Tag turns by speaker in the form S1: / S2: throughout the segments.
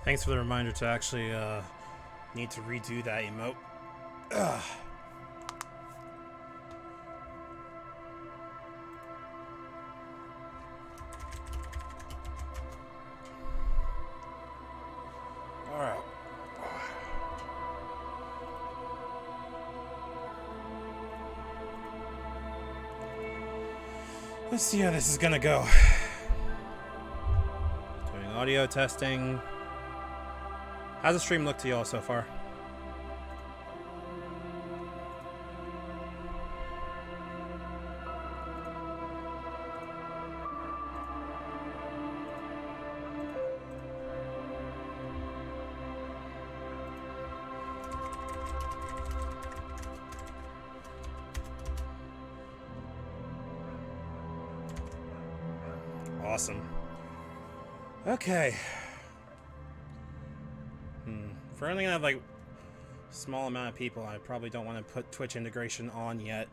S1: Thanks for the reminder to actually need to redo that emote. Ugh. Alright. Let's see how this is gonna go. Doing audio testing. How's the stream look to y'all so far? Awesome. Okay. If we're only gonna have like small amount of people, I probably don't want to put Twitch integration on yet.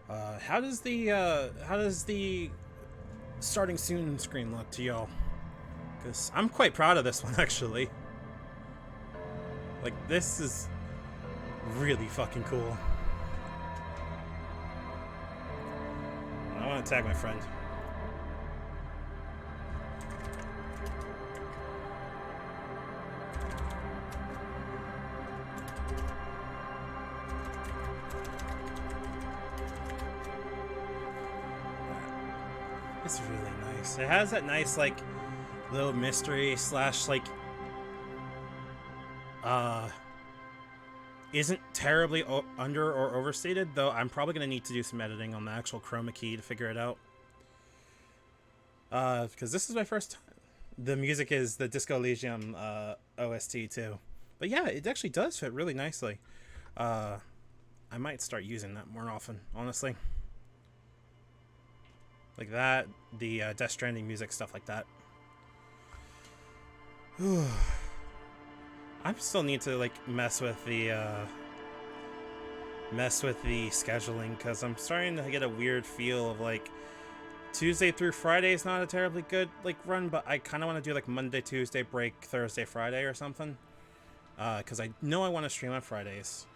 S1: How does the starting soon screen look to y'all? Because I'm quite proud of this one actually. Like, this is really fucking cool. I want to tag my friend. It's really nice. It has that nice, like, little mystery slash, like, isn't terribly under or overstated, though I'm probably going to need to do some editing on the actual chroma key to figure it out. Because this is my first time. The music is the Disco Elysium OST, too. But yeah, it actually does fit really nicely. I might start using that more often, honestly. Like that, the Death Stranding music, stuff like that. I still need to like mess with the scheduling, because I'm starting to get a weird feel of like Tuesday through Friday is not a terribly good like run, but I kind of want to do like Monday, Tuesday, break Thursday, Friday or something. Because I know I want to stream on Fridays,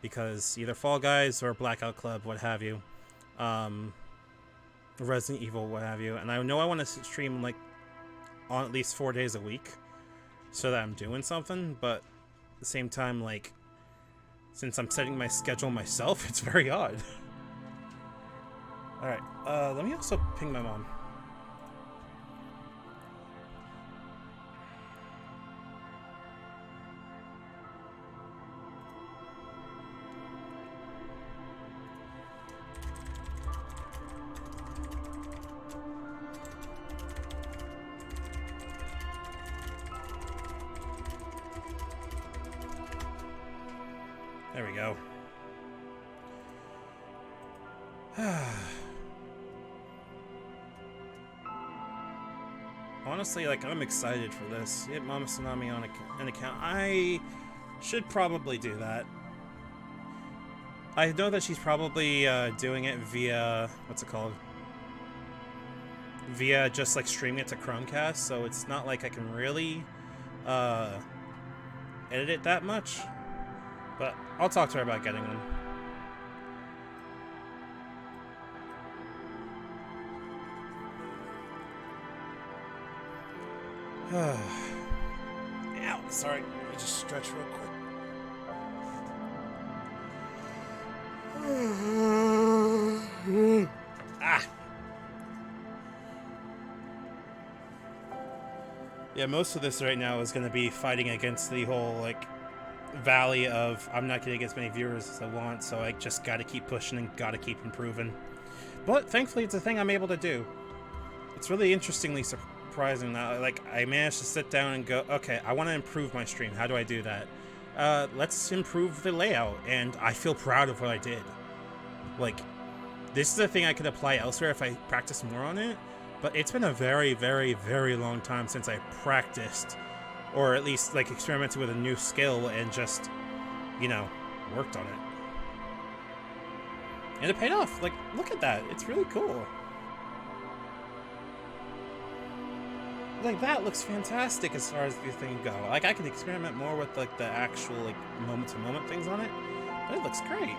S1: because either Fall Guys or Blackout Club, what have you. Resident Evil, what have you, and I know I want to stream like on at least 4 days a week so that I'm doing something, but at the same time, like, since I'm setting my schedule myself, it's very odd. Alright, let me also ping my mom. There we go. Honestly, like, I'm excited for this. Get Mama Tsunami on an account. I should probably do that. I know that she's probably doing it via, what's it called? Via just like streaming it to Chromecast, so it's not like I can really edit it that much. But I'll talk to her about getting one. Ow, sorry. Let me just stretch real quick. Ah! Yeah, most of this right now is going to be fighting against the whole, like, valley of I'm not getting as many viewers as I want, so I just gotta keep pushing and gotta keep improving. But thankfully it's a thing I'm able to do. It's really interestingly surprising that like I managed to sit down and go, okay, I want to improve my stream. How do I do that? Let's improve the layout, and I feel proud of what I did. Like, this is a thing I could apply elsewhere if I practice more on it, but it's been a very, very, very long time since I practiced, or at least, like, experimented with a new skill and just, you know, worked on it. And it paid off. Like, look at that. It's really cool. like that looks fantastic as far as the thing go. Like I could experiment more with like the actual like moment to moment things on it, but it looks great.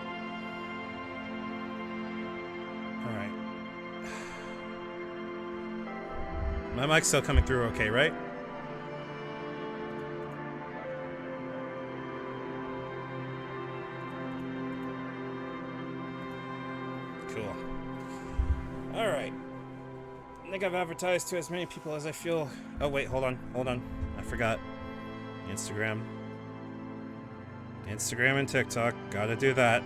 S1: All right, my mic's still coming through okay, right? Cool. All right. I think I've advertised to as many people as I feel. Oh wait, hold on. I forgot. Instagram and TikTok. Gotta do that.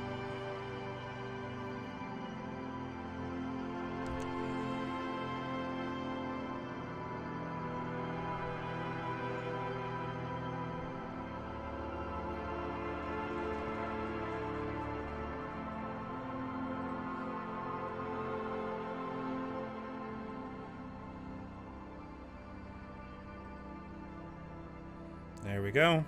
S1: There we go.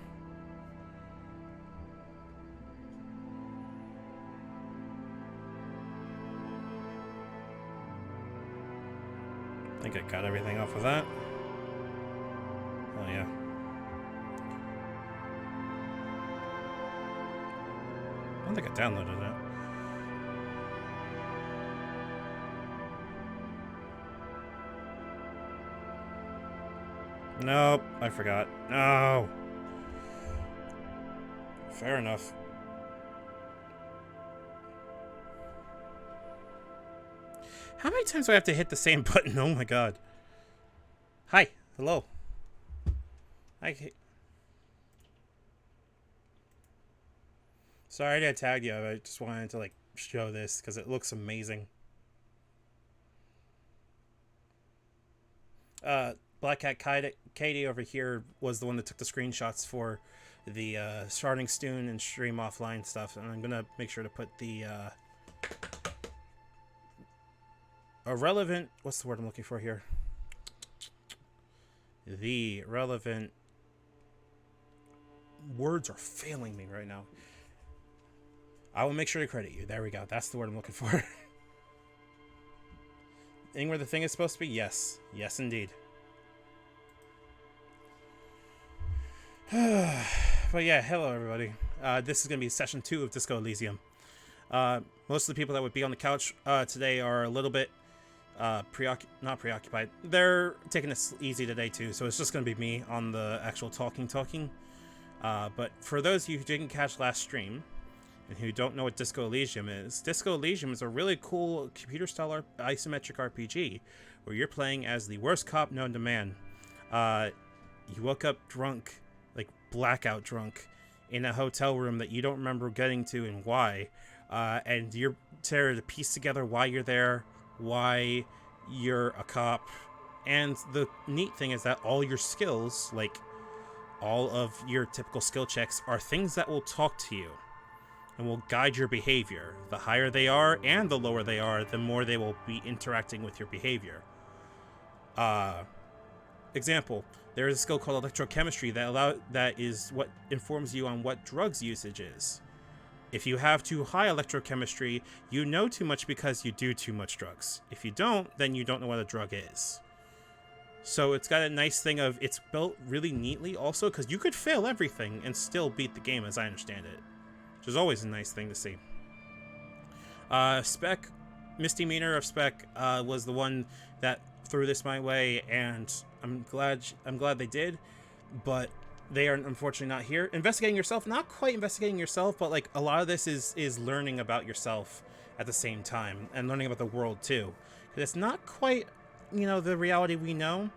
S1: I think I got everything off of that. Oh yeah. I don't think I downloaded it. Nope, I forgot. No. Fair enough. How many times do I have to hit the same button? Oh my god. Hi. Hello. Hi. Sorry to tag you. I just wanted to like show this because it looks amazing. Black Cat Katie over here was the one that took the screenshots for the starting Stune and stream offline stuff, and I'm gonna make sure to put the relevant, what's the word I'm looking for here? The relevant words are failing me right now. I will make sure to credit you. There we go. That's the word I'm looking for. Thing where the thing is supposed to be? Yes. Yes, indeed. But yeah, hello everybody. This is going to be session 2 of Disco Elysium. Most of the people that would be on the couch today are a little bit not preoccupied. They're taking this easy today too, so it's just going to be me on the actual talking. But for those of you who didn't catch last stream and who don't know what Disco Elysium is a really cool computer-style isometric RPG where you're playing as the worst cop known to man. You woke up drunk, like blackout drunk, in a hotel room that you don't remember getting to and why. And you're trying to piece together why you're there, why you're a cop. And the neat thing is that all your skills, like all of your typical skill checks, are things that will talk to you and will guide your behavior. The higher they are and the lower they are, the more they will be interacting with your behavior. Example, there is a skill called electrochemistry that is what informs you on what drugs usage is. If you have too high electrochemistry, you know too much because you do too much drugs. If you don't, then you don't know what a drug is. So it's got a nice thing of, it's built really neatly also, because you could fail everything and still beat the game as I understand it. Which is always a nice thing to see. Spec, Misdemeanor of Spec was the one that threw this my way, and I'm glad they did, but they are unfortunately not here. Investigating yourself, not quite investigating yourself, but like a lot of this is learning about yourself at the same time and learning about the world too. It's not quite, you know, the reality we know,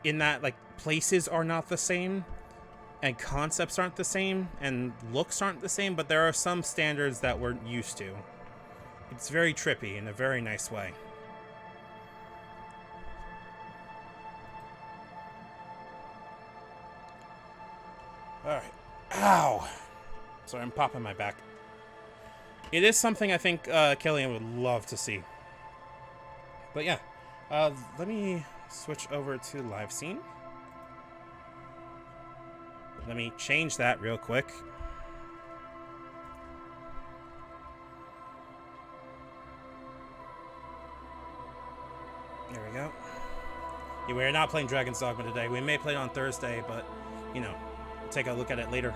S1: in that like places are not the same and concepts aren't the same and looks aren't the same, but there are some standards that we're used to. It's very trippy in a very nice way. Alright. Ow! Sorry, I'm popping my back. It is something I think Killian would love to see. But yeah. Let me switch over to live scene. Let me change that real quick. There we go. Yeah, we're not playing Dragon's Dogma today. We may play it on Thursday, but, you know, take a look at it later.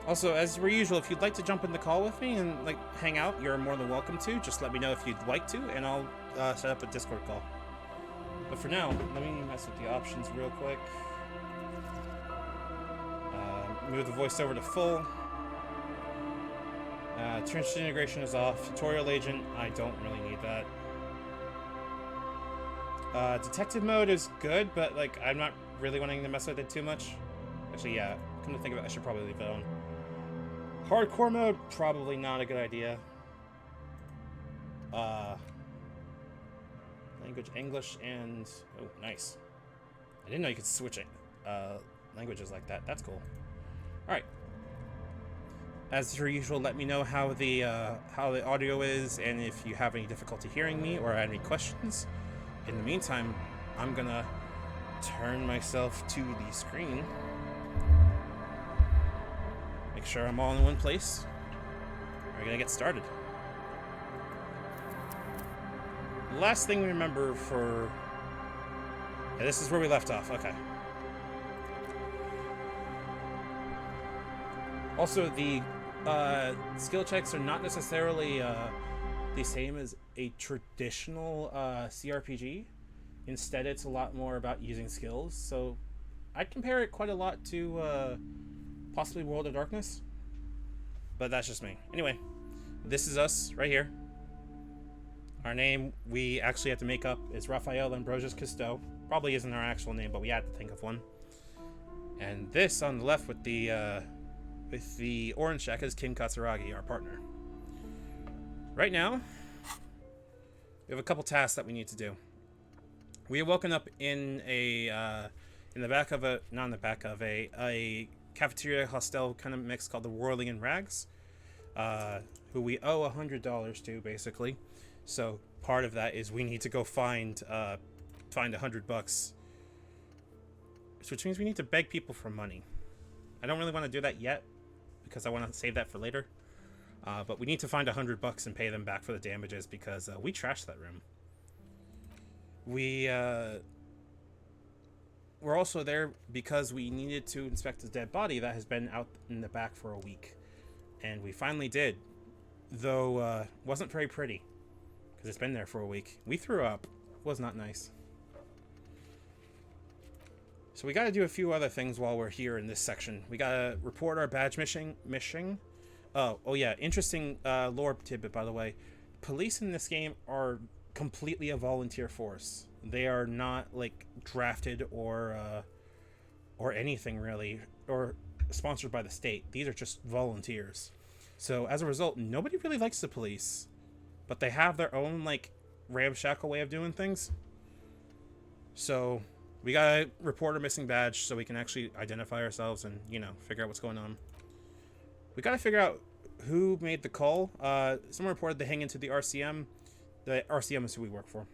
S1: Also, as per usual, if you'd like to jump in the call with me and, like, hang out, you're more than welcome to. Just let me know if you'd like to, and I'll set up a Discord call. But for now, let me mess with the options real quick. Move the voiceover to full. Trench integration is off. Tutorial agent, I don't really need that. Detective mode is good, but like I'm not really wanting to mess with it too much. Actually, yeah, come to think of it, I should probably leave it on. Hardcore mode, probably not a good idea. Language English and oh, nice. I didn't know you could switch it. Languages like that. That's cool. All right. As per usual, let me know how the audio is, and if you have any difficulty hearing me or any questions. In the meantime, I'm gonna turn myself to the screen. Make sure I'm all in one place. We're gonna get started. Last thing we remember for... Yeah, this is where we left off. Okay. Also, the skill checks are not necessarily the same as a traditional CRPG. Instead, it's a lot more about using skills. So I'd compare it quite a lot to possibly World of Darkness. But that's just me. Anyway, this is us right here. Our name we actually have to make up is Raphael Ambrosius Cousteau. Probably isn't our actual name, but we had to think of one. And this on the left with the orange check is Kim Katsuragi, our partner. Right now, we have a couple tasks that we need to do. We have woken up in the back of a, not in the back of a cafeteria hostel kind of mix called the Whirling in Rags, who we owe $100 to basically. So part of that is we need to go find $100, which means we need to beg people for money. I don't really want to do that yet because I want to save that for later. But we need to find $100 and pay them back for the damages because we trashed that room. We're also there because we needed to inspect a dead body that has been out in the back for a week, and we finally did. Though wasn't very pretty because it's been there for a week. We threw up. It was not nice. So we got to do a few other things while we're here in this section. We got to report our badge mission. Oh yeah, interesting lore tidbit, by the way. Police in this game are completely a volunteer force. They are not like drafted or anything really, or sponsored by the state. These are just volunteers. So as a result, nobody really likes the police, but they have their own like ramshackle way of doing things. So we gotta report our missing badge so we can actually identify ourselves and, you know, figure out what's going on. We gotta figure out who made the call. Someone reported they hang into the RCM. The RCM is who we work for.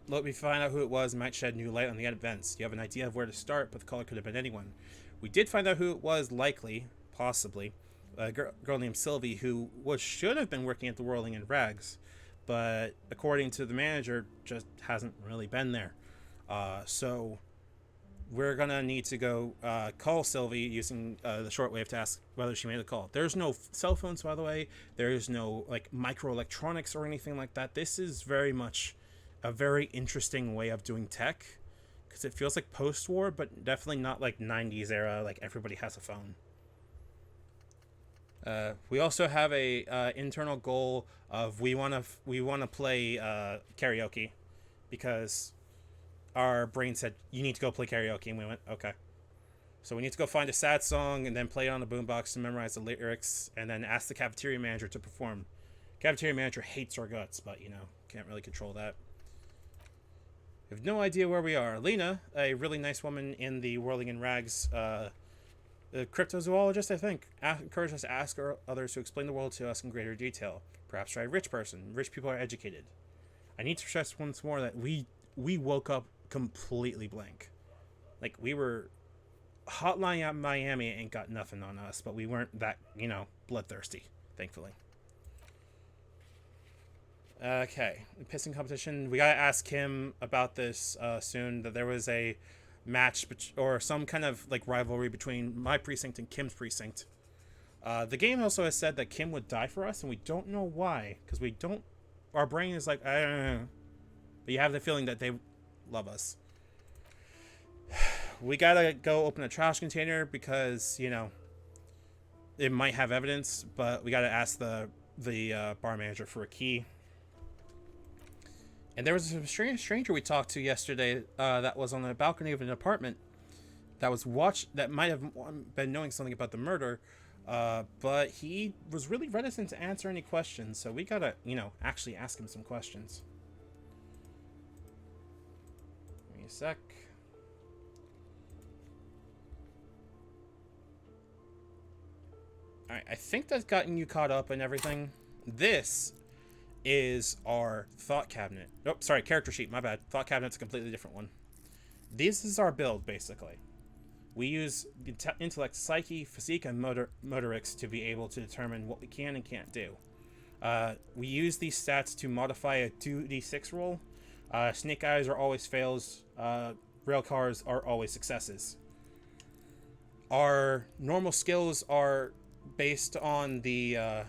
S1: Let me find out who it was and might shed new light on the events. You have an idea of where to start, but the caller could have been anyone. We did find out who it was, likely, possibly. A girl named Sylvie, who should have been working at the Whirling in Rags, but according to the manager, just hasn't really been there. So we're gonna need to go call Sylvie using the shortwave to ask whether she made a call. There's no cell phones, by the way. There's no like microelectronics or anything like that. This is very much a very interesting way of doing tech because it feels like post-war, but definitely not like 90s era. Like everybody has a phone. We also have a internal goal of we want to play karaoke because our brain said you need to go play karaoke, and we went okay. So we need to go find a sad song and then play it on the boombox to memorize the lyrics, and then ask the cafeteria manager to perform. Cafeteria manager hates our guts, but you know, can't really control that. We have no idea where we are. Lena, a really nice woman in the Whirling in Rags, the cryptozoologist, I think, encouraged us to ask others to explain the world to us in greater detail. Perhaps try a rich person. Rich people are educated. I need to stress once more that we woke up completely blank. Like, we were hotlining out Miami and got nothing on us, but we weren't that, you know, bloodthirsty, thankfully. Okay, pissing competition. We gotta ask him about this soon. That there was a match or some kind of like rivalry between my precinct and Kim's precinct. The game also has said that Kim would die for us, and we don't know why, because we don't. Our brain is like, I don't know, but you have the feeling that they love us. We gotta go open a trash container because it might have evidence, but we gotta ask the bar manager for a key. And there was a stranger we talked to yesterday that was on the balcony of an apartment that might have been knowing something about the murder, but he was really reticent to answer any questions. So we gotta, actually ask him some questions. Give me a sec. All right, I think that's gotten you caught up and everything. This is our thought cabinet. Oh, sorry, character sheet. My bad. Thought cabinet's a completely different one. This is our build, basically. We use intellect, psyche, physique, and motorics to be able to determine what we can and can't do. We use these stats to modify a 2d6 roll. Snake eyes are always fails. Rail cars are always successes. Our normal skills are based on the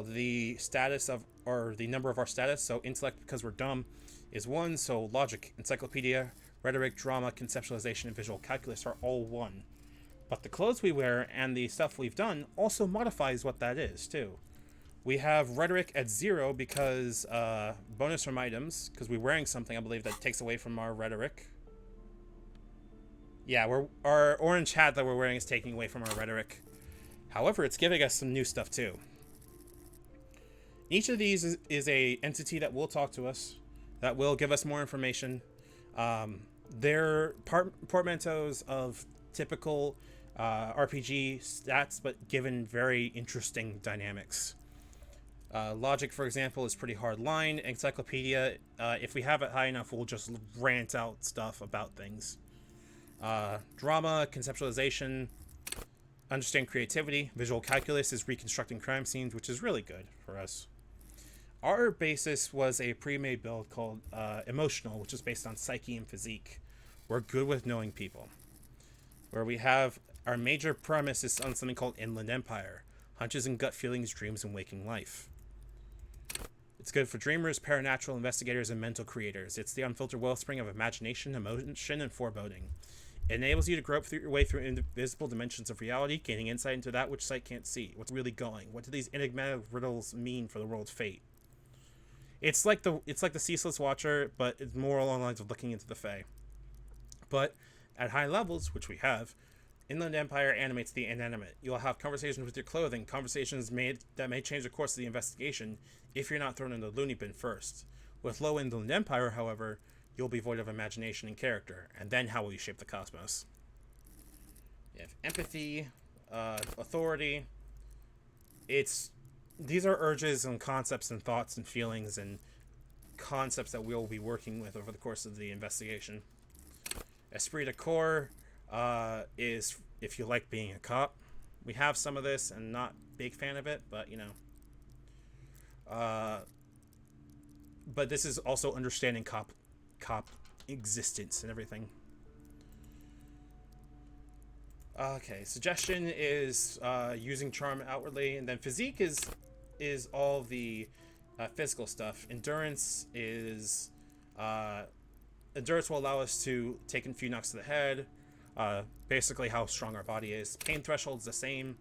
S1: the status of, or the number of our status. So intellect, because we're dumb, is 1. So logic, encyclopedia, rhetoric, drama, conceptualization, and visual calculus are all 1. But the clothes we wear and the stuff we've done also modifies what that is too. We have rhetoric at 0 because bonus from items, because we're wearing something, I believe, that takes away from our rhetoric. Yeah, our orange hat that we're wearing is taking away from our rhetoric. However, it's giving us some new stuff too. Each of these is a entity that will talk to us, that will give us more information. They're portmanteaus of typical RPG stats, but given very interesting dynamics. Logic, for example, is pretty hard line. Encyclopedia, if we have it high enough, we'll just rant out stuff about things. Drama, conceptualization, understand creativity. Visual calculus is reconstructing crime scenes, which is really good for us. Our basis was a pre-made build called Emotional, which is based on psyche and physique. We're good with knowing people. Where we have our major premise is on something called Inland Empire. Hunches and gut feelings, dreams, and waking life. It's good for dreamers, paranatural investigators, and mental creators. It's the unfiltered wellspring of imagination, emotion, and foreboding. It enables you to grope your way through invisible dimensions of reality, gaining insight into that which sight can't see. What's really going? What do these enigmatic riddles mean for the world's fate? It's like the Ceaseless Watcher, but it's more along the lines of looking into the Fae. But at high levels, which we have, Inland Empire animates the inanimate. You'll have conversations with your clothing, conversations that may change the course of the investigation if you're not thrown in the loony bin first. With low Inland Empire, however, you'll be void of imagination and character, and then how will you shape the cosmos? You have empathy, authority. These are urges and concepts and thoughts and feelings and concepts that we'll be working with over the course of the investigation. Esprit de corps is if you like being a cop. We have some of this and not big fan of it, but but this is also understanding cop existence and everything. Okay, suggestion is using charm outwardly, and then physique is all the physical stuff. Endurance is endurance will allow us to take a few knocks to the head. Basically how strong our body is. Pain threshold is the same,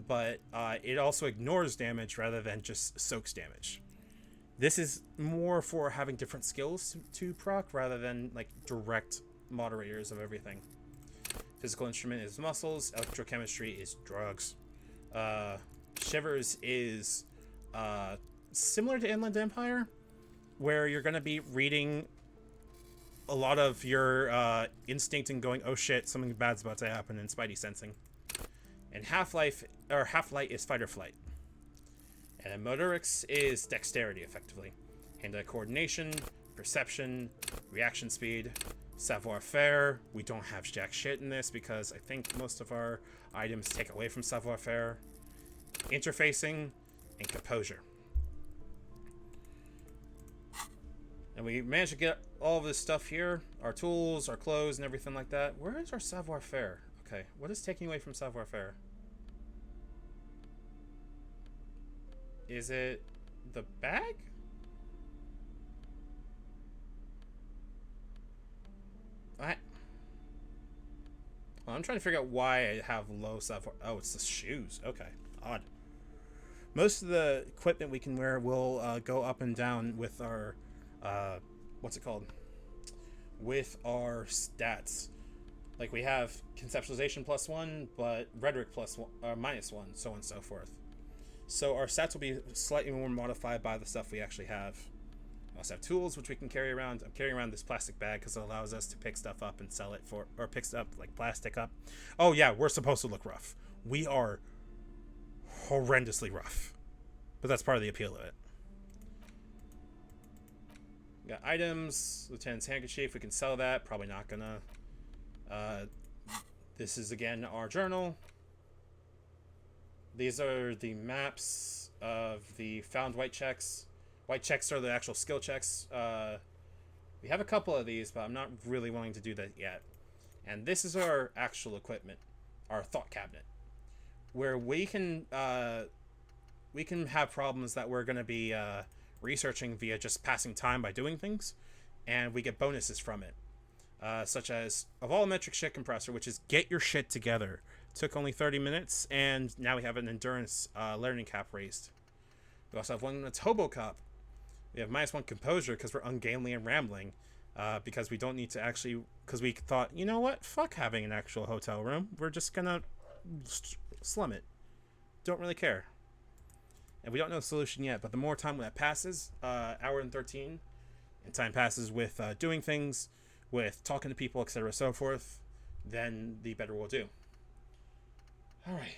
S1: but it also ignores damage rather than just soaks damage. This is more for having different skills to proc rather than like direct moderators of everything. Physical instrument is muscles. Electrochemistry is drugs. Shivers is similar to Inland Empire, where you're going to be reading a lot of your instinct and going, oh shit, something bad's about to happen, and spidey sensing. And Half-Light is fight or flight. And then motorics is dexterity, effectively. Hand-eye coordination, perception, reaction speed, savoir-faire. We don't have jack shit in this because I think most of our items take away from savoir-faire. Interfacing, and composure. And we managed to get all of this stuff here. Our tools, our clothes, and everything like that. Where is our savoir-faire? Okay, what is taking away from savoir-faire? Is it the bag? I'm trying to figure out why I have low savoir. Oh, it's the shoes. Okay, odd. Most of the equipment we can wear will go up and down with our, what's it called? With our stats. Like we have conceptualization +1, but rhetoric +1, -1, so on and so forth. So our stats will be slightly more modified by the stuff we actually have. We also have tools which we can carry around. I'm carrying around this plastic bag because it allows us to pick stuff up and sell it for, or pick stuff like plastic up. Oh yeah, we're supposed to look rough. We are horrendously rough, but that's part of the appeal of it. We got items, Lieutenant's handkerchief. We can sell that. Probably not gonna. This is again our journal. These are the maps of the found white checks. White checks are the actual skill checks. We have a couple of these, but I'm not really willing to do that yet. And this is our actual equipment, our thought cabinet, where we can have problems that we're going to be researching via just passing time by doing things, and we get bonuses from it, such as a volumetric shit compressor, which is get your shit together. Took only 30 minutes, and now we have an endurance learning cap raised. We also have one that's hobo cop. We have -1 composure because we're ungainly and rambling, because we don't need to actually, because we thought, you know what, fuck having an actual hotel room. We're just gonna slum it. Don't really care. And we don't know the solution yet, but the more time that passes, hour and 13, and time passes with doing things, with talking to people, etc., so forth, then the better we'll do. All right.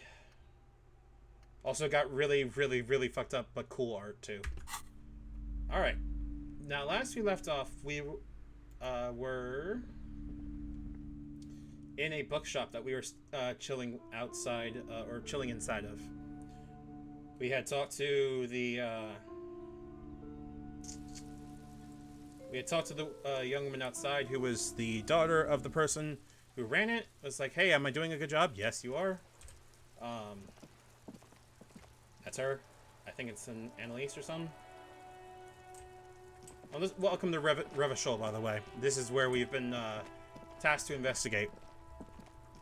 S1: Also got really, really, really fucked up, but cool art too. All right. Now, last we left off, we were in a bookshop that we were chilling outside, or chilling inside of. We had talked to the young woman outside, who was the daughter of the person who ran it. It was like, hey, am I doing a good job? Yes, you are. That's her. I think it's an Annalise or something. Well, welcome to Revachol, by the way. This is where we've been tasked to investigate.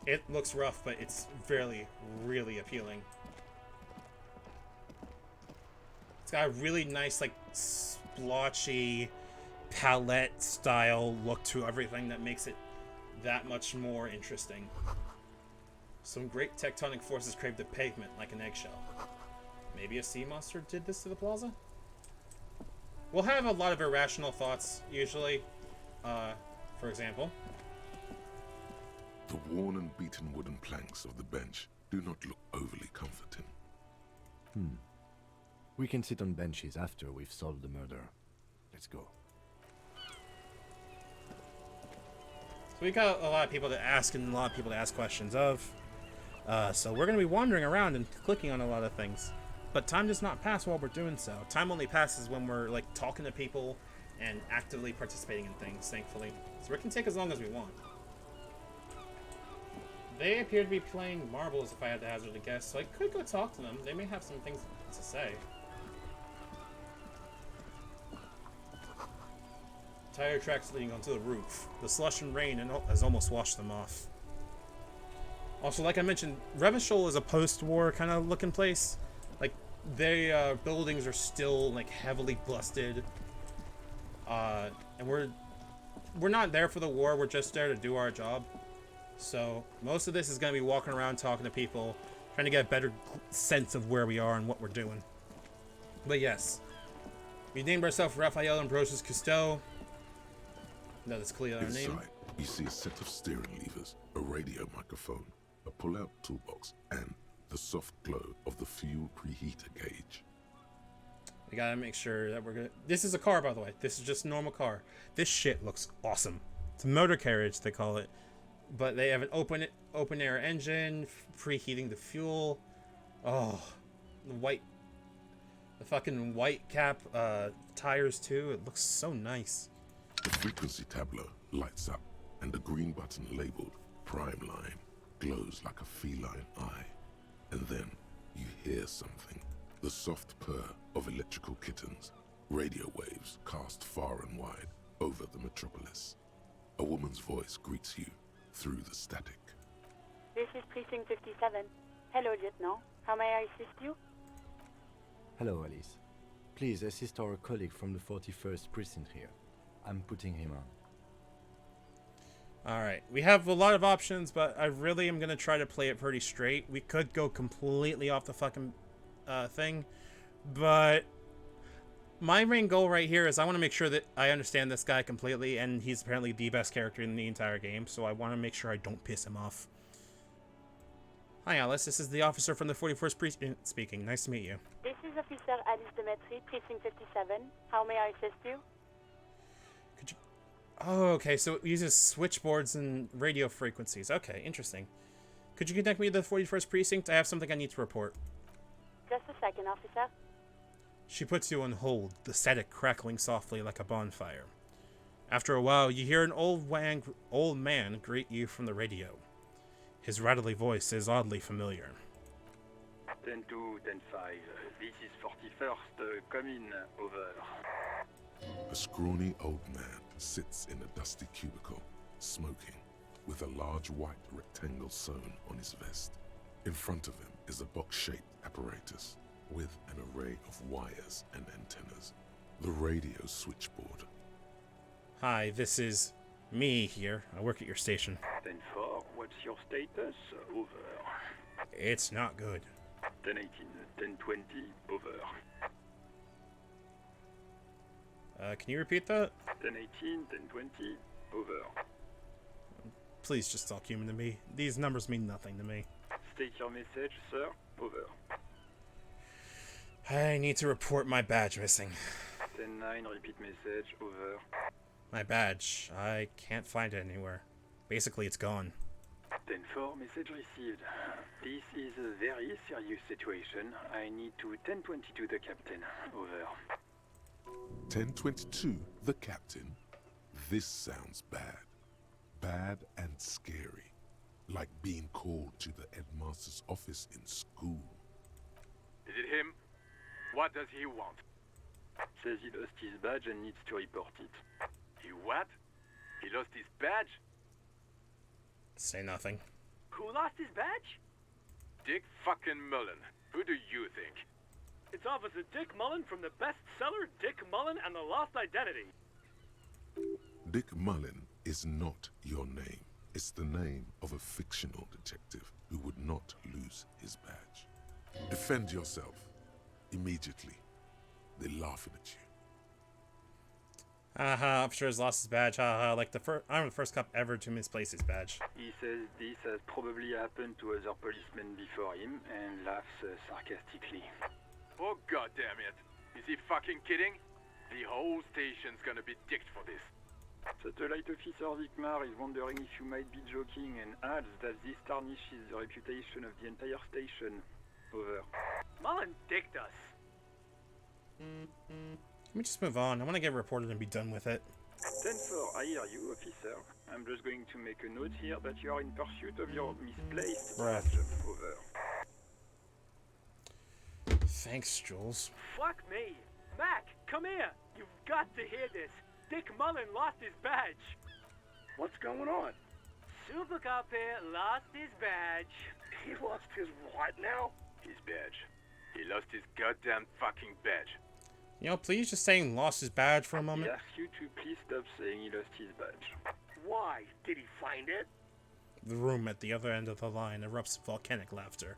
S1: It looks rough, but it's really, really appealing. It's got a really nice, like, splotchy palette style look to everything that makes it that much more interesting. Some great tectonic forces craved the pavement like an eggshell. Maybe a sea monster did this to the plaza? We'll have a lot of irrational thoughts, usually. For example.
S2: The worn and beaten wooden planks of the bench do not look overly comforting.
S3: We can sit on benches after we've solved the murder. Let's go.
S1: So we got a lot of people to ask and a lot of people to ask questions of. So we're going to be wandering around and clicking on a lot of things. But time does not pass while we're doing so. Time only passes when we're like talking to people and actively participating in things, thankfully. So it can take as long as we want. They appear to be playing marbles, if I had to hazard a guess, so I could go talk to them. They may have some things to say. Tire tracks leading onto the roof. The slush and rain has almost washed them off. Also, like I mentioned, Revachol is a post-war kind of looking place. Like, their buildings are still like heavily busted, and we're not there for the war. We're just there to do our job. So most of this is going to be walking around talking to people, trying to get a better sense of where we are and what we're doing. But yes, we named ourselves Raphael Ambrosius Cousteau. No, that's clearly our name.
S2: Inside, you see a set of steering levers, a radio microphone, a pull-out toolbox, and the soft glow of the fuel preheater gauge.
S1: We gotta make sure that we're gonna... This is a car, by the way. This is just a normal car. This shit looks awesome. It's a motor carriage, they call it. But they have an open air engine, preheating the fuel. Oh, the fucking white cap tires too. It looks so nice.
S2: The frequency tableau lights up, and the green button labeled Prime Line glows like a feline eye. And then you hear something. The soft purr of electrical kittens, radio waves cast far and wide over the metropolis. A woman's voice greets you through the static.
S4: This is Precinct 57. Hello, Lieutenant. How may I assist you?
S3: Hello, Alice. Please assist our colleague from the 41st precinct here. I'm putting him on.
S1: Alright, we have a lot of options, but I really am going to try to play it pretty straight. We could go completely off the fucking thing, but my main goal right here is I want to make sure that I understand this guy completely, and he's apparently the best character in the entire game, so I want to make sure I don't piss him off. Hi, Alice. This is the officer from the 41st Precinct speaking. Nice to meet you.
S4: This is Officer Alice Demetri, Precinct 57. How may I assist you?
S1: Could you... Oh, okay, so it uses switchboards and radio frequencies. Okay, interesting. Could you connect me to the 41st Precinct? I have something I need to report.
S4: Just a second, officer.
S1: She puts you on hold, the static crackling softly like a bonfire. After a while, you hear an old man greet you from the radio. His rattly voice is oddly familiar.
S5: 10-2, 10-5. This is 41st. Come in. Over.
S2: A scrawny old man sits in a dusty cubicle, smoking, with a large white rectangle sewn on his vest. In front of him is a box-shaped apparatus with an array of wires and antennas. The radio switchboard.
S1: Hi, this is me here. I work at your station.
S5: 10-4. What's your status? Over.
S1: It's not good.
S5: 10-18. 10-20. Over.
S1: Can you repeat that?
S5: 10-18. 10-20. Over.
S1: Please just talk human to me. These numbers mean nothing to me.
S5: State your message, sir. Over.
S1: I need to report my badge missing.
S5: 10-9. Repeat message. Over.
S1: My badge. I can't find it anywhere. Basically, it's gone.
S5: 10-4. Message received. This is a very serious situation. I need to 10-22 the captain. Over.
S2: 1022, the captain. This sounds bad. Bad and scary. Like being called to the headmaster's office in school.
S6: Is it him? What does he want?
S5: Says he lost his badge and needs to report it.
S6: He what? He lost his badge?
S1: Say nothing.
S7: Who lost his badge?
S6: Dick fucking Mullen. Who do you think?
S7: It's Officer Dick Mullen from the bestseller Dick Mullen and the Lost Identity.
S2: Dick Mullen is not your name. It's the name of a fictional detective who would not lose his badge. Defend yourself. Immediately. They're laughing at you.
S1: Haha, officer has lost his badge. Haha, like I'm the first cop ever to misplace his badge.
S5: He says this has probably happened to other policemen before him and laughs sarcastically.
S6: Oh goddamn it! Is he fucking kidding? The whole station's gonna be dicked for this.
S5: Satellite Officer Vicmar is wondering if you might be joking and adds that this tarnishes the reputation of the entire station. Over.
S7: Mullen dicked us.
S1: Let me just move on. I want to get reported and be done with it.
S5: 10-4, I hear you, officer. I'm just going to make a note here that you are in pursuit of your misplaced
S1: Breath.
S5: badge. Over.
S1: Thanks, Jules.
S7: Fuck me. Mac, come here. You've got to hear this. Dick Mullen lost his badge.
S8: What's going on?
S7: Super Cop here lost his badge.
S8: He lost his what now?
S6: His badge. He lost his goddamn fucking badge.
S1: You know, please just saying lost his badge for a
S5: He
S1: moment.
S5: asks you to please stop saying he lost his badge.
S8: Why? Did he find it?
S1: The room at the other end of the line erupts in volcanic laughter.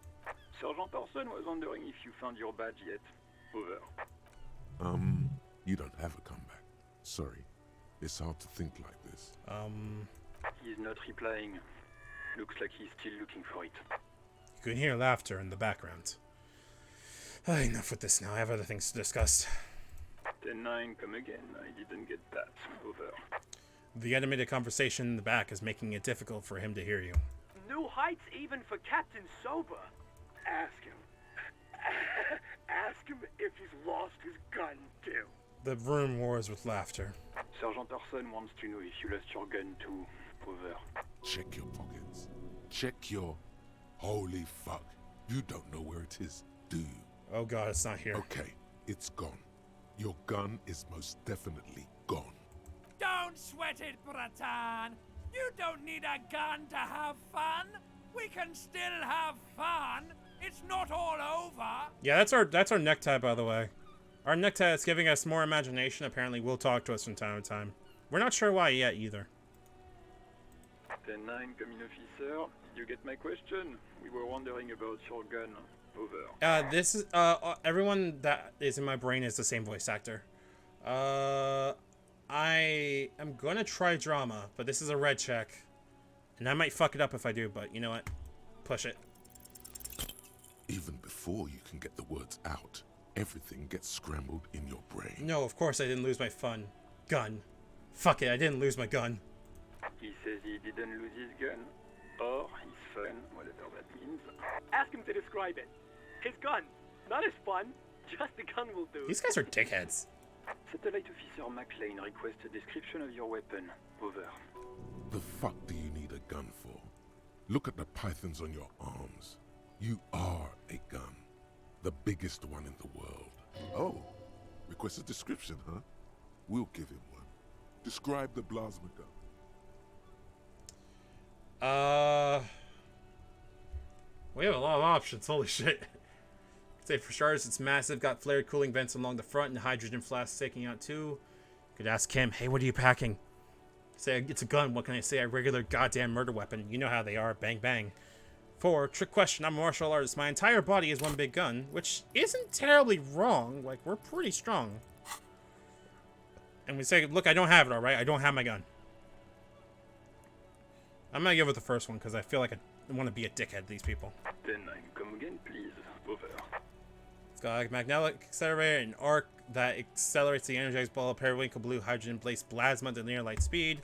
S5: Sergeant Orson was wondering if you found your badge yet. Over.
S2: You don't have a comeback. Sorry. It's hard to think like this.
S5: He's not replying. Looks like he's still looking for it.
S1: You can hear laughter in the background. Enough with this now. I have other things to discuss.
S5: 10-9, come again. I didn't get that. Over.
S1: The animated conversation in the back is making it difficult for him to hear you.
S7: New heights even for Captain Sober.
S8: Ask him. Ask him if he's lost his gun, too.
S1: The room roars with laughter.
S5: Sergeant Orson wants to know if you lost your gun too. Over.
S2: Check your pockets. Check your... Holy fuck. You don't know where it is, do you?
S1: Oh god, it's not here.
S2: Okay, it's gone. Your gun is most definitely gone.
S7: Don't sweat it, Bratan. You don't need a gun to have fun. We can still have fun. It's not all over.
S1: Yeah, that's our necktie, by the way. Our necktie is giving us more imagination. Apparently, will talk to us from time to time. We're not sure why yet either.
S5: 10-9, coming officer. Did you get my question? We were wondering about your gun. Over.
S1: This is everyone that is in my brain is the same voice actor. I am gonna try drama, but this is a red check, and I might fuck it up if I do. But you know what? Push it.
S2: Even before you can get the words out, everything gets scrambled in your brain.
S1: No, of course I didn't lose my gun. Fuck it, I didn't lose my gun.
S5: He says he didn't lose his gun. Or his fun, whatever that means.
S7: Ask him to describe it. His gun. Not his fun. Just the gun will do.
S1: These guys are dickheads.
S5: Satellite Officer McLean requests a description of your weapon. Over.
S2: The fuck do you need a gun for? Look at the pythons on your arms. You are a gun. The biggest one in the world. Oh, request a description, huh? We'll give him one. Describe the plasma gun.
S1: We have a lot of options. Holy shit. Say for starters, it's massive, got flared cooling vents along the front and hydrogen flasks sticking out too. You could ask him, hey, what are you packing? Say, it's a gun. What can I say? A regular goddamn murder weapon. You know how they are. Bang, bang. 4, trick question. I'm a martial artist. My entire body is one big gun, which isn't terribly wrong. Like, we're pretty strong. And we say, look, I don't have it, alright? I don't have my gun. I'm gonna give it the first one, because I feel like I want to be a dickhead to these people.
S5: 10-9, come again, please. Over.
S1: It's got a magnetic accelerator, an arc that accelerates the energized ball of periwinkle blue hydrogen-based plasma to near light speed.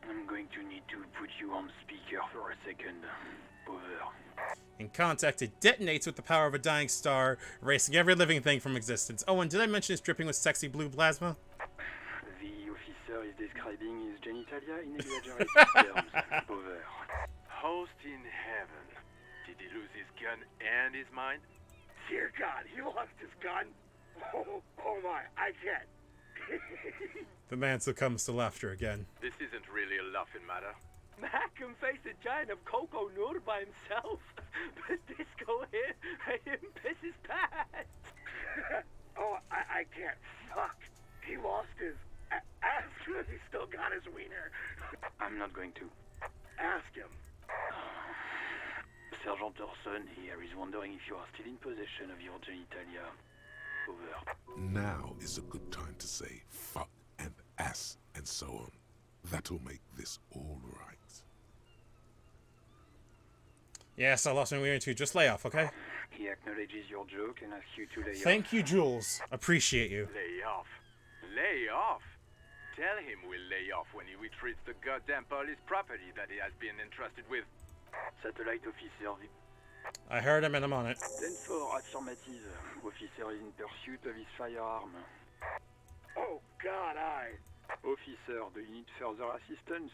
S5: I'm going to need to put you on speaker for a second. Over.
S1: In contact, it detonates with the power of a dying star, erasing every living thing from existence. Oh, and did I mention it's dripping with sexy blue plasma?
S5: The officer is describing his genitalia in exaggerated terms. Over.
S6: Host in heaven. Did he lose his gun and his mind?
S8: Dear God, he lost his gun. Oh my, I can't.
S1: The man succumbs to laughter again.
S6: This isn't really a laughing matter.
S7: Mac can face a giant of Coco Nur by himself. But Disco here made him piss his pants.
S8: Oh, I can't. Fuck. He lost his... Ask him if he still got his wiener.
S5: I'm not going to.
S8: Ask him.
S5: Sergeant Orson here is wondering if you are still in possession of your genitalia. Over.
S2: Now is a good time to say fuck and ass and so on. That'll make this all right.
S1: Yes, I lost my wiener too. Just lay off, okay?
S5: He acknowledges your joke and asks you to lay off.
S1: Thank you, Jules. Appreciate you.
S6: Lay off. Lay off? Tell him we'll lay off when he retreats the goddamn police property that he has been entrusted with.
S5: Satellite Officer
S1: I heard him and I'm on it.
S5: 10-4, affirmative. Officer is in pursuit of his firearm.
S8: Oh God,
S5: Officer, do you need further assistance?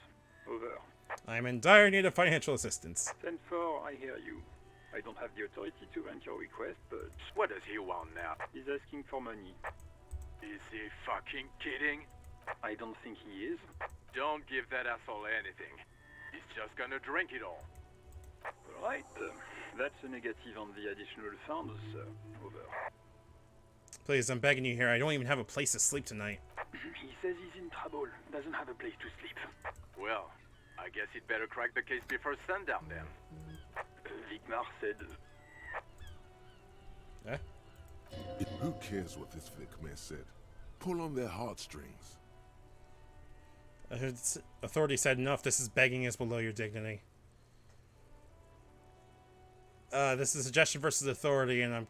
S5: Over.
S1: I'm in dire need of financial assistance.
S5: 10-4, I hear you. I don't have the authority to grant your request, but
S6: What does he want now?
S5: he's asking for money.
S6: Is he fucking kidding?
S5: I don't think he is.
S6: Don't give that asshole anything. He's just gonna drink it all.
S5: Right. That's a negative on the additional funds, sir. Over.
S1: Please, I'm begging you here. I don't even have a place to sleep tonight.
S5: He says he's in trouble. Doesn't have a place to sleep.
S6: Well, I guess he'd better crack the case before sundown then.
S5: Vicmar said...
S1: Eh?
S2: Who cares what this Vicmare said? Pull on their heartstrings.
S1: Authority said enough. This is begging is below your dignity. This is suggestion versus authority, and I'm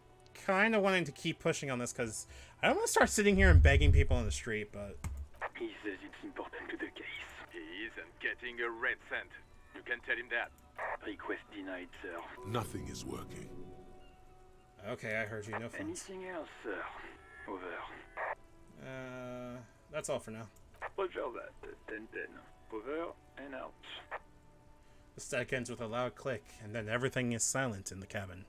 S1: kind of wanting to keep pushing on this because I don't want to start sitting here and begging people on the street, but...
S5: He says it's important to the case.
S6: He isn't getting a red cent. You can tell him that.
S5: Request denied, sir.
S2: Nothing is working.
S1: Okay, I heard you. No funds.
S5: Anything else, sir? Over.
S1: that's all for now.
S5: Roger that. 10-10. Over and out.
S1: The stack ends with a loud click, and then everything is silent in the cabin.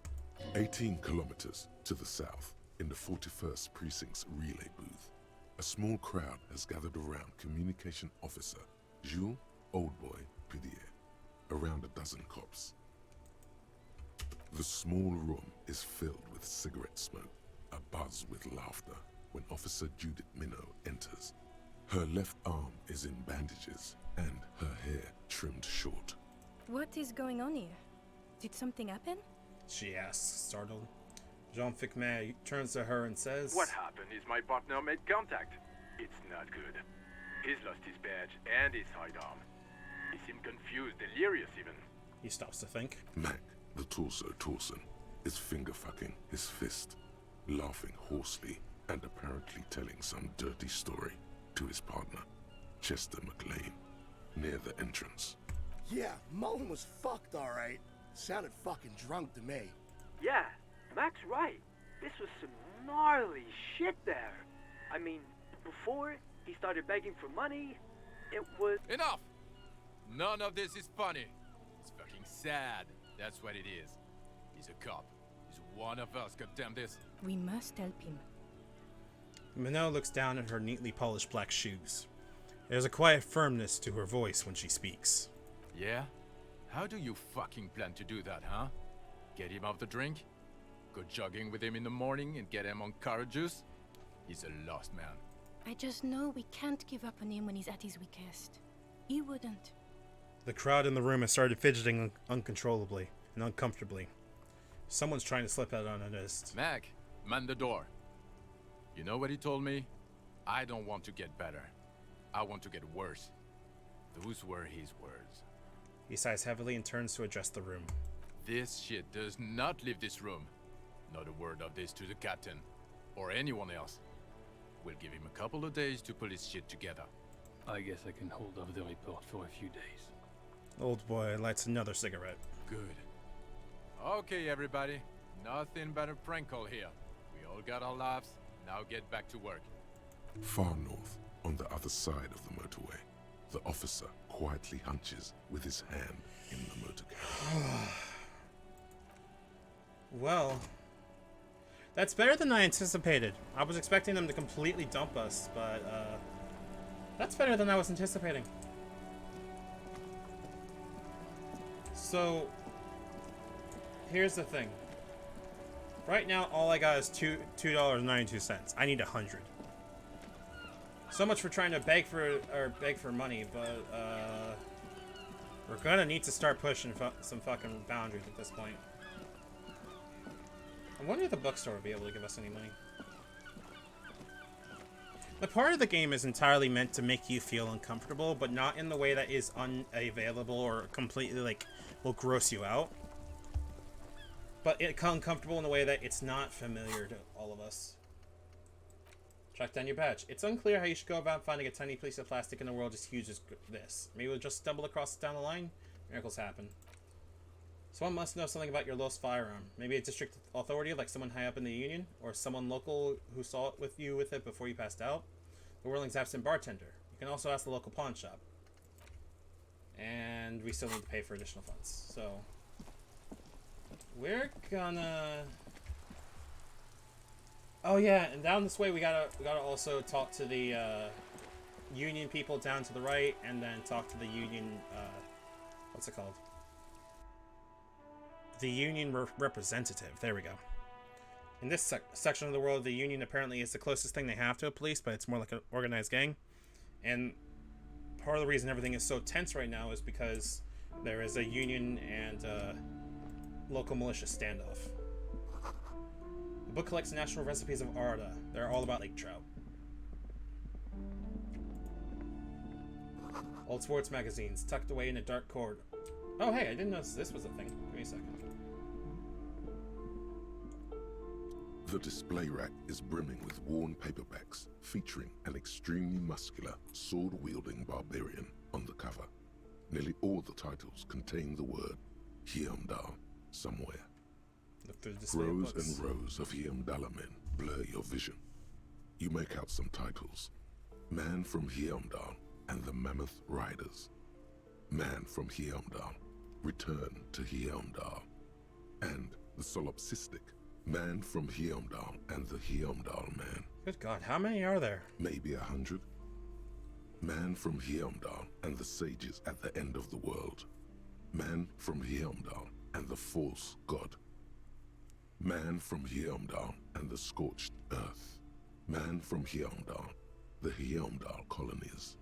S2: 18 kilometers to the south, in the 41st Precinct's relay booth, a small crowd has gathered around Communication Officer Jules Oldboy Pidier, around a dozen cops. The small room is filled with cigarette smoke, abuzz with laughter, when Officer Judith Minot enters. Her left arm is in bandages, and her hair trimmed short.
S9: What is going on here? Did something happen?
S1: She asks, startled. Jean Ficmet turns to her and says,
S6: What happened is my partner made contact. It's not good. He's lost his badge and his sidearm. He seemed confused, delirious even.
S1: He stops to think.
S2: Mac, the torso Torson, is finger-fucking his fist, laughing hoarsely and apparently telling some dirty story to his partner, Chester McLean, near the entrance.
S10: Yeah, Mullen was fucked, alright. Sounded fucking drunk to me.
S8: Yeah, Mac's right. This was some gnarly shit there. I mean, before he started begging for money, it was...
S11: Enough! None of this is funny. It's fucking sad. That's what it is. He's a cop. He's one of us, goddamn this.
S9: We must help him.
S1: Minot looks down at her neatly polished black shoes. There's a quiet firmness to her voice when she speaks.
S11: Yeah? How do you fucking plan to do that, huh? Get him off the drink? Go jogging with him in the morning and get him on carrot juice? He's a lost man.
S9: I just know we can't give up on him when he's at his weakest. He wouldn't.
S1: The crowd in the room has started fidgeting uncontrollably and uncomfortably. Someone's trying to slip out unnoticed.
S11: Mac, man the door. You know what he told me? I don't want to get better. I want to get worse. Those were his words.
S1: He sighs heavily and turns to address the room.
S11: This shit does not leave this room. Not a word of this to the captain, or anyone else. We'll give him a couple of days to pull his shit together.
S12: I guess I can hold off the report for a few days.
S1: Old boy lights another cigarette.
S11: Good. Okay, everybody. Nothing but a prank call here. We all got our laughs. Now get back to work.
S2: Far north, on the other side of the motorway, the officer quietly hunches with his hand in the motor carrier.
S1: Well, that's better than I anticipated. I was expecting them to completely dump us, but that's better than I was anticipating. So, here's the thing. Right now, all I got is $2.92. I need 100. So much for trying to beg for money, but we're gonna need to start pushing some fucking boundaries at this point. I wonder if the bookstore will be able to give us any money. The part of the game is entirely meant to make you feel uncomfortable, but not in the way that is unavailable or completely, like, will gross you out. But it's uncomfortable in a way that it's not familiar to all of us. Track down your badge. It's unclear how you should go about finding a tiny piece of plastic in a world as huge as this. Maybe we'll just stumble across it down the line? Miracles happen. Someone must know something about your lost firearm. Maybe a district authority, like someone high up in the Union, or someone local who saw it with it before you passed out. The Whirling's absent bartender. You can also ask the local pawn shop. And we still need to pay for additional funds. So we're gonna... Oh yeah, and down this way we gotta also talk to the Union people down to the right, and then talk to the Union, what's it called? The Union representative. There we go. In this section of the world, the Union apparently is the closest thing they have to a police, but it's more like an organized gang. And part of the reason everything is so tense right now is because there is a Union and local militia standoff. The book collects national recipes of Arda. They're all about lake trout. Old sports magazines, tucked away in a dark corridor. Oh hey, I didn't notice this was a thing. Give me a second.
S2: The display rack is brimming with worn paperbacks featuring an extremely muscular, sword-wielding barbarian on the cover. Nearly all the titles contain the word Hyamdal somewhere.
S1: Look through the display
S2: Rows
S1: books.
S2: and rows of Hyamdala men blur your vision. You make out some titles. Man from Heimdall and the Mammoth Riders. Man from Heimdall, Return to Heimdall. And the Solipsistic, Man from Heimdall and the Heimdall Man.
S1: Good God, how many are there?
S2: Maybe 100. Man from Heimdall and the Sages at the End of the World. Man from Heimdall and the False God. Man from Heimdall and the Scorched Earth. Man from Heimdall, the Heimdall Colonies.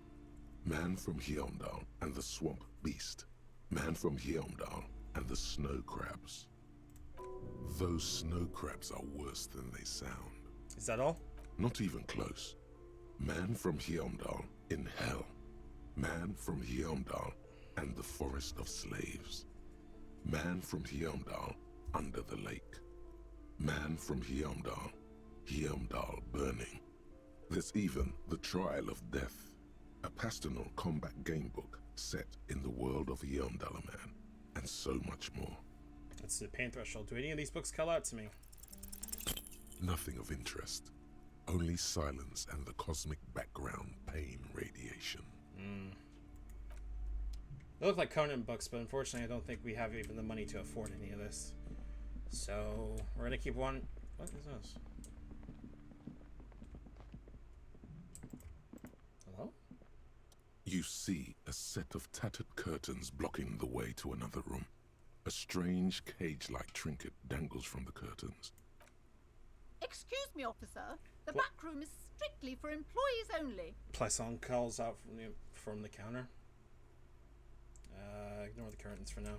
S2: Man from Heimdall and the Swamp Beast. Man from Heimdall and the Snow Crabs. Those snow crabs are worse than they sound.
S1: Is that all?
S2: Not even close. Man from Heimdall in Hell. Man from Heimdall and the Forest of Slaves. Man from Heimdall under the lake. Man from Heimdall, Heimdall burning. There's even The Trial of Death, a Pastanal combat gamebook set in the world of Heimdallaman, and so much more.
S1: That's the pain threshold. Do any of these books call out to me?
S2: Nothing of interest. Only silence and the cosmic background pain radiation.
S1: They look like Conan books, but unfortunately I don't think we have even the money to afford any of this. So we're gonna keep one. What is this? Hello?
S2: You see a set of tattered curtains blocking the way to another room. A strange cage-like trinket dangles from the curtains.
S13: Excuse me, officer. The back room is strictly for employees only.
S1: Plaisson calls out from the counter. Ignore the curtains for now.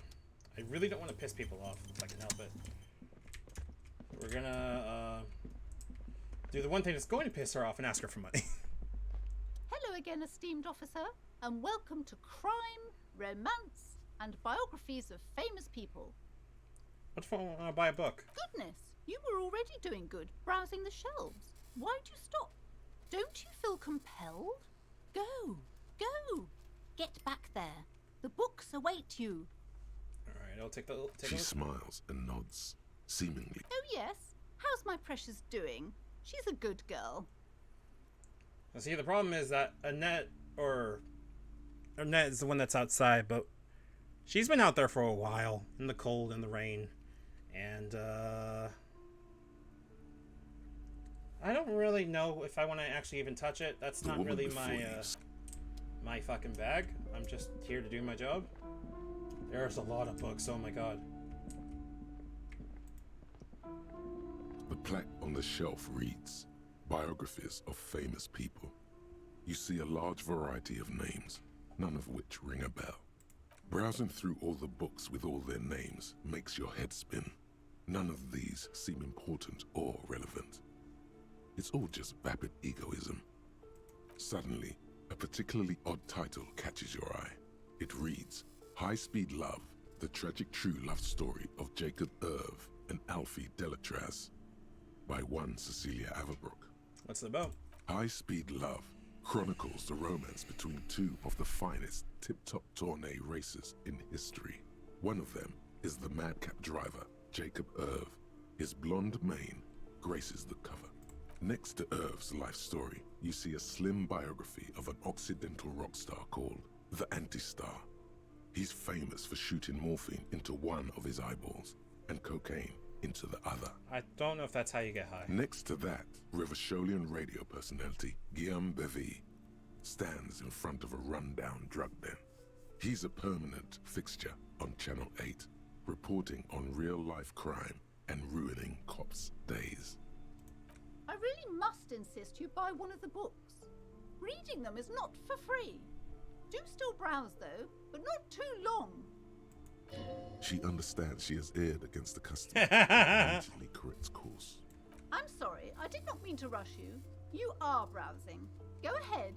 S1: I really don't want to piss people off if I can help it. We're gonna do the one thing that's going to piss her off and ask her for money.
S13: Hello again, esteemed officer, and welcome to Crime, Romance, and Biographies of Famous People.
S1: What if I want to buy a book?
S13: Goodness, you were already doing good, browsing the shelves. Why'd you stop? Don't you feel compelled? Go, go, get back there. The books await you.
S1: Alright, I'll take a look.
S2: She smiles and nods, seemingly.
S13: Oh yes, how's my precious doing? She's a good girl.
S1: Now, see, the problem is that Annette is the one that's outside, but she's been out there for a while, in the cold and the rain, and I don't really know if I want to actually even touch it. That's not really my fucking bag. I'm just here to do my job. There's a lot of books, oh my god.
S2: The plaque on the shelf reads, Biographies of Famous People. You see a large variety of names, none of which ring a bell. Browsing through all the books with all their names makes your head spin. None of these seem important or relevant. It's all just vapid egoism. Suddenly, a particularly odd title catches your eye. It reads, High Speed Love, the tragic true love story of Jacob Irv and Alfie Delatraz, by one Cecilia Averbrook.
S1: What's it about?
S2: High Speed Love chronicles the romance between two of the finest tip-top tourney racers in history. One of them is the madcap driver, Jacob Irv. His blonde mane graces the cover. Next to Irv's life story, you see a slim biography of an Occidental rock star called the Anti-Star. He's famous for shooting morphine into one of his eyeballs and cocaine into the other.
S1: I don't know if that's how you get high.
S2: Next to that, Rivasholian radio personality Guillaume Bevy stands in front of a rundown drug den. He's a permanent fixture on Channel 8, reporting on real-life crime and ruining cops' days.
S13: I really must insist you buy one of the books. Reading them is not for free. Do still browse though, but not too long.
S2: She understands she has erred against the customer and immediately corrects course.
S13: I'm sorry, I did not mean to rush you. You are browsing. Go ahead.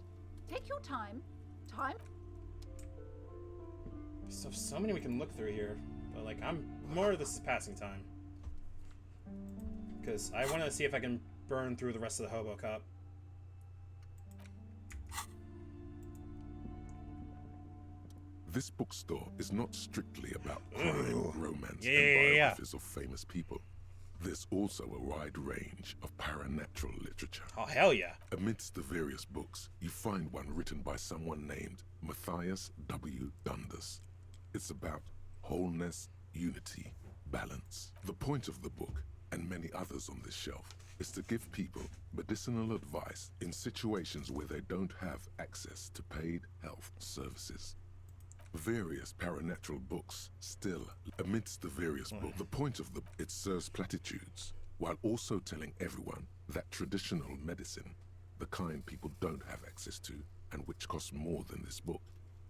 S13: Take your time.
S1: So many we can look through here, but like more of this is passing time. Because I want to see if I can burn through the rest of the Hobo Cup.
S2: This bookstore is not strictly about crime, romance, and biographies of famous people. There's also a wide range of paranatural literature.
S1: Oh, hell yeah.
S2: Amidst the various books, you find one written by someone named Matthias W. Dundas. It's about wholeness, unity, balance. The point of the book, and many others on this shelf, is to give people medicinal advice in situations where they don't have access to paid health services. Various paranatural books still, amidst the various books, the point of it serves platitudes, while also telling everyone that traditional medicine, the kind people don't have access to, and which costs more than this book,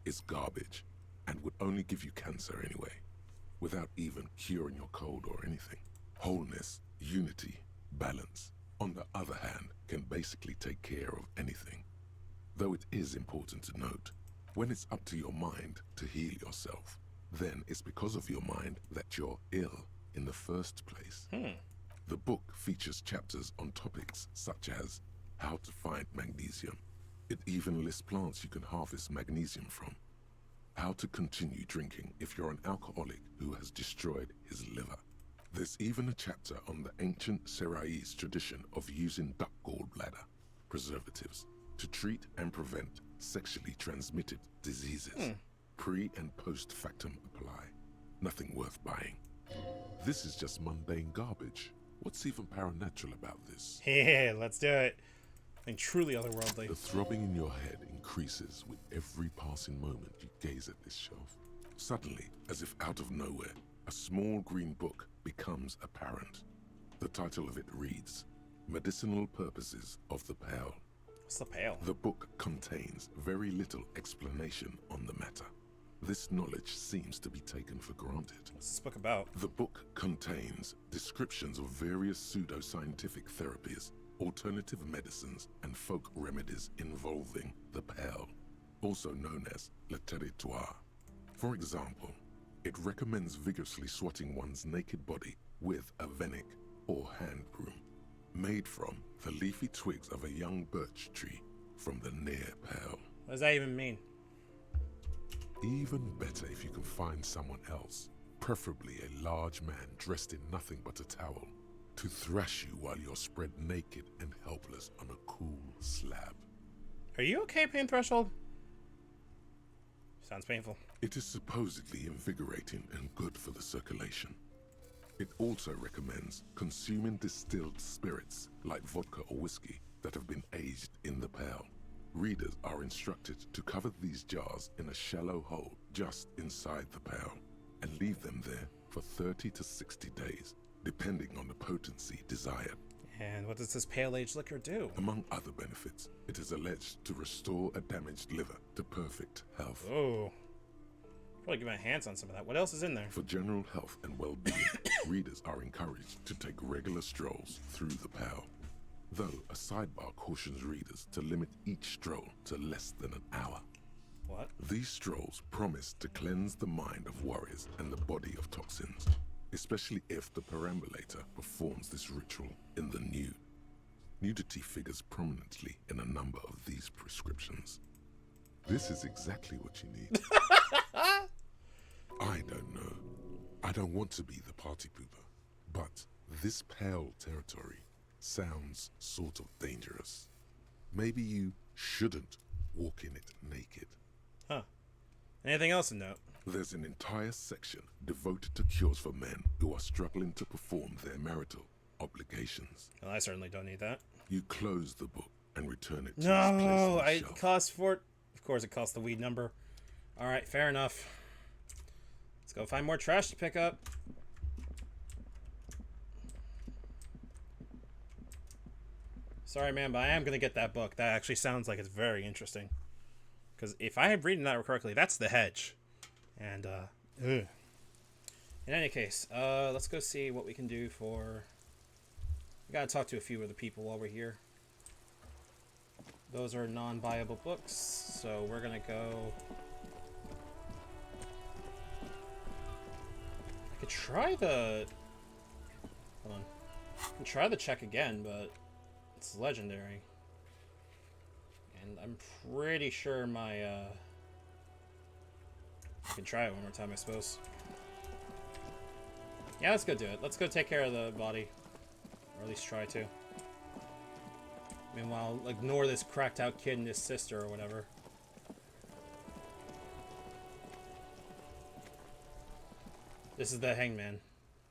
S2: is garbage, and would only give you cancer anyway, without even curing your cold or anything. Wholeness, unity, balance, on the other hand, can basically take care of anything. Though it is important to note, when it's up to your mind to heal yourself, then it's because of your mind that you're ill in the first place. The book features chapters on topics such as how to find magnesium. It even lists plants you can harvest magnesium from. How to continue drinking if you're an alcoholic who has destroyed his liver. There's even a chapter on the ancient Seraïs tradition of using duck gallbladder preservatives to treat and prevent sexually transmitted diseases. Pre and post factum apply. Nothing worth buying. This is just mundane garbage. What's even paranatural about this?
S1: Yeah, let's do it. And truly otherworldly.
S2: The throbbing in your head increases with every passing moment you gaze at this shelf. Suddenly, as if out of nowhere, a small green book becomes apparent. The title of it reads, Medicinal Purposes of the Pale.
S1: What's the pale?
S2: The book contains very little explanation on the matter. This knowledge seems to be taken for granted.
S1: What's this book about?
S2: The book contains descriptions of various pseudoscientific therapies, alternative medicines, and folk remedies involving the pale, also known as le territoire. For example, it recommends vigorously swatting one's naked body with a venik or hand broom, made from the leafy twigs of a young birch tree from the near pale.
S1: What does that even mean?
S2: Even better if you can find someone else, preferably a large man dressed in nothing but a towel, to thrash you while you're spread naked and helpless on a cool slab.
S1: Are you okay, Pain Threshold? Sounds painful.
S2: It is supposedly invigorating and good for the circulation. It also recommends consuming distilled spirits like vodka or whiskey that have been aged in the pale. Readers are instructed to cover these jars in a shallow hole just inside the pale and leave them there for 30 to 60 days, depending on the potency desired.
S1: And what does this pale age liquor do?
S2: Among other benefits, it is alleged to restore a damaged liver to perfect health.
S1: Oh. Probably get my hands on some of that. What else is in there?
S2: For general health and well-being, readers are encouraged to take regular strolls through the pale. Though a sidebar cautions readers to limit each stroll to less than an hour.
S1: What?
S2: These strolls promise to cleanse the mind of worries and the body of toxins, especially if the perambulator performs this ritual in the nude. Nudity figures prominently in a number of these prescriptions. This is exactly what you need. I don't know. I don't want to be the party pooper, but this pale territory sounds sort of dangerous. Maybe you shouldn't walk in it naked.
S1: Huh. Anything else to note?
S2: There's an entire section devoted to cures for men who are struggling to perform their marital obligations.
S1: Well, I certainly don't need that.
S2: You close the book and return it to its place
S1: No,
S2: on the
S1: it
S2: shelf.
S1: costs for it. Of course, it costs the weed number. All right, fair enough. Let's go find more trash to pick up. Sorry, man, but I am going to get that book. That actually sounds like it's very interesting. Because if I have reading that correctly, that's The Hedge. And, in any case, let's go see what we can do for... We got to talk to a few of the people while we're here. Those are non-viable books, so we're going to go... I could try the... Hold on. I can try the check again, but... It's legendary. And I'm pretty sure my, I can try it one more time, I suppose. Yeah, let's go do it. Let's go take care of the body. Or at least try to. Meanwhile, ignore this cracked out kid and his sister or whatever. This is the hangman.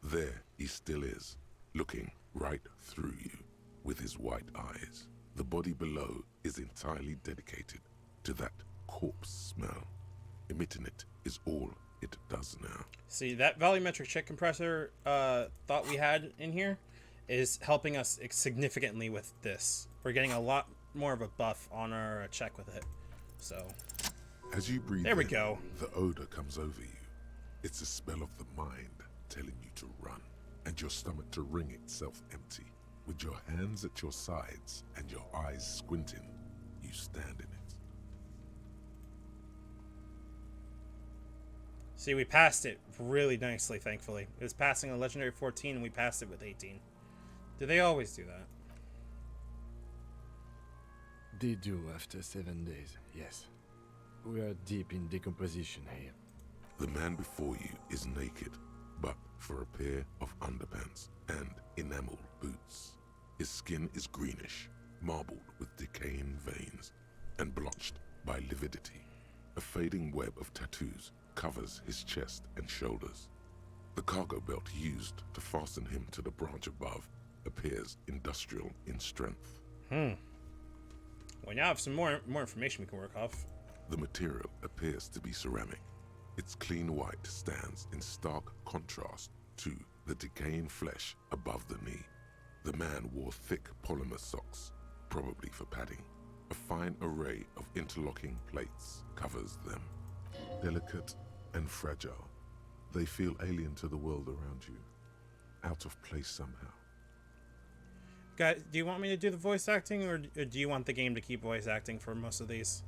S2: There he still is, looking right through you with his white eyes. The body below is entirely dedicated to that corpse smell. Emitting it is all it does now.
S1: See, that volumetric check compressor thought we had in here is helping us significantly with this. We're getting a lot more of a buff on our check with it. So,
S2: as you breathe
S1: there we
S2: in,
S1: go.
S2: The odor comes over you. It's a smell of the mind telling you to run, and your stomach to wring itself empty. With your hands at your sides and your eyes squinting, you stand in it.
S1: See, we passed it really nicely, thankfully. It was passing a legendary 14, and we passed it with 18. Do they always do that?
S3: They do after 7 days, yes. We are deep in decomposition here.
S2: The man before you is naked, but for a pair of underpants and enameled boots. His skin is greenish, marbled with decaying veins, and blotched by lividity. A fading web of tattoos covers his chest and shoulders. The cargo belt used to fasten him to the branch above appears industrial in strength.
S1: We now have some more information we can work off.
S2: The material appears to be ceramic. Its clean white stands in stark contrast to the decaying flesh above the knee. The man wore thick polymer socks, probably for padding. A fine array of interlocking plates covers them. Delicate and fragile, they feel alien to the world around you, out of place somehow.
S1: Guys, do you want me to do the voice acting, or do you want the game to keep voice acting for most of these?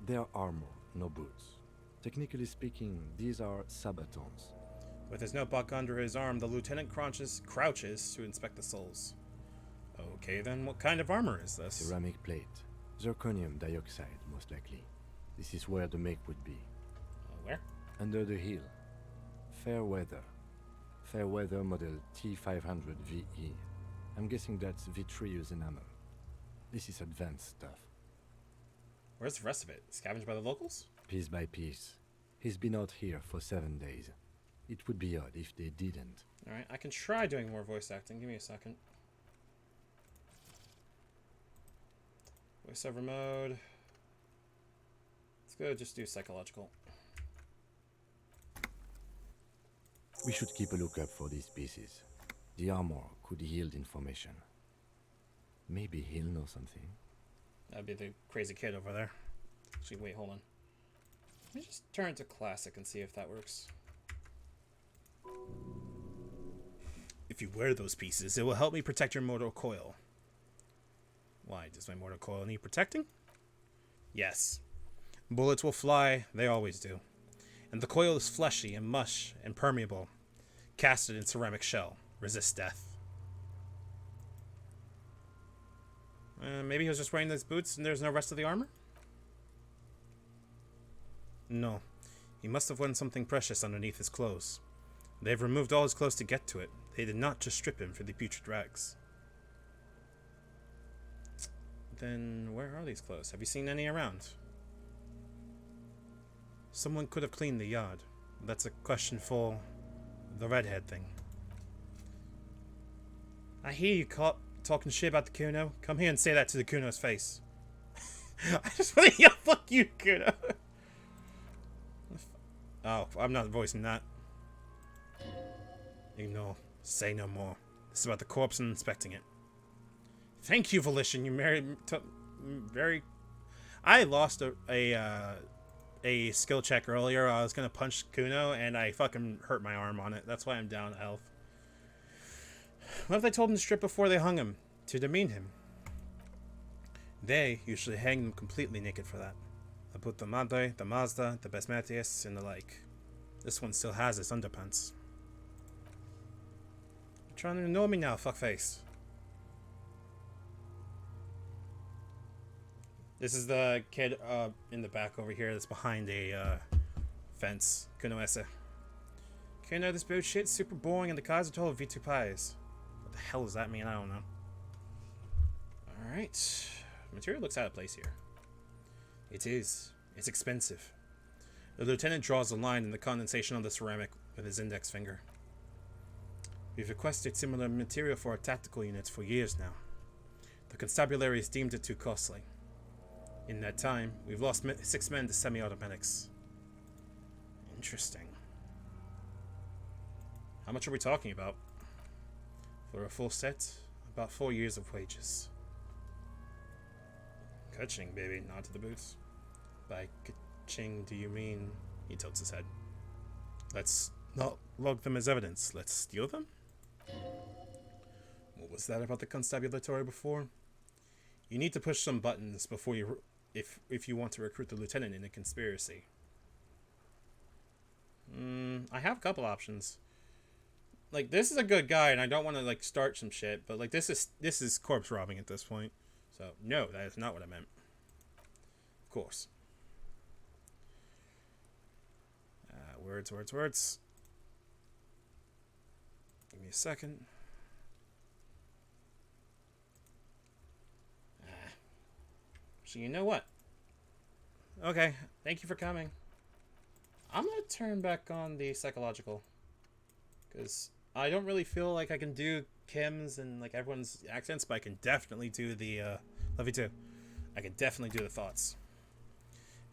S3: They're armor, no boots. Technically speaking, these are sabatons.
S1: With his notebook under his arm, the lieutenant crouches to inspect the soles. Okay, then what kind of armor is this?
S3: Ceramic plate. Zirconium dioxide, most likely. This is where the make would be.
S1: Where?
S3: Under the heel. Fair weather. Fair weather model T500 VE. I'm guessing that's vitreous enamel. This is advanced stuff.
S1: Where's the rest of it? Scavenged by the locals?
S3: Piece by piece. He's been out here for 7 days. It would be odd if they didn't.
S1: Alright, I can try doing more voice acting. Give me a second. Voiceover mode. Let's go just do psychological.
S3: We should keep a lookout for these pieces. The armor could yield information. Maybe he'll know something.
S1: That'd be the crazy kid over there. Actually, wait, hold on. Let me just turn it to classic and see if that works. If you wear those pieces, it will help me protect your mortal coil. Why, does my mortal coil need protecting? Yes. Bullets will fly, they always do. And the coil is fleshy and mush and permeable. Casted in ceramic shell. Resist death. Maybe he was just wearing those boots and there's no rest of the armor? No. He must have worn something precious underneath his clothes. They've removed all his clothes to get to it. They did not just strip him for the putrid rags. Then where are these clothes? Have you seen any around? Someone could have cleaned the yard. That's a question for the redhead thing. I hear you talking shit about the Kuno. Come here and say that to the Kuno's face. I just want to yell, fuck you, Kuno. Oh, I'm not voicing that. Ignore. Say no more. This is about the corpse and inspecting it. Thank you, Volition. You very... I lost a skill check earlier. I was going to punch Kuno, and I fucking hurt my arm on it. That's why I'm down health. What if they told him to strip before they hung him? To demean him. They usually hang them completely naked for that. I put the Madre, the Mazda, the Besmatius, and the like. This one still has its underpants. You're trying to ignore me now, fuckface. This is the kid in the back over here that's behind a fence. Kuno esse. Kuno, this bullshit's super boring and the cars are told V2 pies. the hell does that mean? I don't know. Alright. Material looks out of place here. It is. It's expensive. The lieutenant draws a line in the condensation on the ceramic with his index finger. We've requested similar material for our tactical units for years now. The constabulary has deemed it too costly. In that time, we've lost 6 men to semi-automatics. Interesting. How much are we talking about? For a full set, about 4 years of wages. Kaching, baby, nod to the boots. By kaching, do you mean... He tilts his head. Let's not log them as evidence. Let's steal them? What was that about the constabulary before? You need to push some buttons before you... If you want to recruit the lieutenant in a conspiracy. I have a couple options. Like, this is a good guy, and I don't want to, like, start some shit, but, like, this is corpse robbing at this point. So, no, that is not what I meant. Of course. Words. Give me a second. So, you know what? Okay, thank you for coming. I'm gonna turn back on the psychological. Because I don't really feel like I can do Kim's and like everyone's accents, but I can definitely do the love you too. I can definitely do the thoughts.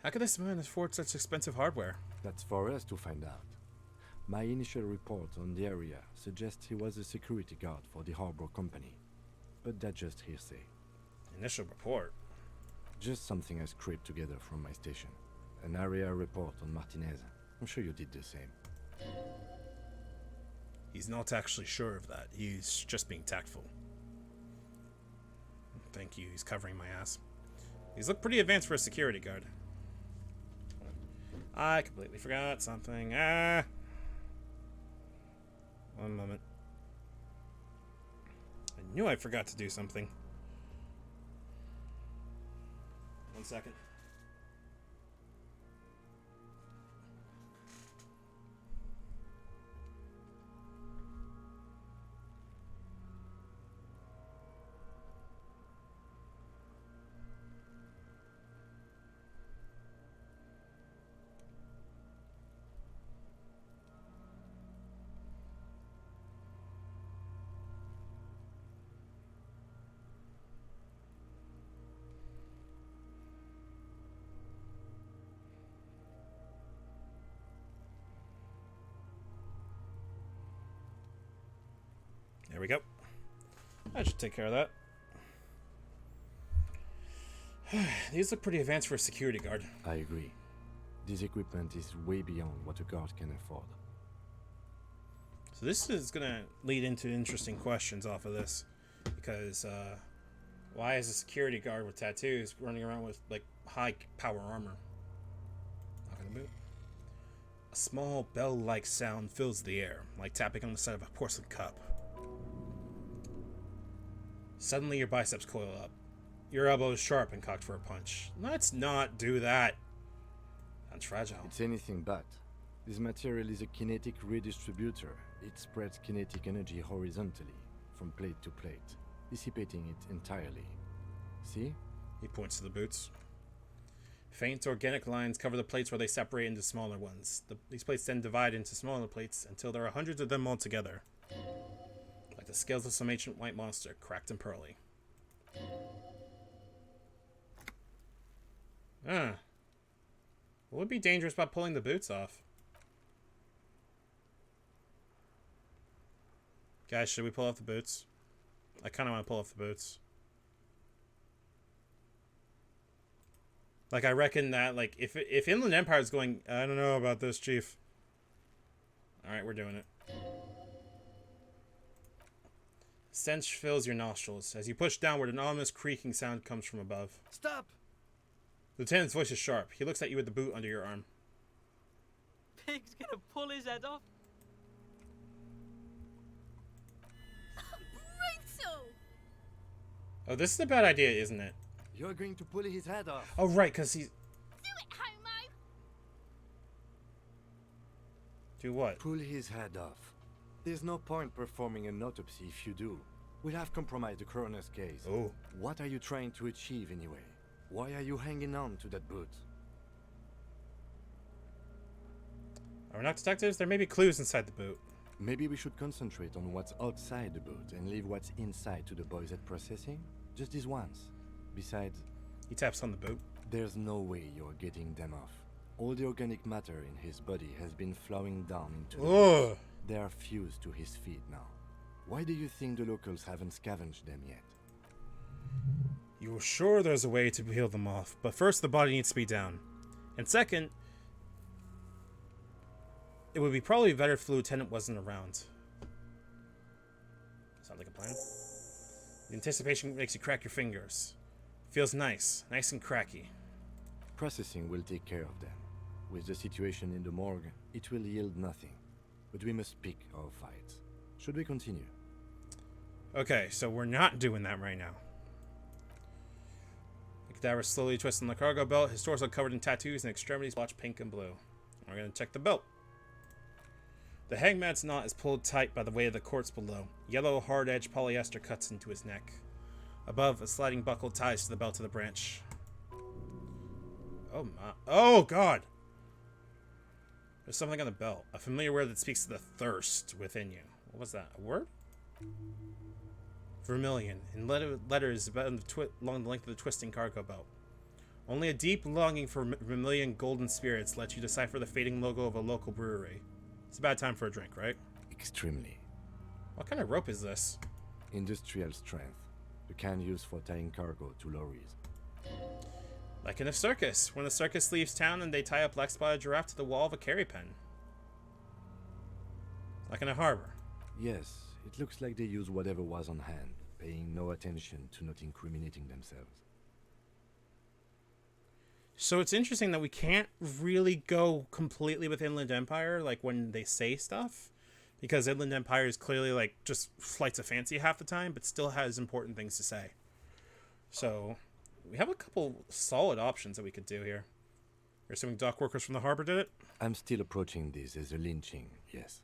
S1: How could this man afford such expensive hardware?
S3: That's for us to find out. My initial report on the area suggests he was a security guard for the harbor company. But that's just hearsay.
S1: Initial report?
S3: Just something I scraped together from my station. An area report on Martinez. I'm sure you did the same.
S1: He's not actually sure of that. He's just being tactful. Thank you. He's covering my ass. He's looked pretty advanced for a security guard. I completely forgot something. One moment. I knew I forgot to do something. 1 second. There we go. I should take care of that. These look pretty advanced for a security guard.
S3: I agree. This equipment is way beyond what a guard can afford.
S1: So this is going to lead into interesting questions off of this. Because, why is a security guard with tattoos running around with, like, high power armor? Not gonna boot. A small bell-like sound fills the air, like tapping on the side of a porcelain cup. Suddenly your biceps coil up. Your elbow is sharp and cocked for a punch. Let's not do that. Sounds fragile.
S3: It's anything but. This material is a kinetic redistributor. It spreads kinetic energy horizontally, from plate to plate, dissipating it entirely. See?
S1: He points to the boots. Faint organic lines cover the plates where they separate into smaller ones. These plates then divide into smaller plates until there are hundreds of them all together. Like the scales of some ancient white monster, cracked and pearly. What would be dangerous about pulling the boots off? Guys, should we pull off the boots? I kind of want to pull off the boots. Like, I reckon that, like, if Inland Empire is going, I don't know about this, Chief. Alright, we're doing it. Stench fills your nostrils. As you push downward, an ominous creaking sound comes from above.
S10: Stop!
S1: The lieutenant's voice is sharp. He looks at you with the boot under your arm.
S14: Pig's gonna pull his head off.
S9: Brutal!
S1: Oh, this is a bad idea, isn't it?
S3: You're going to pull his head off.
S1: Oh, right, because he's...
S9: Do it, homo!
S1: Do what?
S3: Pull his head off. There's no point performing an autopsy if you do. We'll have compromised the coroner's case.
S1: Oh.
S3: What are you trying to achieve anyway? Why are you hanging on to that boot?
S1: Are we not detectives? There may be clues inside the boot.
S3: Maybe we should concentrate on what's outside the boot and leave what's inside to the boys at processing? Just this once. Besides...
S1: He taps on the boot.
S3: There's no way you're getting them off. All the organic matter in his body has been flowing down into the boot. They are fused to his feet now. Why do you think the locals haven't scavenged them yet?
S1: You're sure there's a way to peel them off, but first the body needs to be down. And second, it would be probably better if the lieutenant wasn't around. Sounds like a plan. The anticipation makes you crack your fingers. Feels nice and cracky.
S3: Processing will take care of them. With the situation in the morgue, it will yield nothing. But we must pick our fights. Should we continue?
S1: Okay, so we're not doing that right now. The cadaver slowly twists on the cargo belt, his torso covered in tattoos and extremities blotched pink and blue. We're going to check the belt. The hangman's knot is pulled tight by the weight of the corpse below. Yellow, hard-edged polyester cuts into his neck. Above, a sliding buckle ties to the belt of the branch. Oh my... Oh, God! There's something on the belt. A familiar word that speaks to the thirst within you. What was that? A word? Vermilion. In letters about along the length of the twisting cargo belt. Only a deep longing for vermilion golden spirits lets you decipher the fading logo of a local brewery. It's a bad time for a drink, right?
S3: Extremely.
S1: What kind of rope is this?
S3: Industrial strength. The kind used for tying cargo to lorries.
S1: Like in a circus. When the circus leaves town and they tie a black spotted giraffe to the wall of a carry pen. Like in a harbor.
S3: Yes, it looks like they use whatever was on hand, paying no attention to not incriminating themselves.
S1: So it's interesting that we can't really go completely with Inland Empire, like when they say stuff, because Inland Empire is clearly like just flights of fancy half the time, but still has important things to say. So we have a couple solid options that we could do here. You're assuming dock workers from the harbor did it?
S3: I'm still approaching this as a lynching, yes.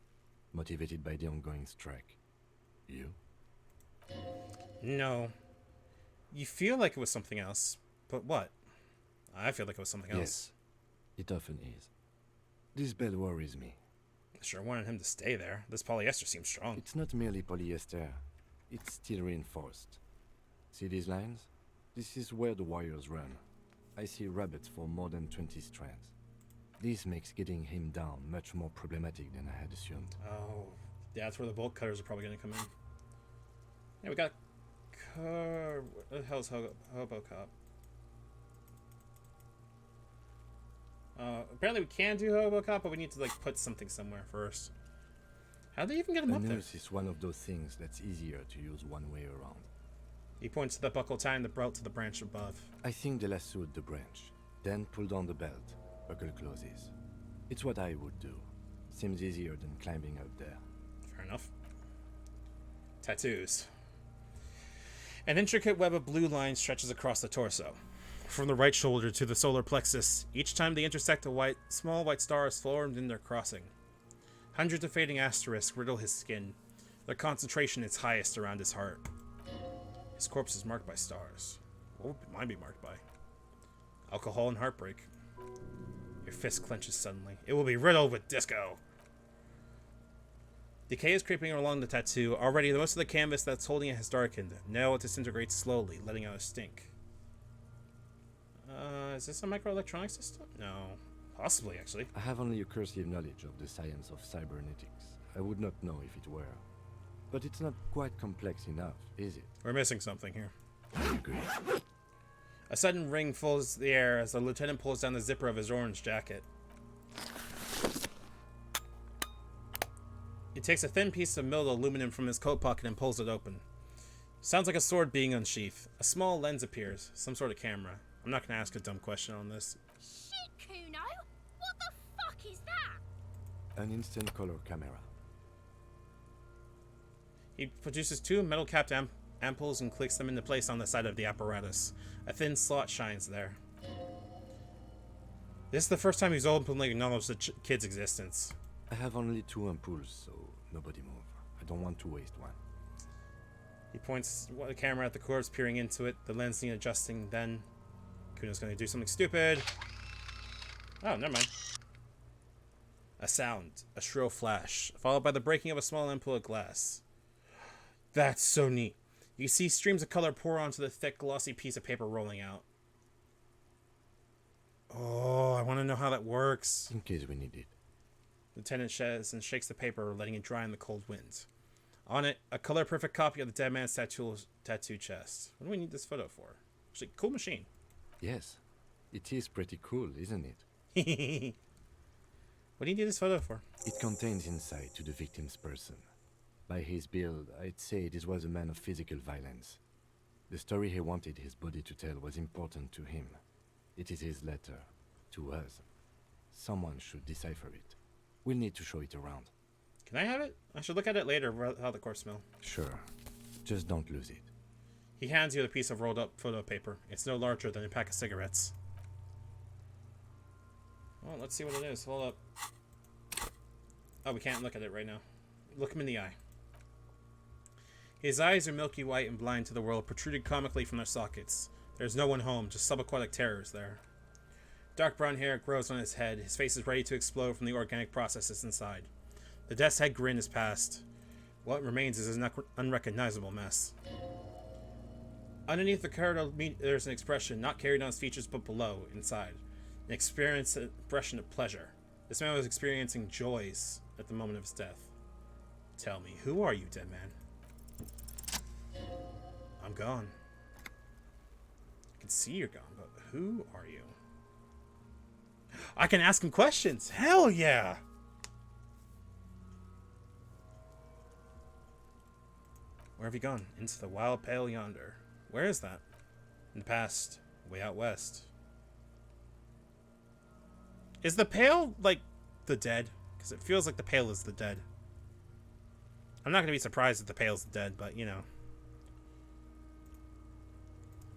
S3: Motivated by the ongoing strike. You?
S1: No. You feel like it was something else, but what? I feel like it was something else.
S3: Yes, it often is. This bed worries me.
S1: I sure wanted him to stay there. This polyester seems strong.
S3: It's not merely polyester. It's steel reinforced. See these lines? This is where the wires run. I see rabbits for more than 20 strands. This makes getting him down much more problematic than I had assumed.
S1: Oh, yeah, that's where the bolt cutters are probably going to come in. Yeah, we got... What the hell's Hobocop? Apparently we can do Hobocop, but we need to like put something somewhere first. How'd they even get him up there?
S3: A noose is one of those things that's easier to use one way around.
S1: He points to the buckle tying the belt to the branch above.
S3: I think they lassoed the branch, then pulled on the belt. Buckle closes. It's what I would do. Seems easier than climbing up there.
S1: Fair enough. Tattoos. An intricate web of blue lines stretches across the torso. From the right shoulder to the solar plexus, each time they intersect a small white star is formed in their crossing. Hundreds of fading asterisks riddle his skin. Their concentration is highest around his heart. His corpse is marked by stars. What would mine be marked by? Alcohol and heartbreak. Your fist clenches suddenly. It will be riddled with disco. Decay is creeping along the tattoo. Already, most of the canvas that's holding it has darkened. Now it disintegrates slowly, letting out a stink. Is this a microelectronic system? No. Possibly, actually.
S3: I have only a cursive knowledge of the science of cybernetics. I would not know if it were. But it's not quite complex enough, is it?
S1: We're missing something here.
S3: I agree.
S1: A sudden ring fills the air as the lieutenant pulls down the zipper of his orange jacket. He takes a thin piece of milled aluminum from his coat pocket and pulls it open. Sounds like a sword being unsheathed. A small lens appears, some sort of camera. I'm not going to ask a dumb question on this.
S9: Shit, Kuno! What the fuck is that?
S3: An instant color camera.
S1: He produces two metal-capped ampoules and clicks them into place on the side of the apparatus. A thin slot shines there. This is the first time he's openly acknowledged the kid's existence.
S3: I have only 2 ampoules, so nobody move. don't want to waste one.
S1: He points the camera at the corpse, peering into it, the lens needs adjusting. Then Kuno's going to do something stupid. Oh, never mind. A sound, a shrill flash, followed by the breaking of a small ampoule of glass. That's so neat. You see streams of color pour onto the thick, glossy piece of paper rolling out. Oh, I want to know how that works.
S3: In case we need it.
S1: Lieutenant says and shakes the paper, letting it dry in the cold wind. On it, a color-perfect copy of the dead man's tattoo chest. What do we need this photo for? Actually, cool machine.
S3: Yes, it is pretty cool, isn't it?
S1: What do you need this photo for?
S3: It contains insight to the victim's person. By his build, I'd say this was a man of physical violence. The story he wanted his body to tell was important to him. It is his letter to us. Someone should decipher it. We'll need to show it around.
S1: Can I have it? I should look at it later, how the corpse smell.
S3: Sure. Just don't lose it.
S1: He hands you the piece of rolled up photo paper. It's no larger than a pack of cigarettes. Well, let's see what it is. Hold up. Oh, we can't look at it right now. Look him in the eye. His eyes are milky white and blind to the world, protruded comically from their sockets. There's no one home, just subaquatic terrors there. Dark brown hair grows on his head. His face is ready to explode from the organic processes inside. The death's head grin is past. What remains is an unrecognizable mess. Underneath the corridor, there's an expression not carried on his features but below, inside. An expression of pleasure. This man was experiencing joys at the moment of his death. Tell me, who are you, dead man? I'm gone. I can see you're gone, but who are you? I can ask him questions! Hell yeah! Where have you gone? Into the wild pale yonder. Where is that? In the past, way out west. Is the pale, like, the dead? Because it feels like the pale is the dead. I'm not going to be surprised if the pale's the dead, but, you know.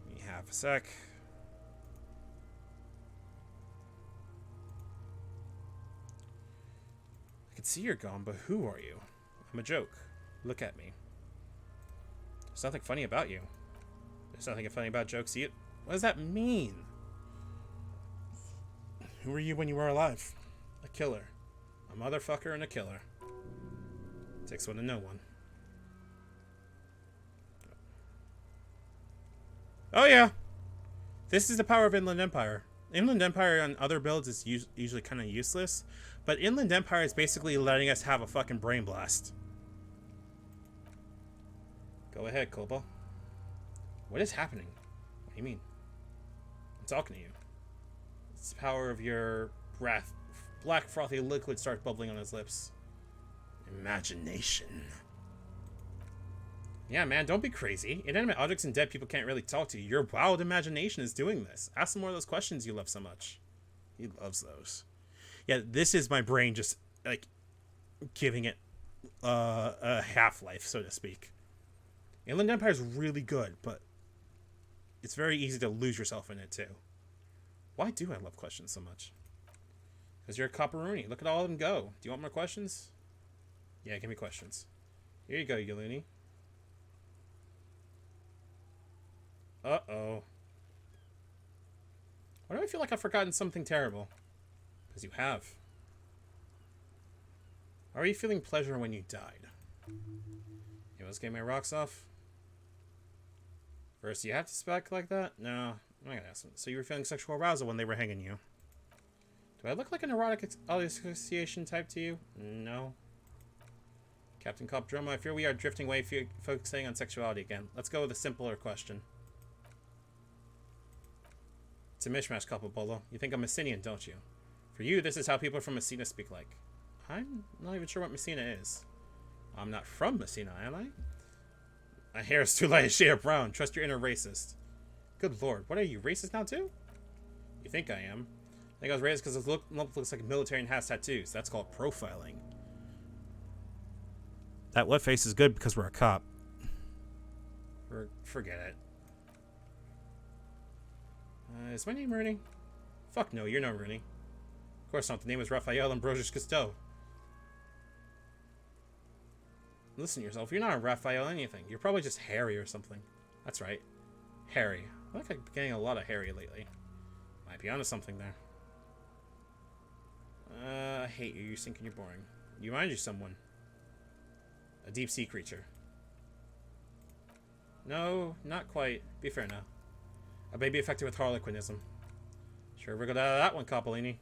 S1: Give me half a sec. I can see you're gone, but who are you? I'm a joke. Look at me. There's nothing funny about you. There's nothing funny about jokes either. What does that mean? Who were you when you were alive? A killer. A motherfucker and a killer. Takes one to know one. Oh yeah! This is the power of Inland Empire. Inland Empire on other builds is usually kind of useless, but Inland Empire is basically letting us have a fucking brain blast. Go ahead, Koba. What is happening? What do you mean? I'm talking to you. It's the power of your breath. Black frothy liquid starts bubbling on his lips. Imagination. Yeah, man, don't be crazy. Inanimate objects and dead people can't really talk to you. Your wild imagination is doing this. Ask him more of those questions you love so much. He loves those. Yeah, this is my brain just, like, giving it a half-life, so to speak. Inland Empire is really good, but it's very easy to lose yourself in it, too. Why do I love questions so much? Because you're a copperoonie. Look at all of them go. Do you want more questions? Yeah, give me questions. Here you go, you loony. Uh-oh. Why do I feel like I've forgotten something terrible? Because you have. Are you feeling pleasure when you died? You let's get my rocks off. First, you have to spec like that? No. I'm not gonna ask them. So you were feeling sexual arousal when they were hanging you. Do I look like an erotic association type to you? No. Captain Copdroma, I fear we are drifting away, focusing on sexuality again. Let's go with a simpler question. It's a mishmash, Capobolo. You think I'm Messinian, don't you? For you, this is how people from Messina speak like. I'm not even sure what Messina is. I'm not from Messina, am I? My hair is too light a shade of brown. Trust your inner racist. Good lord, what are you, racist now too? You think I am? I think I was racist because his look looks like a military and has tattoos. That's called profiling. That what face is good because we're a cop. Forget it. Is my name Rooney? Fuck no, you're no Rooney. Of course not, the name is Raphael Ambrosius Cousteau. listen to yourself. You're not a Raphael anything. You're probably just Harry or something. That's right. Harry. I feel like I'm getting a lot of Harry lately. Might be onto something there. I hate you. You're sinking. You're boring. You remind you of someone. A deep sea creature. No, not quite. Be fair now. A baby affected with harlequinism. Sure wriggled out of that one, Coppolini.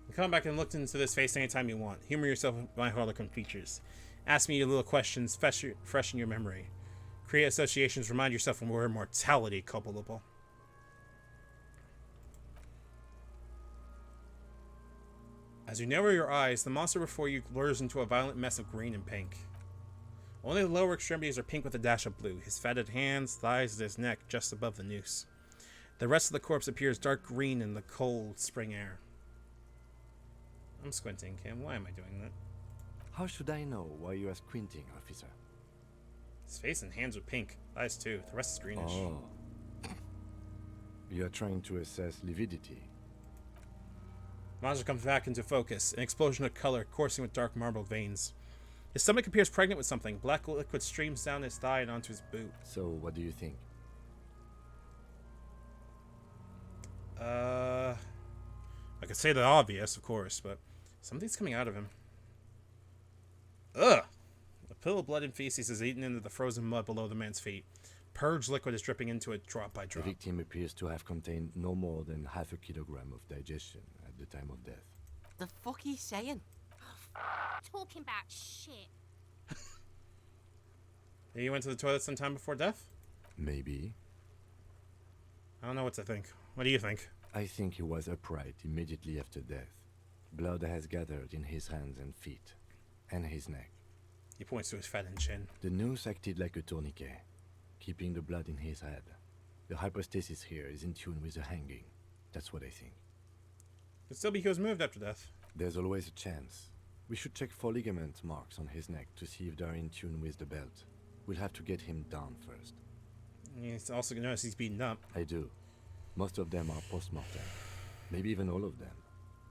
S1: You come back and look into this face anytime you want. Humor yourself with my harlequin features. Ask me your little questions, freshen your memory. Create associations, remind yourself of your immortality, Coppolipo. As you narrow your eyes, the monster before you blurs into a violent mess of green and pink. Only the lower extremities are pink with a dash of blue, his fatted hands, thighs, and his neck just above the noose. The rest of the corpse appears dark green in the cold spring air. I'm squinting, Kim. Why am I doing that?
S3: How should I know why you are squinting, officer?
S1: His face and hands are pink. Eyes too. The rest is greenish.
S3: Oh. You are trying to assess lividity.
S1: Monster comes back into focus, an explosion of color coursing with dark marble veins. His stomach appears pregnant with something. Black liquid streams down his thigh and onto his boot.
S3: So, what do you think?
S1: I could say the obvious, of course, but something's coming out of him. Ugh! A pool of blood and feces is eaten into the frozen mud below the man's feet. Purged liquid is dripping into it drop by drop.
S3: The victim appears to have contained no more than half a kilogram of digestion at the time of death.
S14: The fuck are you saying?
S9: Talking about shit.
S1: He went to the toilet sometime before death?
S3: Maybe.
S1: I don't know what to think. What do you think?
S3: I think he was upright immediately after death. Blood has gathered in his hands and feet, and his neck.
S1: He points to his fattened chin.
S3: The noose acted like a tourniquet, keeping the blood in his head. The hypostasis here is in tune with the hanging. That's what I think.
S1: Could still be he was moved after death.
S3: There's always a chance. We should check for ligament marks on his neck to see if they're in tune with the belt. We'll have to get him down first.
S1: He's also going to notice he's beaten up.
S3: I do. Most of them are post-mortem. Maybe even all of them.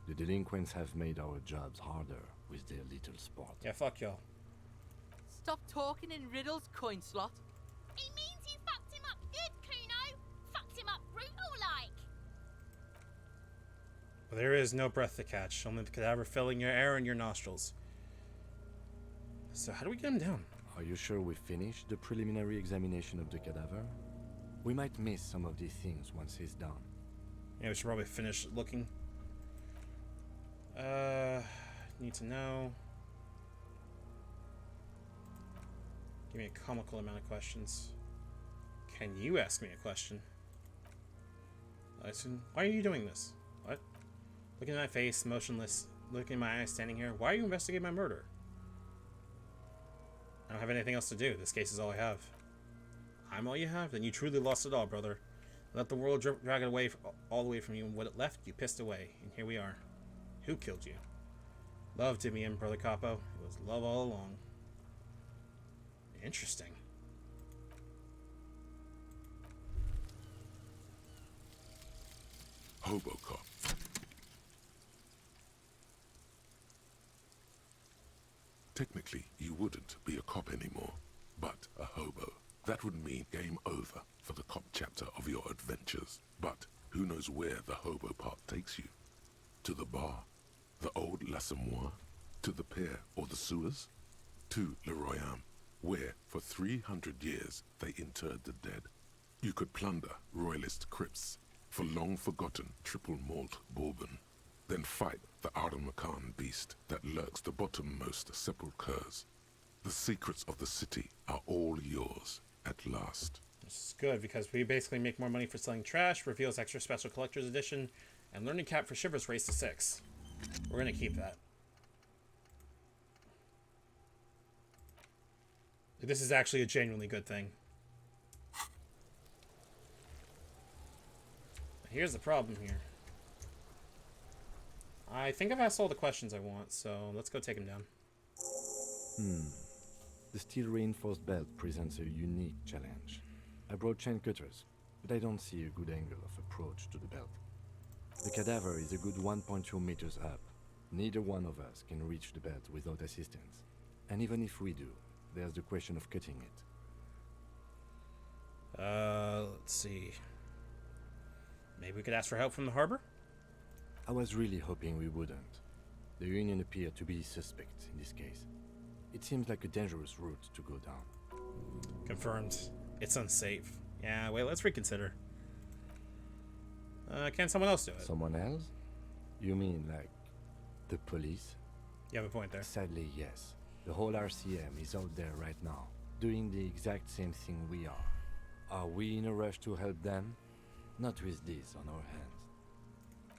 S3: The delinquents have made our jobs harder with their little sport.
S1: Yeah, fuck y'all.
S14: Stop talking in riddles, coin slot.
S9: He means you fucked him up good, Kuno. Fucked him up brutal like.
S1: Well, there is no breath to catch, only the cadaver filling your air in your nostrils. So how do we get him down?
S3: Are you sure we finished the preliminary examination of the cadaver? We might miss some of these things once he's done.
S1: Yeah, we should probably finish looking. Need to know. Give me a comical amount of questions. Can you ask me a question? Listen, why are you doing this? What? Looking at my face, motionless, looking in my eyes, standing here. Why are you investigating my murder? I don't have anything else to do. This case is all I have. I'm all you have? Then you truly lost it all, brother. Let the world drag it away all the way from you, and what it left, you pissed away. And here we are. Who killed you? Love did me in, Brother Capo. It was love all along. Interesting.
S2: Hobocop. Technically, you wouldn't be a cop anymore, but a hobo. That would mean game over for the cop chapter of your adventures. But who knows where the hobo part takes you? To the bar? The old L'Assommoir? To the pier or the sewers? To Le Royaume, where for 300 years they interred the dead. You could plunder royalist crypts for long-forgotten triple malt bourbon, then fight the Arden-Macan beast that lurks the bottommost sepulchres. The secrets of the city are all yours at last.
S1: This is good because we basically make more money for selling trash, reveals extra special collector's edition, and learning cap for Shivers raised to 6. We're gonna keep that. This is actually a genuinely good thing. Here's the problem here. I think I've asked all the questions I want, so let's go take him down.
S3: The steel-reinforced belt presents a unique challenge. I brought chain cutters, but I don't see a good angle of approach to the belt. The cadaver is a good 1.2 meters up, Neither one of us can reach the belt without assistance. And even if we do, there's the question of cutting it.
S1: Let's see. Maybe we could ask for help from the harbor?
S3: I was really hoping we wouldn't. The Union appear to be suspect in this case. It seems like a dangerous route to go down.
S1: Confirmed. It's unsafe. Yeah, wait, let's reconsider. Can someone else do it?
S3: Someone else? You mean like the police?
S1: You have a point there.
S3: Sadly, yes. The whole RCM is out there right now, doing the exact same thing we are. Are we in a rush to help them? Not with this on our hands.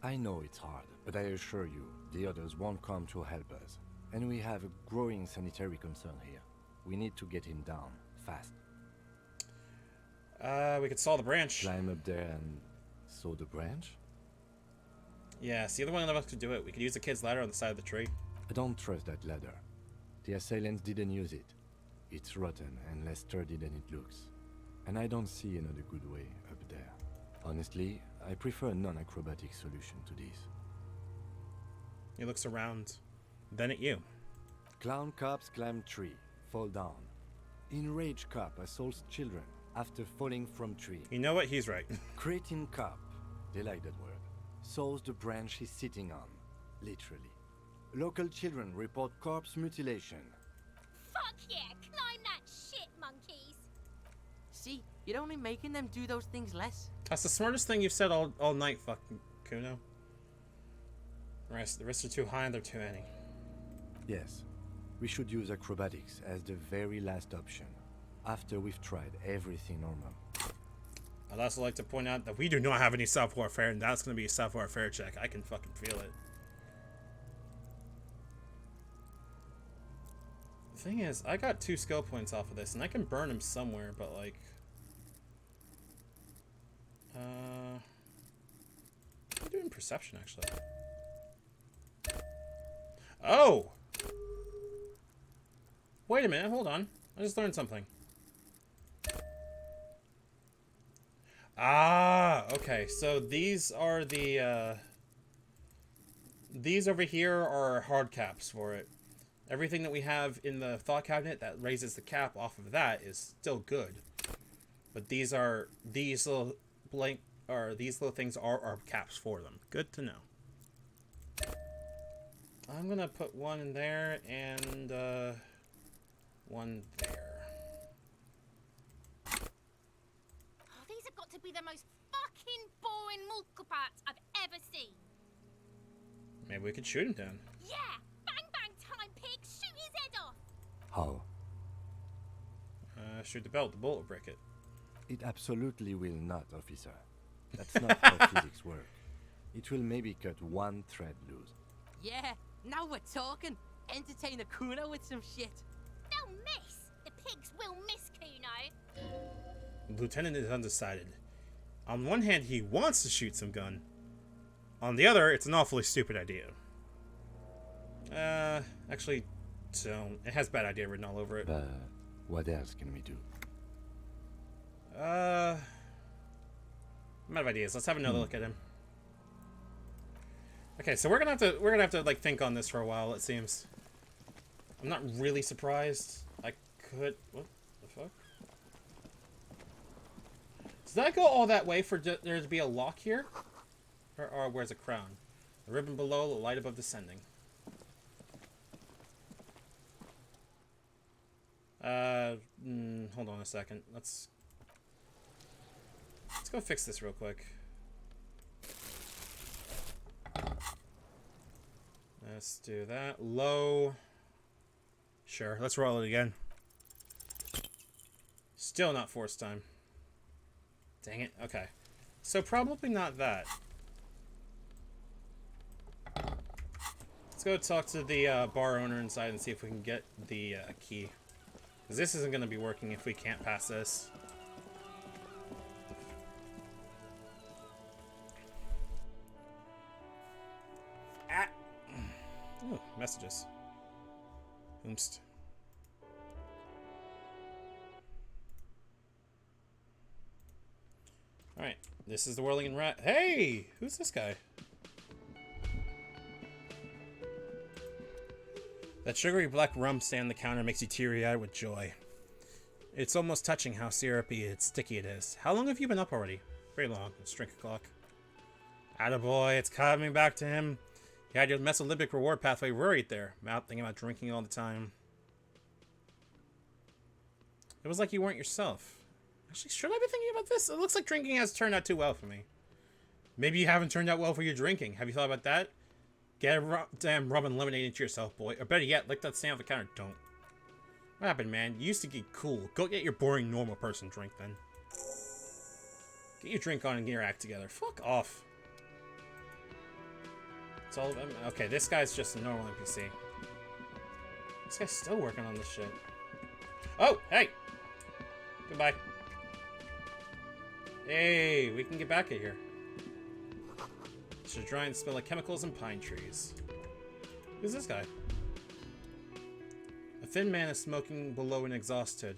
S3: I know it's hard, but I assure you, the others won't come to help us. And we have a growing sanitary concern here. We need to get him down, fast.
S1: We could saw the branch.
S3: Climb up there and saw the branch?
S1: Yeah, see, the one of us could do it. We could use the kid's ladder on the side of the tree.
S3: I don't trust that ladder. The assailants didn't use it. It's rotten and less sturdy than it looks. And I don't see another good way up there. Honestly, I prefer a non-acrobatic solution to this.
S1: He looks around, then at you.
S3: Clown cops climb tree, fall down. Enraged cop assaults children after falling from tree.
S1: You know what? He's right.
S3: Cretin cop, they like that word, saws the branch he's sitting on, literally. Local children report corpse mutilation.
S15: Fuck yeah, climb that shit, monkeys!
S14: See, you're only making them do those things less.
S1: That's the smartest thing you've said all night, fucking Kuno. The risks are too high and they're too many.
S3: Yes, we should use acrobatics as the very last option, after we've tried everything normal.
S1: I'd also like to point out that we do not have any self-warfare, and that's going to be a self-warfare check. I can fucking feel it. The thing is, I got 2 skill points off of this, and I can burn them somewhere, but like... I'm doing perception, actually. Oh! Wait a minute, hold on. I just learned something. Ah, okay. So these are the, these over here are hard caps for it. Everything that we have in the thought cabinet that raises the cap off of that is still good. But these little things are caps for them. Good to know. I'm gonna put one in there and one there.
S15: Oh, these have got to be the most fucking boring multiple parts I've ever seen.
S1: Maybe we could shoot him down.
S15: Yeah! Bang bang time, pig! Shoot his head off!
S3: How?
S1: Shoot the belt. The bullet will break it.
S3: It absolutely will not, officer. That's not how physics work. It will maybe cut one thread loose.
S14: Yeah, now we're talking. Entertain a Kuno with some shit.
S15: They'll miss! The pigs will miss Kuno!
S1: The lieutenant is undecided. On one hand, he wants to shoot some gun. On the other, it's an awfully stupid idea. Actually, don't. It has bad idea written all over it.
S3: But what else can we do?
S1: I'm out of ideas. Let's have another look at him. Okay, so we're gonna have to like think on this for a while. It seems. I'm not really surprised. I could. What the fuck? Did I go all that way for there to be a lock here? Or where's a crown? The ribbon below, the light above descending. Hold on a second. Let's go fix this real quick. Let's do that. Low. Sure, let's roll it again. Still not force time. Dang it. Okay. So probably not that. Let's go talk to the bar owner inside and see if we can get the key. Because this isn't going to be working if we can't pass this. Ah. Ooh, messages. Oomst. Alright, this is the Whirling Rat. Hey! Who's this guy? That sugary black rum stand on the counter makes you teary-eyed with joy. It's almost touching how syrupy and sticky it is. How long have you been up already? Very long. Let's drink a clock. Attaboy, it's coming back to him. You had your mesolimbic reward pathway worried there. Out thinking about drinking all the time. It was like you weren't yourself. Actually, should I be thinking about this? It looks like drinking has turned out too well for me. Maybe you haven't turned out well for your drinking. Have you thought about that? Get a damn rum and lemonade into yourself, boy. Or better yet, lick that stand off the counter. Don't. What happened, man? You used to get cool. Go get your boring normal person drink, then. Get your drink on and get your act together. Fuck off. It's all about... Okay, this guy's just a normal NPC. This guy's still working on this shit. Oh, hey! Goodbye. Hey, we can get back at here. Should dry and smell like chemicals and pine trees. Who's this guy? A thin man is smoking below an exhaust hood,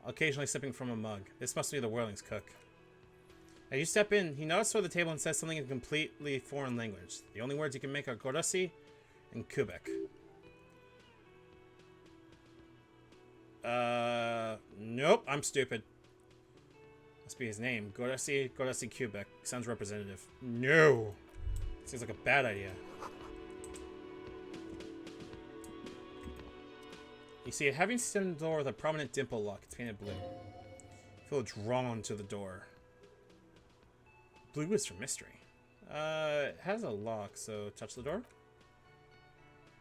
S1: occasionally sipping from a mug. This must be the whirling's cook. As you step in, he nods toward the table and says something in a completely foreign language. The only words he can make are Gorasi and Kubek. Nope, I'm stupid. Must be his name. Gorasi Kubek. Sounds representative. No! Seems like a bad idea. You see a heavy stone door with a prominent dimple lock. It's painted blue. You feel drawn to the door. Blue is for mystery. It has a lock, so touch the door.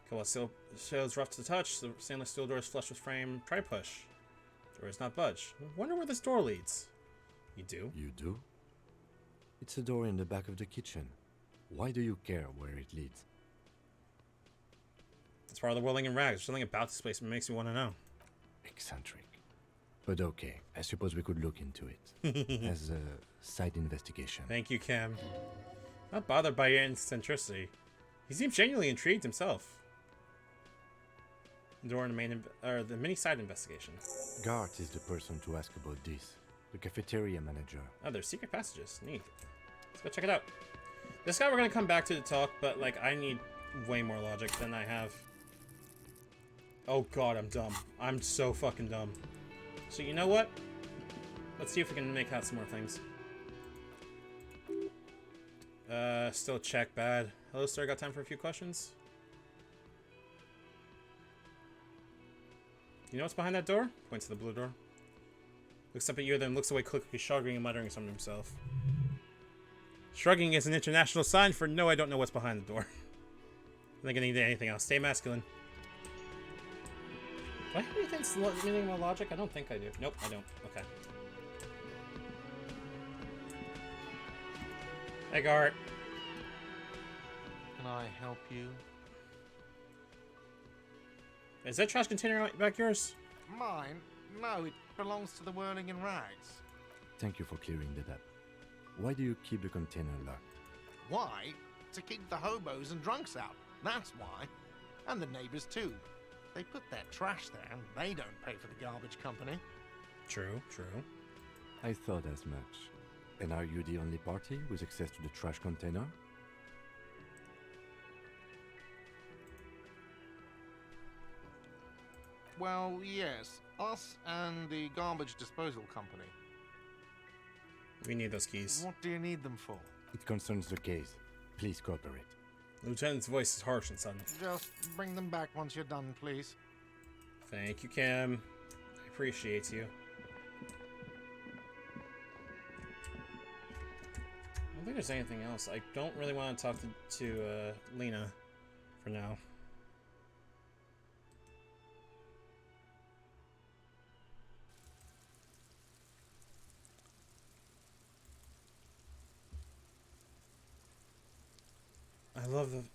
S1: Cool, steel is rough to the touch. The stainless steel door is flush with frame. Try push. Door is not budge. Wonder where this door leads. You do?
S3: You do? It's a door in the back of the kitchen. Why do you care where it leads?
S1: It's part of the whirling in rags. There's something about this place that makes me want to know.
S3: Eccentric. But okay, I suppose we could look into it. As a side investigation.
S1: Thank you, Cam. Not bothered by your eccentricity. He seems genuinely intrigued himself. Door in the main, the mini side investigation.
S3: Gart is the person to ask about this. The cafeteria manager.
S1: Oh, there's secret passages. Neat. Let's go check it out. This guy we're gonna come back to talk, but like I need way more logic than I have. Oh god, I'm dumb. I'm so fucking dumb. So you know what? Let's see if we can make out some more things. Still check bad. Hello, sir. Got time for a few questions? You know what's behind that door? Points to the blue door. Looks up at you, then looks away quickly, shrugging and muttering something to himself. Shrugging is an international sign for no, I don't know what's behind the door. I think I need anything else. Stay masculine. Do I have anything more logic? I don't think I do. Nope, I don't. Okay. Hey, Gart.
S16: Can I help you?
S1: Is that trash container back yours?
S16: Mine? No, it belongs to the Whirling in Rags.
S3: Thank you for clearing that up. Why do you keep the container locked?
S16: Why? To keep the hobos and drunks out. That's why. And the neighbors too. They put their trash there and they don't pay for the garbage company.
S1: True, true.
S3: I thought as much. And are you the only party with access to the trash container?
S16: Well, yes. Us and the garbage disposal company.
S1: We need those keys.
S16: What do you need them for?
S3: It concerns the case. Please cooperate.
S1: The lieutenant's voice is harsh and sudden.
S16: Just bring them back once you're done, please.
S1: Thank you, Cam. I appreciate you. I don't think there's anything else. I don't really want to talk to Lena for now.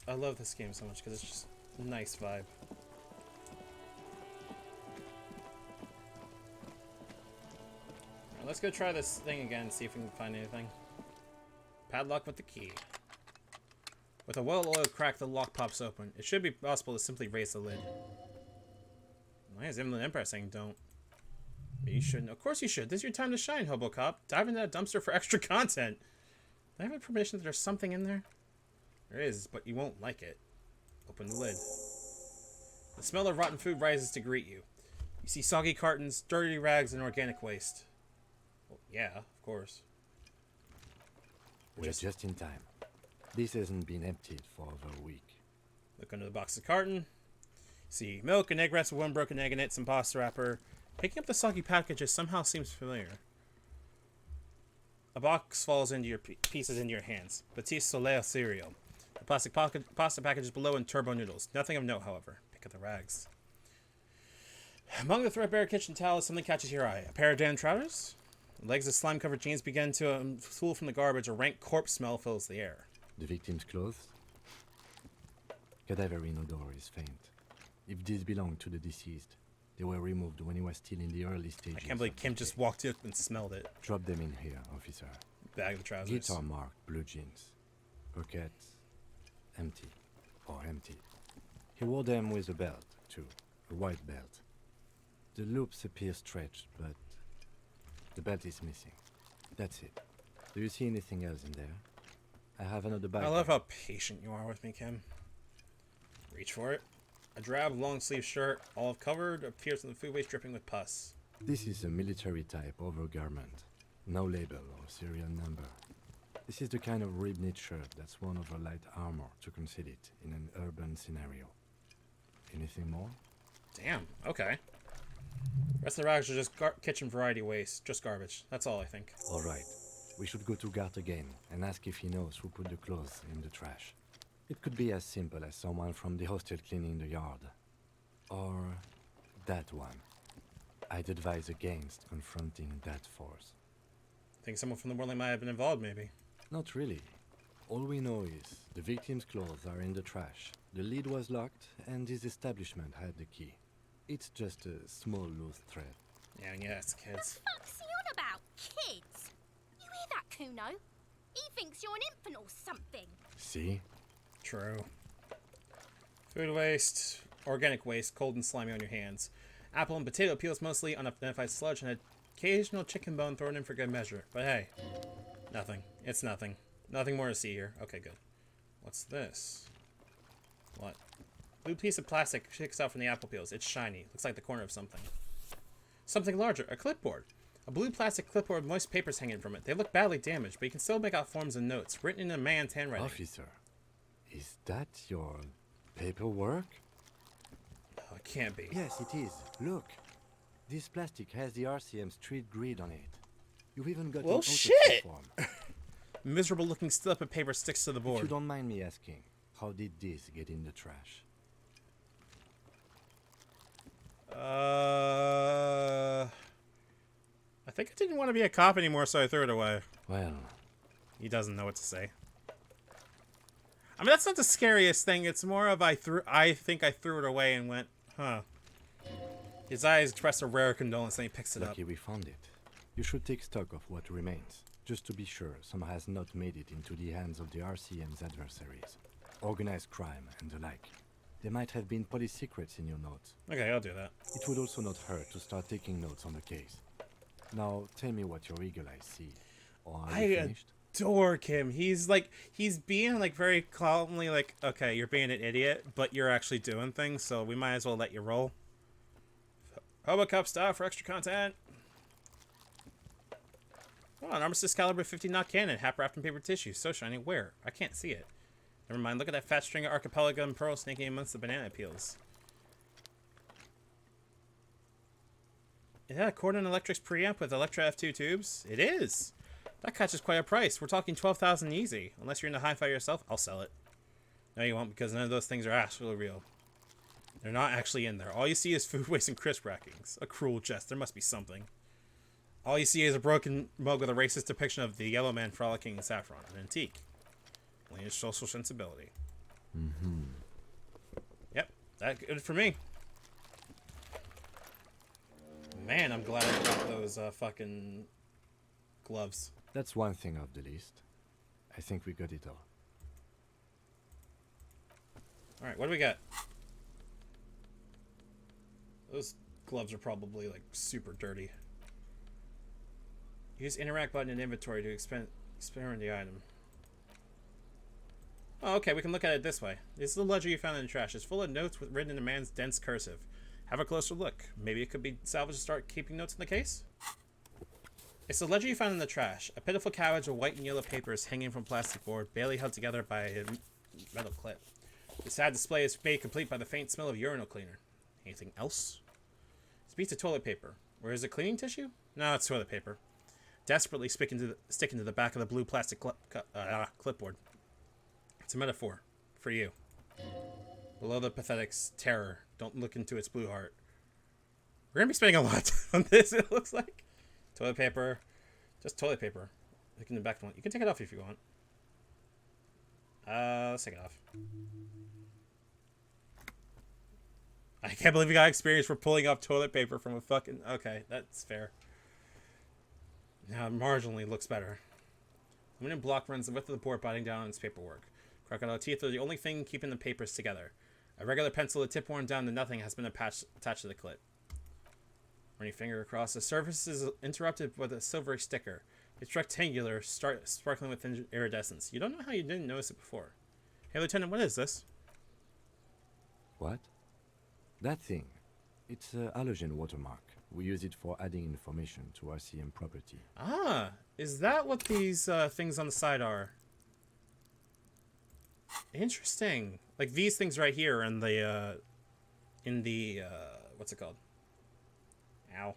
S1: I love this game so much because it's just a nice vibe. Right, let's go try this thing again, see if we can find anything. Padlock with the key. With a well-oiled crack, the lock pops open. It should be possible to simply raise the lid. Why is Inland Empire saying don't? But you shouldn't. Of course you should. This is your time to shine, Hobo Cop. Dive into that dumpster for extra content. Do I have a permission that there's something in there? There is, but you won't like it. Open the lid. The smell of rotten food rises to greet you. You see soggy cartons, dirty rags, and organic waste. Well, yeah, of course.
S3: We're just in time. This hasn't been emptied for over a week.
S1: Look under the box of carton. See milk, an egg rest with one broken egg in it, some pasta wrapper. Picking up the soggy packages somehow seems familiar. A box falls into your pieces into your hands. Petit Soleil cereal. The plastic pasta packages below and turbo noodles. Nothing of note, however. Pick up the rags. Among the threadbare kitchen towels, something catches your eye. A pair of Dan trousers? The legs of slime-covered jeans begin to spool from the garbage. A rank corpse smell fills the air.
S3: The victim's clothes? Cadaverine odor is faint. If these belong to the deceased, they were removed when he was still in the early stages.
S1: I can't believe Kim just walked in and smelled it.
S3: Drop them in here, officer.
S1: Bag of trousers.
S3: Guitar marked blue jeans. Pockets empty or empty. He wore them with a belt, too. A white belt. The loops appear stretched, but the belt is missing. That's it. Do you see anything else in there? I have another bag.
S1: I love how patient you are with me, Kim. Reach for it. A drab long-sleeve shirt, olive covered, appears on the food waste dripping with pus.
S3: This is a military type overgarment. No label or serial number. This is the kind of rib-knit shirt that's worn over light armor to conceal it in an urban scenario. Anything more?
S1: Damn, okay. Rest of the rags are just kitchen variety waste, just garbage. That's all I think.
S3: Alright. We should go to Gart again and ask if he knows who put the clothes in the trash. It could be as simple as someone from the hostel cleaning the yard. Or that one. I'd advise against confronting that force.
S1: Think someone from the world might have been involved, maybe.
S3: Not really. All we know is the victim's clothes are in the trash. The lid was locked, and his establishment had the key. It's just a small loose thread.
S1: Yeah, yes, kids.
S15: What the fuck's he on about? Kids? You hear that, Kuno? He thinks you're an infant or something.
S3: See?
S1: True. Food waste, organic waste, cold and slimy on your hands. Apple and potato peels, mostly unidentified sludge, and an occasional chicken bone thrown in for good measure. But hey, nothing. It's nothing. Nothing more to see here. Okay, good. What's this? What? Blue piece of plastic sticks out from the apple peels. It's shiny. Looks like the corner of something. Something larger. A clipboard. A blue plastic clipboard with moist papers hanging from it. They look badly damaged, but you can still make out forms and notes, written in a man's handwriting.
S3: Officer, is that your paperwork?
S1: Oh, it can't be.
S3: Yes, it is. Look. This plastic has the RCM street grid on it. You've even got
S1: well,
S3: an
S1: shit!
S3: form.
S1: Miserable looking slip of paper sticks to the board.
S3: If you don't mind me asking, how did this get in the trash?
S1: I think I didn't want to be a cop anymore, so I threw it away.
S3: Well,
S1: he doesn't know what to say. I mean, that's not the scariest thing. It's more of I think I threw it away and went, huh. His eyes express a rare condolence, and he picks it up.
S3: Lucky we found it. You should take stock of what remains, just to be sure some has not made it into the hands of the RCM's adversaries. Organized crime and the like. There might have been police secrets in your notes.
S1: Okay, I'll do that.
S3: It would also not hurt to start taking notes on the case. Now, tell me what your eagle eyes see. Or are you finished?
S1: Adore Kim. He's being like very calmly like, okay, you're being an idiot, but you're actually doing things, so we might as well let you roll. Hobo Cup style for extra content. Oh, an Armistice caliber 50 knot cannon, half wrapped in paper tissue. So shiny. Where? I can't see it. Never mind. Look at that fat string of archipelago and pearl snaking amongst the banana peels. Yeah, Cordon Electric's preamp with Electra F2 tubes. It is. That catches quite a price. We're talking 12,000 easy. Unless you're into hi-fi yourself, I'll sell it. No, you won't, because none of those things are actually real. They're not actually in there. All you see is food waste and crisp rackings. A cruel jest. There must be something. All you see is a broken mug with a racist depiction of the yellow man frolicking in saffron. An antique. Lineage social sensibility.
S3: Mm-hmm.
S1: Yep, that good for me. Man, I'm glad I got those fucking gloves.
S3: That's one thing off the list. I think we got it all.
S1: Alright, what do we got? Those gloves are probably like super dirty. Use interact button in inventory to experiment the item. Oh, okay, we can look at it this way. This is the ledger you found in the trash. It's full of notes written in a man's dense cursive. Have a closer look. Maybe it could be salvaged to start keeping notes in the case? It's the ledger you found in the trash. A pitiful cabbage of white and yellow papers hanging from plastic board, barely held together by a metal clip. The sad display is made complete by the faint smell of urinal cleaner. Anything else? It's a piece of toilet paper. Or is it cleaning tissue? No, it's toilet paper. Desperately sticking to the back of the blue plastic clipboard. It's a metaphor. For you. Below the pathetic terror, don't look into its blue heart. We're going to be spending a lot of time on this, it looks like. Toilet paper. Just toilet paper. Look in the back one. You can take it off if you want. Let's take it off. I can't believe we got experience for pulling off toilet paper from a fucking... Okay, that's fair. Now it marginally looks better. Aluminum block runs the width of the board, biting down on its paperwork. Crocodile teeth are the only thing keeping the papers together. A regular pencil, the tip worn down to nothing, has been attached to the clip. Running finger across. The surface is interrupted with a silvery sticker. It's rectangular, sparkling with iridescence. You don't know how you didn't notice it before. Hey, Lieutenant, what is this?
S3: What? That thing. It's a halogen watermark. We use it for adding information to RCM property.
S1: Ah, is that what these things on the side are? Interesting. Like these things right here in the what's it called? Ow.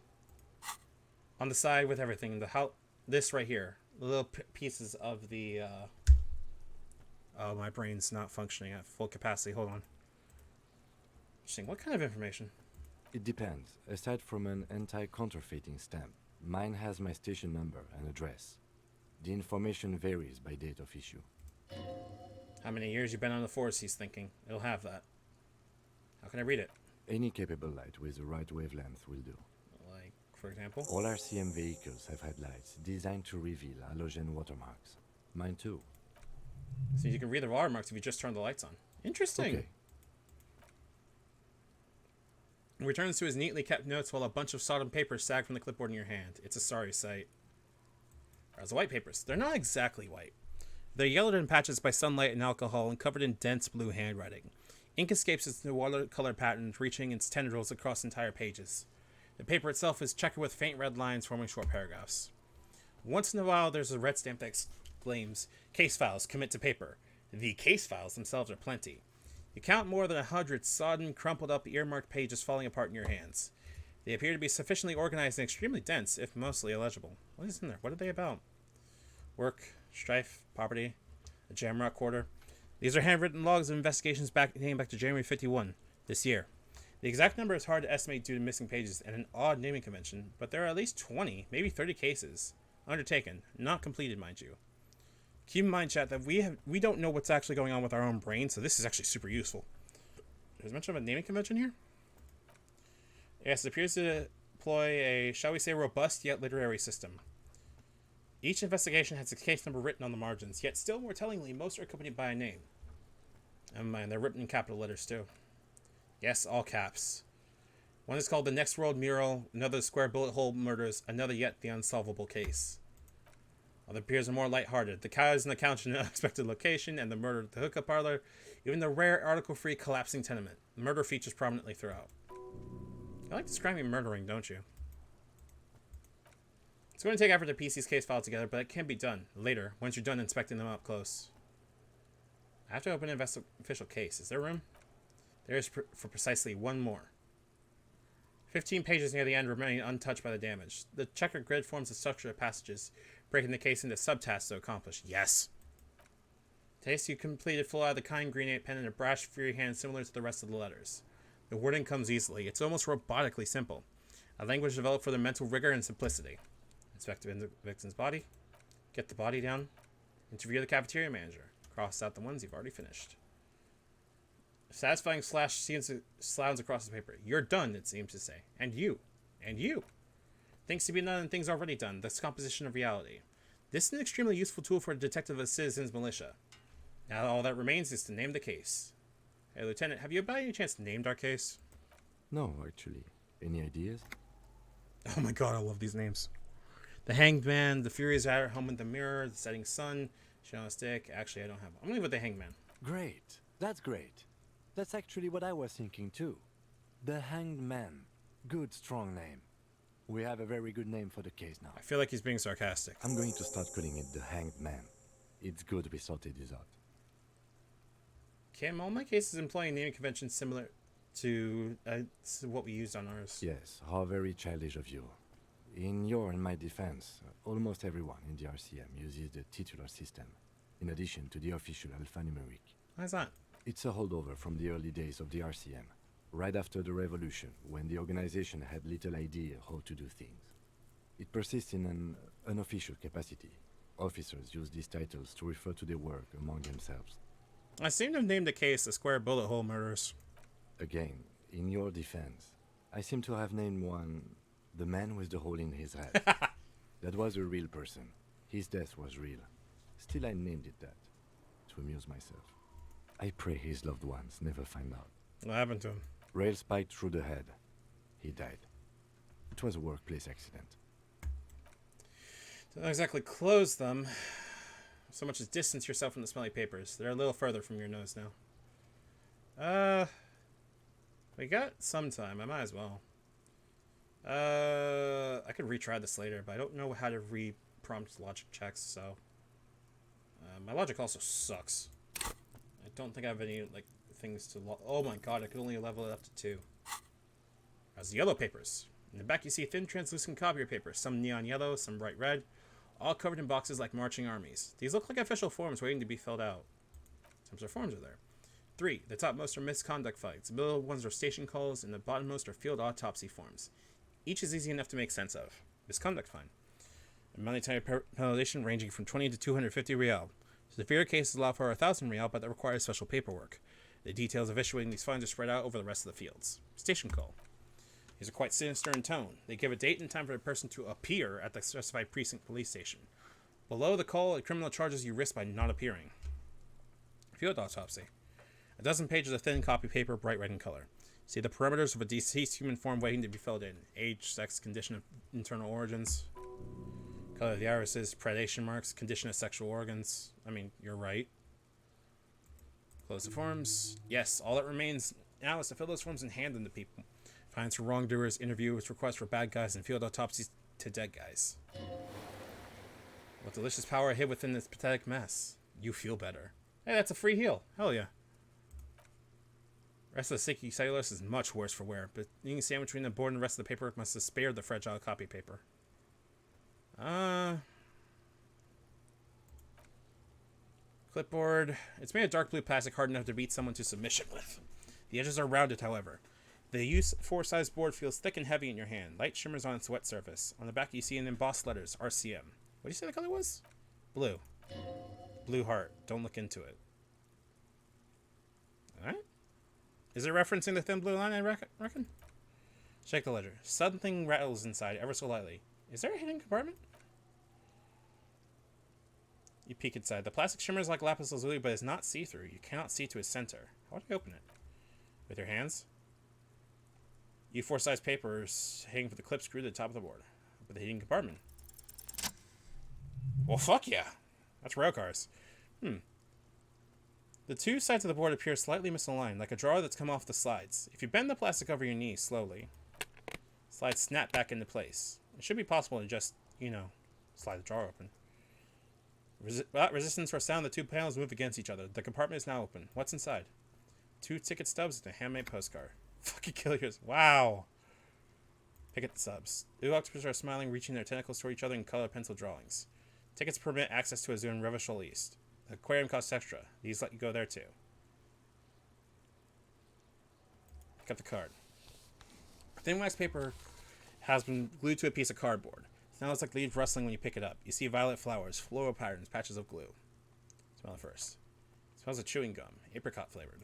S1: On the side with everything. This right here, the little pieces of the. Oh, my brain's not functioning at full capacity. Hold on. Interesting. What kind of information?
S3: It depends. Aside from an anti-counterfeiting stamp, mine has my station number and address. The information varies by date of issue.
S1: How many years you've been on the force, he's thinking. It'll have that. How can I read it?
S3: Any capable light with the right wavelength will do.
S1: Like, for example?
S3: All RCM vehicles have headlights designed to reveal halogen watermarks. Mine too.
S1: So you can read the watermarks if you just turn the lights on. Interesting.
S3: Okay.
S1: He returns to his neatly kept notes while a bunch of sodden papers sag from the clipboard in your hand. It's a sorry sight. There's the white papers. They're not exactly white. They're yellowed in patches by sunlight and alcohol and covered in dense blue handwriting. Ink escapes its watercolor pattern, reaching its tendrils across entire pages. The paper itself is checkered with faint red lines forming short paragraphs. Once in a while, there's a red stamp that exclaims, "Case files, commit to paper." The case files themselves are plenty. You count more than 100 sodden, crumpled up, earmarked pages falling apart in your hands. They appear to be sufficiently organized and extremely dense, if mostly illegible. What is in there? What are they about? Work, strife, poverty, a Jamrock quarter. These are handwritten logs of investigations dating back to January 51, this year. The exact number is hard to estimate due to missing pages and an odd naming convention, but there are at least 20, maybe 30 cases undertaken, not completed, mind you. Keep in mind, chat, that we don't know what's actually going on with our own brain, so this is actually super useful. There's mention of a naming convention here? Yes, it appears to employ a, shall we say, robust yet literary system. Each investigation has a case number written on the margins, yet still more tellingly, most are accompanied by a name. Never mind, they're written in capital letters too. Yes, all caps. One is called The Next World Mural, another Square Bullet Hole Murders, another yet The Unsolvable Case. Other peers are more lighthearted. The cows in the couch in an unexpected location, and the murder at the hookah parlor, even the rare article-free collapsing tenement. Murder features prominently throughout. I like describing murdering, don't you? It's going to take effort to piece these case files together, but it can be done later, once you're done inspecting them up close. I have to open an official case. Is there room? There is for precisely one more. 15 pages near the end remain untouched by the damage. The checkered grid forms the structure of passages, breaking the case into subtasks to accomplish. Yes! Taste, you completed full out of the kind green 8 pen in a brash, free hand similar to the rest of the letters. The wording comes easily. It's almost robotically simple. A language developed for their mental rigor and simplicity. Inspect the victim's body. Get the body down. Interview the cafeteria manager. Cross out the ones you've already finished. A satisfying slash sounds across the paper. You're done, it seems to say. And you. And you. Things to be done and things already done. This composition of reality. This is an extremely useful tool for a detective of citizens militia. Now all that remains is to name the case. Hey, Lieutenant, have you by any chance named our case?
S3: No, actually. Any ideas?
S1: Oh my god, I love these names. The Hanged Man, the Furious Rider, Home with the Mirror, the Setting Sun, Shit on a Stick. Actually, I don't have. I'm gonna leave with the Hanged Man.
S3: Great. That's great. That's actually what I was thinking too. The Hanged Man. Good, strong name. We have a very good name for the case now.
S1: I feel like he's being sarcastic.
S3: I'm going to start calling it the Hanged Man. It's good we sorted this out.
S1: Kim, all my cases employ naming conventions similar to what we used on ours.
S3: Yes, how very childish of you. In your and my defense, almost everyone in the RCM uses the titular system, in addition to the official alphanumeric.
S1: Why's that?
S3: It's a holdover from the early days of the RCM, right after the revolution, when the organization had little idea how to do things. It persists in an unofficial capacity. Officers use these titles to refer to their work among themselves.
S1: I seem to have named the case the Square Bullet Hole Murders.
S3: Again, in your defense, I seem to have named one the man with the hole in his head. That was a real person. His death was real. Still, I named it that, to amuse myself. I pray his loved ones never find out.
S1: What happened to him?
S3: Rail spiked through the head. He died. It was a workplace accident.
S1: Don't exactly close them. So much as distance yourself from the smelly papers. They're a little further from your nose now. We got some time. I might as well. I could retry this later, but I don't know how to re-prompt logic checks, so... my logic also sucks. I don't think I have any, like, things to... Oh my god, I could only level it up to 2. As the yellow papers. In the back you see thin translucent copier paper, some neon yellow, some bright red, all covered in boxes like marching armies. These look like official forms waiting to be filled out. Some sort of forms are there. 3. The topmost are misconduct fights, the middle ones are station calls, and the bottommost are field autopsy forms. Each is easy enough to make sense of. Misconduct fine. A monetary penalization ranging from 20 to 250 real. Severe cases allow for 1,000 real, but that requires special paperwork. The details of issuing these fines are spread out over the rest of the fields. Station call. These are quite sinister in tone. They give a date and time for the person to appear at the specified precinct police station. Below the call, a criminal charges you risk by not appearing. Field autopsy. A dozen pages of thin copy paper, bright red in color. See the parameters of a deceased human form waiting to be filled in. Age, sex, condition of internal origins. Color of the irises, predation marks, condition of sexual organs. I mean, you're right. Close the forms. Yes, all that remains now is to fill those forms and hand them to people. Fines for wrongdoers, interviews, requests for bad guys, and field autopsies to dead guys. What delicious power hid within this pathetic mess. You feel better. Hey, that's a free heal. Hell yeah. The rest of the sticky cellulose is much worse for wear, but being sandwiched between the board and the rest of the paperwork must have spared the fragile copy paper. Clipboard. It's made of dark blue plastic hard enough to beat someone to submission with. The edges are rounded, however. The U4-size board feels thick and heavy in your hand. Light shimmers on its wet surface. On the back you see in embossed letters, RCM. What did you say the color was? Blue. Blue heart. Don't look into it. Alright. Is it referencing the thin blue line, I reckon? Shake the ledger. Something rattles inside ever so lightly. Is there a hidden compartment? You peek inside. The plastic shimmers like lapis lazuli, but is not see-through. You cannot see to its center. How do I open it? With your hands? U4-size papers hanging from the clip screwed to the top of the board. Open the hidden compartment. Well, fuck yeah. That's railcars. The two sides of the board appear slightly misaligned, like a drawer that's come off the slides. If you bend the plastic over your knee slowly, slides snap back into place. It should be possible to just, slide the drawer open. Without resistance or sound, the two panels move against each other. The compartment is now open. What's inside? 2 ticket stubs and a handmade postcard. Fucking kill yours. Wow. Pick at the subs. The octopuses are smiling, reaching their tentacles toward each other in colored pencil drawings. Tickets permit access to a zoo in Revachol East. The aquarium costs extra. These let you go there too. Pick up the card. Thin wax paper has been glued to a piece of cardboard. It sounds like leaves rustling when you pick it up. You see violet flowers, floral patterns, patches of glue. Smell it first. It smells of chewing gum, apricot flavored.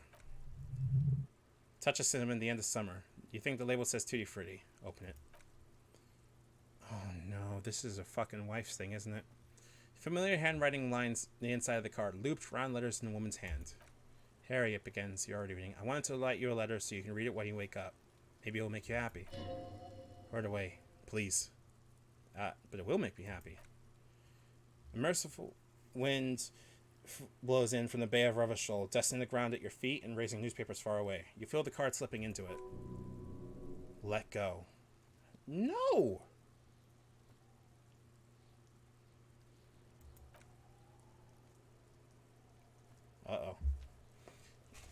S1: Touch of cinnamon, the end of summer. You think the label says Tutti Frutti. Open it. Oh no, this is a fucking wife's thing, isn't it? Familiar handwriting lines the inside of the card, looped round letters in the woman's hand. Harry, it begins. You're already reading. I wanted to write you a letter so you can read it when you wake up. Maybe it'll make you happy. Write away, please. But it will make me happy. A merciful wind blows in from the Bay of Revachol, dusting the ground at your feet and raising newspapers far away. You feel the cart slipping into it. Let go. No! Uh-oh.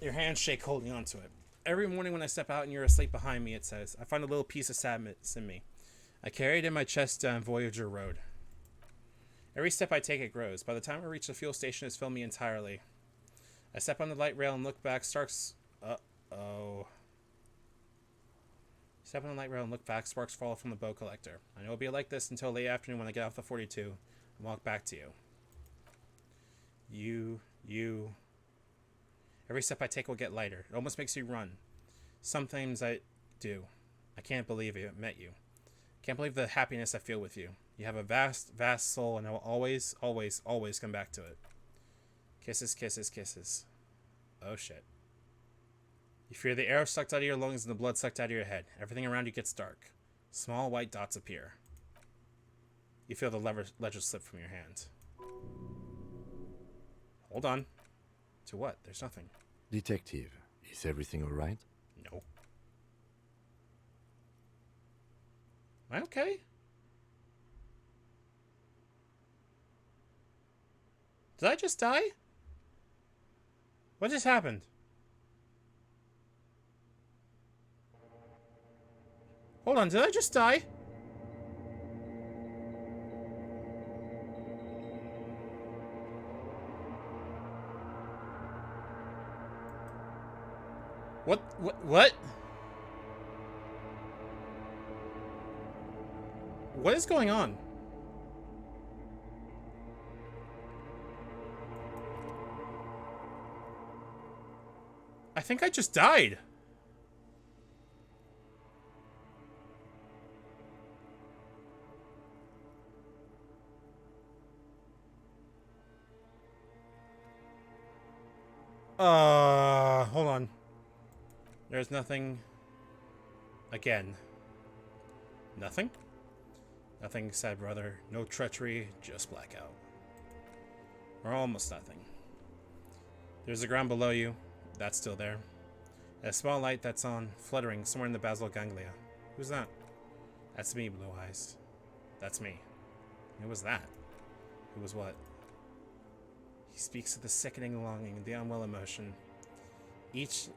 S1: Your hands shake holding onto it. Every morning when I step out and you're asleep behind me, it says, I find a little piece of sadness in me. I carry it in my chest down Voyager Road. Every step I take, it grows. By the time I reach the fuel station, it's filled me entirely. I step on the light rail and look back. Sparks... Uh-oh. Step on the light rail and look back. Sparks fall from the bow collector. I know it'll be like this until late afternoon when I get off the 42 and walk back to you. You... Every step I take will get lighter. It almost makes you run. Sometimes I do. I can't believe I met you. Can't believe the happiness I feel with you. You have a vast, vast soul, and I will always, always, always come back to it. Kisses, kisses, kisses. Oh, shit. You feel the air sucked out of your lungs and the blood sucked out of your head. Everything around you gets dark. Small white dots appear. You feel the ledger slip from your hand. Hold on. To what? There's nothing.
S3: Detective, is everything all right?
S1: No. Am I okay? Did I just die? What just happened? Hold on, did I just die? What? What is going on? I think I just died. Hold on. There's nothing. Again. Nothing? Nothing, sad brother. No treachery, just blackout. Or almost nothing. There's the ground below you. That's still there. And a small light that's on, fluttering somewhere in the basal ganglia. Who's that? That's me, Blue Eyes. That's me. Who was that? Who was what? He speaks of the sickening longing, the unwell emotion.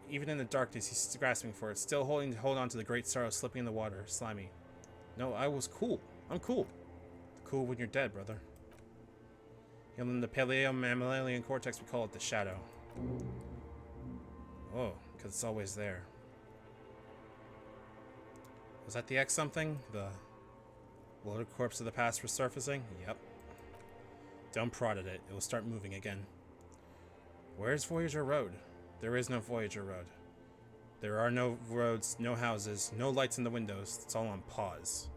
S1: Even in the darkness, he's grasping for it, still hold on to the great sorrow slipping in the water, slimy. No, I was cool. I'm cool. Cool when you're dead, brother. In the paleo-mammalian cortex, we call it the shadow. Oh, because it's always there. Was that the X something? The bloated corpse of the past resurfacing? Yep. Don't prod at it. It will start moving again. Where's Voyager Road? There is no Voyager Road. There are no roads, no houses, no lights in the windows. It's all on pause.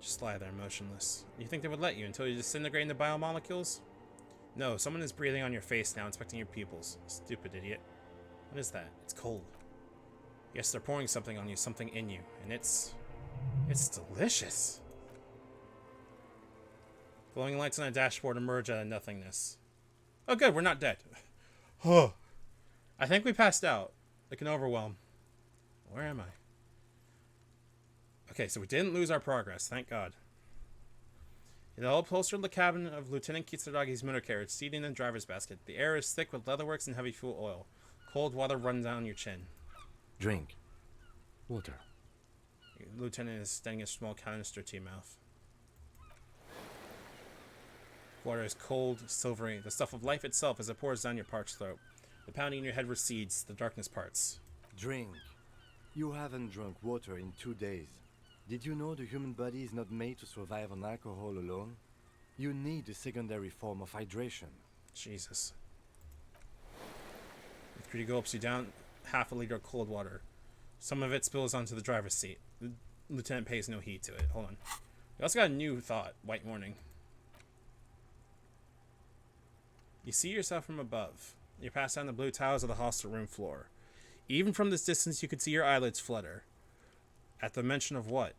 S1: Just lie there, motionless. You think they would let you until you disintegrate into biomolecules? No, someone is breathing on your face now, inspecting your pupils. Stupid idiot. What is that? It's cold. Yes, they're pouring something on you, something in you, and it's delicious. Glowing lights on a dashboard emerge out of nothingness. Oh good, we're not dead. Oh. I think we passed out. Like an overwhelm. Where am I? Okay, so we didn't lose our progress, thank God. It all upholstered in the cabin of Lieutenant Kitsuragi's motor carriage, seated in the driver's basket. The air is thick with leatherworks and heavy fuel oil. Cold water runs down your chin.
S3: Drink. Water.
S1: The lieutenant is standing a small canister to your mouth. Water is cold, silvery, the stuff of life itself as it pours down your parched throat. The pounding in your head recedes, the darkness parts.
S3: Drink. You haven't drunk water in 2 days. Did you know the human body is not made to survive on alcohol alone? You need a secondary form of hydration.
S1: Jesus. The crew gulps you down half a liter of cold water. Some of it spills onto the driver's seat. The lieutenant pays no heed to it. Hold on. We also got a new thought. White morning. You see yourself from above. You pass down the blue tiles of the hostel room floor. Even from this distance, you could see your eyelids flutter. At the mention of what?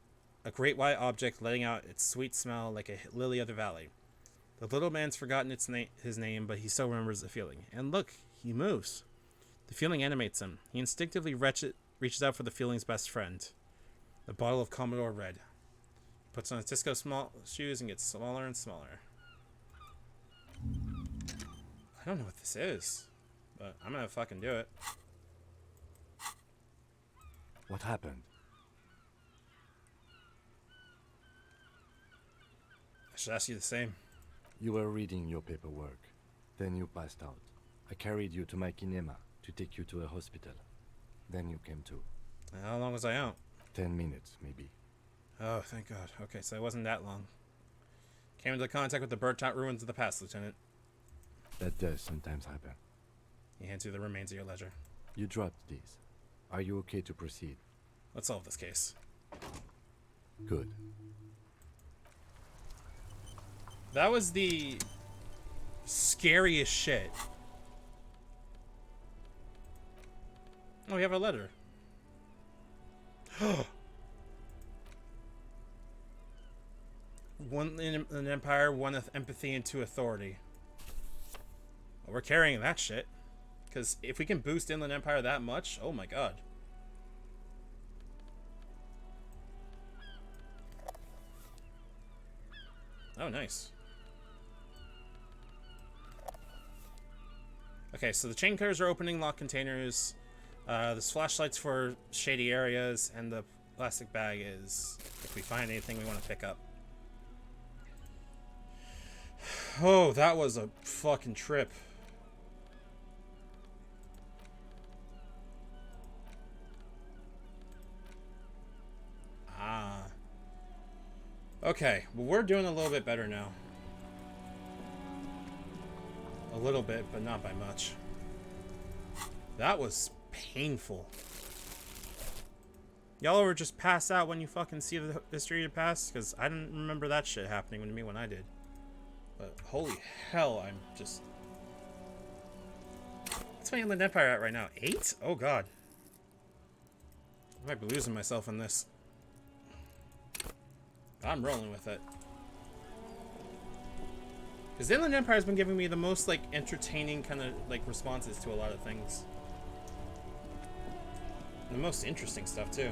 S1: a great white object letting out its sweet smell like a lily of the valley. The little man's forgotten his name, but he still remembers the feeling. And look, he moves. The feeling animates him. He instinctively reaches out for the feeling's best friend, the bottle of Commodore Red. He puts on his disco shoes and gets smaller and smaller. I don't know what this is, but I'm gonna fucking do it.
S3: What happened?
S1: I should ask you the same.
S3: You were reading your paperwork. Then you passed out. I carried you to my kinema to take you to a hospital. Then you came to.
S1: How long was I out?
S3: 10 minutes, maybe.
S1: Oh, thank God. Okay, so it wasn't that long. Came into contact with the burnt-out ruins of the past, Lieutenant.
S3: That does sometimes happen.
S1: He hands you the remains of your ledger.
S3: You dropped these. Are you okay to proceed?
S1: Let's solve this case.
S3: Good.
S1: That was the scariest shit. Oh, we have a letter. One in an empire, one with empathy into authority. Well, we're carrying that shit. Because if we can boost Inland Empire that much, oh my god. Oh, nice. Okay, so the chain cutters are opening lock containers. There's flashlights for shady areas, and the plastic bag is if we find anything we want to pick up. Oh, that was a fucking trip. Ah. Okay, well, we're doing a little bit better now. A little bit, but not by much. That was painful. Y'all ever just pass out when you fucking see the history of the past? Because I didn't remember that shit happening to me when I did. But holy hell, I'm just... What's my Inland Empire at right now? 8? Oh god. I might be losing myself in this. I'm rolling with it. Because Inland Empire has been giving me the most, like, entertaining kind of, like, responses to a lot of things. And the most interesting stuff, too.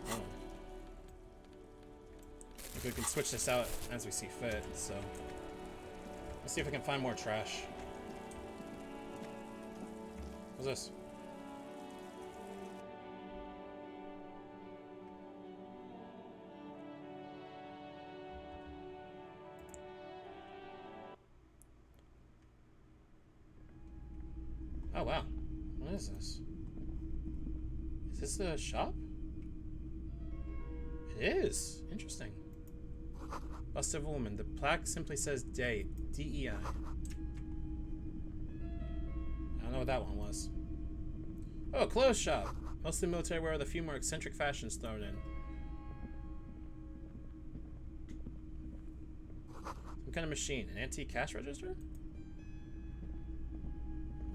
S1: Oh. If we can switch this out as we see fit, so... Let's see if I can find more trash. What's this? Oh wow, what is this? Is this a shop? It is. Interesting. Bust of a woman. The plaque simply says DEI. D-E-I. I don't know what that one was. Oh, clothes shop. Mostly military wear with a few more eccentric fashions thrown in. Some kind of machine. An antique cash register?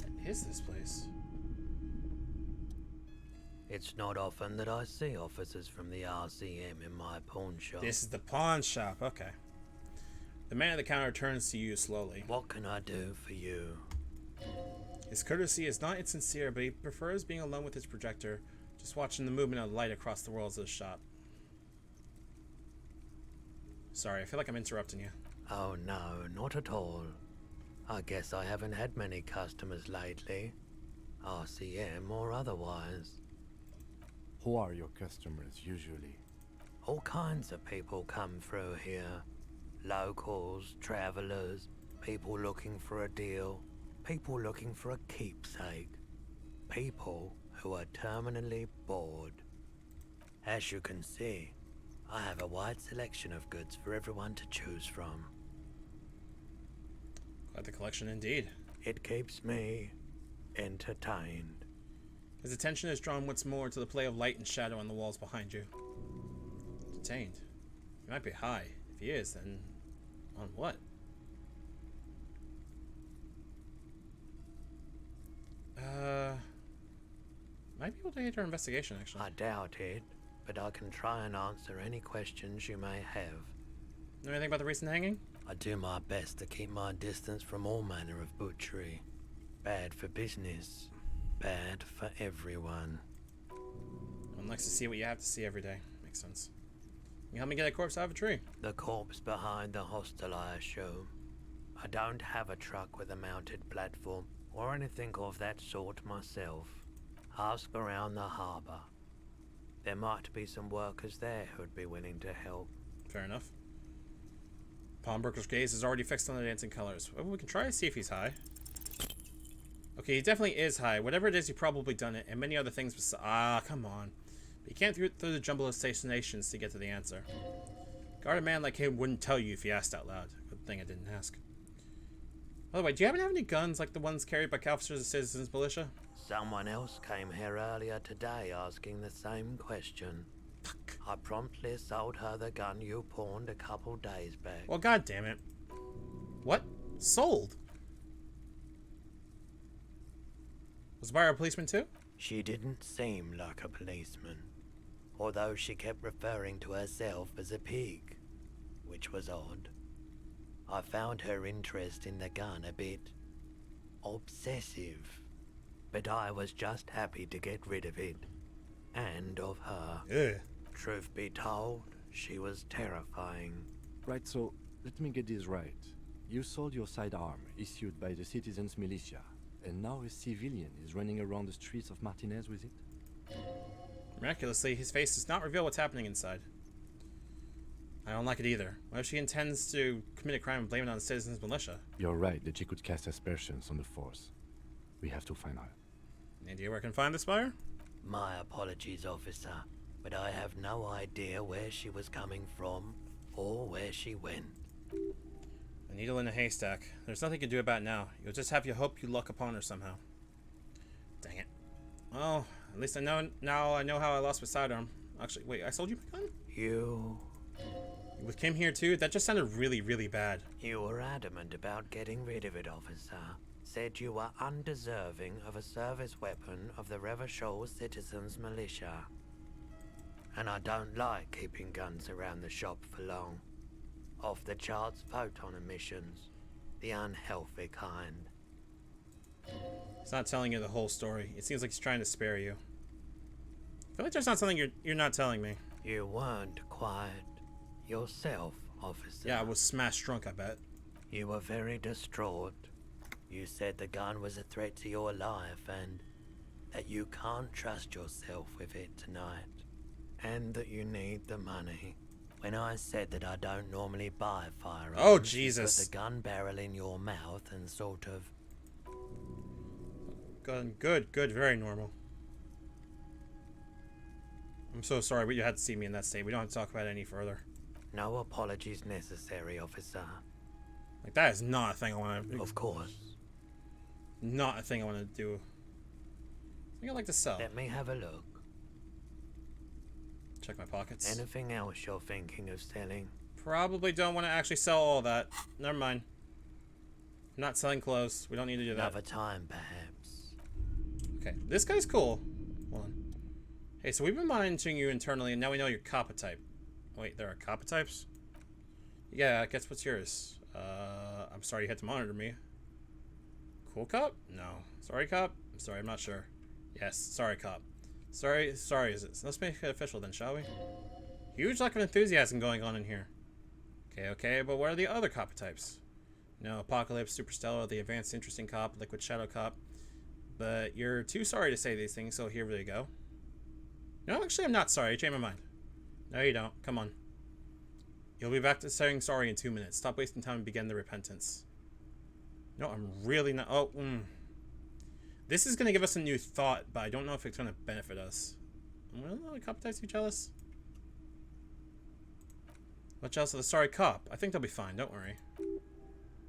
S1: What is this place?
S17: It's not often that I see officers from the RCM in my pawn shop.
S1: This is the pawn shop, okay. The man at the counter turns to you slowly.
S17: What can I do for you?
S1: His courtesy is not insincere, but he prefers being alone with his projector, just watching the movement of light across the walls of the shop. Sorry, I feel like I'm interrupting you.
S17: Oh no, not at all. I guess I haven't had many customers lately. RCM or otherwise.
S3: Who are your customers usually?
S17: All kinds of people come through here. Locals, travelers, people looking for a deal, people looking for a keepsake, people who are terminally bored. As you can see, I have a wide selection of goods for everyone to choose from.
S1: Quite the collection indeed.
S17: It keeps me entertained.
S1: His attention is drawn once more to the play of light and shadow on the walls behind you. Detained. He might be high. If he is, then on what? Might be able to aid our investigation, actually.
S17: I doubt it, but I can try and answer any questions you may have.
S1: Know anything about the recent hanging?
S17: I do my best to keep my distance from all manner of butchery. Bad for business, bad for everyone.
S1: One likes to see what you have to see every day. Makes sense. Can you help me get a corpse out of a tree?
S17: The corpse behind the hostel, I assume. I don't have a truck with a mounted platform or anything of that sort myself. Ask around the harbour. There might be some workers there who'd be willing to help.
S1: Fair enough. Pawnbroker's gaze is already fixed on the dancing colors. Well, we can try to see if he's high. Okay, he definitely is high. Whatever it is, he probably done it, and many other things besides. Ah, come on. But you can't through the jumble of stations to get to the answer. Guarded man like him wouldn't tell you if you asked out loud. Good thing I didn't ask. By the way, do you happen to have any guns like the ones carried by officers of Citizens Militia?
S17: Someone else came here earlier today asking the same question. I promptly sold her the gun you pawned a couple days back.
S1: Well, god damn it. What? Sold? Was the buyer a policeman too?
S17: She didn't seem like a policeman, although she kept referring to herself as a pig, which was odd. I found her interest in the gun a bit obsessive, but I was just happy to get rid of it, and of her.
S1: Ugh.
S17: Truth be told, she was terrifying.
S3: Right, so let me get this right. You sold your sidearm, issued by the Citizens Militia, and now a civilian is running around the streets of Martinez with it?
S1: Miraculously, his face does not reveal what's happening inside. I don't like it either. What if she intends to commit a crime and blame it on the Citizens Militia?
S3: You're right that she could cast aspersions on the force. We have to find her.
S1: Any idea where I can find this buyer?
S17: My apologies, officer, but I have no idea where she was coming from or where she went.
S1: A needle in a haystack. There's nothing you can do about it now. You'll just have to hope you luck upon her somehow. Dang it. Well, at least I know now. I know how I lost my sidearm. Actually, wait, I sold you my gun?
S17: You
S1: With Kim here too? That just sounded really, really bad.
S17: You were adamant about getting rid of it, officer. Said you were undeserving of a service weapon of the Revachol Citizens Militia. And I don't like keeping guns around the shop for long. Off the charts photon emissions. The unhealthy kind.
S1: He's not telling you the whole story. It seems like he's trying to spare you. I feel like there's not something you're not telling me.
S17: You weren't quiet yourself, officer.
S1: Yeah, I was smashed drunk, I bet.
S17: You were very distraught. You said the gun was a threat to your life and that you can't trust yourself with it tonight. And that you need the money. When I said that I don't normally buy firearms,
S1: oh Jesus!
S17: You put the gun barrel in your mouth and sort of.
S1: Good, very normal. I'm so sorry, but you had to see me in that state. We don't have to talk about it any further.
S17: No apologies necessary, officer.
S1: Like, that is not a thing I want to.
S17: Of course.
S1: Not a thing I want to do. I think I'd like to sell.
S17: Let me have a look.
S1: Check my pockets.
S17: Anything else you're thinking of selling?
S1: Probably don't want to actually sell all that. Never mind. I'm not selling clothes. We don't need to do that.
S17: Another time, perhaps.
S1: Okay, this guy's cool. Hold on. Hey, so we've been monitoring you internally, and now we know your copper type. Wait, there are copper types? Yeah, guess what's yours? I'm sorry you had to monitor me. Cool cop? No. Sorry cop? I'm sorry, I'm not sure. Yes, sorry cop. Sorry is it? Let's make it official then, shall we? Huge lack of enthusiasm going on in here. Okay, but what are the other copper types? No, Apocalypse, Superstellar, the Advanced Interesting Cop, Liquid Shadow Cop. But you're too sorry to say these things, so here we go. No, actually I'm not sorry, I changed my mind. No, you don't. Come on. You'll be back to saying sorry in 2 minutes. Stop wasting time and begin the repentance. No, I'm really not. Oh, This is going to give us a new thought, but I don't know if it's going to benefit us. Will the cop types be jealous? What jealous of the sorry cop? I think they'll be fine, don't worry.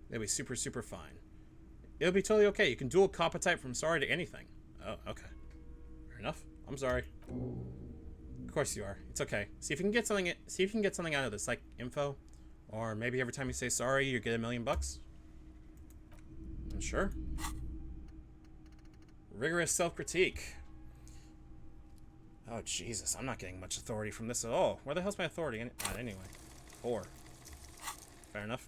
S1: They'll be super, super fine. It'll be totally okay. You can dual copper type from sorry to anything. Oh, okay. Fair enough. I'm sorry. Of course you are. It's okay. See if you can get something. See if you can get something out of this, like info, or maybe every time you say sorry, you get $1 million. Sure. Rigorous self-critique. Oh, Jesus. I'm not getting much authority from this at all. Where the hell's my authority? Anyway. 4. Fair enough.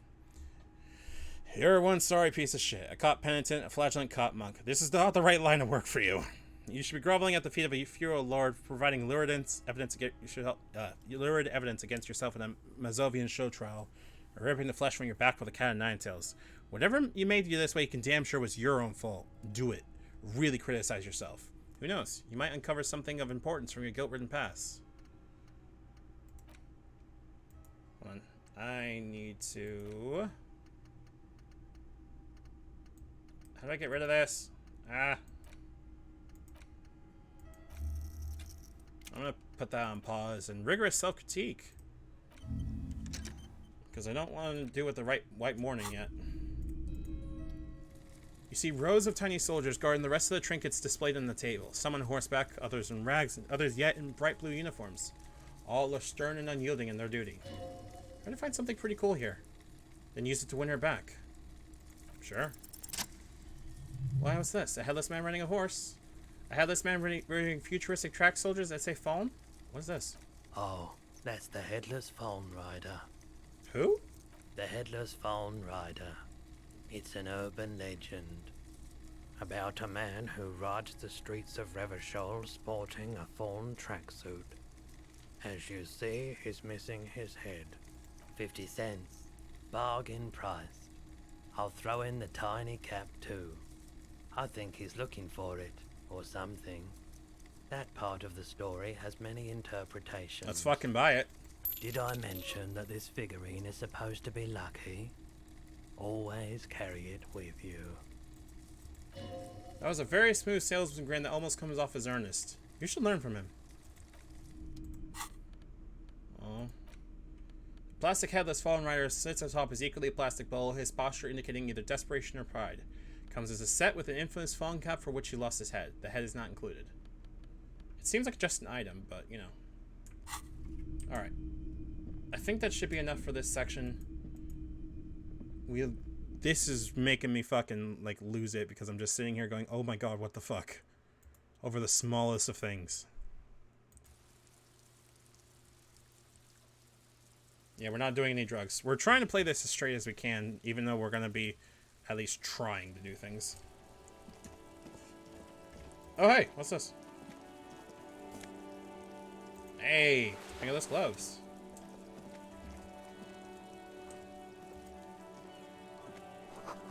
S1: You're one sorry piece of shit. A cop penitent, a flatulent cop monk. This is not the right line of work for you. You should be groveling at the feet of a feudal lord, providing lurid evidence against yourself in a Mazovian show trial, or ripping the flesh from your back with a cat of nine tails. Whatever you made you this way, you can damn sure was your own fault. Do it. Really criticize yourself. Who knows? You might uncover something of importance from your guilt-ridden past. Hold on. I need to... How do I get rid of this? I'm gonna put that on pause and rigorous self-critique. Because I don't want to do with the white morning yet. You see rows of tiny soldiers guarding the rest of the trinkets displayed on the table. Some on horseback, others in rags, and others yet in bright blue uniforms. All look stern and unyielding in their duty. Try to find something pretty cool here. Then use it to win her back. Sure. Why was this? A headless man riding a horse? A headless man riding futuristic track soldiers that say fallen? What is this?
S17: Oh, that's the Headless Phone Rider.
S1: Who?
S17: The Headless Phone Rider. It's an urban legend about a man who rides the streets of Revachol sporting a fawn tracksuit. As you see, he's missing his head. 50 cents. Bargain price. I'll throw in the tiny cap too. I think he's looking for it, or something. That part of the story has many interpretations.
S1: Let's fucking buy it.
S17: Did I mention that this figurine is supposed to be lucky? Always carry it with you.
S1: That was a very smooth salesman grin that almost comes off as earnest. You should learn from him. Oh. Plastic headless fallen rider sits atop his equally plastic bowl, his posture indicating either desperation or pride. Comes as a set with an infamous fallen cap for which he lost his head. The head is not included. It seems like just an item, but you know. Alright. I think that should be enough for this section. This is making me fucking like lose it because I'm just sitting here going, oh my god, what the fuck? Over the smallest of things. Yeah, we're not doing any drugs. We're trying to play this as straight as we can, even though we're going to be at least trying to do things. Oh, hey, what's this? Hey, fingerless gloves.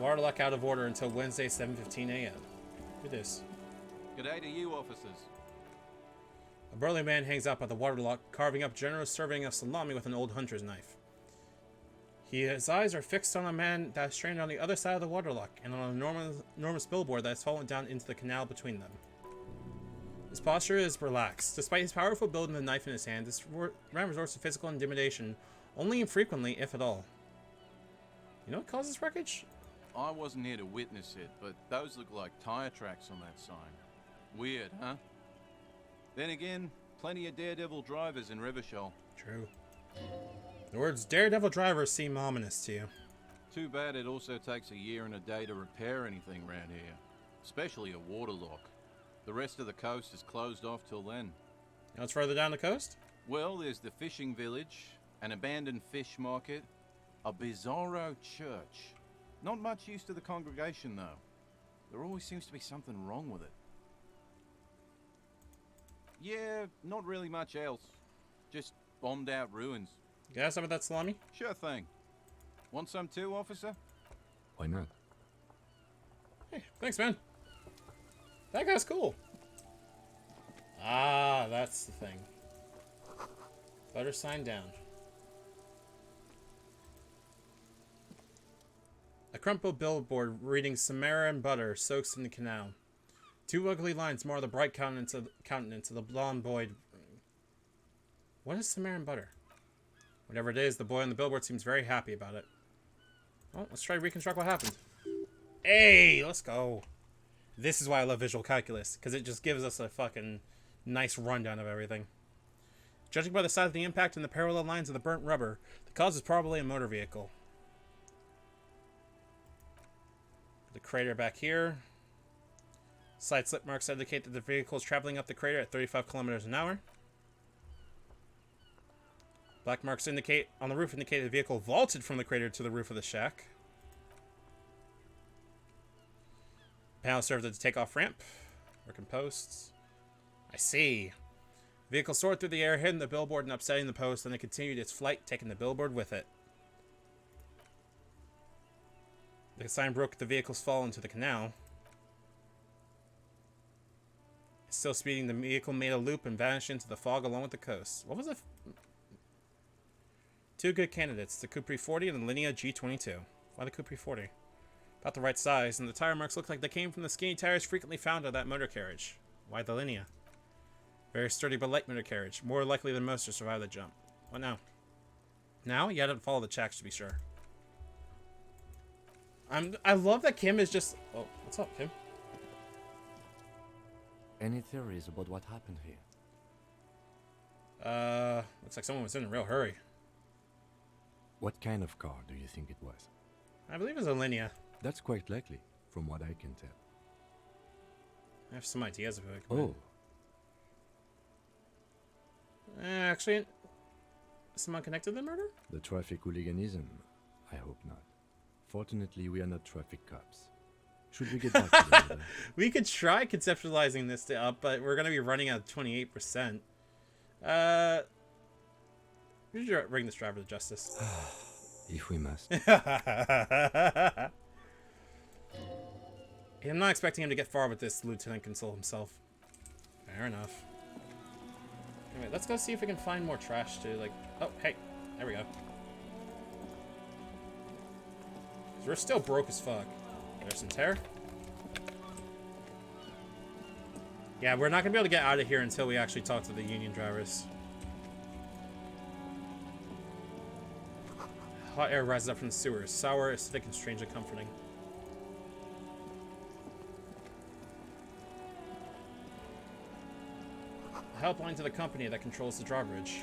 S1: Waterlock out of order until Wednesday, 7:15 a.m. Look at this.
S18: G'day to you, officers.
S1: A burly man hangs out by the waterlock, carving up generous serving of salami with an old hunter's knife. His eyes are fixed on a man that is stranded on the other side of the waterlock and on an enormous billboard that has fallen down into the canal between them. His posture is relaxed. Despite his powerful build and the knife in his hand, this man resorts to physical intimidation only infrequently, if at all. You know what caused this wreckage?
S18: I wasn't here to witness it, but those look like tire tracks on that sign. Weird, huh? Then again, plenty of daredevil drivers in Revachol.
S1: True. The words daredevil driver seem ominous to you.
S18: Too bad it also takes a year and a day to repair anything around here. Especially a waterlock. The rest of the coast is closed off till then.
S1: Now it's further down the coast?
S18: Well, there's the fishing village, an abandoned fish market, a bizarro church. Not much use to the congregation, though. There always seems to be something wrong with it. Yeah, not really much else. Just bombed out ruins.
S1: You got some of that salami?
S18: Sure thing. Want some too, officer?
S3: Why not?
S1: Hey, thanks, man. That guy's cool. Ah, that's the thing. Butter sign down. A crumpled billboard reading Samara and butter soaks in the canal. Two ugly lines mar the bright countenance of the blonde boy. What is Samara and butter? Whatever it is, the boy on the billboard seems very happy about it. Well, let's try to reconstruct what happened. Hey, let's go. This is why I love visual calculus, because it just gives us a fucking nice rundown of everything. Judging by the size of the impact and the parallel lines of the burnt rubber, the cause is probably a motor vehicle. The crater back here. Side slip marks indicate that the vehicle is traveling up the crater at 35 kilometers an hour. Black marks indicate on the roof indicate the vehicle vaulted from the crater to the roof of the shack. Panel served as a takeoff ramp. Working posts. I see. Vehicle soared through the air, hitting the billboard and upsetting the post, and it continued its flight, taking the billboard with it. The sign broke the vehicle's fall into the canal. Still speeding, the vehicle made a loop and vanished into the fog along with the coast. What was it? Two good candidates, the Capri 40 and the Linea G22. Why the Capri 40? About the right size, and the tire marks look like they came from the skinny tires frequently found on that motor carriage. Why the Linea? Very sturdy but light motor carriage, more likely than most to survive the jump. What now? Now? You gotta follow the tracks to be sure. I love that Kim is just... Oh, what's up, Kim?
S3: Any theories about what happened here?
S1: Looks like someone was in a real hurry.
S3: What kind of car do you think it was?
S1: I believe it was a Linea.
S3: That's quite likely, from what I can tell.
S1: I have some ideas of it.
S3: Oh.
S1: Actually, is someone connected to the murder?
S3: The traffic hooliganism? I hope not. Fortunately, we are not traffic cops. Should we get back to the murder?
S1: We could try conceptualizing this up, but we're going to be running at 28%. We should bring this driver to justice.
S3: If we must.
S1: I'm not expecting him to get far with this Lieutenant Consul himself. Fair enough. Anyway, let's go see if we can find more trash to, like... Oh, hey. There we go. 'Cause we're still broke as fuck. There's some tear. Yeah, we're not going to be able to get out of here until we actually talk to the union drivers. Hot air rises up from the sewers. Sour, acidic, and strangely comforting. The helpline to the company that controls the drawbridge.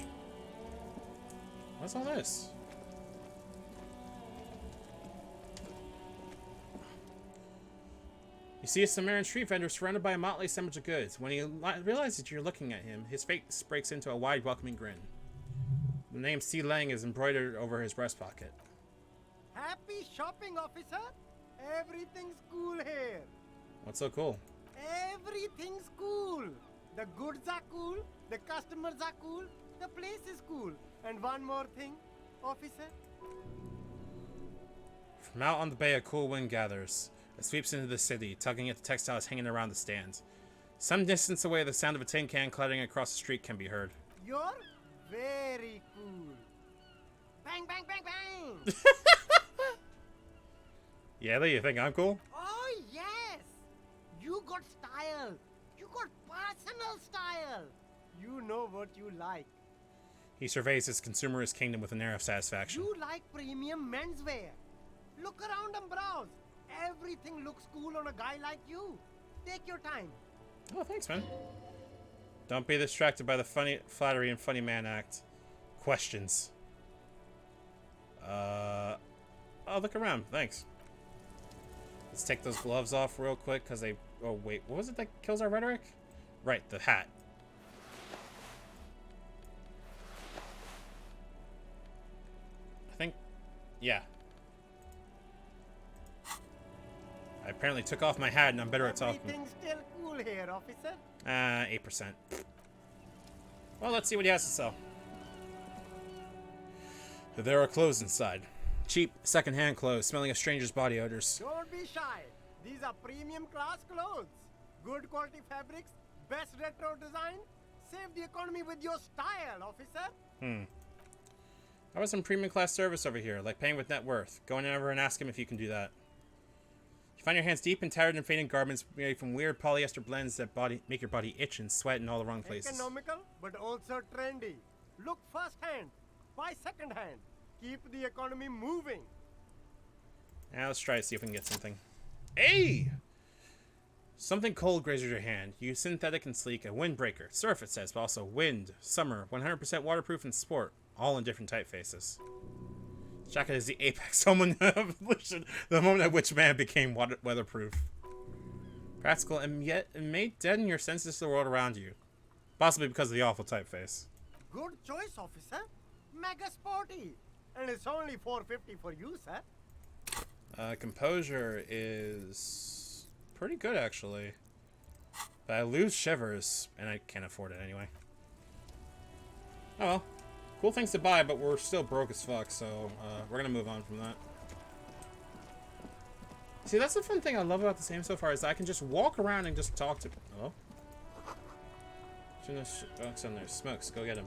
S1: What's all this? You see a Sumerian street vendor surrounded by a motley assemblage of goods. When he realizes that you're looking at him, his face breaks into a wide, welcoming grin. The name C. Lang is embroidered over his breast pocket.
S19: Happy shopping, officer. Everything's cool here.
S1: What's so cool?
S19: Everything's cool. The goods are cool. The customers are cool. The place is cool. And one more thing, officer.
S1: From out on the bay, a cool wind gathers. It sweeps into the city, tugging at the textiles hanging around the stands. Some distance away, the sound of a tin can clattering across the street can be heard.
S19: You're very cool. Bang, bang, bang, bang.
S1: Yeah, you think I'm cool?
S19: Oh, yes. You got style. You got personal style. You know what you like.
S1: He surveys his consumerist kingdom with an air of satisfaction.
S19: You like premium menswear. Look around and browse. Everything looks cool on a guy like you. Take your time.
S1: Oh, thanks, man. Don't be distracted by the funny flattery and funny man act. Questions. I'll look around. Thanks. Let's take those gloves off real quick, because they... Oh, wait. What was it that kills our rhetoric? Right, the hat. I think... Yeah. I apparently took off my hat, and I'm better at talking.
S19: Everything's still cool here, officer.
S1: 8%. Well, let's see what he has to sell. There are clothes inside. Cheap, second-hand clothes, smelling of strangers' body odors.
S19: Don't be shy. These are premium class clothes. Good quality fabrics, best retro design. Save the economy with your style, officer.
S1: How about some premium class service over here, like paying with net worth? Go in over and ask him if you can do that. You find your hands deep in tattered and faded garments made from weird polyester blends that make your body itch and sweat in all the wrong places.
S19: Economical, but also trendy. Look first hand, buy second hand. Keep the economy moving.
S1: Now let's try to see if we can get something. Hey! Something cold grazes your hand. Use synthetic and sleek, a windbreaker. Surf, it says, but also wind, summer, 100% waterproof, and sport. All in different typefaces. Jacket is the apex moment of evolution, the moment at which man became weatherproof. Practical and yet it may deaden your senses to the world around you. Possibly because of the awful typeface.
S19: Good choice, officer. Mega sporty. And it's only 450 for you, sir.
S1: Composure is pretty good, actually. But I lose shivers, and I can't afford it anyway. Oh well. Cool things to buy, but we're still broke as fuck, so we're gonna move on from that. See, that's the fun thing I love about this game so far, is that I can just walk around and just talk to... Hello? Smokes on there. Smokes, go get him.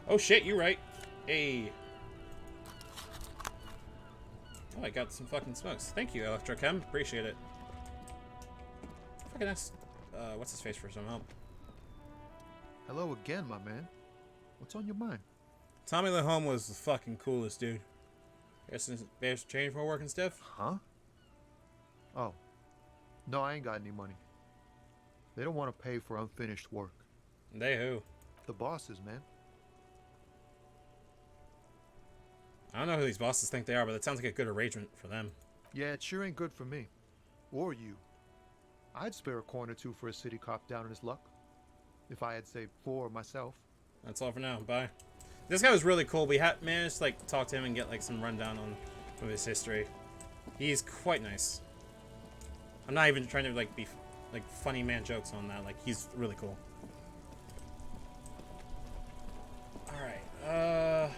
S1: Oh shit, you're right. Hey. Oh, I got some fucking smokes. Thank you, Electrochem. Appreciate it. Fucking ask, what's his face for some help?
S20: Hello again, my man. What's on your mind?
S1: Tommy Lahome was the fucking coolest dude. Guess there's change for working stiff?
S20: Huh? Oh. No, I ain't got any money. They don't want to pay for unfinished work.
S1: They who?
S20: The bosses, man.
S1: I don't know who these bosses think they are, but it sounds like a good arrangement for them.
S20: Yeah, it sure ain't good for me. Or you. I'd spare a coin or two for a city cop down in his luck. If I had saved 4 myself.
S1: That's all for now. Bye. This guy was really cool. We managed to like talk to him and get like some rundown on some of his history. He's quite nice. I'm not even trying to like be like funny man jokes on that. Like he's really cool. All right.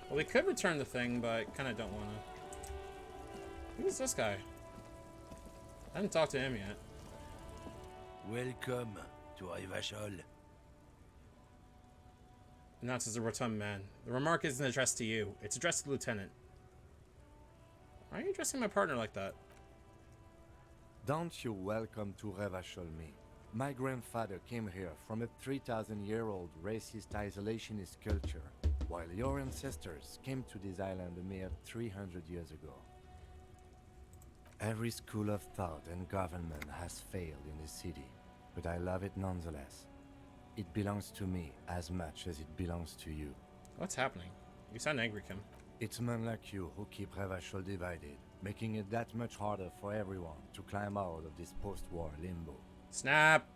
S1: Well, we could return the thing, but I kind of don't want to. Who's this guy? I haven't talked to him yet.
S21: Welcome to Rivachol.
S1: Announces the rotund man. The remark isn't addressed to you. It's addressed to the lieutenant. Why are you addressing my partner like that?
S3: Don't you welcome to Revachol me. My grandfather came here from a 3,000-year-old racist isolationist culture, while your ancestors came to this island a mere 300 years ago. Every school of thought and government has failed in the city, but I love it nonetheless. It belongs to me as much as it belongs to you.
S1: What's happening? You sound angry, Kim.
S3: It's men like you who keep Revachol divided, making it that much harder for everyone to climb out of this post-war limbo.
S1: Snap!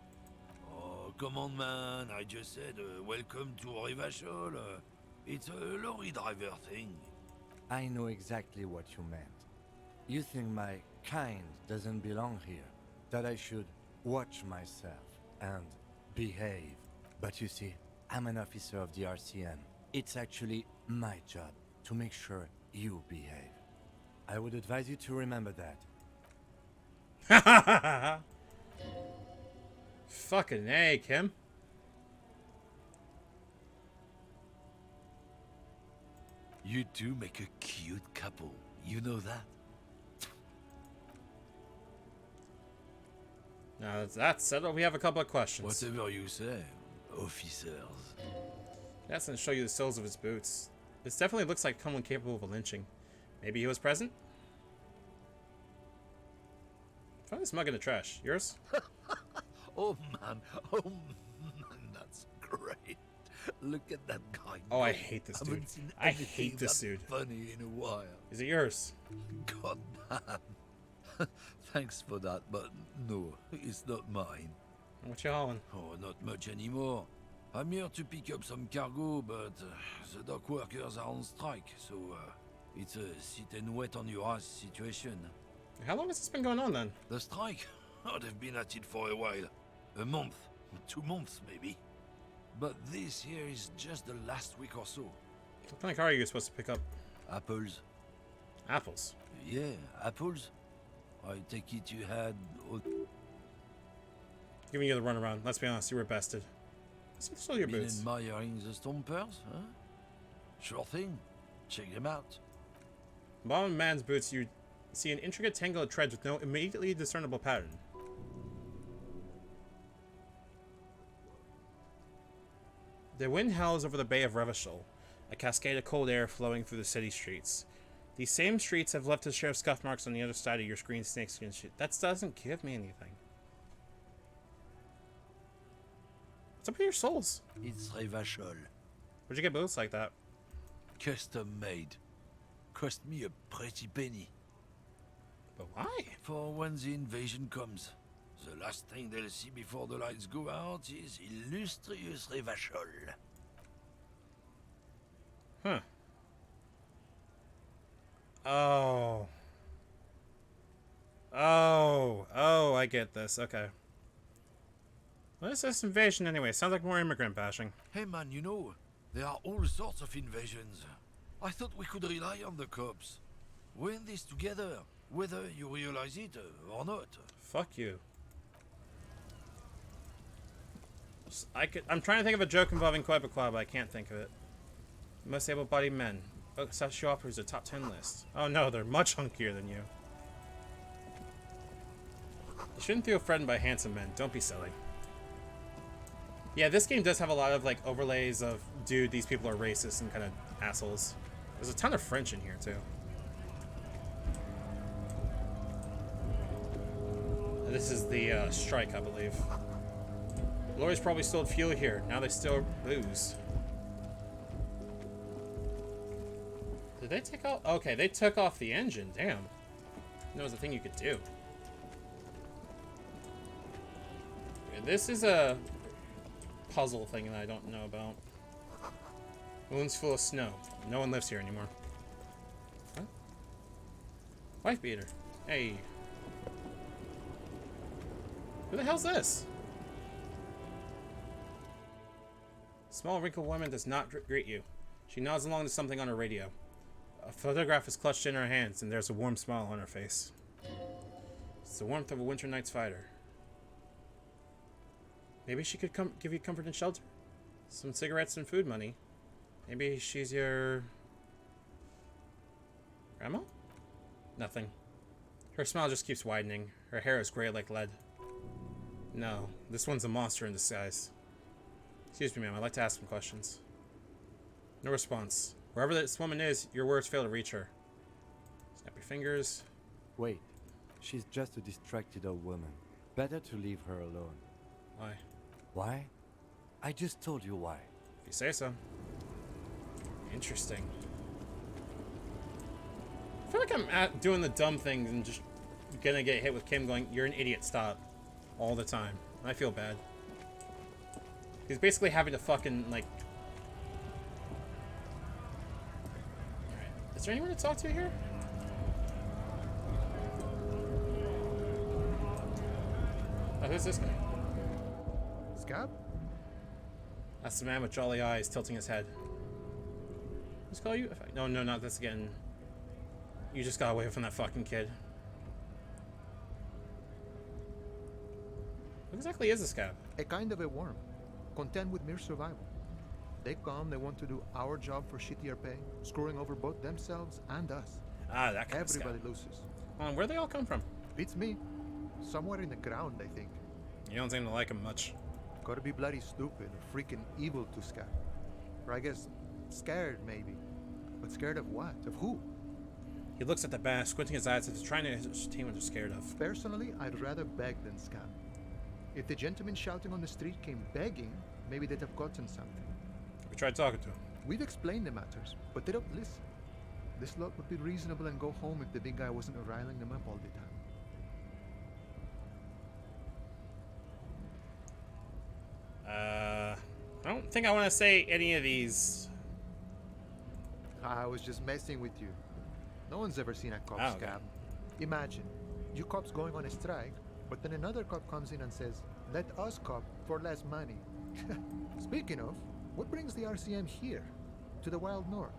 S21: Oh, come on, man. I just said welcome to Rivachol. It's a lorry driver thing.
S3: I know exactly what you meant. You think my kind doesn't belong here, that I should watch myself and behave. But you see, I'm an officer of the RCM. It's actually my job to make sure you behave. I would advise you to remember that.
S1: Fucking A, Kim.
S21: You two make a cute couple. You know that?
S1: Now that's settled. We have a couple of questions.
S21: Whatever you say, officers.
S1: That's going to show you the soles of his boots. This definitely looks like someone capable of a lynching. Maybe he was present? Find this mug in the trash. Yours?
S21: Oh man, that's great. Look at that guy.
S1: Oh, I hate this dude. I hate this dude.
S21: Funny in a while.
S1: Is it yours?
S21: God damn. Thanks for that, but no, it's not mine.
S1: What you hauling?
S21: Oh, not much anymore. I'm here to pick up some cargo, but the dock workers are on strike, so it's a sit and wait on your ass situation.
S1: How long has this been going on then?
S21: The strike? Oh, they've been at it for a while. A month, 2 months maybe. But this here is just the last week or so.
S1: What kind of car are you supposed to pick up?
S21: Apples.
S1: Apples?
S21: Yeah, apples. I take it you had...
S1: Giving you the runaround. Let's be honest, you were bested. Still your boots.
S21: Admiring the stompers, huh? Sure thing. Check them out.
S1: Bottom man's boots, you see an intricate tangle of treads with no immediately discernible pattern. The wind howls over the Bay of Revachol, a cascade of cold air flowing through the city streets. These same streets have left a share of scuff marks on the other side of your screen snakeskin shit. That doesn't give me anything. What's up with your souls?
S21: It's Revachol.
S1: Where'd you get boots like that?
S21: Custom made. Cost me a pretty penny.
S1: But why?
S21: For when the invasion comes. The last thing they'll see before the lights go out is illustrious Revachol.
S1: Huh. Oh. Oh, I get this. Okay. What is this invasion anyway? Sounds like more immigrant bashing.
S21: Hey man, you know, there are all sorts of invasions. I thought we could rely on the cops. We're in this together, whether you realize it or not.
S1: Fuck you. I'm trying to think of a joke involving Quebecois, but I can't think of it. Most able-bodied men. Oh, such offers a top 10 list. Oh no, they're much hunkier than you. You shouldn't feel threatened by handsome men. Don't be silly. Yeah, this game does have a lot of like overlays of, dude, these people are racist and kind of assholes. There's a ton of French in here too. This is the strike, I believe. Lawyers probably stole fuel here. Now they still booze. Did they take off? Okay, they took off the engine. Damn. That was a thing you could do. This is a puzzle thing that I don't know about. Wounds full of snow. No one lives here anymore. Huh? Wife beater. Hey. Who the hell's this? Small wrinkled woman does not greet you. She nods along to something on her radio. A photograph is clutched in her hands, and there's a warm smile on her face. It's the warmth of a winter night's fighter. Maybe she could give you comfort and shelter? Some cigarettes and food money. Maybe she's your... grandma? Nothing. Her smile just keeps widening. Her hair is gray like lead. No, this one's a monster in disguise. Excuse me, ma'am. I'd like to ask some questions. No response. Wherever this woman is, your words fail to reach her. Snap your fingers.
S3: Wait. She's just a distracted old woman. Better to leave her alone.
S1: Why?
S3: Why? I just told you why.
S1: If you say so. Interesting. I feel like I'm doing the dumb things and just gonna get hit with Kim going, "You're an idiot, stop." All the time. I feel bad. He's basically having to fucking, like... Alright. Is there anyone to talk to here? Oh, who's this guy?
S20: Scab?
S1: That's the man with jolly eyes tilting his head. Let's call you? No, not this again. You just got away from that fucking kid. What exactly is a scab?
S20: A kind of a worm, content with mere survival. They come, they want to do our job for shittier pay, screwing over both themselves and us.
S1: Ah, that kind of scab.
S20: Everybody loses.
S1: Where'd they all come from?
S20: Beats me. Somewhere in the ground, I think.
S1: You don't seem to like him much.
S20: Gotta be bloody stupid or freaking evil to scab. Or I guess scared, maybe. But scared of what? Of who?
S1: He looks at the bass, squinting his eyes as if trying to ascertain what they're scared of.
S20: Personally, I'd rather beg than scab. If the gentleman shouting on the street came begging, maybe they'd have gotten something.
S1: We tried talking to him.
S20: We've explained the matters, but they don't listen. This lot would be reasonable and go home if the big guy wasn't riling them up all the time.
S1: I don't think I want to say any of these.
S20: I was just messing with you. No one's ever seen a cop scab.
S1: Okay.
S20: Imagine, you cops going on a strike, but then another cop comes in and says, "Let us cop for less money." Speaking of, what brings the RCM here? To the wild north?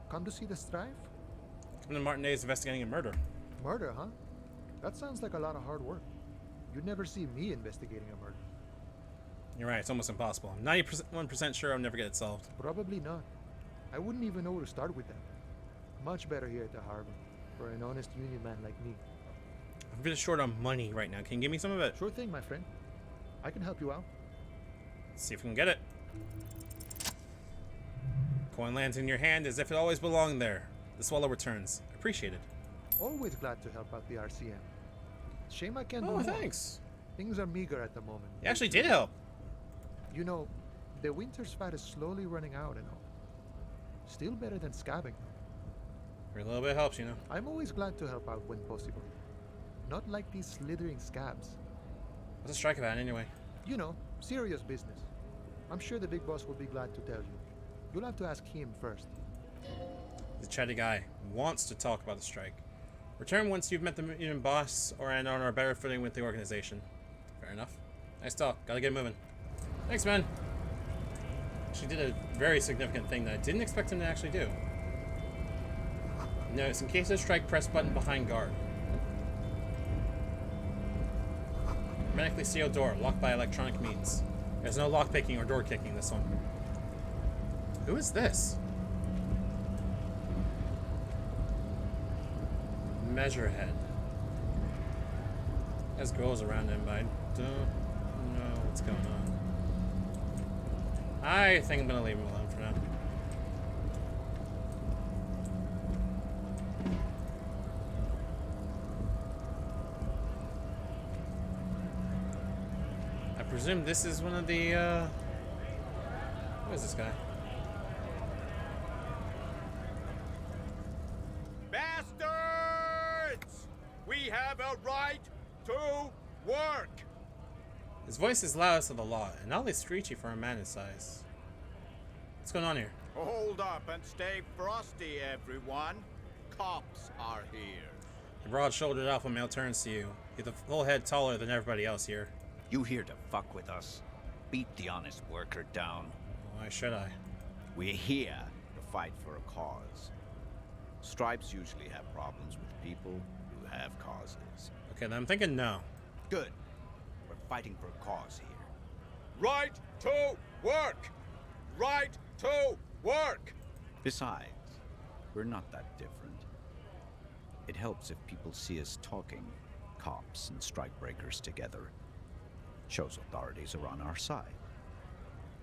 S20: Come to see the strife?
S1: And then Martin is investigating a murder.
S20: Murder, huh? That sounds like a lot of hard work. You'd never see me investigating a murder.
S1: You're right, it's almost impossible. I'm 91% sure I'll never get it solved.
S20: Probably not. I wouldn't even know where to start with that. Much better here at the harbor, for an honest union man like me.
S1: I'm a bit short on money right now. Can you give me some of it?
S20: Sure thing, my friend. I can help you out.
S1: Let's see if we can get it. Coin lands in your hand as if it always belonged there. The swallow returns. Appreciated.
S20: Always glad to help out the RCM. Shame I can't do
S1: Oh,
S20: more.
S1: thanks.
S20: Things are meager at the moment.
S1: You actually did help.
S20: You know, the winter's fat is slowly running out and all. Still better than scabbing.
S1: Every little bit helps, you know.
S20: I'm always glad to help out when possible. Not like these slithering scabs.
S1: What's a strike about anyway?
S20: You know, serious business. I'm sure the big boss will be glad to tell you. You'll have to ask him first.
S1: The chatty guy wants to talk about the strike. Return once you've met the union boss or and on a better footing with the organization. Fair enough. Nice talk. Gotta get moving. Thanks, man. She did a very significant thing that I didn't expect him to actually do. Notice, in case of strike, press button behind guard. Hermetically sealed door, locked by electronic means. There's no lock picking or door kicking this one. Who is this? Measurehead. There's girls around him, but I don't know what's going on. I think I'm gonna leave him alone for now. I presume this is one of the, who is this guy?
S4: Bastards! We have a right to work!
S1: His voice is loudest of the lot, and oddly screechy for a man his size. What's going on here?
S4: Hold up and stay frosty, everyone. Cops are here.
S1: The broad-shouldered alpha male turns to you. You're the full head taller than everybody else here.
S22: You here to fuck with us? Beat the honest worker down.
S1: Why should I?
S22: We're here to fight for a cause. Stripes usually have problems with people who have causes.
S1: Okay, then I'm thinking no.
S22: Good. We're fighting for a cause here.
S4: Right to work! Right to work!
S22: Besides, we're not that different. It helps if people see us talking, cops and strikebreakers together. Shows authorities are on our side.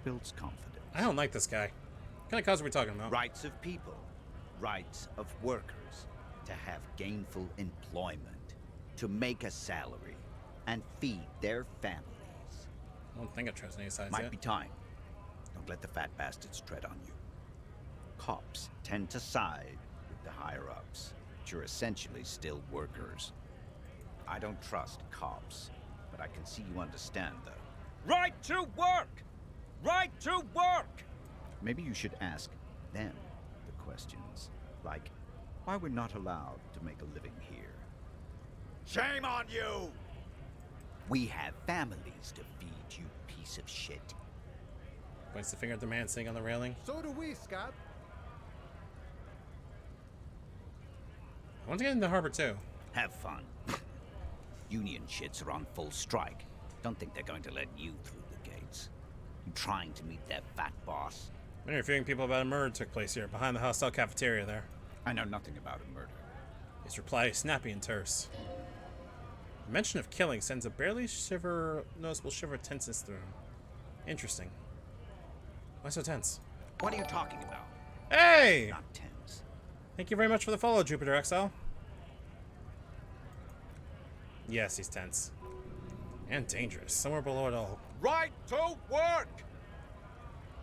S22: Builds confidence.
S1: I don't like this guy. What kind of cause are we talking about?
S22: Rights of people. Rights of workers. To have gainful employment. To make a salary. And feed their families.
S1: I don't think I trust any sides
S22: Might
S1: yet.
S22: be time. Don't let the fat bastards tread on you. Cops tend to side with the higher-ups, but you're essentially still workers. I don't trust cops, but I can see you understand, though.
S4: Right to work! Right to work!
S22: Maybe you should ask them the questions, like why we're not allowed to make a living here.
S4: Shame on you!
S22: We have families to feed, you piece of shit.
S1: Points the finger at the man sitting on the railing.
S20: So do we, Scott.
S1: I want to get into the harbor too.
S22: Have fun. Union shits are on full strike. Don't think they're going to let you through the gates. You trying to meet their fat boss?
S1: I'm interviewing people about a murder took place here, behind the hostile cafeteria there.
S22: I know nothing about a murder.
S1: His reply is snappy and terse. The mention of killing sends a barely noticeable shiver of tenseness through him. Interesting. Why so tense?
S22: What are you talking about?
S1: Hey!
S22: Not tense.
S1: Thank you very much for the follow, Jupiter XL. Yes, he's tense. And dangerous. Somewhere below it all.
S4: Right to work!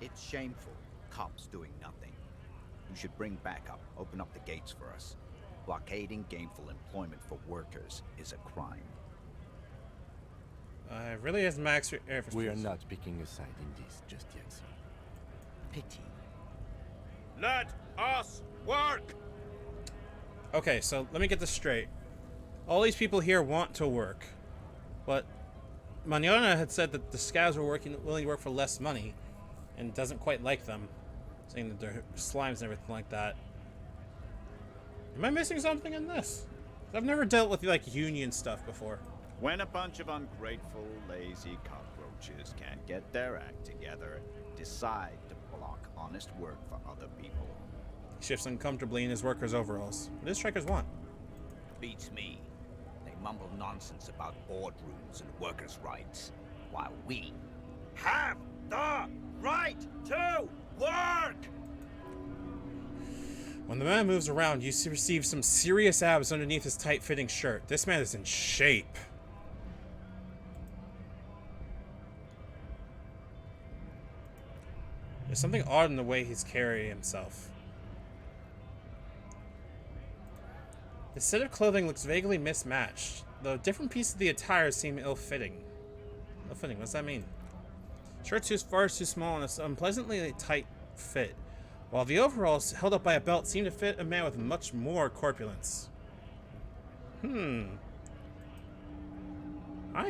S22: It's shameful. Cops doing nothing. You should bring backup. Open up the gates for us. Blockading gainful employment for workers is a crime.
S1: Really is Max Air Force.
S3: We are not picking a side in this just yet, sir.
S22: Pity.
S4: Let us work!
S1: Okay, so let me get this straight. All these people here want to work, but Manana had said that the scavs were willing to work for less money, and doesn't quite like them, saying that they're slimes and everything like that. Am I missing something in this? I've never dealt with like union stuff before.
S22: When a bunch of ungrateful, lazy cockroaches can't get their act together, decide to block honest work for other people.
S1: He shifts uncomfortably in his workers' overalls. What do strikers want?
S22: Beats me. They mumble nonsense about boardrooms and workers' rights, while we
S4: have the right to work!
S1: When the man moves around, you perceive some serious abs underneath his tight-fitting shirt. This man is in shape. There's something odd in the way he's carrying himself. His set of clothing looks vaguely mismatched, though different pieces of the attire seem ill-fitting. The fitting, what's that mean? Shirt's far too small and it's unpleasantly tight fit, while the overalls held up by a belt seem to fit a man with much more corpulence. I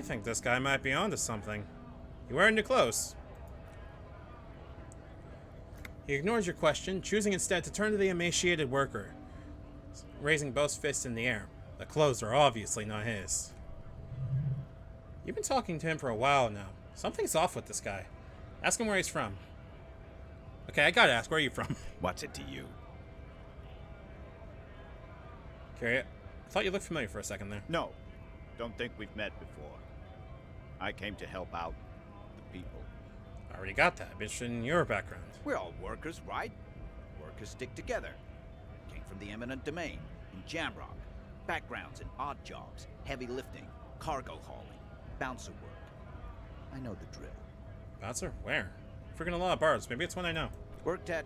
S1: think this guy might be onto something. You wearing new clothes? He ignores your question, choosing instead to turn to the emaciated worker, raising both fists in the air. The clothes are obviously not his. You've been talking to him for a while now. Something's off with this guy. Ask him where he's from. Okay, I gotta ask, where are you from?
S22: What's it to you?
S1: Okay, I thought you looked familiar for a second there.
S22: No. Don't think we've met before. I came to help out the people.
S1: I already got that. I'm interested in your background.
S22: We're all workers, right? Workers stick together. Came from the eminent domain, in Jamrock. Backgrounds in odd jobs, heavy lifting, cargo hauling, bouncer work. I know the drill.
S1: Bouncer? Where? Freaking a lot of bars. Maybe it's one I know.
S22: Worked at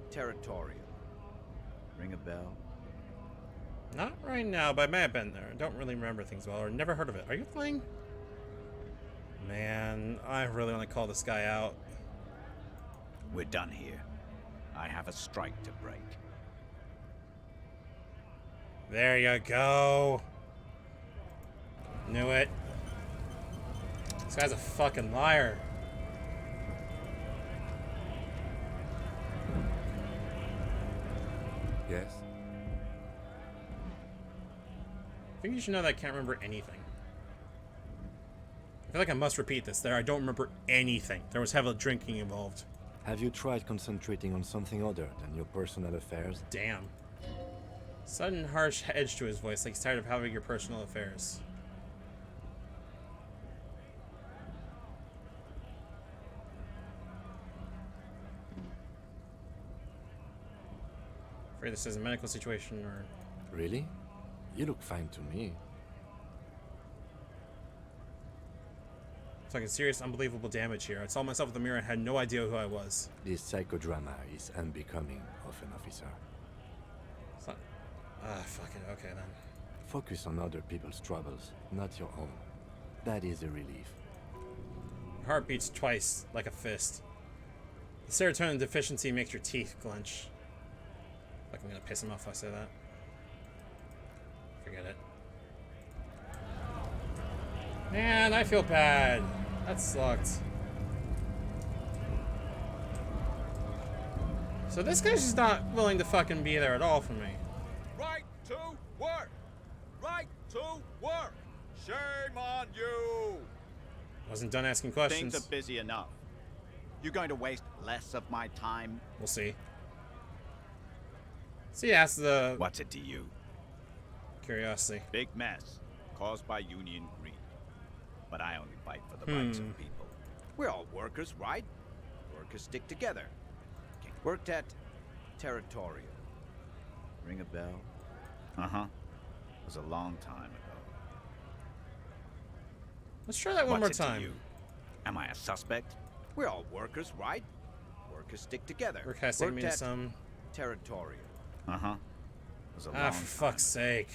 S22: Territorial. Ring a bell?
S1: Not right now, but I may have been there. I don't really remember things well, or never heard of it. Are you playing? Man, I really want to call this guy out.
S22: We're done here. I have a strike to break.
S1: There you go. Knew it. This guy's a fucking liar.
S3: Yes?
S1: I think you should know that I can't remember anything. I feel like I must repeat this. I don't remember anything. There was heavy drinking involved.
S3: Have you tried concentrating on something other than your personal affairs?
S1: Damn. Sudden harsh edge to his voice, like he's tired of having your personal affairs. Afraid this is a medical situation, or...
S3: Really? You look fine to me.
S1: Talking serious, unbelievable damage here. I saw myself in the mirror and had no idea who I was.
S3: This psychodrama is unbecoming of an officer.
S1: It's not... fuck it. Okay, then.
S3: Focus on other people's troubles, not your own. That is a relief.
S1: Your heart beats twice, like a fist. The serotonin deficiency makes your teeth clench. Like I'm gonna piss him off if I say that. Forget it. Man, I feel bad. That sucked. So this guy's just not willing to fucking be there at all for me.
S4: Right to work! Right to work! Shame on you!
S1: Wasn't done asking questions.
S22: Things are busy enough. You're going to waste less of my time?
S1: We'll see. See, ask the...
S22: What's it to you?
S1: Curiosity.
S22: Big mess, caused by union greed. But I only fight for the rights of people. We're all workers, right? Workers stick together. Worked at Territorial. Ring a bell? Uh-huh. It was a long time ago.
S1: Let's try that one more
S22: What's it to
S1: time.
S22: you? Am I a suspect? We're all workers, right? Workers stick together.
S1: We're casting
S22: Worked
S1: me to
S22: at
S1: some...
S22: Territorial. Uh-huh. It was a long
S1: Ah, for fuck's sake.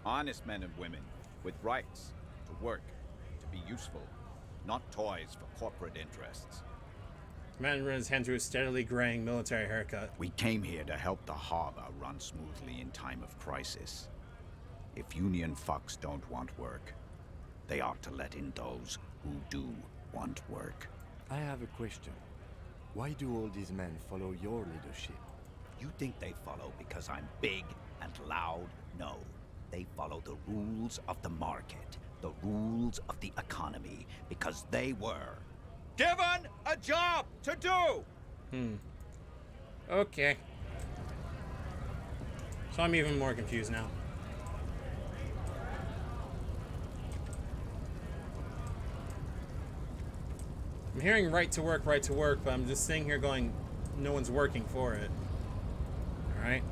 S22: Honest men and women with rights to work, to be useful, not toys for corporate interests.
S1: The man ran his hand through his steadily graying military haircut.
S22: We came here to help the harbor run smoothly in time of crisis. If union fucks don't want work, they ought to let in those who do want work.
S3: I have a question. Why do all these men follow your leadership?
S22: You think they follow because I'm big and loud? No. They follow the rules of the market, the rules of the economy, because they were given a job to do!
S1: Okay. So I'm even more confused now. I'm hearing right to work, but I'm just sitting here going, no one's working for it. Alright?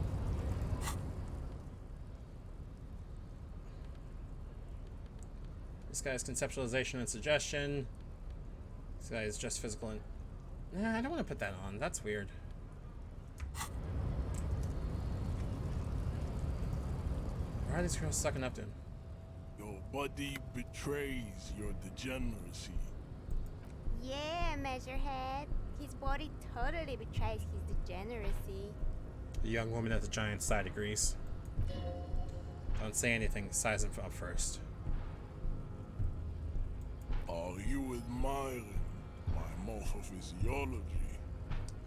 S1: This guy's conceptualization and suggestion. This guy is just physical and... Nah, I don't want to put that on. That's weird. Why are these girls sucking up to him?
S5: Your body betrays your degeneracy.
S7: Yeah, Measurehead. His body totally betrays his degeneracy.
S1: The young woman at the giant's side agrees. Don't say anything. Size him up first.
S5: Are you admiring my morphophysiology?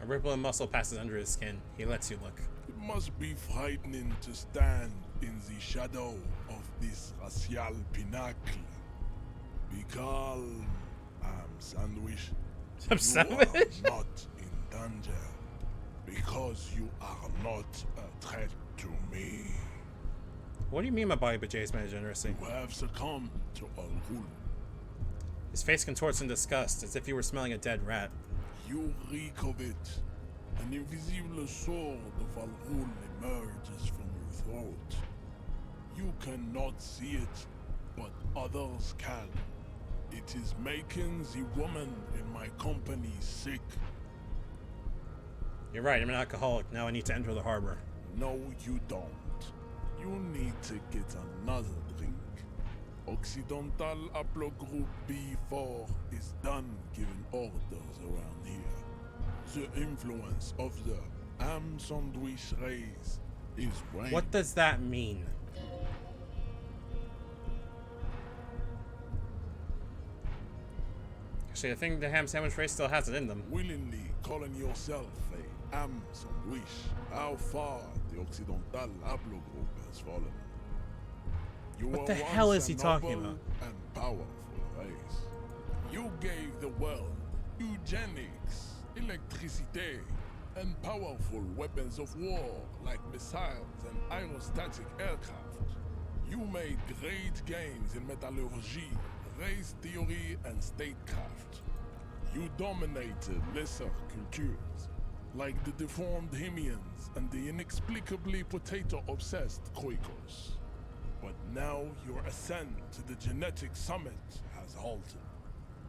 S1: A ripple of muscle passes under his skin. He lets you look.
S5: It must be frightening to stand in the shadow of this racial pinnacle. Be calm, Sandwich.
S1: I'm Sandwich?
S5: You are not in danger because you are not a threat to me.
S1: What do you mean my body betrays my degeneracy?
S5: You have succumbed to Al-Ghul.
S1: His face contorts in disgust, as if he were smelling a dead rat.
S5: You reek of it. An invisible sword of Al-Ghul emerges from your throat. You cannot see it, but others can. It is making the woman in my company sick.
S1: You're right, I'm an alcoholic. Now I need to enter the harbor.
S5: No, you don't. You need to get another drink. Occidental Haplogroup B4 is done giving orders around here. The influence of the Am Sandwich race is waning.
S1: What does that mean? Actually, I think the ham sandwich race still has it in them.
S5: Willingly calling yourself a Am Sandwich, how far the Occidental Haplogroup has fallen. You
S1: What
S5: were
S1: the hell
S5: once
S1: is he
S5: a
S1: talking
S5: noble
S1: about?
S5: and powerful race. You gave the world eugenics, electricity, and powerful weapons of war like missiles and aerostatic aircraft. You made great gains in metallurgy, race theory, and statecraft. You dominated lesser cultures, like the deformed Hemians and the inexplicably potato-obsessed Quakers. But now your ascent to the genetic summit has halted.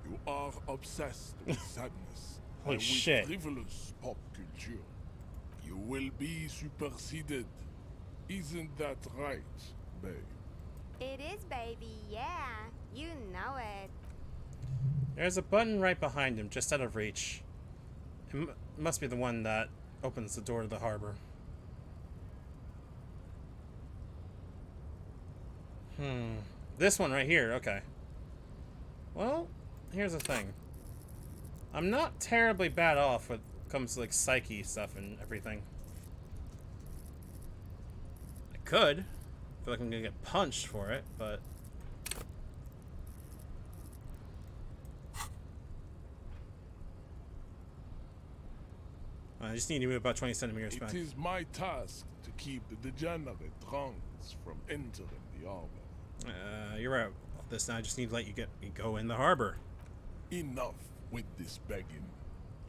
S5: You are obsessed with sadness
S1: Holy
S5: and with
S1: shit.
S5: frivolous pop culture. You will be superseded. Isn't that right, babe?
S7: It is, baby, yeah. You know it.
S1: There's a button right behind him, just out of reach. It must be the one that opens the door to the harbor. This one right here, okay. Well, here's the thing. I'm not terribly bad off when it comes to like psyche stuff and everything. I could. I feel like I'm gonna get punched for it, but I just need to move about 20 centimeters back.
S5: It is my task to keep the degenerate drunks from entering the harbor.
S1: You're right. This now I just need to let you go in the harbor.
S5: Enough with this begging.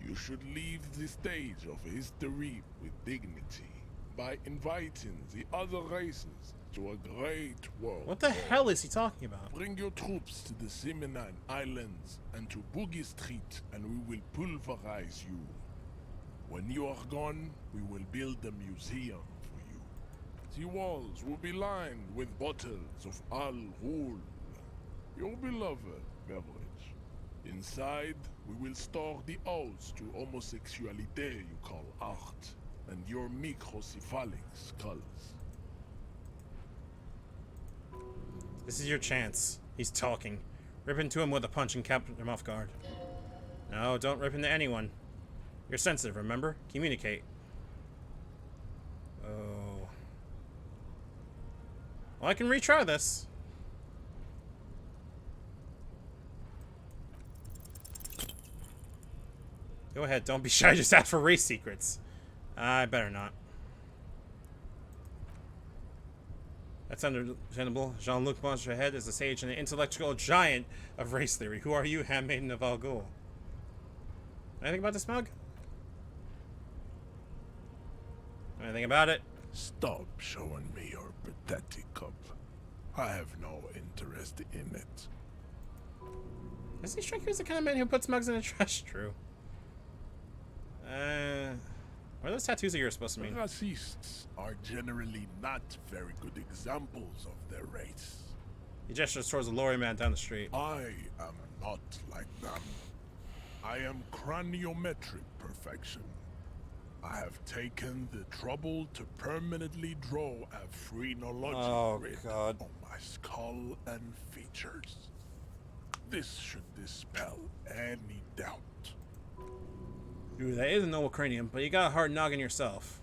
S5: You should leave the stage of history with dignity by inviting the other races to a great world.
S1: What the hell is he talking about?
S5: Bring your troops to the Seminine Islands and to Boogie Street, and we will pulverize you. When you are gone, we will build a museum for you. The walls will be lined with bottles of Al-Ghul, your beloved beverage. Inside, we will store the odes to homosexuality you call art, and your microcephalic skulls.
S1: This is your chance. He's talking. Rip into him with a punch and capture him off guard. No, don't rip into anyone. You're sensitive, remember? Communicate. Oh. Well, I can retry this. Go ahead, don't be shy, just ask for race secrets. I better not. That's understandable. Jean-Luc Monsterhead is the sage and the intellectual giant of race theory. Who are you, handmaiden of Al Ghul? Anything about this mug? Anything about it?
S5: Stop showing me your pathetic cup. I have no interest in it.
S1: Does he strike you as the kind of man who puts mugs in the trash? True. What are those tattoos that you're supposed to mean?
S5: Racists are generally not very good examples of their race.
S1: He gestures towards the lorry man down the street.
S5: I am not like them. I am craniometric perfection. I have taken the trouble to permanently draw a phrenological grid on my skull and features. This should dispel any doubt.
S1: Dude, that is a noble cranium, but you got a hard noggin yourself.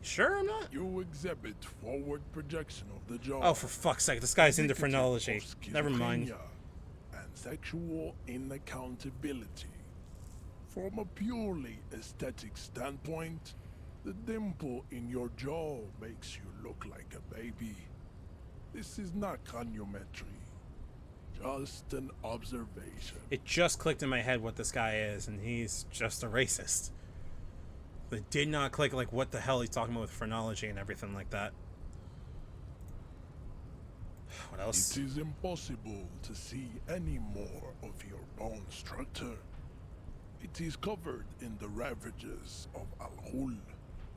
S1: Sure I'm not?
S5: You exhibit forward projection of the jaw.
S1: Oh, for fuck's sake, this guy's into phrenology. Never mind.
S5: And sexual inaccountability. From a purely aesthetic standpoint, the dimple in your jaw makes you look like a baby. This is not craniometry, just an observation.
S1: It just clicked in my head what this guy is, and he's just a racist. It did not click like what the hell he's talking about with phrenology and everything like that. What else?
S5: It is impossible to see any more of your bone structure. It is covered in the ravages of Al-Ghul.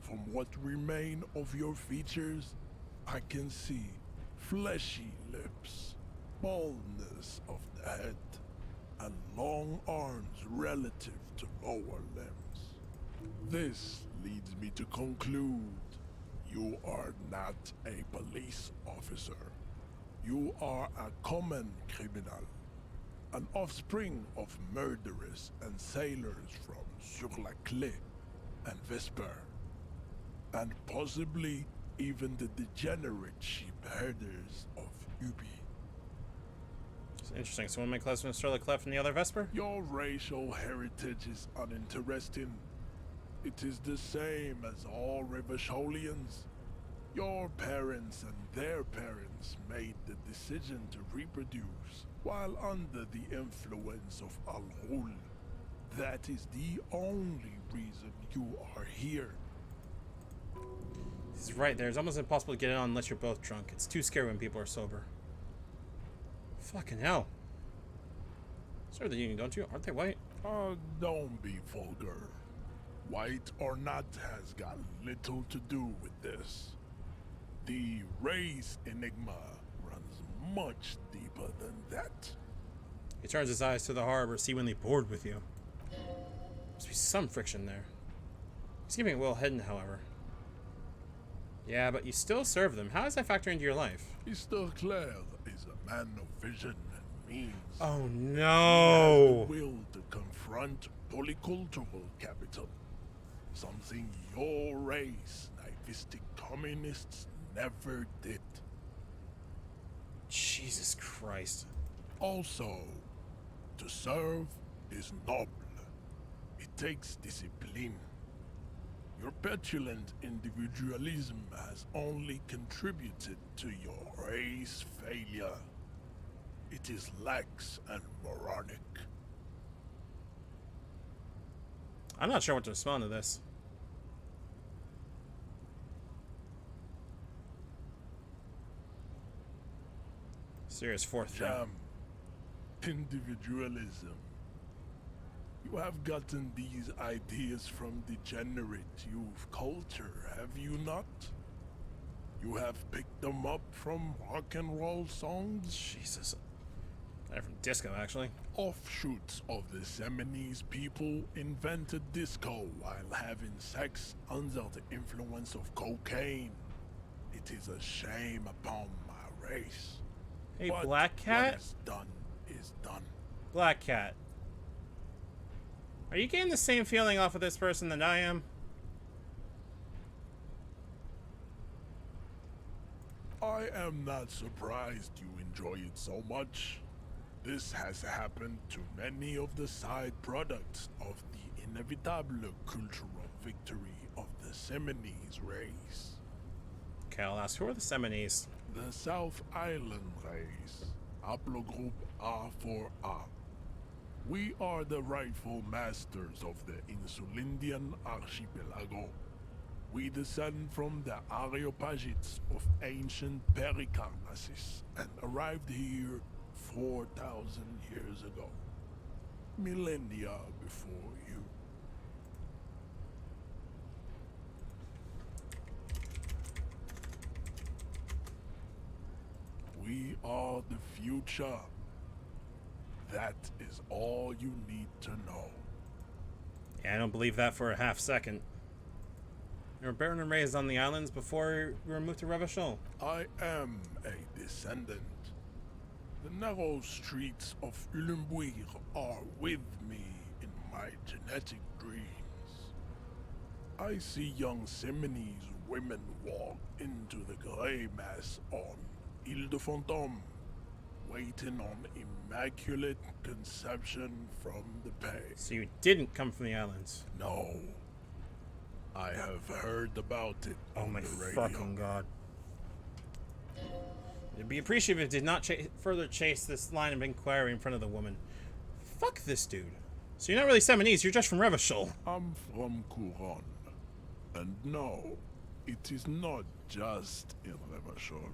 S5: From what remain of your features, I can see fleshy lips, baldness of the head, and long arms relative to lower limbs. This leads me to conclude you are not a police officer. You are a common criminal, an offspring of murderers and sailors from Sur-la-Clé and Vesper, and possibly even the degenerate sheep herders of Ubi.
S1: It's interesting. So one of my classmates is Sur-la-Clé and the other Vesper?
S5: Your racial heritage is uninteresting. It is the same as all Rivasholians. Your parents and their parents made the decision to reproduce while under the influence of Al-Ghul. That is the only reason you are here.
S1: He's right there. It's almost impossible to get it on unless you're both drunk. It's too scary when people are sober. Fucking hell. Serve the Union, don't you? Aren't they white?
S5: Don't be vulgar. White or not has got little to do with this. The race enigma runs much deeper than that.
S1: He turns his eyes to the harbor, seemingly bored with you. Must be some friction there. He's keeping it well hidden, however. Yeah, but you still serve them. How does that factor into your life?
S5: Mr. Claire is a man of vision and means.
S1: Oh no!
S5: He has the will to confront polycultural capital. Something your race, naivistic communists, never did.
S1: Jesus Christ.
S5: Also, to serve is noble. It takes discipline. Your petulant individualism has only contributed to your race failure. It is lax and moronic.
S1: I'm not sure what to respond to this. Serious fourth thing.
S5: Jam. Individualism. You have gotten these ideas from degenerate youth culture, have you not? You have picked them up from rock and roll songs?
S1: Jesus. They're from disco, actually.
S5: Offshoots of the Seminoles people invented disco while having sex under the influence of cocaine. It is a shame upon my race.
S1: Hey,
S5: but
S1: Black Cat?
S5: What is done is done.
S1: Black Cat. Are you getting the same feeling off of this person that I am?
S5: I am not surprised you enjoy it so much. This has happened to many of the side products of the inevitable cultural victory of the Seminoles race.
S1: Okay, I'll ask, who are the Seminoles?
S5: The South Island race, haplogroup A4A. We are the rightful masters of the Insulindian archipelago. We descend from the Areopagites of ancient Pericarnassus and arrived here 4,000 years ago. Millennia before you. We are the future. That is all you need to know.
S1: Yeah, I don't believe that for a half second. You were born and raised on the islands before you were moved to Revachol.
S5: I am a descendant. The narrow streets of Ulimbuir are with me in my genetic dreams. I see young Seminese women walk into the grey mass on Ile de Fantôme, waiting on immaculate conception from the pay.
S1: So you didn't come from the islands?
S5: No. I have heard about it on the radio.
S1: Fucking god. It'd be appreciative if it did not further chase this line of inquiry in front of the woman. Fuck this dude. So you're not really Seminese, you're just from Revachol.
S5: I'm from Couronne. And no, it is not just in Revachol.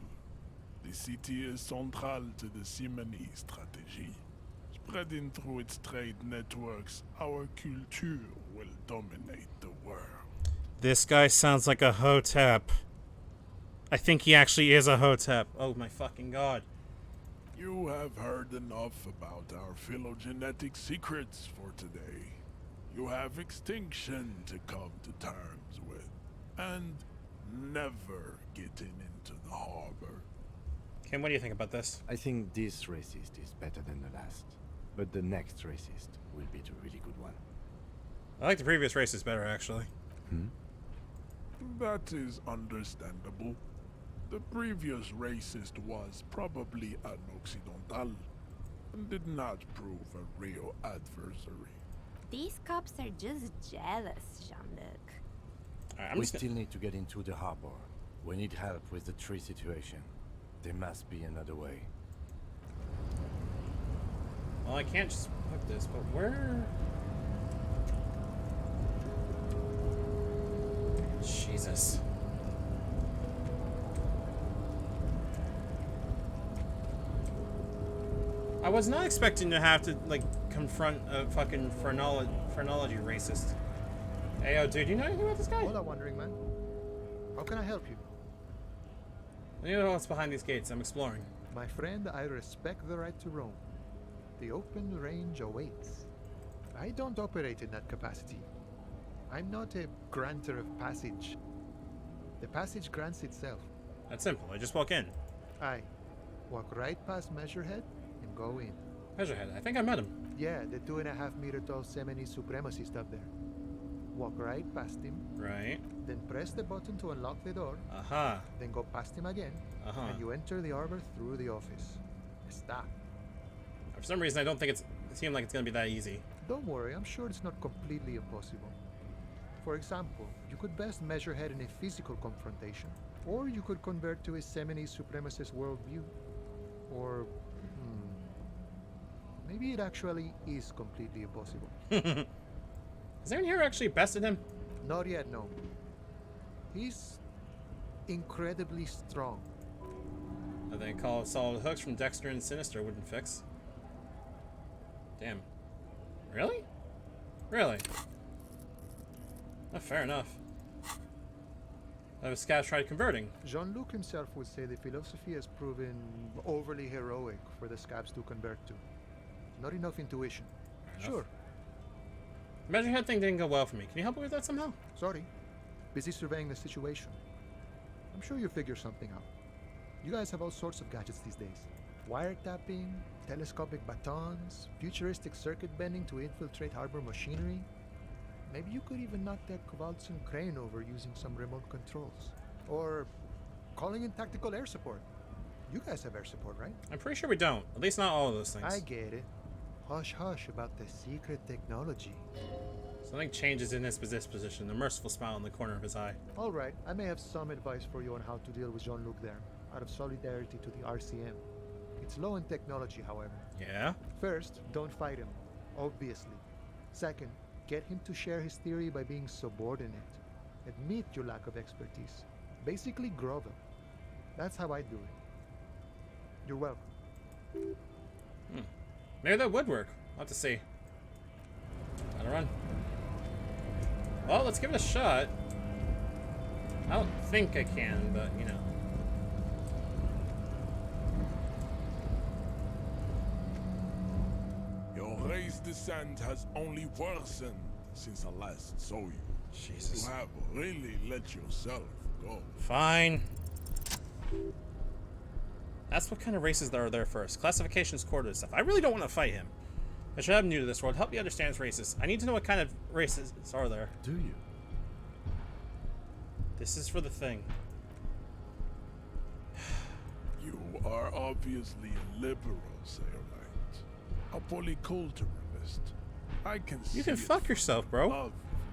S5: The city is central to the Tsunami strategy. Spreading through its trade networks, our culture will dominate the world.
S1: This guy sounds like a hotep. I think he actually is a hotep. Oh my fucking god.
S5: You have heard enough about our phylogenetic secrets for today. You have extinction to come to terms with, and never getting into the harbor.
S1: Kim, what do you think about this?
S3: I think this racist is better than the last, but the next racist will be the really good one.
S1: I like the previous racist better, actually.
S5: That is understandable. The previous racist was probably an Occidental, and did not prove a real adversary.
S7: These cops are just jealous, Jean-Luc.
S3: We still need to get into the harbor. We need help with the tree situation. There must be another way.
S1: Well, I can't just put this, but where... Jesus. I was not expecting to have to, like, confront a fucking phrenology racist. Hey, yo, dude, you know anything about this guy?
S20: Hola, wandering man. How can I help you?
S1: I don't know what's behind these gates. I'm exploring.
S20: My friend, I respect the right to roam. The open range awaits. I don't operate in that capacity. I'm not a granter of passage. The passage grants itself.
S1: That's simple. I just walk in.
S20: Aye. Walk right past Measurehead and go in.
S1: Measurehead? I think I met him.
S20: Yeah, the 2.5 meter tall Seminese supremacist up there. Walk right past him.
S1: Right.
S20: Then press the button to unlock the door.
S1: Aha.
S20: Then go past him again. And you enter the arbor through the office. Está.
S1: For some reason, I don't think it seemed like it's going to be that easy.
S20: Don't worry, I'm sure it's not completely impossible. For example, you could best Measurehead in a physical confrontation, or you could convert to a Seminese supremacist worldview. Or, maybe it actually is completely impossible.
S1: Is anyone here actually bested him?
S20: Not yet, no. He's incredibly strong.
S1: I think call solid hooks from Dexter and Sinister wouldn't fix. Damn. Really? Really? Oh, fair enough. The scouts tried converting.
S20: Jean-Luc himself would say the philosophy has proven overly heroic for the scabs to convert to. Not enough intuition. Sure.
S1: Measurehead thing didn't go well for me. Can you help me with that somehow?
S20: Sorry. Busy surveying the situation. I'm sure you'll figure something out. You guys have all sorts of gadgets these days. Wiretapping, telescopic batons, futuristic circuit bending to infiltrate harbor machinery. Maybe you could even knock that Kowalskian crane over using some remote controls. Or calling in tactical air support. You guys have air support, right?
S1: I'm pretty sure we don't. At least not all of those things.
S20: I get it. Hush hush about the secret technology.
S1: Something changes in his disposition, a merciful smile in the corner of his eye.
S20: All right, I may have some advice for you on how to deal with Jean-Luc there, out of solidarity to the RCM. It's low in technology, however.
S1: Yeah?
S20: First, don't fight him, obviously. Second, get him to share his theory by being subordinate. Admit your lack of expertise. Basically grovel. That's how I do it. You're welcome.
S1: Maybe that would work. I'll have to see. Gotta run. Well, let's give it a shot. I don't think I can, but, you know.
S5: race descent has only worsened since I last saw you.
S1: Jesus.
S5: You have really let yourself go.
S1: Fine. That's what kind of races there are there first. Classifications, core to stuff. I really don't want to fight him. I should have new to this world. Help me understand his races. I need to know what kind of races are there.
S3: Do you?
S1: This is for the thing.
S5: You are obviously a liberal, Sayonite. A polyculturalist. I can see
S1: You can fuck yourself, bro.
S5: Love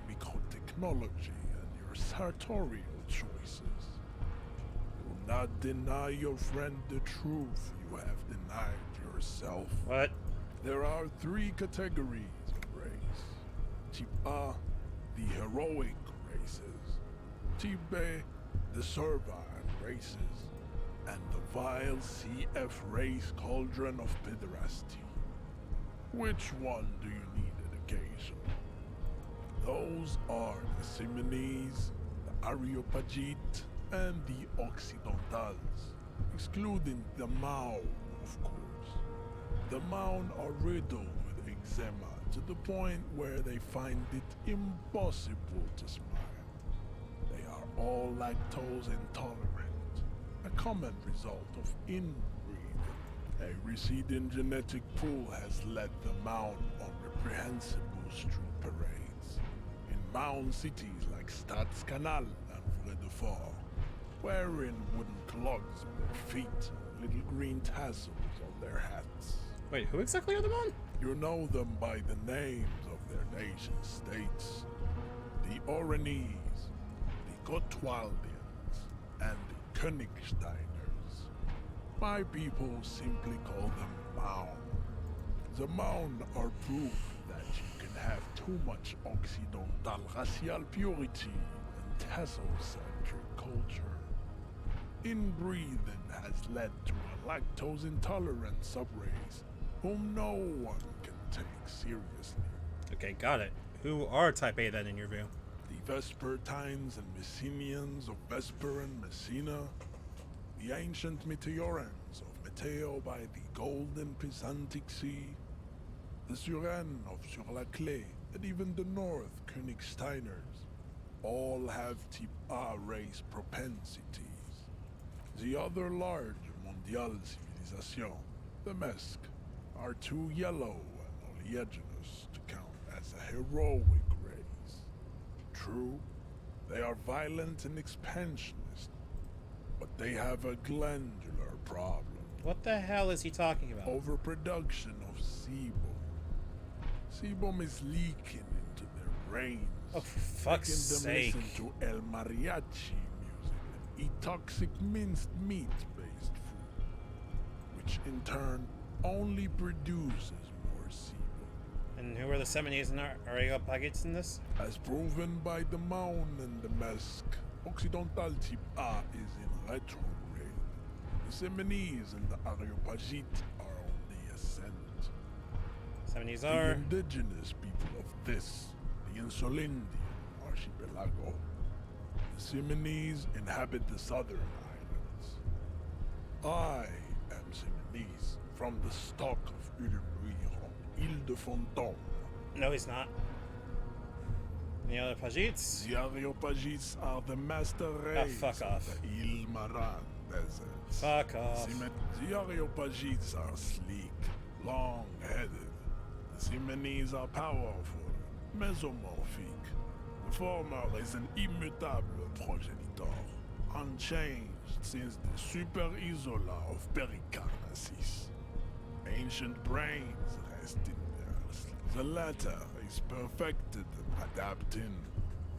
S5: microtechnology and your sartorial choices. Do not deny your friend the truth you have denied yourself.
S1: What?
S5: There are 3 categories of race. Type A, the heroic races. Type B, the servile races. And the vile CF race cauldron of pederasty. Which one do you need education? Those are the Simonese, the Areopagite, and the Occidentals, excluding the Mao, of course. The Maun are riddled with eczema to the point where they find it impossible to smile. They are all lactose intolerant, a common result of inbreeding. A receding genetic pool has led the Maun on reprehensible street parades. In Maun cities like Stadskanal and Vredefort, wearing wooden clogs on their feet and little green tassels on their hats.
S1: Wait, who exactly are the Mon?
S5: You know them by the names of their nation states. The Oranese, the Gotwaldians, and the Königsteiners. My people simply call them Maun. The Maun are proof that you can have too much Occidental racial purity and tassel-centric culture. Inbreeding has led to a lactose-intolerant subrace whom no one can take seriously.
S1: Okay, got it. Who are Type A then, in your view?
S5: The Vespertines and Messenians of Vesper and Messina, the ancient Meteorans of Meteo by the golden Pisantic Sea, the Suren of Sur-la-Clé, and even the North Königsteiners, all have Type A race propensities. The other large Mondial civilization, the Mesk, are too yellow and oleaginous to count as a heroic race. True, they are violent and expansionist, but they have a glandular problem.
S1: What the hell is he talking about?
S5: Overproduction of sebum. Sebum is leaking into their brains.
S1: Oh, for fuck's sake.
S5: Making them listen to El Mariachi music and eat toxic minced meat-based food, which in turn only produces more sebum.
S1: And who are the Seminese and Areopagites in this?
S5: As proven by the Maun and the Mesk, Occidental Type A is in retrograde. The Seminese and the Areopagite are on the ascent.
S1: Seminese
S5: The
S1: are
S5: indigenous people of this, the Insulindian archipelago. The Simonese inhabit the southern islands. I am Simonese, from the stock of Ulmuir on Ile de Fantôme.
S1: No, he's not. The Areopagites?
S5: The Areopagites are the master race
S1: fuck off.
S5: of the Ile Maran desert.
S1: Fuck off.
S5: The Areopagites are sleek, long-headed. The Simonese are powerful, mesomorphic. The former is an immutable progenitor, unchanged since the Super Isola of Pericarnassus. Ancient brains rest in theirs. The latter is perfected and adapting.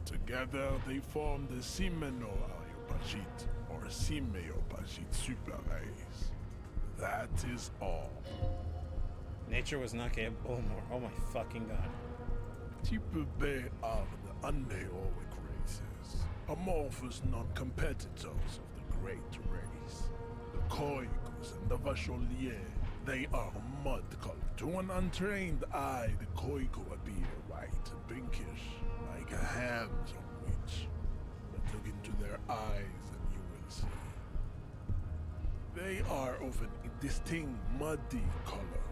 S5: Together they form the Simeno-Areopagite or Simeopagite super race. That is all.
S1: Nature was not capable more. Oh my fucking god.
S5: Type B are the unheroic races, amorphous non-competitors of the great race. The Koikus and the Vacholier, they are mud colored. To an untrained eye, the Koiku appear white and pinkish, like a ham's on witch. But look into their eyes and you will see. They are of an distinct muddy color,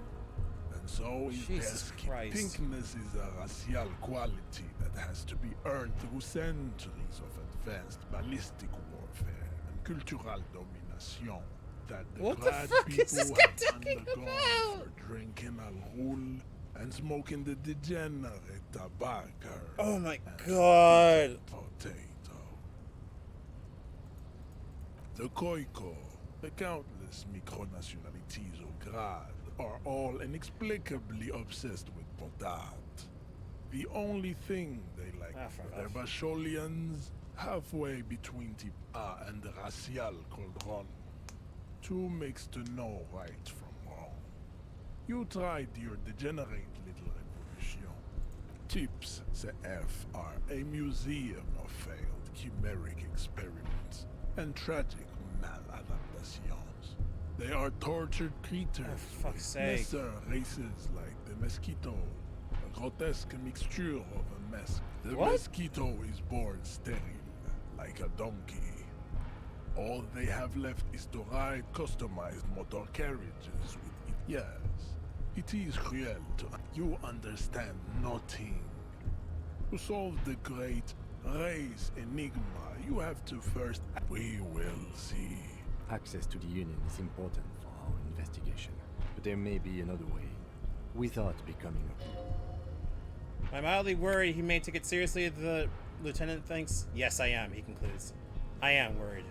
S5: and So
S1: Jesus Christ.
S5: pinkness is a racial quality that has to be earned through centuries of advanced ballistic warfare and cultural domination that the
S1: What the
S5: grad
S1: fuck is
S5: people
S1: this guy
S5: have
S1: talking
S5: undergone
S1: about?
S5: for drinking alcohol and smoking the degenerate tobacco.
S1: Oh my
S5: and
S1: god.
S5: potato. The Khoikhoi, the countless micronationalities of Grad, are all inexplicably obsessed with potat. The only thing they like for their Basholians, halfway between Tipa and the racial Cauldron. Two makes to know right from wrong. You tried your degenerate little revolution. Tips the F are a museum of failed chimeric experiments and tragic maladaptations. They are tortured creatures with lesser races like the mosquito, a grotesque mixture of a mess. The mosquito is born sterile, like a donkey. All they have left is to ride customized motor carriages with it. Yes, it is cruel to... You understand nothing. To solve the great race enigma, you have to first... We will see.
S3: Access to the Union is important for our investigation, but there may be another way, without becoming a...
S1: I'm mildly worried he may take it seriously, the lieutenant thinks. Yes, I am, he concludes. I am worried.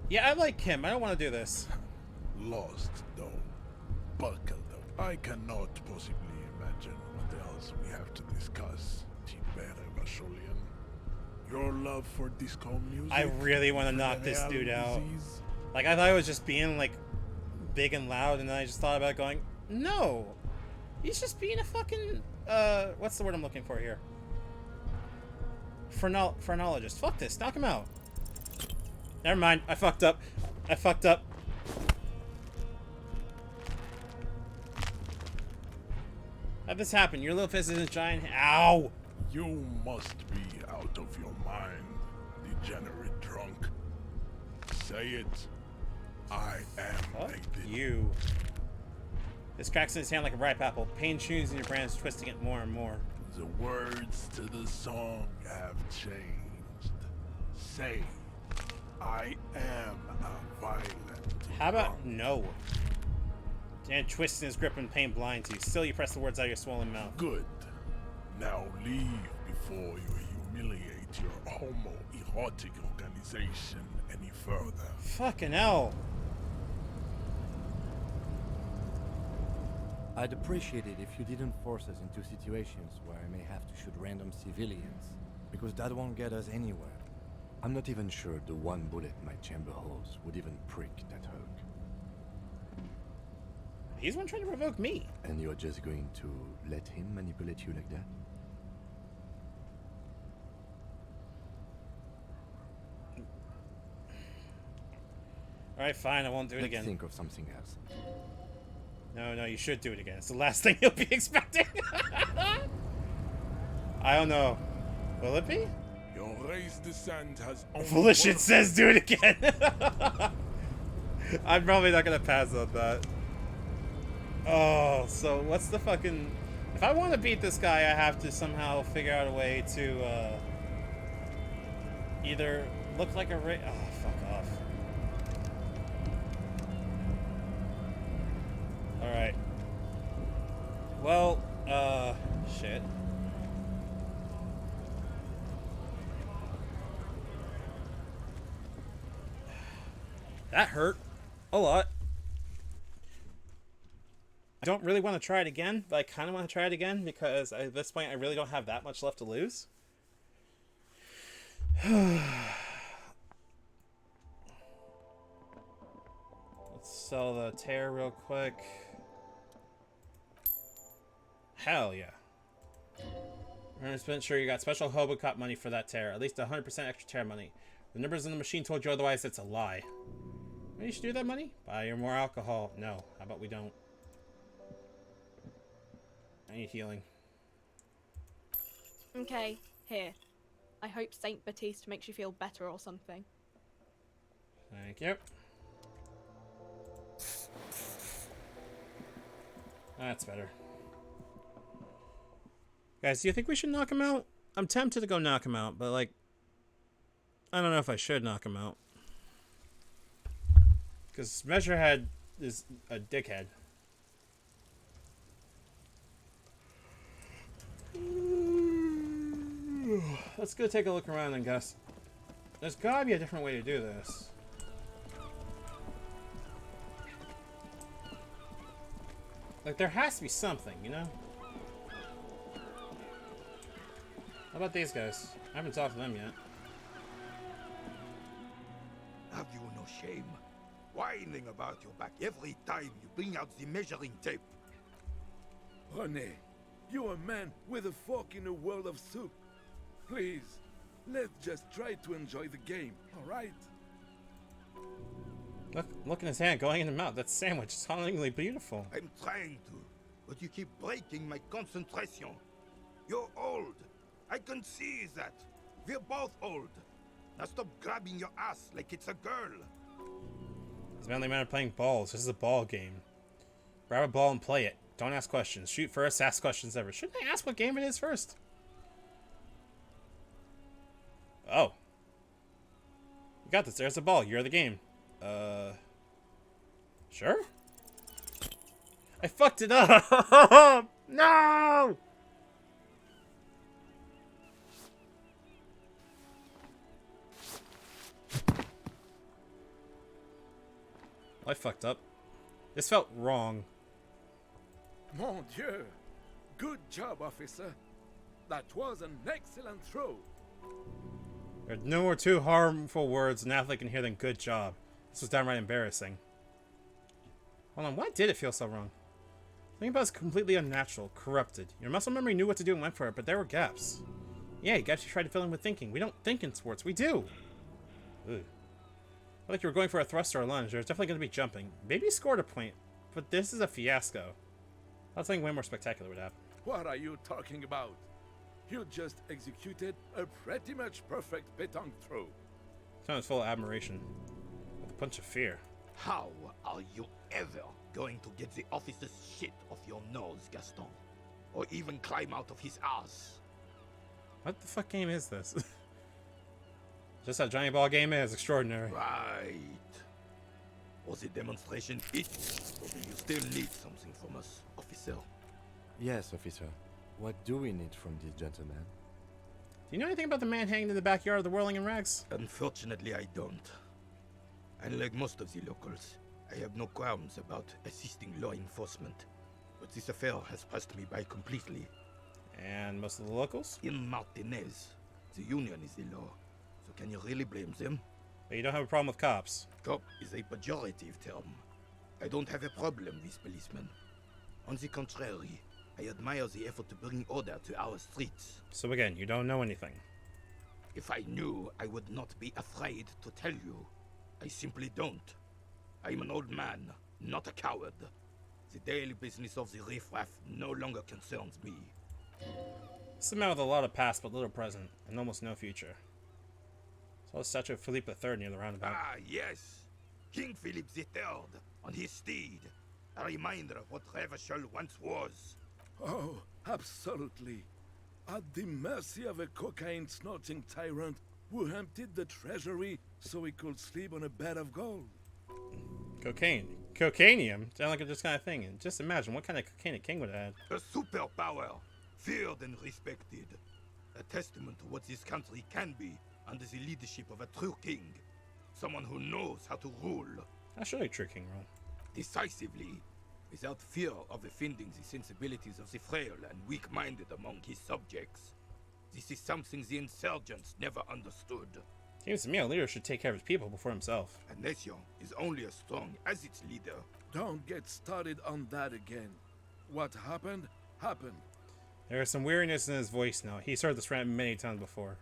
S1: Yeah, I like him. I don't want to do this.
S5: Lost, though. Buckled up. I cannot possibly imagine what else we have to discuss, Tibere Basholian. Your love for disco music?
S1: I really want to knock this dude out. Like, I thought I was just being, like, big and loud, and then I just thought about going, no! He's just being a fucking, what's the word I'm looking for here? Phrenologist. Fuck this. Knock him out. Never mind. I fucked up. I fucked up. How'd this happen? Your little fist isn't giant. Ow!
S5: You must be out of your mind, degenerate drunk. Say it. I am
S1: Fuck you. This cracks in his hand like a ripe apple. Pain chews in your brain is twisting it more and more.
S5: The words to the song have changed. Say, I am a violent.
S1: How about no? Dan twists in his grip and pain blinds you. Still, you press the words out of your swollen mouth.
S5: Good. Now leave before you humiliate your homoerotic organization any further.
S1: Fucking hell.
S3: I'd appreciate it if you didn't force us into situations where I may have to shoot random civilians, because that won't get us anywhere. I'm not even sure the one bullet my chamber holds would even prick that hook.
S1: He's one trying to provoke me.
S3: And you're just going to let him manipulate you like that?
S1: Alright, fine, I won't do it again.
S3: Let's think of something else.
S1: No, you should do it again. It's the last thing he'll be expecting. I don't know. Will it be?
S5: Your race descent has only
S1: Volition says do it again. I'm probably not gonna pass on that. Oh, so what's the fucking... If I want to beat this guy, I have to somehow figure out a way to, either look like a Oh, fuck off. Alright. Well, shit. That hurt a lot. I don't really want to try it again, but I kind of want to try it again because at this point I really don't have that much left to lose. Let's sell the tear real quick. Hell yeah. I'm just sure you got special hobo cop money for that tear. At least 100% extra tear money. The numbers in the machine told you otherwise, it's a lie. Maybe you should do that money? Buy your more alcohol. No, how about we don't? I need healing.
S6: Okay, here. I hope Saint Baptiste makes you feel better or something.
S1: Thank you. That's better. Guys, do you think we should knock him out? I'm tempted to go knock him out, but like, I don't know if I should knock him out. Because Measurehead is a dickhead. Let's go take a look around then, Gus. There's gotta be a different way to do this. Like, there has to be something, you know? How about these guys? I haven't talked to them yet.
S8: Have you no shame? Whining about your back every time you bring out the measuring tape.
S21: Honey, you're a man with a fork in a world of soup. Please, let's just try to enjoy the game, alright?
S1: Look in his hand, going in the mouth. That sandwich is hauntingly beautiful.
S8: I'm trying to, but you keep breaking my concentration. You're old. I can see that. We're both old. Now stop grabbing your ass like it's a girl.
S1: It's a manly man playing balls. This is a ball game. Grab a ball and play it. Don't ask questions. Shoot first, ask questions ever. Shouldn't I ask what game it is first? Oh. You got this. There's the ball. You're the game. Sure? I fucked it up! No! I fucked up. This felt wrong.
S21: Mon Dieu! Good job, officer. That was an excellent throw.
S1: There are no more two harmful words an athlete can hear than good job. This was downright embarrassing. Hold on, why did it feel so wrong? Something about it was completely unnatural, corrupted. Your muscle memory knew what to do and went for it, but there were gaps. Yeah, gaps you tried to fill in with thinking. We don't think in sports, we do! Ugh. I like you were going for a thrust or a lunge. There's definitely going to be jumping. Maybe you scored a point, but this is a fiasco. I was thinking way more spectacular would happen.
S21: What are you talking about? You just executed a pretty much perfect pétanque throw.
S1: Sounds full of admiration. With a punch of fear.
S8: How are you ever going to get the officer's shit off your nose, Gaston? Or even climb out of his ass?
S1: What the fuck game is this? Just how Johnny Ball game is extraordinary.
S8: Right. Was the demonstration it? Or do you still need something from us, officer?
S3: Yes, officer. What do we need from this gentleman?
S1: Do you know anything about the man hanged in the backyard of the Whirling in Rags?
S8: Unfortunately, I don't. Unlike most of the locals, I have no qualms about assisting law enforcement. But this affair has passed me by completely.
S1: And most of the locals?
S8: In Martinez, the union is the law. So can you really blame them?
S1: But you don't have a problem with cops.
S8: Cop is a pejorative term. I don't have a problem with policemen. On the contrary, I admire the effort to bring order to our streets.
S1: So again, you don't know anything.
S8: If I knew, I would not be afraid to tell you. I simply don't. I'm an old man, not a coward. The daily business of the riffraff no longer concerns me.
S1: This is a man with a lot of past but little present, and almost no future. Saw the statue of Philippe III near the roundabout.
S8: Ah, yes. King Philip III, on his steed. A reminder of what Revachol once was.
S21: Oh, absolutely. At the mercy of a cocaine-snorting tyrant who emptied the treasury so he could sleep on a bed of gold.
S1: Cocaine. Cocainium? Sound like this kind of thing. And just imagine what kind of cocaine a king would have had.
S8: A superpower, feared and respected. A testament to what this country can be under the leadership of a true king. Someone who knows how to rule.
S1: How should a true king rule?
S8: Decisively, without fear of offending the sensibilities of the frail and weak-minded among his subjects. This is something the insurgents never understood.
S1: Seems to me a leader should take care of his people before himself.
S8: A nation is only as strong as its leader.
S21: Don't get started on that again. What happened, happened.
S1: There is some weariness in his voice now. He's heard this rant many times before.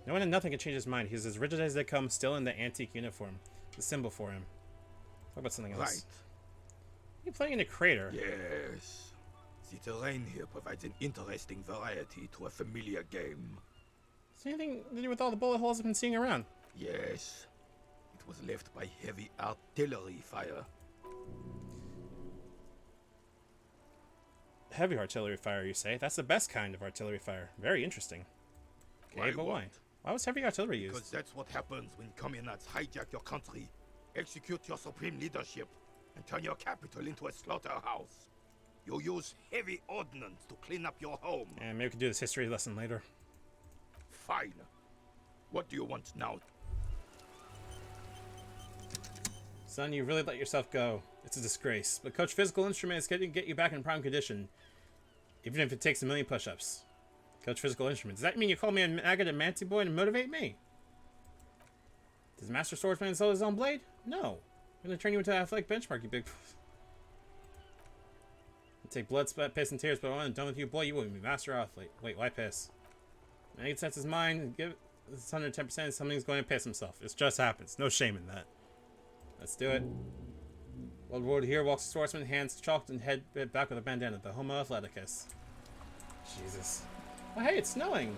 S1: No one and nothing can change his mind. He's as rigid as they come, still in the antique uniform. The symbol for him. Talk about something else.
S8: Right.
S1: You're playing in a crater.
S8: Yes. The terrain here provides an interesting variety to a familiar game.
S1: Is there anything to do with all the bullet holes I've been seeing around?
S8: Yes. It was left by heavy artillery fire.
S1: Heavy artillery fire, you say? That's the best kind of artillery fire. Very interesting. Okay, but why? Why was heavy artillery used?
S8: Because that's what happens when communards hijack your country, execute your supreme leadership, and turn your capital into a slaughterhouse. You use heavy ordnance to clean up your home.
S1: Yeah, maybe we can do this history lesson later.
S8: Fine. What do you want now?
S1: Son, you really let yourself go. It's a disgrace. But Coach Physical Instruments can get you back in prime condition. Even if it takes 1,000,000 push-ups. Coach Physical Instruments. Does that mean you call me a maggot and Mancy boy to motivate me? Does Master Swordsman sell his own blade? No. I'm gonna turn you into an athletic benchmark, you big... I'll take blood, sweat, piss, and tears, but when I'm done with you, boy, you wouldn't be Master Athlete. Wait, why piss? Now he sets his mind, give it 110%, something's going to piss himself. It just happens. No shame in that. Let's do it. Old Ward here walks the swordsman, hands chalked and head back with a bandana. The Homo Athleticus. Jesus. Oh, hey, it's snowing.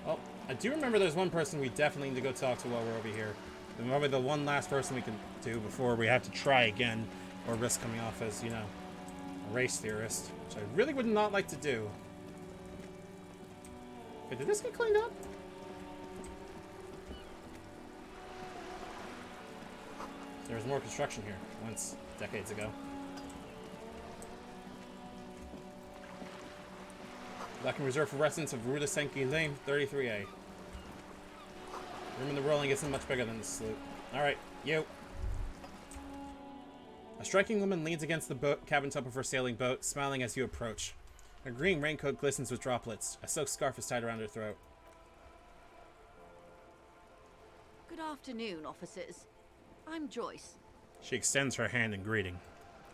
S1: Oh, I do remember there's one person we definitely need to go talk to while we're over here. And probably the one last person we can do before we have to try again or risk coming off as, you know, a race theorist. Which I really would not like to do. Okay, did this get cleaned up? There was more construction here once, decades ago. Lacking reserve for residents of Rue de Saint-Guilain, 33A. Room in the rolling isn't much bigger than this sloop. Alright, you. A striking woman leans against the boat cabin top of her sailing boat, smiling as you approach. Her green raincoat glistens with droplets. A silk scarf is tied around her throat.
S11: Good afternoon, officers. I'm Joyce.
S1: She extends her hand in greeting.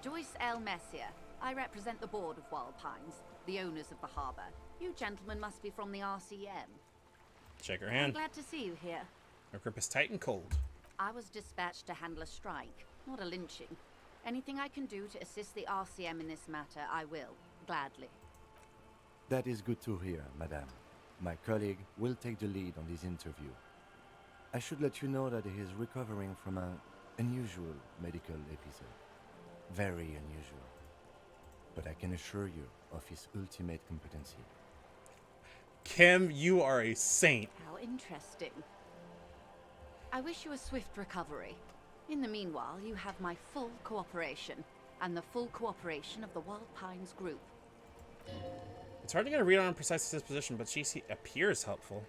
S11: Joyce L. Messier. I represent the board of Wild Pines, the owners of the harbour. You gentlemen must be from the RCM.
S1: Shake her hand.
S11: I'm glad to see you here.
S1: Her grip is tight and cold.
S11: I was dispatched to handle a strike, not a lynching. Anything I can do to assist the RCM in this matter, I will, gladly.
S3: That is good to hear, madame. My colleague will take the lead on this interview. I should let you know that he is recovering from an unusual medical episode. Very unusual. But I can assure you of his ultimate competency.
S1: Kim, you are a saint.
S11: How interesting. I wish you a swift recovery. In the meanwhile, you have my full cooperation, and the full cooperation of the Wild Pines group.
S1: It's hard to get a read on her precise disposition, but she appears helpful.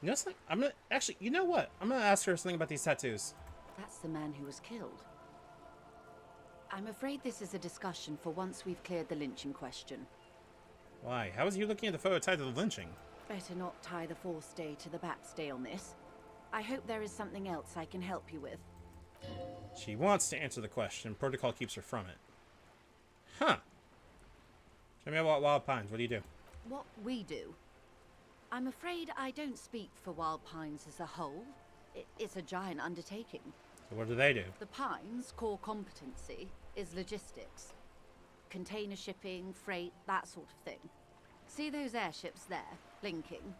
S1: You know something? I'm gonna actually. You know what? I'm gonna ask her something about these tattoos.
S11: That's the man who was killed. I'm afraid this is a discussion for once we've cleared the lynching question.
S1: Why? How is you looking at the photo tied to the lynching?
S11: Better not tie the forestay to the backstay on this. I hope there is something else I can help you with.
S1: She wants to answer the question. Protocol keeps her from it. Huh. Tell me about Wild Pines. What do you do?
S11: What we do? I'm afraid I don't speak for Wild Pines as a whole. It's a giant undertaking.
S1: So what do they do?
S11: The Pines' core competency is logistics. Container shipping, freight, that sort of thing. See those airships there, blinking?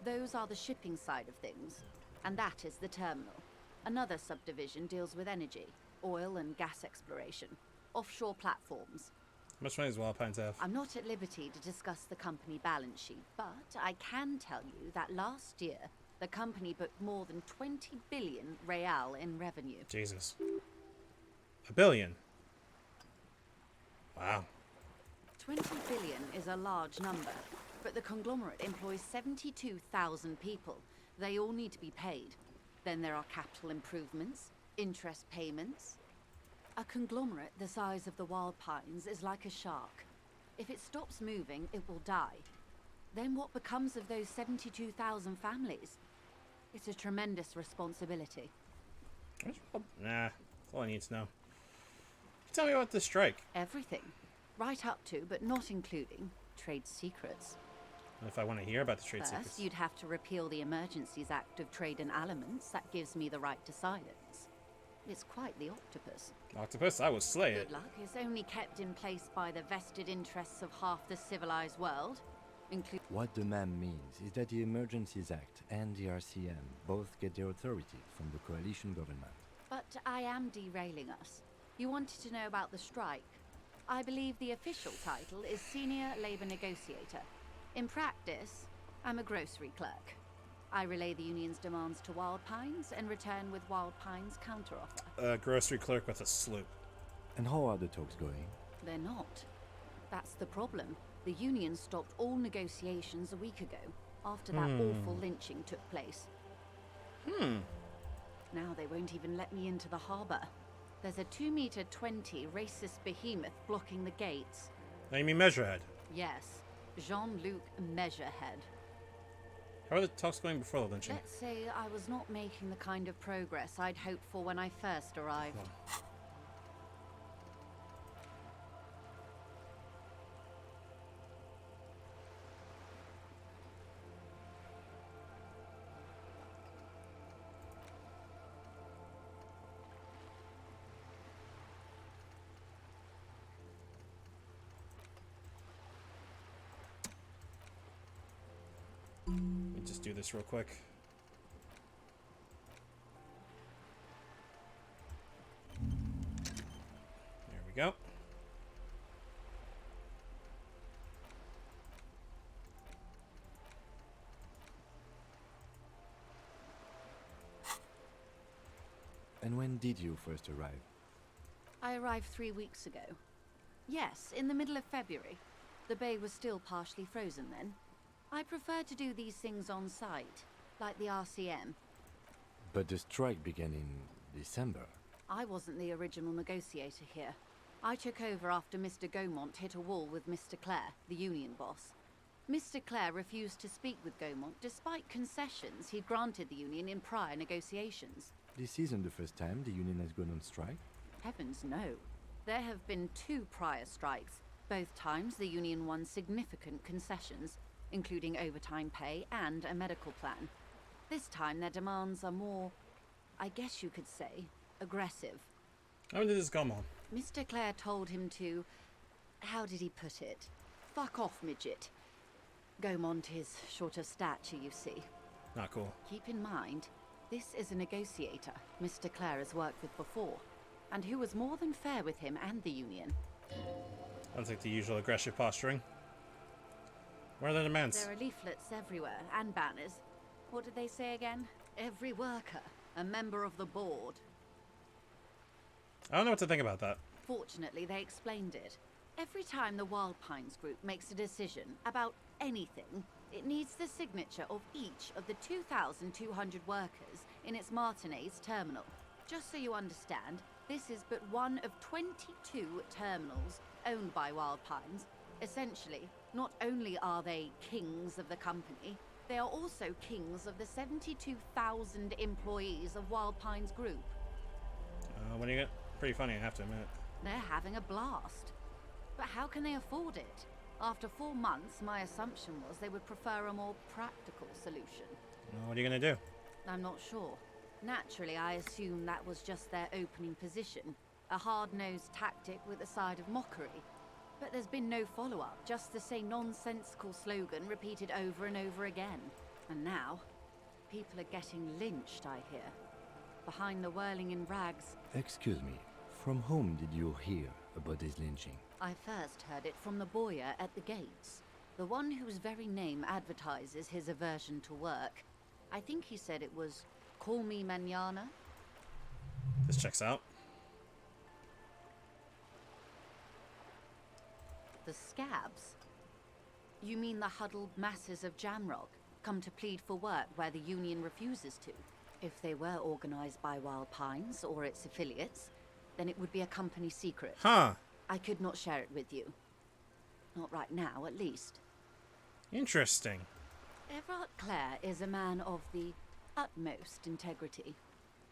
S11: Those are the shipping side of things. And that is the terminal. Another subdivision deals with energy, oil and gas exploration, offshore platforms.
S1: How much money does Wild Pines have?
S11: I'm not at liberty to discuss the company balance sheet, but I can tell you that last year, the company booked more than 20 billion real in revenue.
S1: Jesus. $1 billion? Wow.
S11: 20 billion is a large number, but the conglomerate employs 72,000 people. They all need to be paid. Then there are capital improvements, interest payments. A conglomerate the size of the Wild Pines is like a shark. If it stops moving, it will die. Then what becomes of those 72,000 families? It's a tremendous responsibility.
S1: Nah, that's all I need to know. Tell me about the strike.
S11: Everything. Right up to, but not including, trade secrets.
S1: And if I want to hear about the trade
S11: First,
S1: secrets.
S11: you'd have to repeal the Emergencies Act of Trade in Elements. That gives me the right to silence. It's quite the octopus.
S1: Octopus, I will slay it.
S11: Good luck. It's only kept in place by the vested interests of half the civilized world.
S3: What the ma'am means is that the Emergencies Act and the RCM both get their authority from the coalition government.
S11: But I am derailing us. You wanted to know about the strike. I believe the official title is Senior Labor Negotiator. In practice, I'm a grocery clerk. I relay the union's demands to Wild Pines and return with Wild Pines' counteroffer.
S1: A grocery clerk with a sloop.
S3: And how are the talks going?
S11: They're not. That's the problem. The union stopped all negotiations a week ago, after that awful lynching took place. Now they won't even let me into the harbour. There's a 2-meter 20 racist behemoth blocking the gates.
S1: Now you mean Measurehead?
S11: Yes, Jean-Luc Measurehead.
S1: How are the talks going before the lynching?
S11: Let's say I was not making the kind of progress I'd hoped for when I first arrived.
S1: Let me just do this real quick. There we go.
S3: And when did you first arrive?
S11: I arrived 3 weeks ago. Yes, in the middle of February. The bay was still partially frozen then. I prefer to do these things on site, like the RCM.
S3: But the strike began in December.
S11: I wasn't the original negotiator here. I took over after Mr. Gaumont hit a wall with Mr. Clare, the union boss. Mr. Clare refused to speak with Gaumont despite concessions he'd granted the union in prior negotiations.
S3: This isn't the first time the union has gone on strike?
S11: Heavens no. There have been 2 prior strikes. Both times the union won significant concessions, including overtime pay and a medical plan. This time their demands are more, I guess you could say, aggressive.
S1: How did this come on?
S11: Mr. Clare told him to, how did he put it? Fuck off, midget. Gaumont is short of stature, you see.
S1: Not cool.
S11: Keep in mind, this is a negotiator Mr. Clare has worked with before, and who was more than fair with him and the union.
S1: Sounds like the usual aggressive posturing. What are the demands?
S11: There are leaflets everywhere, and banners. What did they say again? Every worker, a member of the board.
S1: I don't know what to think about that.
S11: Fortunately, they explained it. Every time the Wild Pines group makes a decision about anything, it needs the signature of each of the 2,200 workers in its Martinez terminal. Just so you understand, this is but one of 22 terminals owned by Wild Pines. Essentially, not only are they kings of the company, they are also kings of the 72,000 employees of Wild Pines Group.
S1: What do you get? Pretty funny, I have to admit.
S11: They're having a blast. But how can they afford it? After 4 months, my assumption was they would prefer a more practical solution.
S1: What are you gonna do?
S11: I'm not sure. Naturally, I assumed that was just their opening position, a hard-nosed tactic with a side of mockery. But there's been no follow-up, just the same nonsensical slogan repeated over and over again. And now, people are getting lynched, I hear. Behind the whirling in rags.
S3: Excuse me, from whom did you hear about this lynching?
S11: I first heard it from the boyer at the gates. The one whose very name advertises his aversion to work. I think he said it was, "Call me mañana."
S1: This checks out.
S11: The scabs? You mean the huddled masses of Jamrock, come to plead for work where the union refuses to? If they were organized by Wild Pines or its affiliates, then it would be a company secret.
S1: Huh.
S11: I could not share it with you. Not right now, at least.
S1: Interesting.
S11: Everard Clare is a man of the utmost integrity.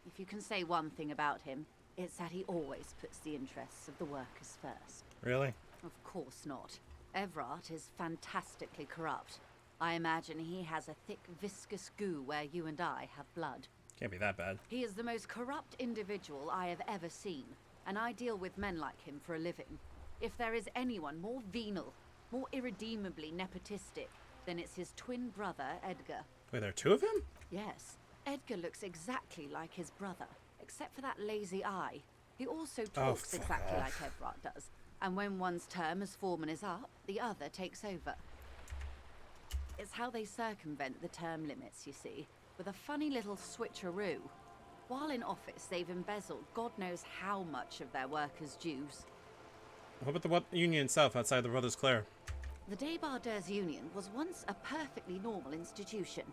S11: If you can say one thing about him, it's that he always puts the interests of the workers first.
S1: Really?
S11: Of course not. Everard is fantastically corrupt. I imagine he has a thick, viscous goo where you and I have blood.
S1: Can't be that bad.
S11: He is the most corrupt individual I have ever seen, and I deal with men like him for a living. If there is anyone more venal, more irredeemably nepotistic, then it's his twin brother, Edgar.
S1: Wait, there are 2 of him?
S11: Yes. Edgar looks exactly like his brother, except for that lazy eye. He also
S1: Oh,
S11: talks
S1: fuck
S11: exactly
S1: off.
S11: like Evrart does. And when one's term as foreman is up, the other takes over. It's how they circumvent the term limits, you see, with a funny little switcheroo. While in office, they've embezzled God knows how much of their workers' dues.
S1: What about the union itself outside the Brothers Clare?
S11: The Debardeurs Union was once a perfectly normal institution.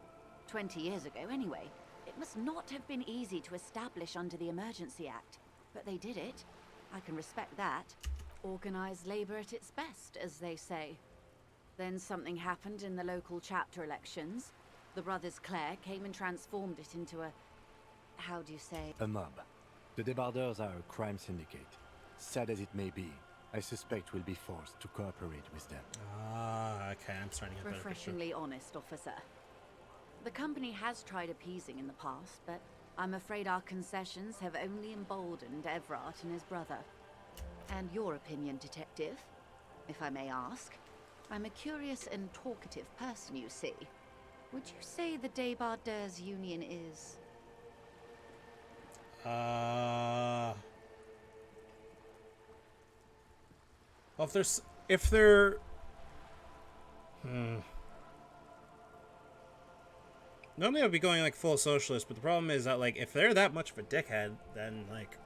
S11: 20 years ago, anyway. It must not have been easy to establish under the Emergency Act, but they did it. I can respect that. Organised labour at its best, as they say. Then something happened in the local chapter elections. The Brothers Clare came and transformed it into a... how do you say?
S3: A mob. The Debardeurs are a crime syndicate. Sad as it may be, I suspect we'll be forced to cooperate with them.
S1: Ah, okay, I'm starting to get a better picture.
S11: Refreshingly honest, officer. The company has tried appeasing in the past, but I'm afraid our concessions have only emboldened Evrart and his brother. And your opinion, Detective, if I may ask? I'm a curious and talkative person, you see. Would you say the Debardeurs Union is...
S1: Well, if they're... Normally I'd be going, like, full socialist, but the problem is that, like, if they're that much of a dickhead, then, like...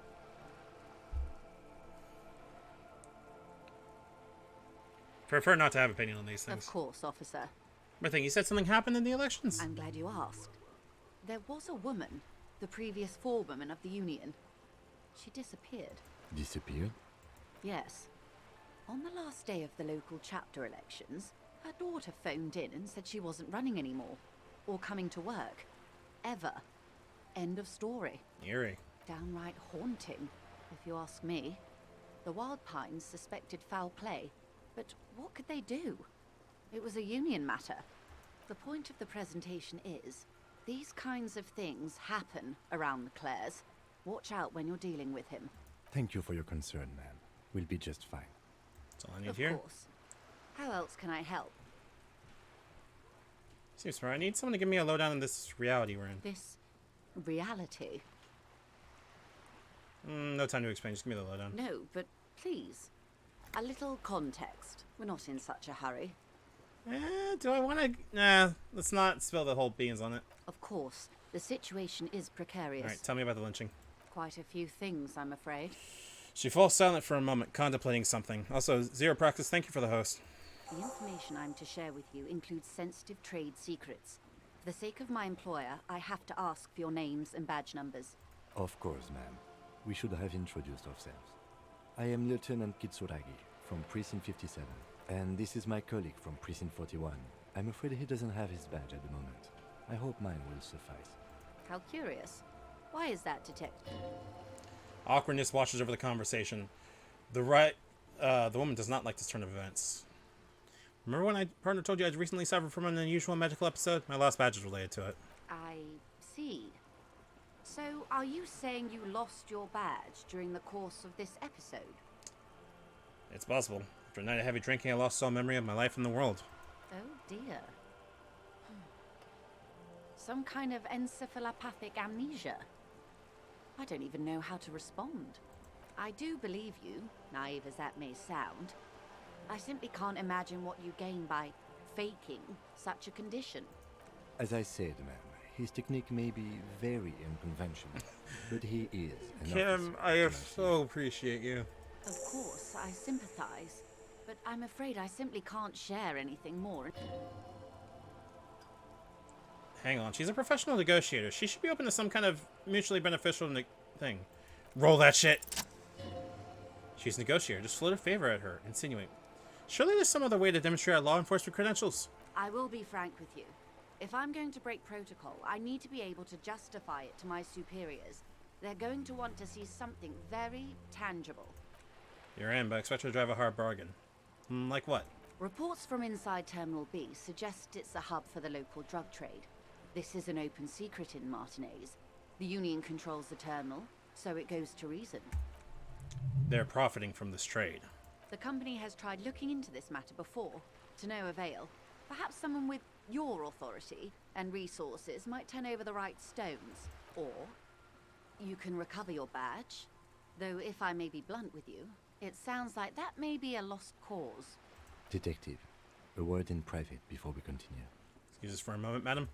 S1: Prefer not to have opinion on these things.
S11: Of course, officer.
S1: I think you said something happened in the elections.
S11: I'm glad you asked. There was a woman, the previous forewoman of the Union. She disappeared.
S3: Disappeared?
S11: Yes. On the last day of the local chapter elections, her daughter phoned in and said she wasn't running anymore. Or coming to work. Ever. End of story.
S1: Eerie.
S11: Downright haunting, if you ask me. The Wild Pines suspected foul play, but what could they do? It was a union matter. The point of the presentation is, these kinds of things happen around the Clares. Watch out when you're dealing with him.
S3: Thank you for your concern, ma'am. We'll be just fine.
S1: That's all I need here.
S11: Of course. How else can I help?
S1: Seems fair. I need someone to give me a lowdown on this reality we're in.
S11: This reality?
S1: No time to explain. Just give me the lowdown.
S11: No, but please. A little context. We're not in such a hurry.
S1: Do I want to... Nah, let's not spill the whole beans on it.
S11: Of course. The situation is precarious.
S1: Alright, tell me about the lynching.
S11: Quite a few things, I'm afraid.
S1: She falls silent for a moment, contemplating something. Also, Zero Praxis, thank you for the host.
S11: The information I'm to share with you includes sensitive trade secrets. For the sake of my employer, I have to ask for your names and badge numbers.
S3: Of course, ma'am. We should have introduced ourselves. I am Lieutenant Kitsuragi from Precinct 57, and this is my colleague from Precinct 41. I'm afraid he doesn't have his badge at the moment. I hope mine will suffice.
S11: How curious. Why is that, Detective?
S1: Awkwardness washes over the conversation. The woman does not like this turn of events. Remember when my partner told you I'd recently suffered from an unusual medical episode? My last badge is related to it.
S11: I see. So, are you saying you lost your badge during the course of this episode?
S1: It's possible. After a night of heavy drinking, I lost all memory of my life in the world.
S11: Oh dear. Some kind of encephalopathic amnesia. I don't even know how to respond. I do believe you, naive as that may sound. I simply can't imagine what you gain by faking such a condition.
S3: As I said, ma'am, his technique may be very unconventional, but he is an
S1: Kim,
S3: officer,
S1: I so appreciate you.
S11: Of course, I sympathize, but I'm afraid I simply can't share anything more.
S1: Hang on, she's a professional negotiator. She should be open to some kind of mutually beneficial thing. Roll that shit! She's a negotiator. Just float a favor at her. Insinuate. Surely there's some other way to demonstrate our law enforcement credentials.
S11: I will be frank with you. If I'm going to break protocol, I need to be able to justify it to my superiors. They're going to want to see something very tangible.
S1: You're in, but I expect her to drive a hard bargain. Like what?
S11: Reports from inside Terminal B suggest it's a hub for the local drug trade. This is an open secret in Martinez. The Union controls the terminal, so it goes to reason.
S1: They're profiting from this trade.
S11: The company has tried looking into this matter before, to no avail. Perhaps someone with your authority and resources might turn over the right stones. Or You can recover your badge. Though if I may be blunt with you, it sounds like that may be a lost cause.
S3: Detective, a word in private before we continue.
S1: Excuse us for a moment, madam.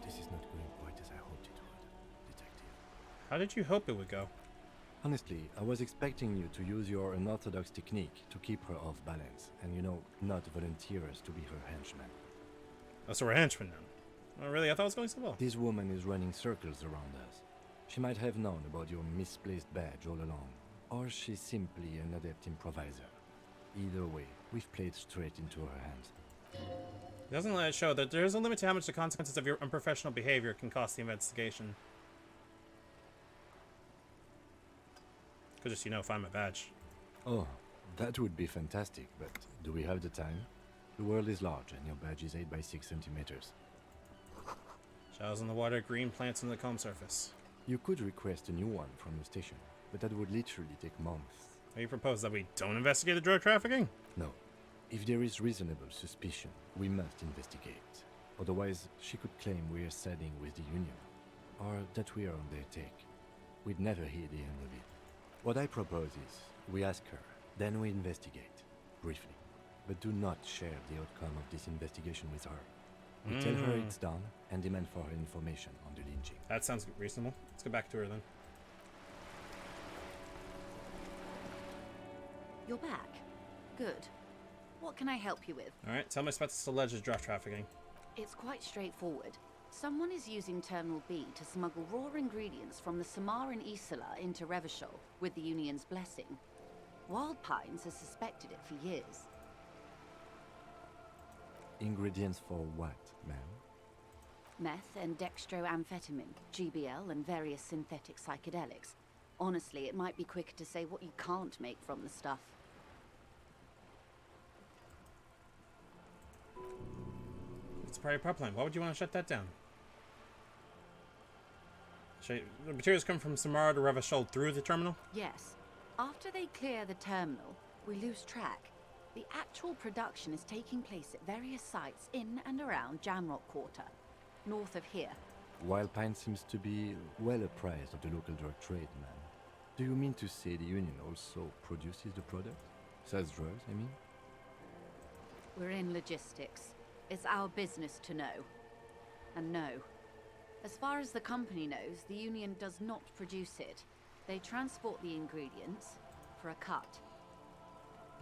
S3: This is not going quite as I hoped it would, Detective.
S1: How did you hope it would go?
S3: Honestly, I was expecting you to use your unorthodox technique to keep her off balance, and not volunteer us to be her henchmen.
S1: Oh, so we're henchmen now. Oh, really? I thought it was going so well.
S3: This woman is running circles around us. She might have known about your misplaced badge all along, or she's simply an adept improviser. Either way, we've played straight into her hands.
S1: Doesn't let it show that there is a limit to how much the consequences of your unprofessional behavior can cost the investigation. Could just, find my badge.
S3: Oh, that would be fantastic, but do we have the time? The world is large, and your badge is 8 by 6 centimeters.
S1: Shells in the water, green plants on the comb surface.
S3: You could request a new one from the station, but that would literally take months.
S1: You propose that we don't investigate the drug trafficking?
S3: No. If there is reasonable suspicion, we must investigate. Otherwise, she could claim we're siding with the Union, or that we are on their take. We'd never hear the end of it. What I propose is, we ask her, then we investigate, briefly. But do not share the outcome of this investigation with her. We tell her it's done, and demand for her information on the lynching.
S1: That sounds reasonable. Let's go back to her then.
S11: You're back. Good. What can I help you with?
S1: Alright, tell me about this alleged drug trafficking.
S11: It's quite straightforward. Someone is using Terminal B to smuggle raw ingredients from the Samar and Isola into Revachol with the Union's blessing. Wild Pines has suspected it for years.
S3: Ingredients for what, ma'am?
S11: Meth and dextroamphetamine, GBL, and various synthetic psychedelics. Honestly, it might be quicker to say what you can't make from the stuff.
S1: It's a private pipeline. Why would you want to shut that down? The materials come from Samara to Revachol through the terminal?
S11: Yes. After they clear the terminal, we lose track. The actual production is taking place at various sites in and around Jamrock Quarter, north of here.
S3: Wild Pine seems to be well apprised of the local drug trade, ma'am. Do you mean to say the Union also produces the product? Sells drugs, I mean?
S11: We're in logistics. It's our business to know. And no. As far as the company knows, the Union does not produce it. They transport the ingredients for a cut.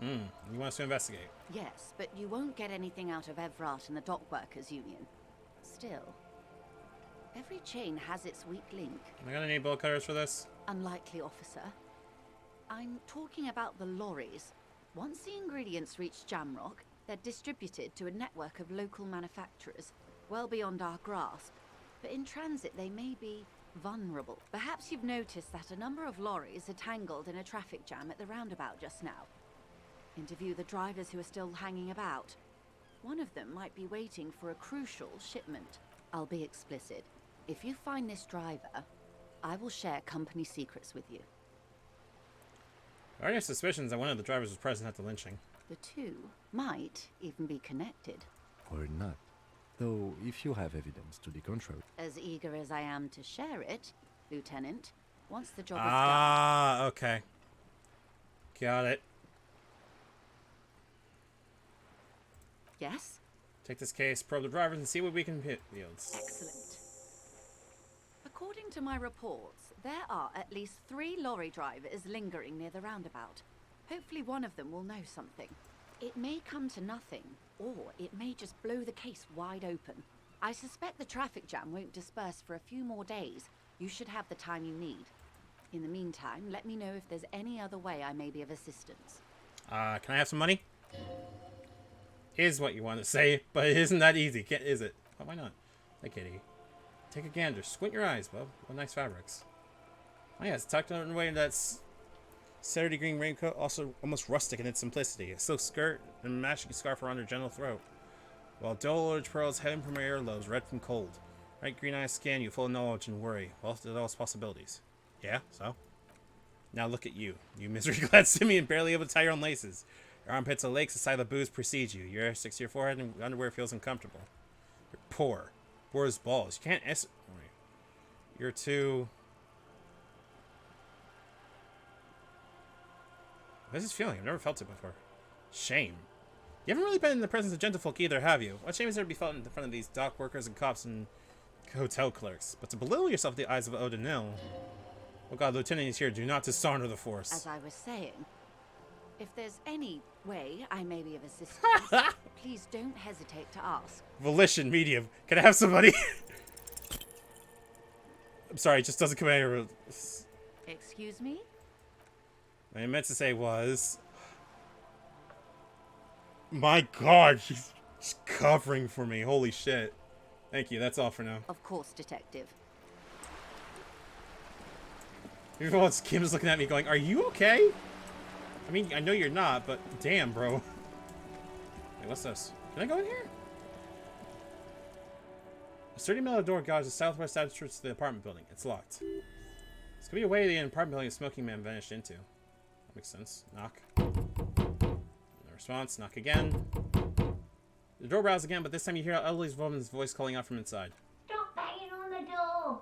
S1: You want us to investigate?
S11: Yes, but you won't get anything out of Evrat and the Dock Workers Union. Still, every chain has its weak link.
S1: Am I gonna need bullet cutters for this?
S11: Unlikely, officer. I'm talking about the lorries. Once the ingredients reach Jamrock, they're distributed to a network of local manufacturers, well beyond our grasp. But in transit, they may be vulnerable. Perhaps you've noticed that a number of lorries are tangled in a traffic jam at the roundabout just now. Interview the drivers who are still hanging about. One of them might be waiting for a crucial shipment. I'll be explicit. If you find this driver, I will share company secrets with you.
S1: Are there any suspicions that one of the drivers was present at the lynching?
S11: The two might even be connected.
S3: Or not. Though, if you have evidence to the contrary.
S11: As eager as I am to share it, Lieutenant, once the job is done...
S1: Ah, okay. Got it.
S11: Yes?
S1: Take this case, probe the drivers, and see what we can yield.
S11: Excellent. According to my reports, there are at least 3 lorry drivers lingering near the roundabout. Hopefully one of them will know something. It may come to nothing, or it may just blow the case wide open. I suspect the traffic jam won't disperse for a few more days. You should have the time you need. In the meantime, let me know if there's any other way I may be of assistance.
S1: Can I have some money? Is what you want to say, but it isn't that easy, is it? Oh, why not? Hey, kitty. Take a gander. Squint your eyes, bub. What nice fabrics. Oh, yeah, it's tucked away in that Saturday green raincoat, also almost rustic in its simplicity. A silk skirt and a matching scarf around her gentle throat. While dull orange pearls heading from her earlobes, red from cold. Bright green eyes scan you, full of knowledge and worry. Well, to those possibilities. Yeah, so? Now look at you. You misery-clad simian barely able to tie your own laces. Your armpits are lakes, a side of booze precedes you. Your hair sticks to your forehead and your underwear feels uncomfortable. You're poor. Where's balls? You can't S. Wait. You're too. What is this feeling? I've never felt it before. Shame. You haven't really been in the presence of gentlefolk either, have you? What shame is there to be felt in front of these dock workers and cops and hotel clerks? But to belittle yourself in the eyes of O'Donnell. Oh god, Lieutenant is here. Do not dishonor the force.
S11: As I was saying, if there's any way I may be of assistance, please don't hesitate to ask.
S1: Volition, medium. Can I have somebody? I'm sorry, it just doesn't come out here.
S11: Excuse me?
S1: What I meant to say was... My god, she's covering for me. Holy shit. Thank you, that's all for now.
S11: Of course, Detective.
S1: Even once Kim's looking at me going, are you okay? I mean, I know you're not, but damn, bro. Hey, what's this? Can I go in here? A sturdy metal door guards the southwest entrance to the apartment building. It's locked. This could be a way the apartment building a smoking man vanished into. That makes sense. Knock. No response. Knock again. The door rattles again, but this time you hear an elderly woman's voice calling out from inside.
S12: Stop banging on the door!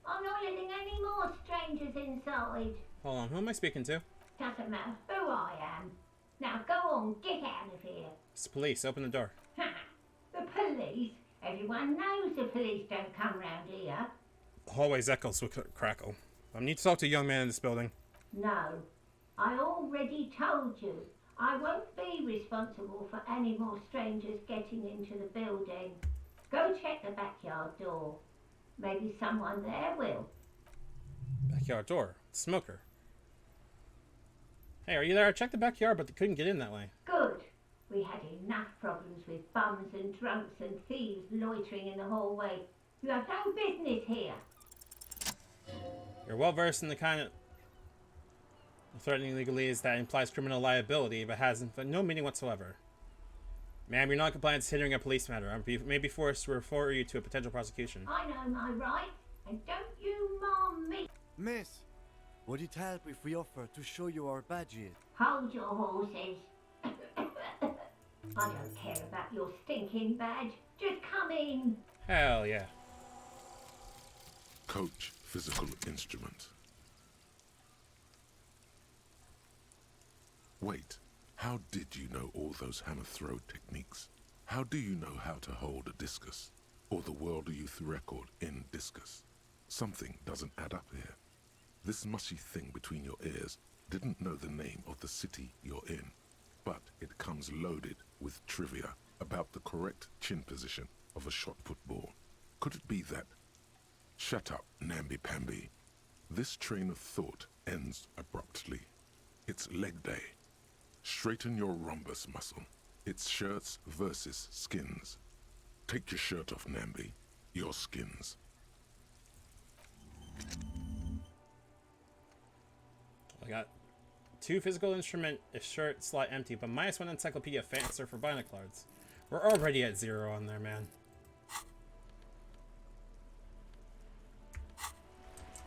S12: I'm not letting any more strangers inside.
S1: Hold on, who am I speaking to?
S12: Doesn't matter who I am. Now go on, get out of here.
S1: It's the police. Open the door.
S12: Ha! The police? Everyone knows the police don't come round here.
S1: The hallways echoes with crackle. I need to talk to a young man in this building.
S12: No. I already told you. I won't be responsible for any more strangers getting into the building. Go check the backyard door. Maybe someone there will.
S1: Backyard door. Smoker. Hey, are you there? I checked the backyard, but they couldn't get in that way.
S12: Good. We had enough problems with bums and drunks and thieves loitering in the hallway. You have no business here.
S1: You're well versed in the kind of threatening legalese that implies criminal liability, but has no meaning whatsoever. Ma'am, your non-compliance is hindering a police matter. I may be forced to refer you to a potential prosecution.
S12: I know my rights, and don't you mom me.
S13: Miss, would it help if we offer to show you our badges?
S12: Hold your horses. I don't care about your stinking badge. Just come in.
S1: Hell yeah.
S2: Coach physical instrument. Wait, how did you know all those hammer throw techniques? How do you know how to hold a discus? Or the world youth record in discus? Something doesn't add up here. This mushy thing between your ears didn't know the name of the city you're in, but it comes loaded with trivia about the correct chin position of a shot-put ball. Could it be that? Shut up, namby-pamby. This train of thought ends abruptly. It's leg day. Straighten your rhombus muscle. It's shirts versus skins. Take your shirt off, Namby. Your skins.
S1: I got 2 physical instrument, a shirt slot empty, but -1 encyclopedia fancier for binoculars. We're already at 0 on there, man.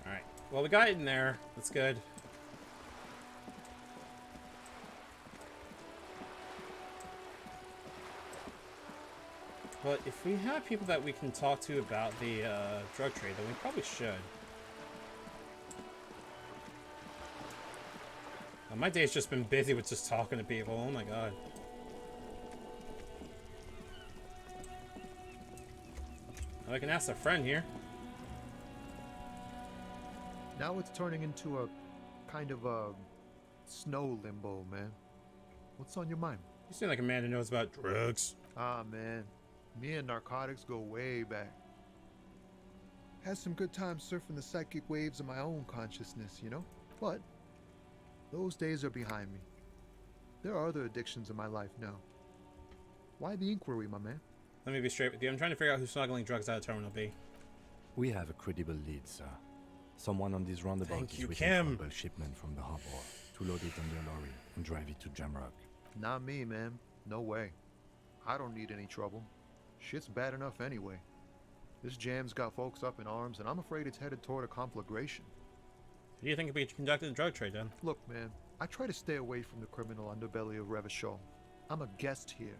S1: Alright. Well, we got it in there. That's good. But if we have people that we can talk to about the drug trade, then we probably should. My day's just been busy with just talking to people. Oh my god. Well, I can ask a friend here.
S20: Now it's turning into a kind of a snow limbo, man. What's on your mind?
S1: You seem like a man who knows about drugs.
S20: Ah, man. Me and narcotics go way back. Had some good times surfing the psychic waves of my own consciousness, you know? But those days are behind me. There are other addictions in my life now. Why the inquiry, my man?
S1: Let me be straight with you. I'm trying to figure out who's smuggling drugs out of Terminal B.
S3: We have a credible lead, sir. Someone on this roundabout
S1: Thank
S3: is
S1: you,
S3: waiting
S1: Kim.
S3: for a shipment from the harbor to load it on their lorry and drive it to Jamrock.
S20: Not me, man. No way. I don't need any trouble. Shit's bad enough anyway. This jam's got folks up in arms, and I'm afraid it's headed toward a conflagration.
S1: Who do you think we conducted the drug trade, then?
S20: Look, man, I try to stay away from the criminal underbelly of Revachol. I'm a guest here.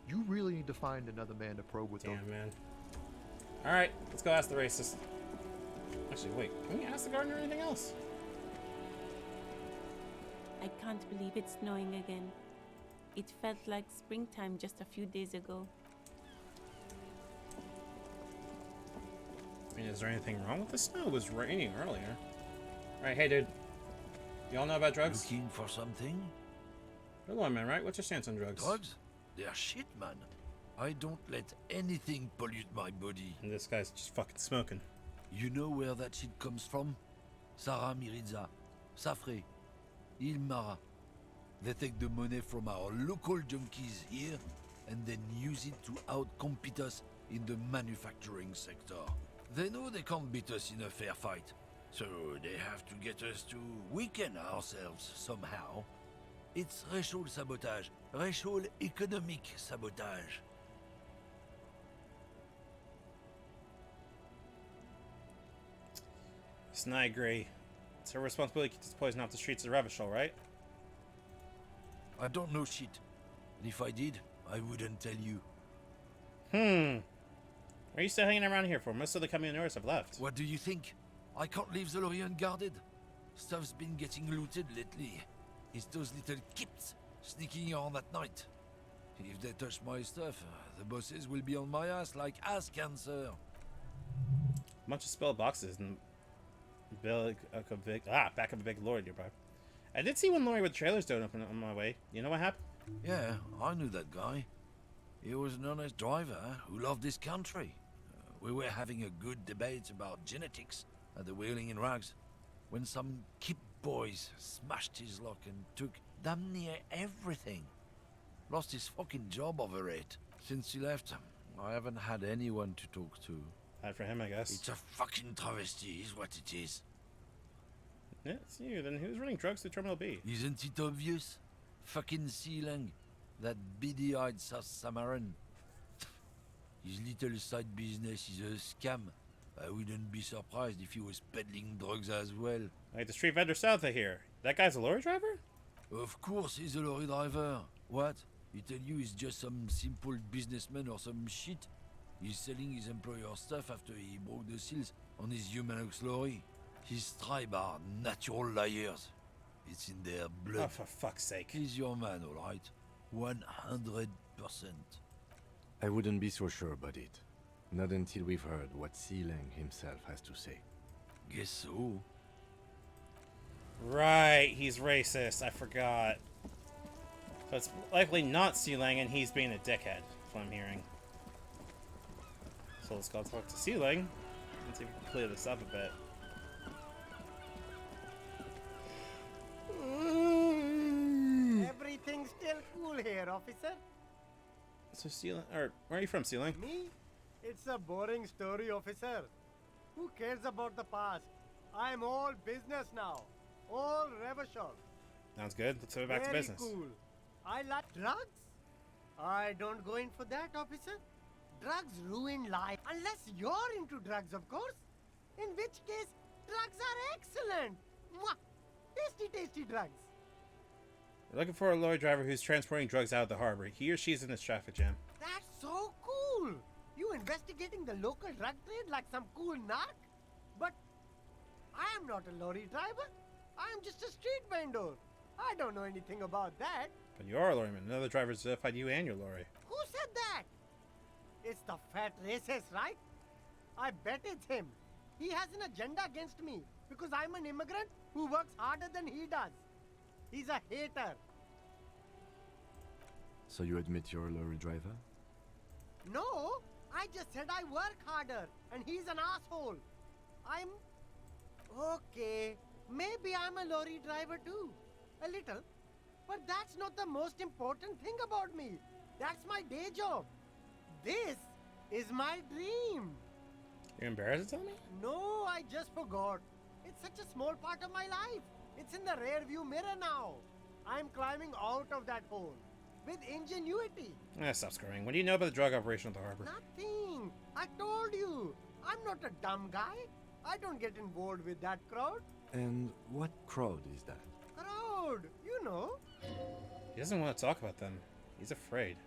S20: You really need to find another man to probe with.
S1: Damn, man. Alright, let's go ask the racist. Actually, wait, can we ask the gardener anything else?
S9: I can't believe it's snowing again. It felt like springtime just a few days ago.
S1: I mean, is there anything wrong with the snow? It was raining earlier. Alright, hey dude. You all know about drugs?
S21: Looking for something?
S1: You're the man, right? What's your stance on drugs?
S21: Drugs? They're shit, man. I don't let anything pollute my body.
S1: And this guy's just fucking smoking.
S21: You know where that shit comes from? Sarah Miriza, Safre, Ilmara. They take the money from our local junkies here and then use it to outcompete us in the manufacturing sector. They know they can't beat us in a fair fight, so they have to get us to weaken ourselves somehow. It's racial sabotage, racial economic sabotage.
S1: Listen, I agree. It's her responsibility to poison off the streets of Revachol, right?
S21: I don't know shit. And if I did, I wouldn't tell you.
S1: What are you still hanging around here for? Most of the communers have left.
S21: What do you think? I can't leave the lorry unguarded. Stuff's been getting looted lately. It's those little kips sneaking around at night. If they touch my stuff, the bosses will be on my ass like ass cancer.
S1: A bunch of spilled boxes and back of a big lorry nearby. I did see one lorry with trailers don't open on my way. You know what happened?
S21: Yeah, I knew that guy. He was an honest driver who loved this country. We were having a good debate about genetics at the Wheeling in Rags when some kip boys smashed his luck and took damn near everything. Lost his fucking job over it. Since he left, I haven't had anyone to talk to.
S1: Bad for him, I guess.
S21: It's a fucking travesty, is what it is.
S1: Yeah, it's you. Then who's running drugs through Terminal B?
S21: Isn't it obvious? Fucking Sealang. That beady-eyed South Samaran. His little side business is a scam. I wouldn't be surprised if he was peddling drugs as well.
S1: Like the street vendor south of here. That guy's a lorry driver?
S21: Of course he's a lorry driver. What? He tell you he's just some simple businessman or some shit? He's selling his employer stuff after he broke the seals on his Humanox lorry. His tribe are natural liars. It's in their blood.
S1: Oh, for fuck's sake.
S21: He's your man, all right? 100%.
S3: I wouldn't be so sure about it. Not until we've heard what Sealang himself has to say.
S21: Guess so.
S1: Right, he's racist. I forgot. So it's likely not Sealang and he's being a dickhead, is what I'm hearing. So let's go talk to Sealang and see if we can clear this up a bit.
S19: Everything's still cool here, officer.
S1: So Sealang, or where are you from, Sealang?
S19: Me? It's a boring story, officer. Who cares about the past? I'm all business now. All Revachol.
S1: Sounds good. Let's go back to business.
S19: Cool. I like drugs. I don't go in for that, officer. Drugs ruin life. Unless you're into drugs, of course. In which case, drugs are excellent. Mwah! Tasty, tasty drugs.
S1: We're looking for a lorry driver who's transporting drugs out of the harbor. He or she's in this traffic jam.
S19: That's so cool. You investigating the local drug trade like some cool narc? But I am not a lorry driver. I am just a street vendor. I don't know anything about that.
S1: But you are a lorryman. Another driver's identified you and your lorry.
S19: Who said that? It's the fat racist, right? I bet it's him. He has an agenda against me because I'm an immigrant who works harder than he does. He's a hater.
S3: So you admit you're a lorry driver?
S19: No, I just said I work harder and he's an asshole. I'm... Okay, maybe I'm a lorry driver too. A little. But that's not the most important thing about me. That's my day job. This is my dream.
S1: You're embarrassed to tell me?
S19: No, I just forgot. It's such a small part of my life. It's in the rear view mirror now. I'm climbing out of that hole. With ingenuity.
S1: Stop screwing. What do you know about the drug operation at the harbor?
S19: Nothing. I told you. I'm not a dumb guy. I don't get involved with that crowd.
S3: And what crowd is that?
S19: Crowd, you know.
S1: He doesn't want to talk about them. He's afraid.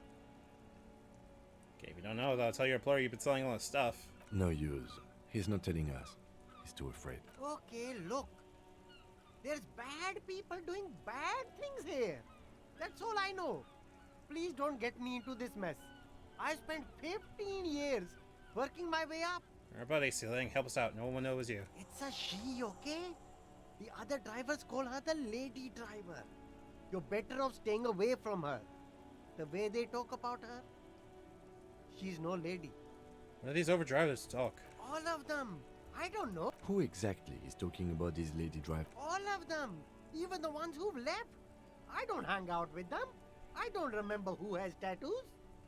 S1: Okay, if you don't know, I'll tell your employer you've been selling all this stuff.
S3: No use. He's not telling us. He's too afraid.
S19: Okay, look. There's bad people doing bad things here. That's all I know. Please don't get me into this mess. I spent 15 years working my way up.
S1: Our buddy, Celing, help us out. No one knows you.
S19: It's a she, okay? The other drivers call her the lady driver. You're better off staying away from her. The way they talk about her, she's no lady.
S1: What do these overdrivers talk?
S19: All of them. I don't know.
S3: Who exactly is talking about this lady driver?
S19: All of them. Even the ones who've left. I don't hang out with them. I don't remember who has tattoos.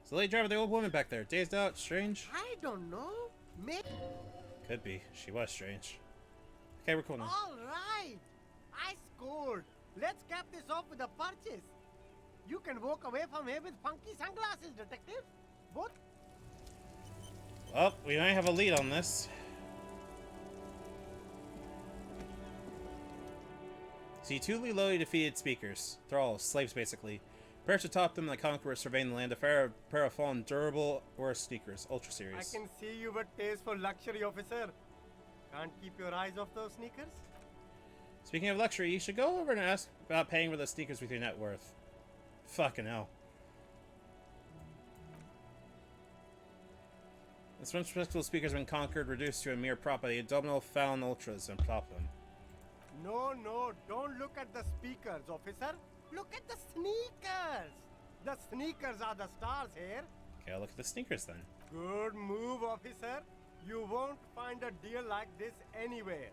S1: It's the lady driver, the old woman back there. Dazed out, strange?
S19: I don't know. Maybe.
S1: Could be. She was strange. Okay, we're cool now.
S19: All right. I scored. Let's cap this off with a purchase. You can walk away from here with funky sunglasses, detective. Both.
S1: Well, we might have a lead on this. See two lowly defeated speakers. Thralls, slaves basically. Perched atop them, the conquerors surveying the land. A pair of fallen durable or sneakers. Ultra series.
S19: I can see you with taste for luxury, officer. Can't keep your eyes off those sneakers?
S1: Speaking of luxury, you should go over and ask about paying for the sneakers with your net worth. Fucking hell. This once respectable speaker's been conquered, reduced to a mere property. Abdominal found ultras and plop them.
S19: No, don't look at the speakers, officer. Look at the sneakers. The sneakers are the stars here.
S1: Okay, I'll look at the sneakers then.
S19: Good move, officer. You won't find a deal like this anywhere.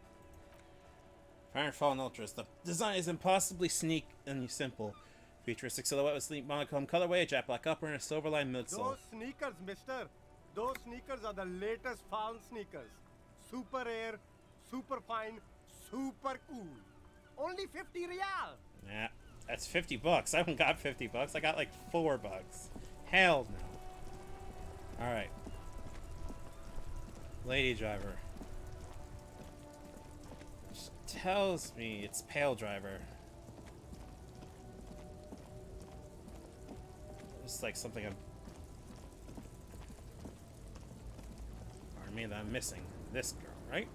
S1: Iron Fallen Ultras. The design is impossibly sleek and simple. Futuristic silhouette with sleek monochrome colorway, a jet black upper, and a silver line midsole.
S19: Those sneakers, mister. Those sneakers are the latest Fallen sneakers. Super air, super fine, super cool. Only 50 real.
S1: Nah, that's $50. I haven't got $50. I got like $4. Hell no. Alright. Lady driver. She tells me it's pale driver. It's like something I'm... Pardon me, that I'm missing. This girl, right?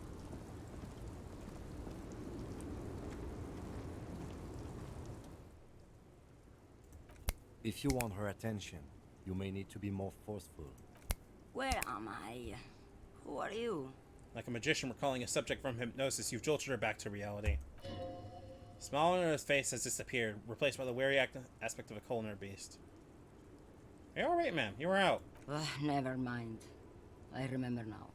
S3: If you want her attention, you may need to be more forceful.
S10: Where am I? Who are you?
S1: Like a magician recalling a subject from hypnosis, you've jolted her back to reality. The smile on her face has disappeared, replaced by the wary aspect of a culinary beast. You're alright, ma'am. You were out.
S10: Never mind. I remember now.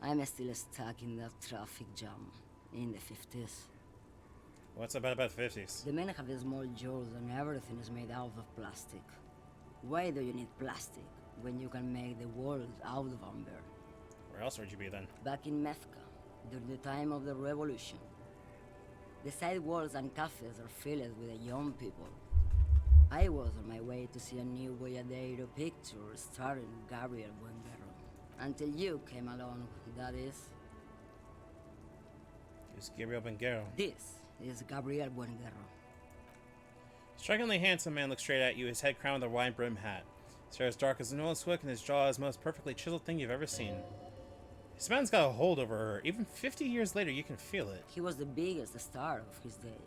S10: I'm still stuck in that traffic jam in the 50s.
S1: What's about the 50s?
S10: The men have small jaws and everything is made out of plastic. Why do you need plastic when you can make the world out of amber?
S1: Where else would you be then?
S10: Back in Methka, during the time of the revolution. The sidewalks and cafes are filled with young people. I was on my way to see a new Boyadero picture starring Gabriel Buenguerro. Until you came along, that is.
S1: It's Gabriel Buenguerro.
S10: This is Gabriel Buenguerro.
S1: Strikingly handsome man looks straight at you, his head crowned with a wide brim hat. His hair is dark as an old swick, and his jaw is the most perfectly chiseled thing you've ever seen. This man's got a hold over her. Even 50 years later, you can feel it.
S10: He was the biggest star of his day.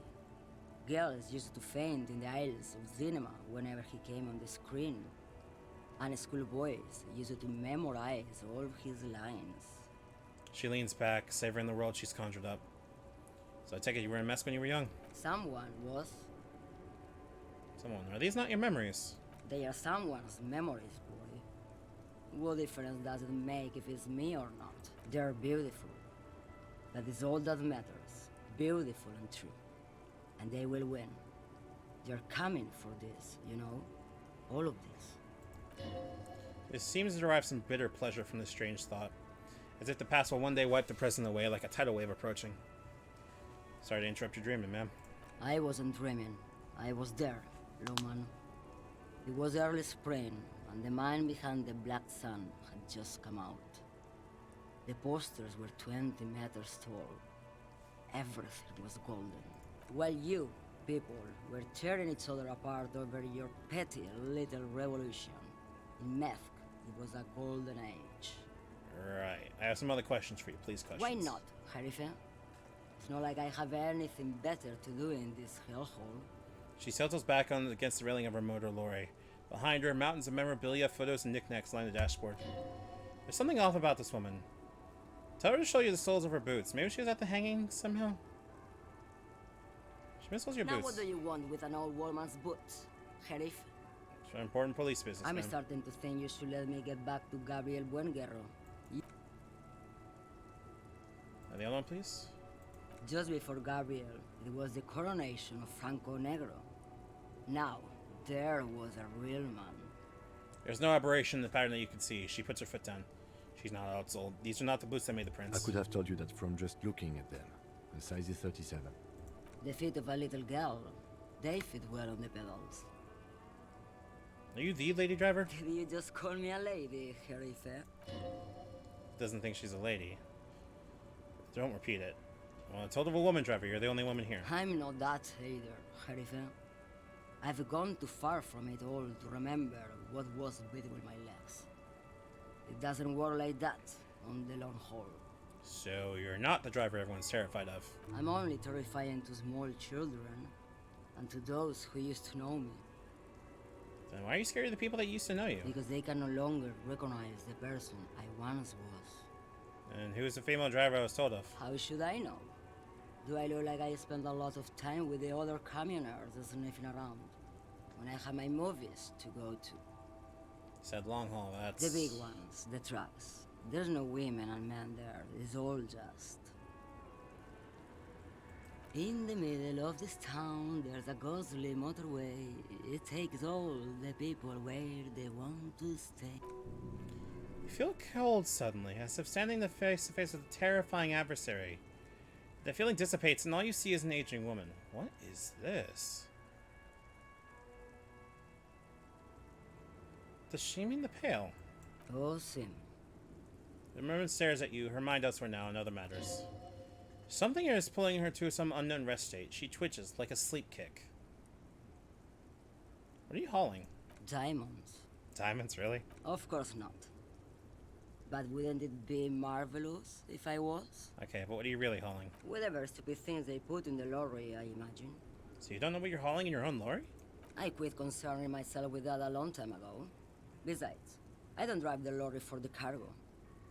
S10: Girls used to faint in the aisles of cinema whenever he came on the screen. And schoolboys used to memorize all his lines.
S1: She leans back, savoring the world she's conjured up. So I take it you were a mess when you were young?
S10: Someone was.
S1: Someone. Are these not your memories?
S10: They are someone's memories, boy. What difference does it make if it's me or not? They're beautiful. That is all that matters. Beautiful and true. And they will win. They're coming for this, you know? All of this.
S1: It seems to derive some bitter pleasure from this strange thought. As if the past will one day wipe the present away like a tidal wave approaching. Sorry to interrupt your dreaming, ma'am.
S10: I wasn't dreaming. I was there, Luman. It was early spring, and the man behind the black sun had just come out. The posters were 20 meters tall. Everything was golden. While you, people, were tearing each other apart over your petty little revolution. In Methk, it was a golden age.
S1: Right. I have some other questions for you. Please, questions.
S10: Why not, Harife? It's not like I have anything better to do in this hellhole.
S1: She tilts back on against the railing of her motor lorry. Behind her, mountains of memorabilia, photos, and knickknacks line the dashboard. There's something off about this woman. Tell her to show you the soles of her boots. Maybe she was at the hanging somehow? She misses your
S10: now
S1: boots.
S10: What do you want with an old woman's boots, Sheriff?
S1: It's an important police business,
S10: I'm
S1: man.
S10: starting to think you should let me get back to Gabriel Buenguerro.
S1: The other one, please?
S10: Just before Gabriel, it was the coronation of Franco Negro. Now, there was a real man.
S1: There's no aberration in the pattern that you can see. She puts her foot down. She's not outsold. These are not the boots that made the prince.
S3: I could have told you that from just looking at them. The size is 37.
S10: The feet of a little girl. They fit well on the pedals.
S1: Are you the lady driver?
S10: Did you just call me a lady, Sheriff?
S1: Doesn't think she's a lady. Don't repeat it. Well, I told of a woman driver. You're the only woman here.
S10: I'm not that either, Sheriff. I've gone too far from it all to remember what was between my legs. It doesn't work like that on the long haul.
S1: So you're not the driver everyone's terrified of.
S10: I'm only terrifying to small children and to those who used to know me.
S1: Then why are you scared of the people that used to know you?
S10: Because they can no longer recognize the person I once was.
S1: And who's the female driver I was told of?
S10: How should I know? Do I look like I spend a lot of time with the other communers sniffing around when I have my movies to go to?
S1: Said long haul, that's...
S10: The big ones, the trucks. There's no women and men there. It's all just... In the middle of this town, there's a ghostly motorway. It takes all the people where they want to stay.
S1: You feel cold suddenly, as if standing face to face with a terrifying adversary. The feeling dissipates, and all you see is an aging woman. What is this? Does she mean the Pale?
S10: Oh, Sim.
S1: The merman stares at you, her mind elsewhere now on other matters. Something is pulling her to some unknown rest state. She twitches, like a sleep kick. What are you hauling?
S10: Diamonds.
S1: Diamonds, really?
S10: Of course not. But wouldn't it be marvelous if I was?
S1: Okay, but what are you really hauling?
S10: Whatever stupid things they put in the lorry, I imagine.
S1: So you don't know what you're hauling in your own lorry?
S10: I quit concerning myself with that a long time ago. Besides, I don't drive the lorry for the cargo,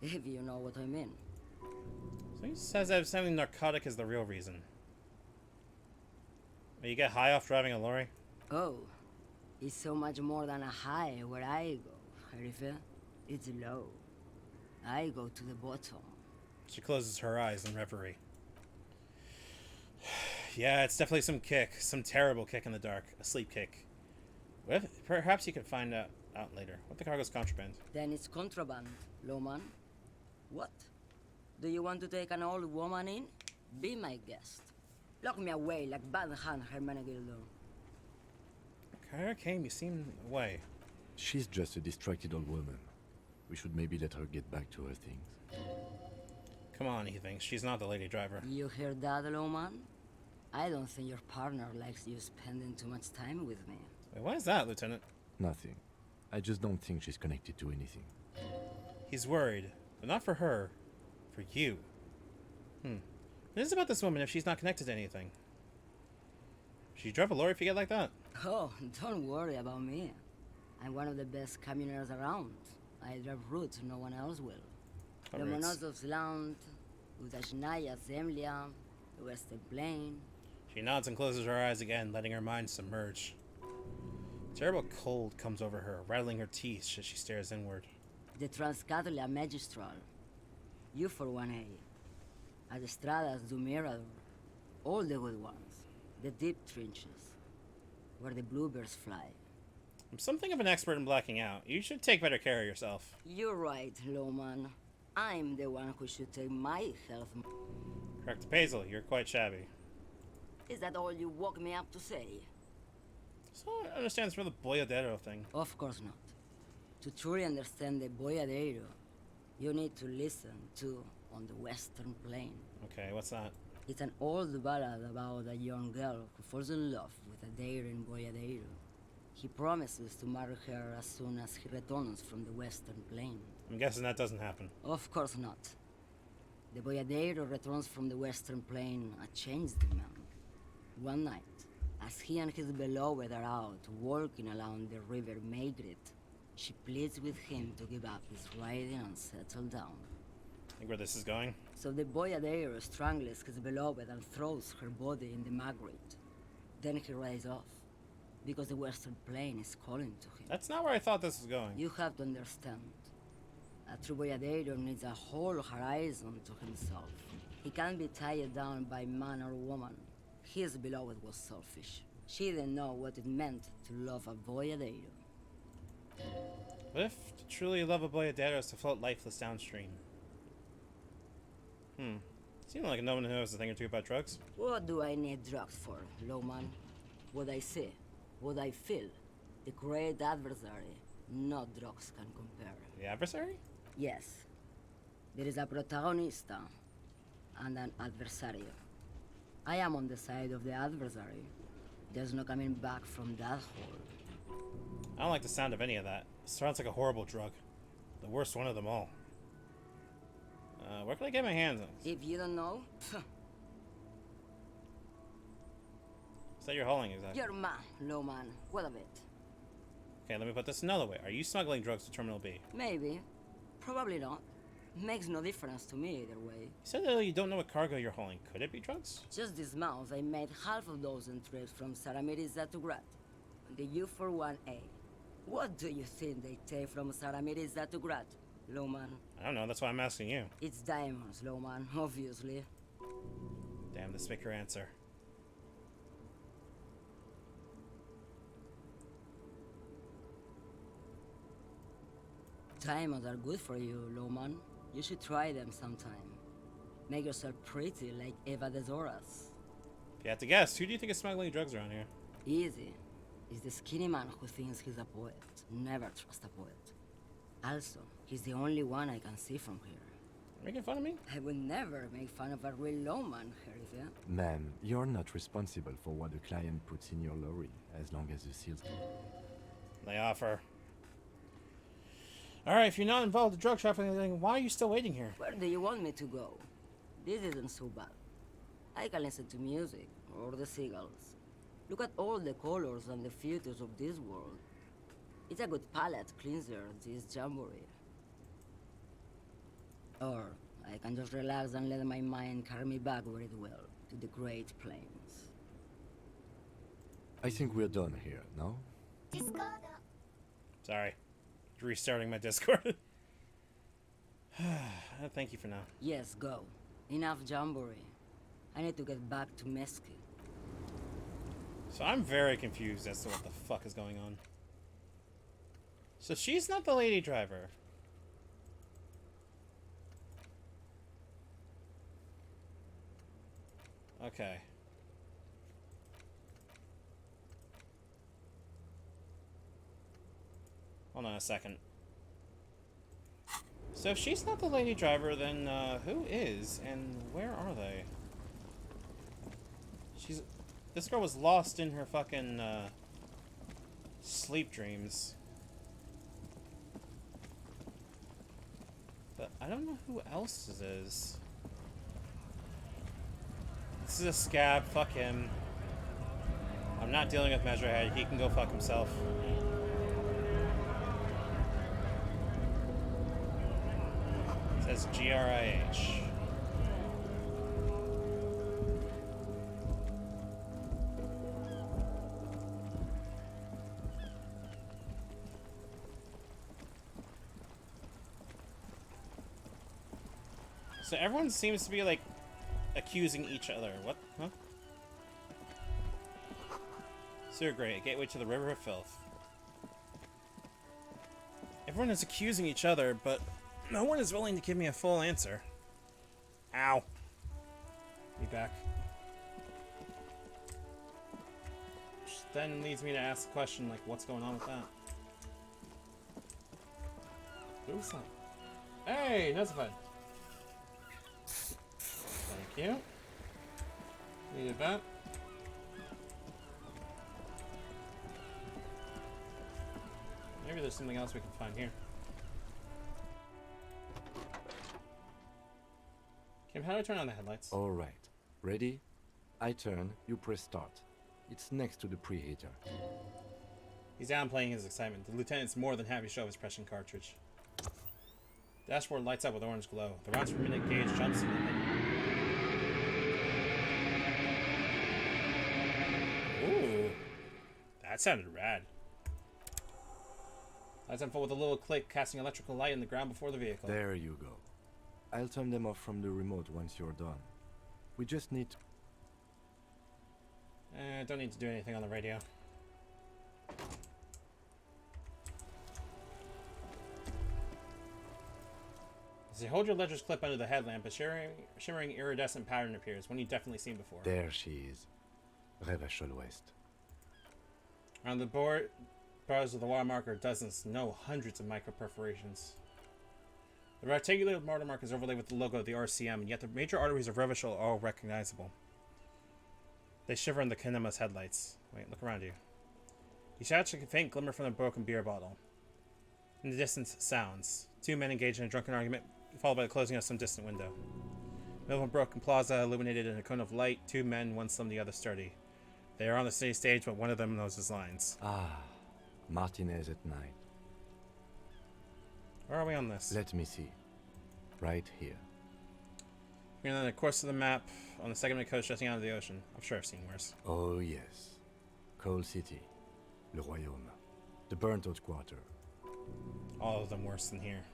S10: if you know what I mean.
S1: So he says that something narcotic is the real reason. You get high off driving a lorry?
S10: Oh, it's so much more than a high where I go, Harife. It's low. I go to the bottom.
S1: She closes her eyes in reverie. Yeah, it's definitely some kick. Some terrible kick in the dark. A sleep kick. Perhaps you could find out later. What the cargo's contraband?
S10: Then it's contraband, Lowman. What? Do you want to take an old woman in? Be my guest. Lock me away like Bad Hand Hermenegildo.
S1: Okay, Arcane, you seem away.
S3: She's just a distracted old woman. We should maybe let her get back to her things.
S1: Come on, he thinks. She's not the lady driver.
S10: You hear that, Lowman? I don't think your partner likes you spending too much time with me.
S1: Wait, why is that, Lieutenant?
S3: Nothing. I just don't think she's connected to anything.
S1: He's worried, but not for her. For you. What is it about this woman if she's not connected to anything? Should you drive a lorry if you get like that?
S10: Oh, don't worry about me. I'm one of the best communers around. I drive routes no one else will.
S1: What
S10: The
S1: routes?
S10: Monosovsland, Udashnaya Zemlya, the Western Plain.
S1: She nods and closes her eyes again, letting her mind submerge. A terrible cold comes over her, rattling her teeth as she stares inward.
S10: The Transcatalia Magistral. You for 1A. Adestradas do Mirador. All the good ones. The deep trenches. Where the bluebirds fly.
S1: I'm something of an expert in blacking out. You should take better care of yourself.
S10: You're right, Lowman. I'm the one who should take my health.
S1: Correct, Basil, you're quite shabby.
S10: Is that all you woke me up to say?
S1: So I understand it's from the Boyadero thing.
S10: Of course not. To truly understand the Boyadero, you need to listen to On the Western Plain.
S1: Okay, what's that?
S10: It's an old ballad about a young girl who falls in love with a daring Boyadero. He promises to marry her as soon as he returns from the Western Plain.
S1: I'm guessing that doesn't happen.
S10: Of course not. The Boyadero returns from the Western Plain a changed man. One night, as he and his beloved are out walking along the river Maigret, she pleads with him to give up his riding and settle down.
S1: Think where this is going?
S10: So the Boyadero strangles his beloved and throws her body in the Maigret. Then he rides off, because the Western Plain is calling to him.
S1: That's not where I thought this was going.
S10: You have to understand. A true Boyadero needs a whole horizon to himself. He can't be tied down by man or woman. His beloved was selfish. She didn't know what it meant to love a Boyadero.
S1: What if to truly love a Boyadero is to float lifeless downstream? Seems like no one knows a thing or two about drugs.
S10: What do I need drugs for, Lowman? What I see, what I feel. The great adversary. No drugs can compare.
S1: The adversary?
S10: Yes. There is a protagonista and an adversario. I am on the side of the adversary. There's no coming back from that hole.
S1: I don't like the sound of any of that. It sounds like a horrible drug. The worst one of them all. Where can I get my hands on this?
S10: If you don't know,
S1: Is that your hauling exactly?
S10: you're mad, Lowman. What of it?
S1: Okay, let me put this another way. Are you smuggling drugs to Terminal B?
S10: Maybe. Probably not. Makes no difference to me either way.
S1: You said that you don't know what cargo you're hauling. Could it be drugs?
S10: Just this month, I made half a dozen trips from Saramiriza to Grat. On the U41A. What do you think they take from Saramiriza to Grat, Lowman?
S1: I don't know. That's why I'm asking you.
S10: It's diamonds, Lowman, obviously.
S1: Damn, this make your answer.
S10: Diamonds are good for you, Lowman. You should try them sometime. Make yourself pretty like Eva de Zoras.
S1: If you had to guess, who do you think is smuggling drugs around here?
S10: Easy. It's the skinny man who thinks he's a poet. Never trust a poet. Also, he's the only one I can see from here.
S1: Making fun of me?
S10: I would never make fun of a real lawman, Herithia.
S3: Ma'am, you're not responsible for what the client puts in your lorry, as long as the seal's clear.
S1: They offer. Alright, if you're not involved in drug trafficking, then why are you still waiting here?
S10: Where do you want me to go? This isn't so bad. I can listen to music, or the seagulls. Look at all the colors and the futures of this world. It's a good palate cleanser, this jamboree. Or I can just relax and let my mind carry me back where it will, to the Great Plains.
S3: I think we're done here, no?
S1: Sorry. Restarting my Discord. Thank you for now.
S10: Yes, go. Enough jamboree. I need to get back to Meski.
S1: So I'm very confused as to what the fuck is going on. So she's not the lady driver. Okay. Hold on a second. So if she's not the lady driver, then who is? And where are they? This girl was lost in her fucking sleep dreams. But I don't know who else this is. This is a scab. Fuck him. I'm not dealing with Measurehead. He can go fuck himself. It says GRIH. So everyone seems to be like accusing each other. What? Huh? Sewer grate, a gateway to the river of filth. Everyone is accusing each other, but no one is willing to give me a full answer. Ow. Be back. Which then leads me to ask the question, like, what's going on with that? Who's that? Hey, Notified. Thank you. Needed that. Maybe there's something else we can find here. how do I turn on the headlights?
S3: Alright. Ready? I turn, you press start. It's next to the preheater.
S1: He's downplaying his excitement. The lieutenant's more than happy to show his pression cartridge. The dashboard lights up with orange glow. The rounds per minute gauge jumps to the Ooh. That sounded rad. Lights unfold with a little click, casting electrical light in the ground before the vehicle.
S3: There you go. I'll turn them off from the remote once you're done. We just need to...
S1: Don't need to do anything on the radio. As you hold your ledger's clip under the headlamp, a shimmering iridescent pattern appears, one you've definitely seen before.
S3: There she is. Revachol West.
S1: Around the bars of the watermark are dozens, no hundreds of micro perforations. The rectangular watermark is overlaid with the logo of the RCM, and yet the major arteries of Revachol are all recognizable. They shiver in the Kinema's headlights. Wait, look around you. You catch a faint glimmer from a broken beer bottle. In the distance, sounds. Two men engage in a drunken argument, followed by the closing of some distant window. Middle of a broken plaza, illuminated in a cone of light, two men, one slim, the other sturdy. They are on the city stage, but one of them knows his lines.
S3: Ah, Martinez at night.
S1: Where are we on this?
S3: Let me see. Right here.
S1: We're on the course of the map, on the second coast jutting out of the ocean. I'm sure I've seen worse.
S3: Oh yes. Coal City. Le Royaume. The burnt out quarter.
S1: All of them worse than here.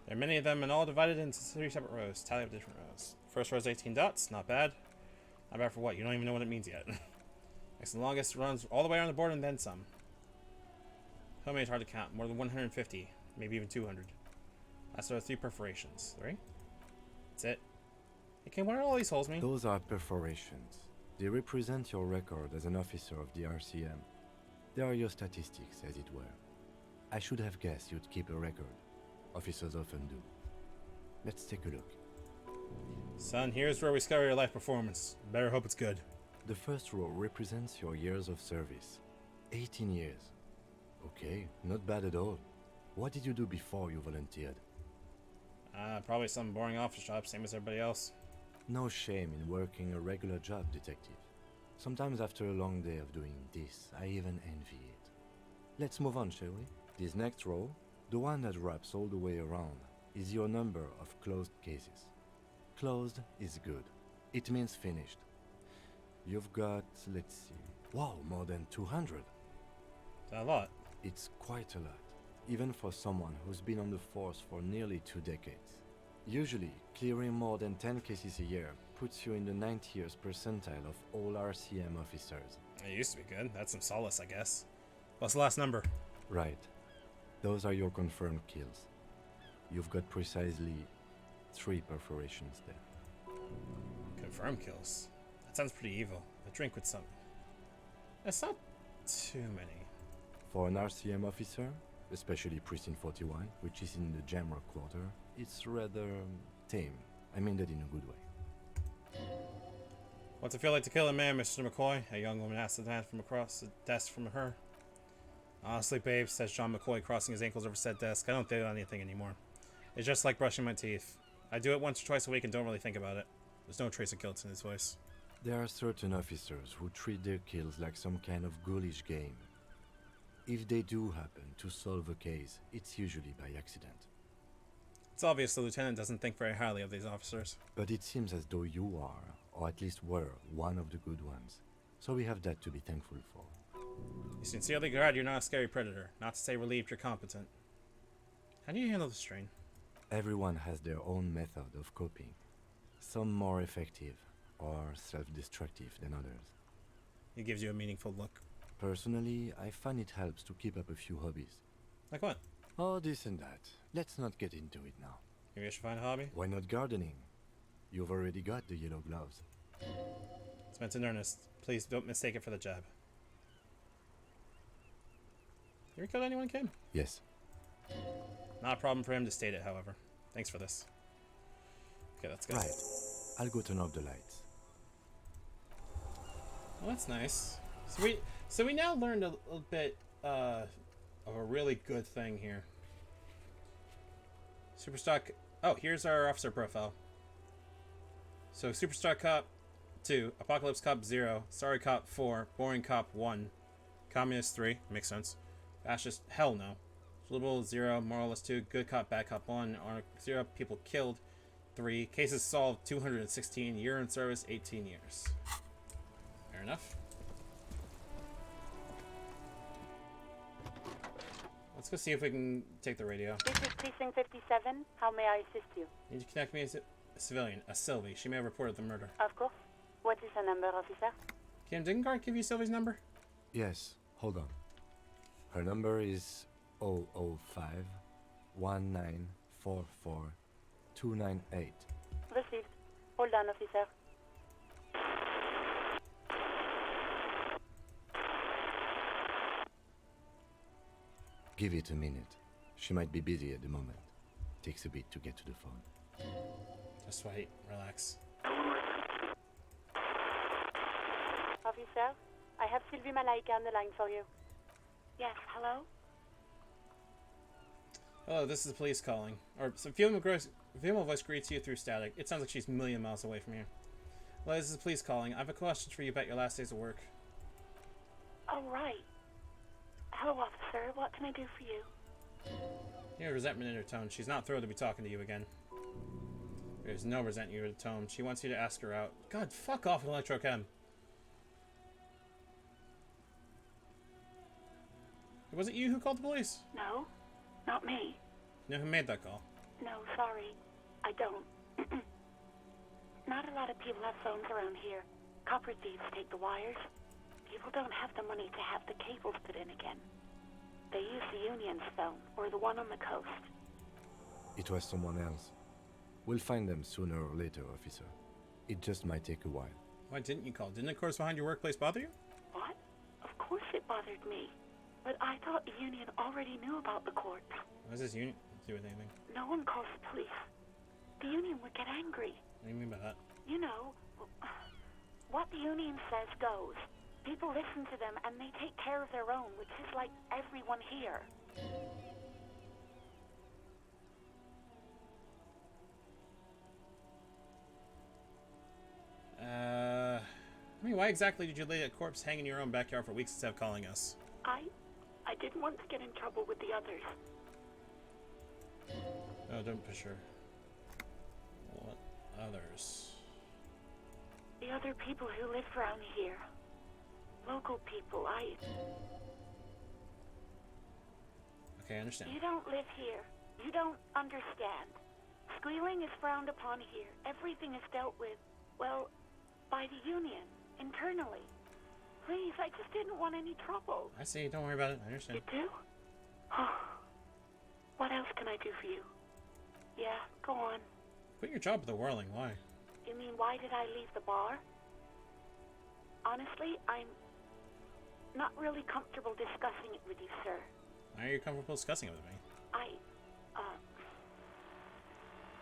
S1: There are many of them, and all divided into 3 separate rows. Tally up different rows. First row is 18 dots. Not bad. Not bad for what? You don't even know what it means yet. Next, the longest runs all the way around the board and then some. How many is hard to count? More than 150. Maybe even 200. That's sort of 3 perforations. 3? That's it. Okay, what do all these holes mean?
S3: Those are perforations. They represent your record as an officer of the RCM. They are your statistics, as it were. I should have guessed you'd keep a record. Officers often do. Let's take a look.
S1: Son, here's where we scour your life performance. Better hope it's good.
S3: The first row represents your years of service. 18 years. Okay, not bad at all. What did you do before you volunteered?
S1: Probably some boring office job, same as everybody else.
S3: No shame in working a regular job, detective. Sometimes after a long day of doing this, I even envy it. Let's move on, shall we? This next row, the one that wraps all the way around, is your number of closed cases. Closed is good. It means finished. You've got, let's see, wow, more than 200.
S1: That's a lot.
S3: It's quite a lot, even for someone who's been on the force for nearly 2 decades. Usually, clearing more than 10 cases a year puts you in the 90th percentile of all RCM officers.
S1: It used to be good. That's some solace, I guess. What's the last number?
S3: Right. Those are your confirmed kills. You've got precisely 3 perforations there.
S1: Confirmed kills? That sounds pretty evil. A drink with something. That's not too many.
S3: For an RCM officer, especially Precinct 41, which is in the Jamrock quarter, it's rather tame. I mean that in a good way.
S1: What's it feel like to kill a man, Mr. McCoy? A young woman asked the man from across the desk from her. Honestly, babe, says John McCoy, crossing his ankles over said desk, I don't do anything anymore. It's just like brushing my teeth. I do it once or twice a week and don't really think about it. There's no trace of guilt in his voice.
S3: There are certain officers who treat their kills like some kind of ghoulish game. If they do happen to solve a case, it's usually by accident.
S1: It's obvious the lieutenant doesn't think very highly of these officers.
S3: But it seems as though you are, or at least were, one of the good ones. So we have that to be thankful for.
S1: You sincerely glad you're not a scary predator, not to say relieved you're competent. How do you handle the strain?
S3: Everyone has their own method of coping. Some more effective, or self-destructive than others.
S1: It gives you a meaningful look.
S3: Personally, I find it helps to keep up a few hobbies.
S1: Like what?
S3: Oh, this and that. Let's not get into it now.
S1: Maybe I should find a hobby?
S3: Why not gardening? You've already got the yellow gloves.
S1: It's meant in earnest. Please don't mistake it for the jab. You ever killed anyone, Kim?
S3: Yes.
S1: Not a problem for him to state it, however. Thanks for this. Okay, let's go.
S3: Right. I'll go turn off the lights.
S1: Well, that's nice. So we now learned a little bit of a really good thing here. Superstock Oh, here's our officer profile. So, Superstar Cop 2, Apocalypse Cop 0, Sorry Cop 4, Boring Cop 1, Communist 3, makes sense. Fascist, hell no. Liberal 0, Moralist 2, Good Cop, Bad Cop 1, Honor 0, People Killed 3, Cases Solved 216, Year in Service 18 years. Fair enough. Let's go see if we can take the radio.
S14: This is Precinct 57. How may I assist you?
S1: Need to connect me as a civilian, a Sylvie. She may have reported the murder.
S14: Of course. What is the number, officer?
S1: Can Dingard give you Sylvie's number?
S3: Yes, hold on. Her number is 005 1944 298.
S14: Received. Hold on, officer.
S3: Give it a minute. She might be busy at the moment. Takes a bit to get to the phone.
S1: Just wait. Relax.
S14: Officer, I have Sylvie Malaika on the line for you. Yes, hello?
S1: Hello, this is the police calling. Or some female voice greets you through static. It sounds like she's a million miles away from here. Hello, this is the police calling. I have a question for you about your last days of work.
S14: Oh, right. Hello, officer. What can I do for you?
S1: You have resentment in her tone. She's not thrilled to be talking to you again. There's no resentment in her tone. She wants you to ask her out. God, fuck off with Electrochem. Was it you who called the police?
S14: No, not me.
S1: You know who made that call?
S14: No, sorry. I don't. Not a lot of people have phones around here. Copper thieves take the wires. People don't have the money to have the cables put in again. They use the Union's phone, or the one on the coast.
S3: It was someone else. We'll find them sooner or later, officer. It just might take a while.
S1: Why didn't you call? Didn't the course behind your workplace bother you?
S14: What? Of course it bothered me. But I thought the Union already knew about the court.
S1: What does this Union do with anything?
S14: No one calls the police. The Union would get angry.
S1: What do you mean by that?
S14: You know, what the Union says goes. People listen to them and they take care of their own, which is like everyone here.
S1: I mean, why exactly did you lay a corpse hang in your own backyard for weeks instead of calling us?
S14: I didn't want to get in trouble with the others.
S1: Oh, don't push her. What others?
S14: The other people who live around here. Local people,
S1: Okay, I understand.
S14: You don't live here. You don't understand. Squealing is frowned upon here. Everything is dealt with, well, by the Union, internally. Please, I just didn't want any trouble.
S1: I see, don't worry about it, I understand.
S14: You do? What else can I do for you? Yeah, go on.
S1: Quit your job at the Whirling, why?
S14: You mean, why did I leave the bar? Honestly, I'm not really comfortable discussing it with you, sir.
S1: Why are you comfortable discussing it with me?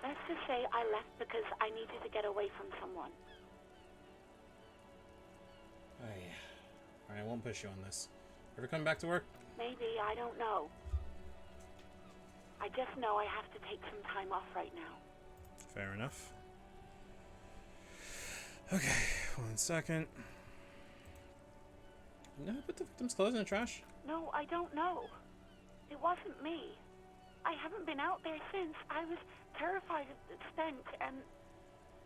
S14: Let's just say I left because I needed to get away from someone.
S1: Alright, I won't push you on this. Ever come back to work?
S14: Maybe, I don't know. I just know I have to take some time off right now.
S1: Fair enough. Okay, 1 second. No, put the victim's clothes in the trash.
S14: No, I don't know. It wasn't me. I haven't been out there since. I was terrified of the stench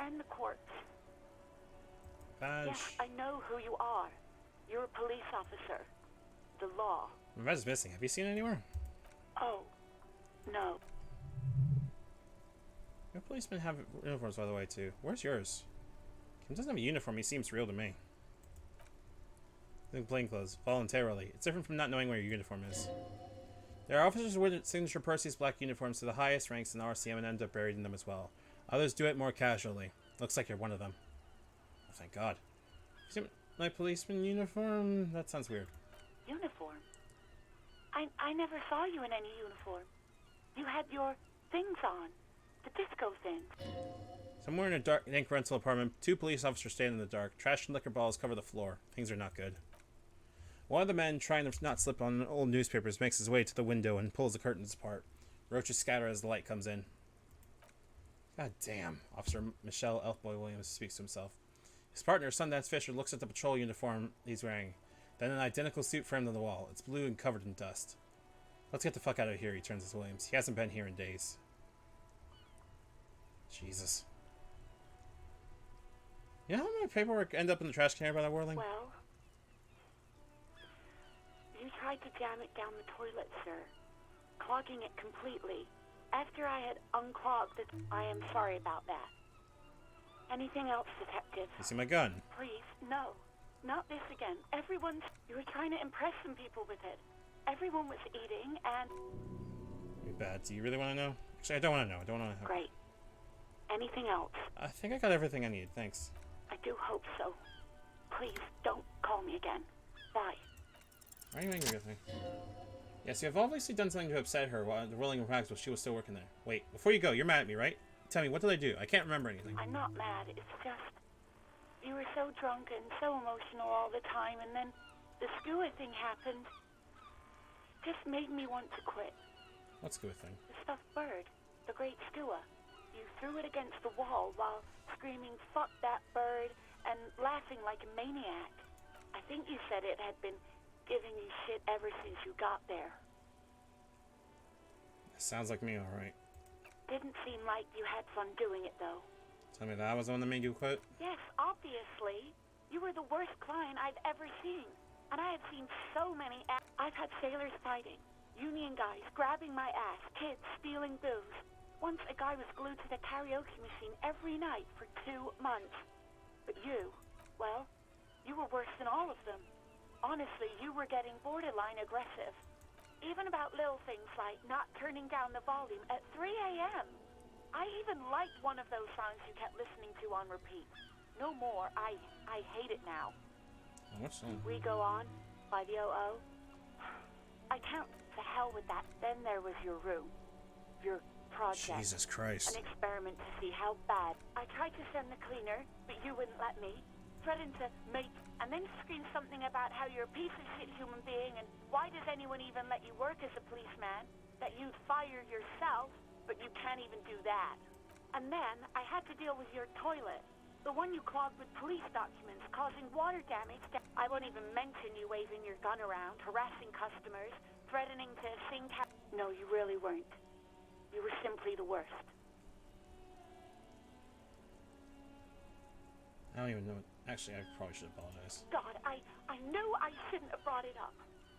S14: and the corpse.
S1: Badge.
S14: Yeah, I know who you are. You're a police officer. The law.
S1: My badge is missing. Have you seen it anywhere?
S14: Oh, no.
S1: Your policemen have uniforms, by the way, too. Where's yours? Kim doesn't have a uniform. He seems real to me. I think plainclothes, voluntarily. It's different from not knowing where your uniform is. There are officers who wear signature Percy's black uniforms to the highest ranks in the RCM and end up buried in them as well. Others do it more casually. Looks like you're one of them. Oh, thank God. My policeman uniform? That sounds weird.
S14: Uniform? I never saw you in any uniform. You had your things on. The disco things.
S1: Somewhere in a dark dank rental apartment, 2 police officers stand in the dark. Trash and liquor bottles cover the floor. Things are not good. One of the men, trying to not slip on old newspapers, makes his way to the window and pulls the curtains apart. Roaches scatter as the light comes in. God damn. Officer Michelle Elfboy Williams speaks to himself. His partner, Sundance Fisher, looks at the patrol uniform he's wearing. Then an identical suit framed on the wall. It's blue and covered in dust. Let's get the fuck out of here, he turns to Williams. He hasn't been here in days. Jesus. You know how my paperwork end up in the trash can by that whirling?
S14: Well, you tried to jam it down the toilet, sir, clogging it completely. After I had unclogged it, I am sorry about that. Anything else, Detective?
S1: You see my gun?
S14: Please, no. Not this again. You were trying to impress some people with it. Everyone was eating and...
S1: You're bad. Do you really want to know? Actually, I don't want to know. I don't want to know.
S14: Great. Anything else?
S1: I think I got everything I need. Thanks.
S14: I do hope so. Please, don't call me again. Bye.
S1: Why are you angry with me? Yes, you have obviously done something to upset her while the rolling rags while she was still working there. Wait, before you go, you're mad at me, right? Tell me, what did I do? I can't remember anything.
S14: I'm not mad. It's just... You were so drunk and so emotional all the time, and then the skua thing happened. Just made me want to quit.
S1: What skua thing?
S14: The stuffed bird. The great skua. You threw it against the wall while screaming, "Fuck that bird," and laughing like a maniac. I think you said it had been giving you shit ever since you got there.
S1: Sounds like me, alright.
S14: Didn't seem like you had fun doing it, though.
S1: Tell me that was the one that made you quit?
S14: Yes, obviously. You were the worst client I've ever seen. And I have seen so many... I've had sailors fighting, union guys grabbing my ass, kids stealing booze. Once a guy was glued to the karaoke machine every night for 2 months. But you, well, you were worse than all of them. Honestly, you were getting borderline aggressive. Even about little things like not turning down the volume at 3 a.m. I even liked one of those songs you kept listening to on repeat. No more. I hate it now.
S1: What song?
S14: We Go On by the O.O. I can't. To hell with that. Then there was your room. Your project.
S1: Jesus Christ.
S14: An experiment to see how bad. I tried to send the cleaner, but you wouldn't let me. Threatened to make, and then screamed something about how you're a piece of shit human being, and why does anyone even let you work as a policeman? That you'd fire yourself, but you can't even do that. And then I had to deal with your toilet. The one you clogged with police documents, causing water damage. I won't even mention you waving your gun around, harassing customers, threatening to sing No, you really weren't. You were simply the worst.
S1: I don't even know. Actually, I probably should apologize.
S14: God, I knew I shouldn't have brought it up.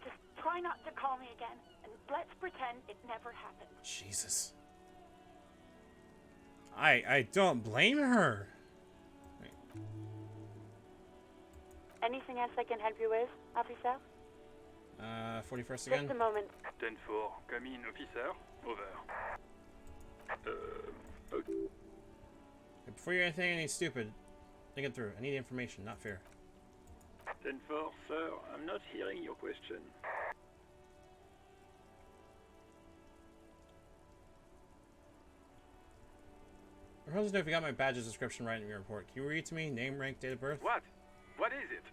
S14: Just try not to call me again, and let's pretend it never happened.
S1: Jesus. I don't blame her. Wait.
S14: Anything else I can help you with, officer?
S1: 41st again?
S14: Just a moment.
S15: 10-4, come in, officer. Over.
S1: Okay. Before you do anything stupid, think it through. I need information, not fear.
S15: 10-4, sir, I'm not hearing your question.
S1: I supposed to know if you got my badge's description right in your report. Can you read to me? Name, rank, date of birth?
S15: What? What is it?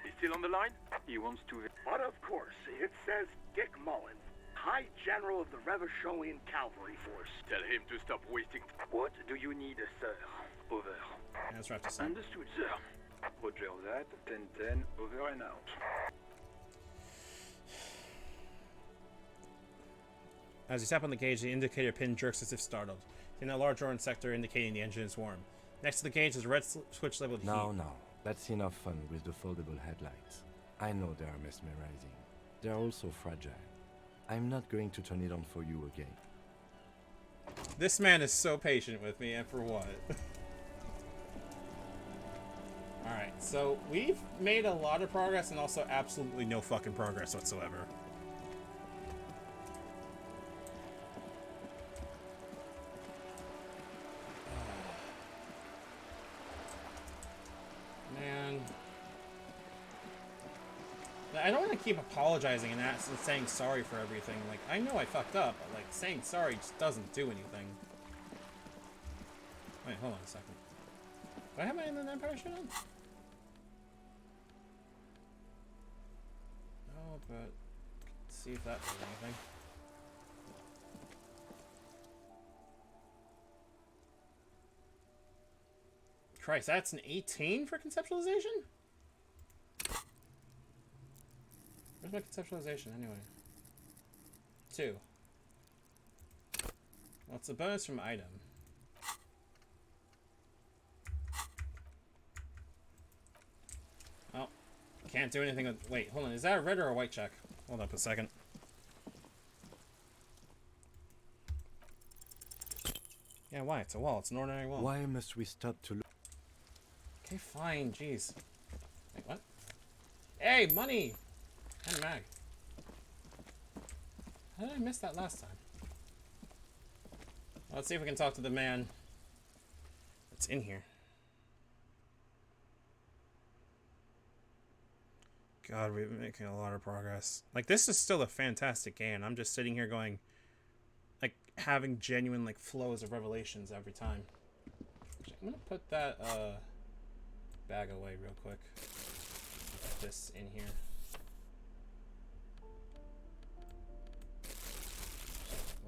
S15: He's still on the line? He wants to...
S16: But of course, it says Dick Mullins, High General of the Revacholian Cavalry Force.
S15: Tell him to stop wasting... What do you need, sir? Over.
S1: Yeah, that's what I have to say.
S15: Understood, sir. Roger that. 10-10, over and out.
S1: As you tap on the gauge, the indicator pin jerks as if startled. In a large orange sector indicating the engine is warm. Next to the gauge is a red switch labeled heat.
S3: No, that's enough fun with the foldable headlights. I know they are mesmerizing. They're also fragile. I'm not going to turn it on for you again.
S1: This man is so patient with me, and for what? Alright, so we've made a lot of progress and also absolutely no fucking progress whatsoever. Man. I don't want to keep apologizing and saying sorry for everything. Like, I know I fucked up, but like, saying sorry just doesn't do anything. Wait, hold on a second. Do I have my Inland Empire shit on? No, but let's see if that does anything. Christ, that's an 18 for conceptualization? Where's my conceptualization anyway? 2. Well, it's a bonus from item. Oh, can't do anything with... Wait, hold on. Is that a red or a white check? Hold up a second. Yeah, why? It's a wall. It's an ordinary wall.
S3: Why must we stop to look?
S1: Okay, fine. Jeez. Wait, what? Hey, money! And mag. How did I miss that last time? Well, let's see if we can talk to the man that's in here. God, we've been making a lot of progress. Like, this is still a fantastic game. I'm just sitting here going, like, having genuine, like, flows of revelations every time. Actually, I'm gonna put that, bag away real quick. Put this in here.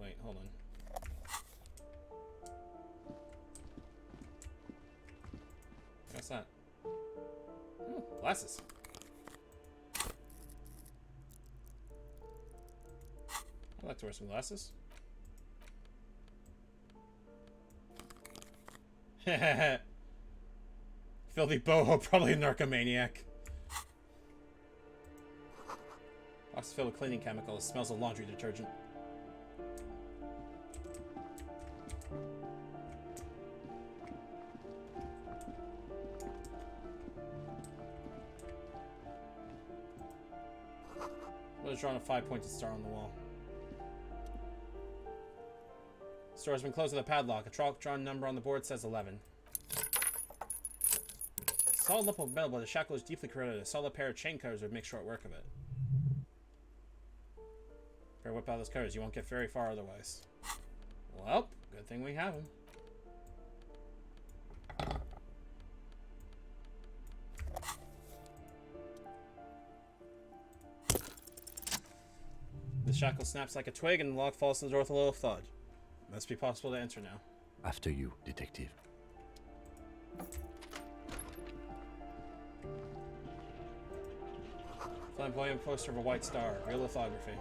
S1: Wait, hold on. What's that? Oh, glasses. I'd like to wear some glasses. Filthy boho, probably a narcomaniac. Box filled with cleaning chemicals. Smells of laundry detergent. Let's draw a 5-pointed star on the wall. The store has been closed with a padlock. A chalk drawn number on the board says 11. Solid lump of metal, but the shackle is deeply corroded. A solid pair of chain cutters would make short work of it. Better whip out those cutters. You won't get very far otherwise. Well, good thing we have them. The shackle snaps like a twig and the lock falls to the door with a little thud. Must be possible to enter now.
S3: After you, detective.
S1: Flamboyant poster of a white star. Real lithography.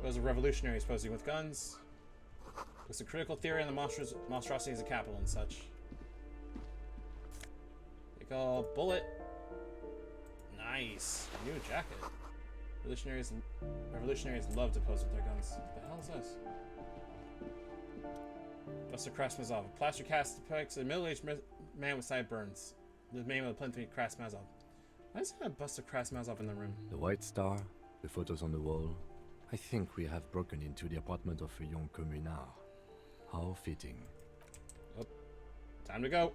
S1: Those are revolutionaries posing with guns. With a critical theory on the monstrosities of capital and such. They call bullet. Nice. New jacket. Revolutionaries love to pose with their guns. What the hell is this? Buster Krasmazov. A plaster cast depicts a middle-aged man with sideburns. The name of the plinth Krasmazov. Why is there a Buster Krasmazov in the room?
S3: The white star, the photos on the wall. I think we have broken into the apartment of a young communard. How fitting.
S1: Oh, time to go.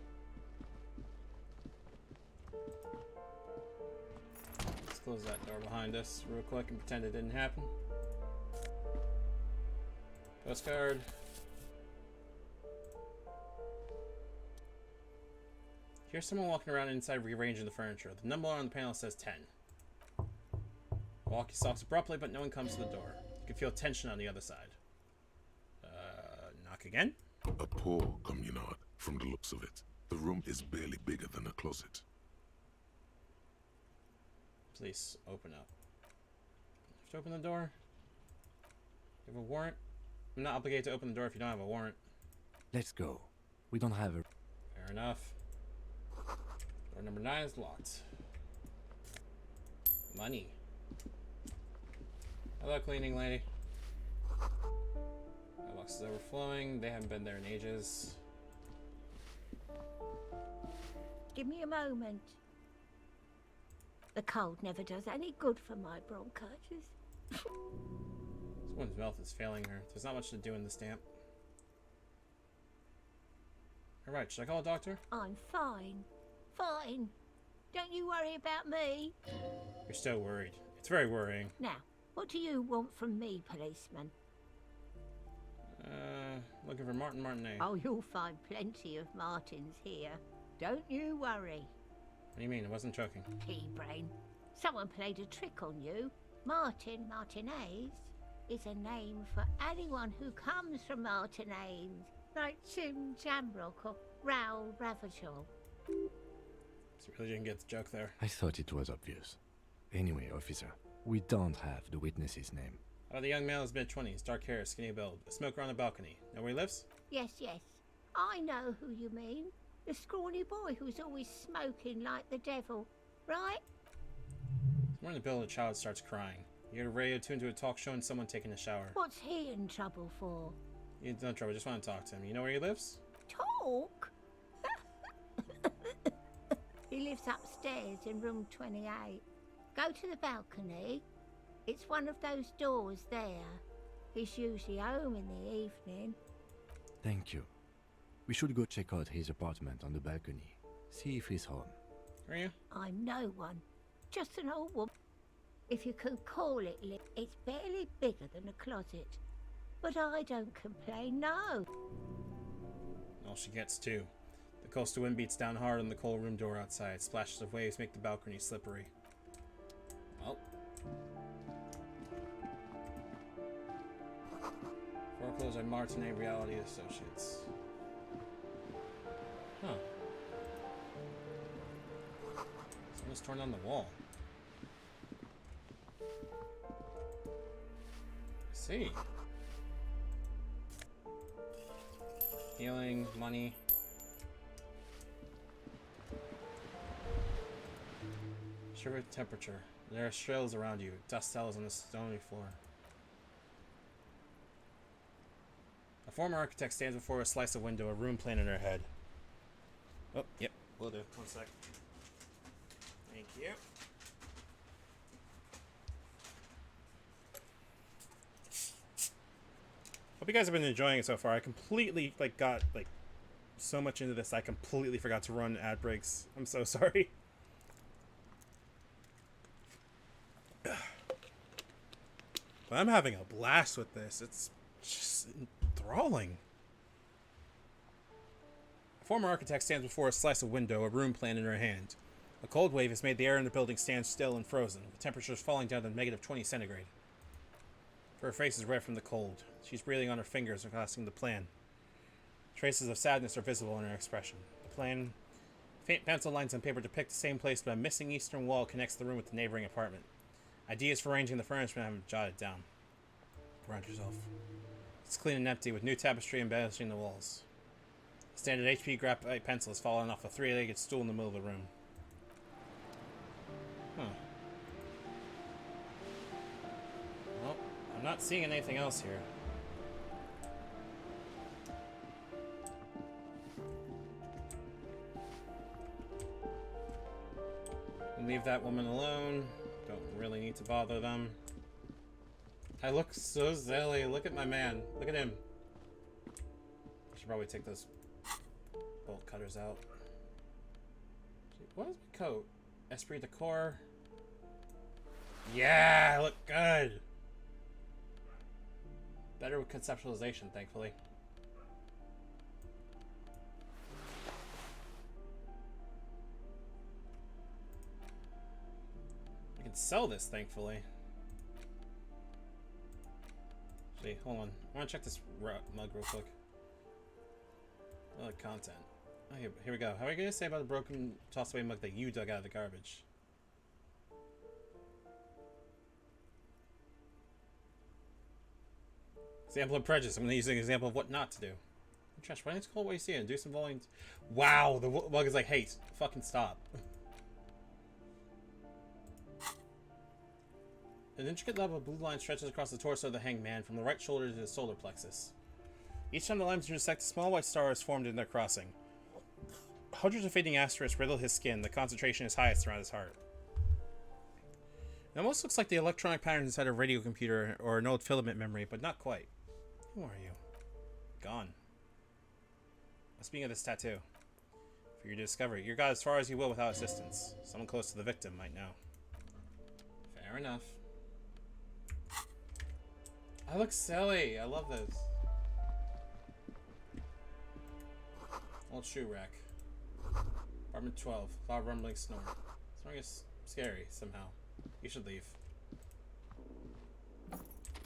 S1: Let's close that door behind us real quick and pretend it didn't happen. Postcard. Here's someone walking around inside rearranging the furniture. The number on the panel says 10. Walkie stalks abruptly, but no one comes to the door. You can feel tension on the other side. Knock again?
S2: A poor communard, from the looks of it. The room is barely bigger than a closet.
S1: Please, open up. Have to open the door? You have a warrant? I'm not obligated to open the door if you don't have a warrant.
S3: Let's go. We don't have a...
S1: Fair enough. Door number 9 is locked. Money. Hello, cleaning lady. My box is overflowing. They haven't been there in ages.
S12: Give me a moment. The cold never does any good for my bronchitis.
S1: This woman's mouth is failing her. There's not much to do in this damp. Alright, should I call a doctor?
S12: I'm fine. Fine. Don't you worry about me.
S1: You're still worried. It's very worrying.
S12: Now, what do you want from me, policeman?
S1: Looking for Martin Martinet.
S12: Oh, you'll find plenty of Martins here. Don't you worry.
S1: What do you mean? I wasn't joking.
S12: Pea-brain. Someone played a trick on you. Martin Martinez is a name for anyone who comes from Martinez, like Jim Jamrock or Raoul Ravachol.
S1: So really didn't get the joke there.
S3: I thought it was obvious. Anyway, officer, we don't have the witness's name.
S1: The young male is mid-20s, dark hair, skinny build, a smoker on the balcony. Know where he lives?
S12: Yes, yes. I know who you mean. The scrawny boy who's always smoking like the devil, right?
S1: Somewhere in the building, a child starts crying. You hear the radio tuned to a talk showing someone taking a shower.
S12: What's he in trouble for?
S1: You're no trouble, just want to talk to him. You know where he lives?
S12: Talk? He lives upstairs in room 28. Go to the balcony. It's one of those doors there. He's usually home in the evening.
S3: Thank you. We should go check out his apartment on the balcony. See if he's home.
S1: Are you?
S12: I'm no one. Just an old woman. If you can call it it's barely bigger than a closet. But I don't complain, no.
S1: All she gets, too. The coastal wind beats down hard on the cold room door outside. Splashes of waves make the balcony slippery. Well. Foreclosed by Martinet Reality Associates. Huh. Someone's torn down the wall. See. Healing, money. Shiver temperature. There are trails around you. Dust settles on the stony floor. A former architect stands before a slice of window, a room plan in her head. Oh, yep, will do. 1 sec. Thank you. Hope you guys have been enjoying it so far. I completely got so much into this I completely forgot to run ad breaks. I'm so sorry. But I'm having a blast with this. It's just enthralling. A former architect stands before a slice of window, a room plan in her hand. A cold wave has made the air in the building stand still and frozen, with temperatures falling down to -20 centigrade. Her face is red from the cold. She's breathing on her fingers and grasping the plan. Traces of sadness are visible in her expression. The plan, faint pencil lines on paper depict the same place, but a missing eastern wall connects the room with the neighboring apartment. Ideas for arranging the furniture have been jotted down. Ground yourself. It's clean and empty, with new tapestry embellishing the walls. A standard HP graphite pencil has fallen off a three-legged stool in the middle of the room. Huh. Well, I'm not seeing anything else here. Leave that woman alone. Don't really need to bother them. I look so silly. Look at my man. Look at him. I should probably take those bolt cutters out. What is my coat? Esprit de Corps. Yeah, I look good. Better with conceptualization, thankfully. I can sell this, thankfully. Actually, hold on. I want to check this mug real quick. Content. Oh, here we go. How are you going to say about the broken tossed away mug that you dug out of the garbage? Example of prejudice. I'm going to use an example of what not to do. Trash, why don't you call it what you see and do some volumes? Wow, the mug is like, hey, fucking stop. An intricate level of blue line stretches across the torso of the hanged man from the right shoulder to the solar plexus. Each time the lines intersect, a small white star is formed in their crossing. Hundreds of fading asterisks riddle his skin. The concentration is highest around his heart. It almost looks like the electronic patterns inside a radio computer or an old filament memory, but not quite. Who are you? Gone. Speaking of this tattoo, for your discovery, you got as far as you will without assistance. Someone close to the victim might know. Fair enough. I look silly. I love this. Old shoe rack. Apartment 12. Loud rumbling snore. Snoring is scary somehow. You should leave.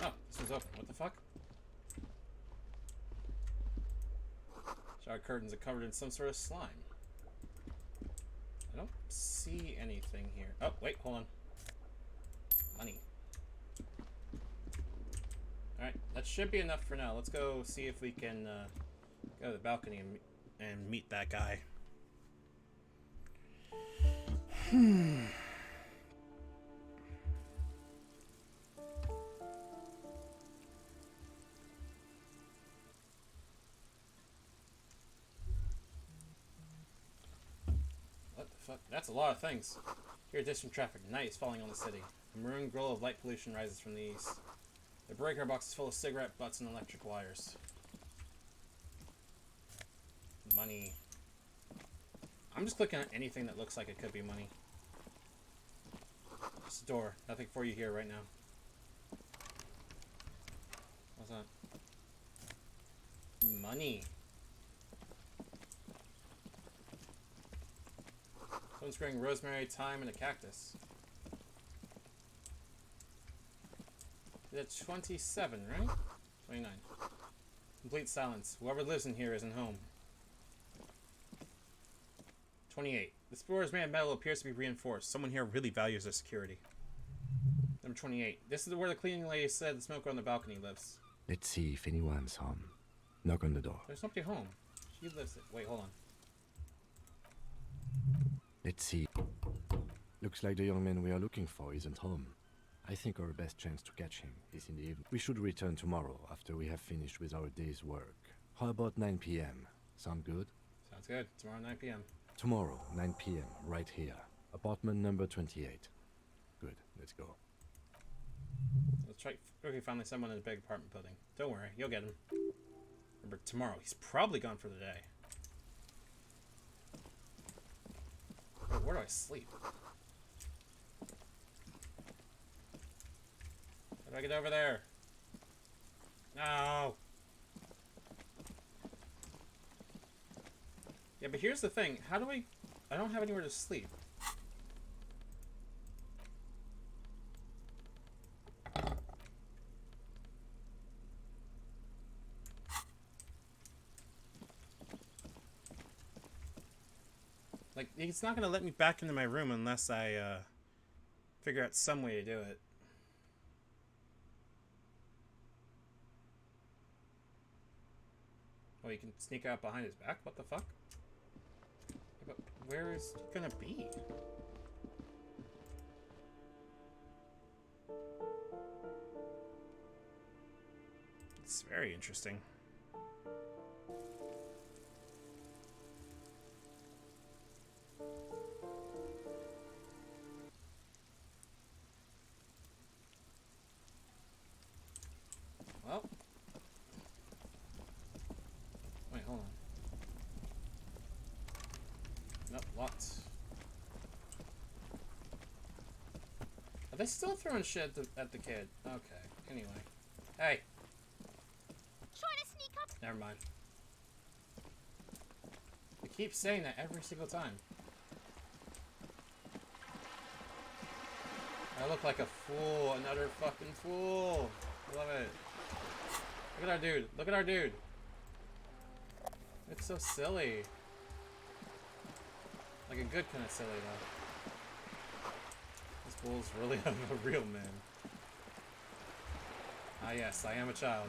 S1: Oh, this one's open. What the fuck? Should Shower curtains are covered in some sort of slime. I don't see anything here. Oh, wait, hold on. Money. Alright, that should be enough for now. Let's go see if we can go to the balcony and meet that guy. What the fuck? That's a lot of things. Here, distant traffic. Night is falling on the city. A maroon glow of light pollution rises from the east. The breaker box is full of cigarette butts and electric wires. Money. I'm just clicking on anything that looks like it could be money. Just a door. Nothing for you here right now. What's that? Money. Someone's growing rosemary, thyme, and a cactus. That's 27, right? 29. Complete silence. Whoever lives in here isn't home. 28. This floor is made of metal, appears to be reinforced. Someone here really values their security. Number 28. This is where the cleaning lady said the smoker on the balcony lives.
S3: Let's see if anyone's home. Knock on the door.
S1: There's nobody home. She lives it. Wait, hold on.
S3: Let's see. Looks like the young man we are looking for isn't home. I think our best chance to catch him is in the evening. We should return tomorrow after we have finished with our day's work. How about 9 p.m.? Sound good?
S1: Sounds good. Tomorrow 9 p.m.
S3: Tomorrow, 9 p.m., right here. Apartment number 28. Good, let's go.
S1: Let's try. Okay, finally someone in a big apartment building. Don't worry, you'll get him. Remember, tomorrow. He's probably gone for the day. Oh, where do I sleep? How do I get over there? No! Yeah, but here's the thing. How do I don't have anywhere to sleep. Like, it's not going to let me back into my room unless I figure out some way to do it. Oh, you can sneak out behind his back? What the fuck? But where is it gonna be? It's very interesting. Well. Wait, hold on. Nope, lots. Are they still throwing shit at the kid? Okay, anyway. Hey!
S7: Trying to sneak up.
S1: Never mind. They keep saying that every single time. I look like a fool, an utter fucking fool. I love it. Look at our dude. Look at our dude. It's so silly. Like a good kind of silly, though. This fool's really a real man. Ah, yes, I am a child.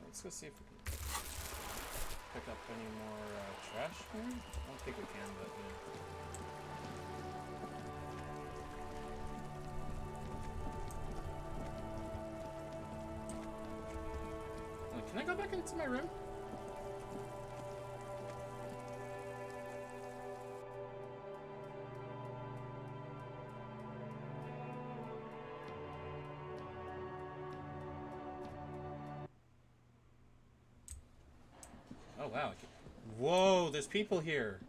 S1: Let's go see if we can pick up any more trash here. I don't think we can, but yeah. Can I go back into my room? Oh wow. Whoa, there's people here.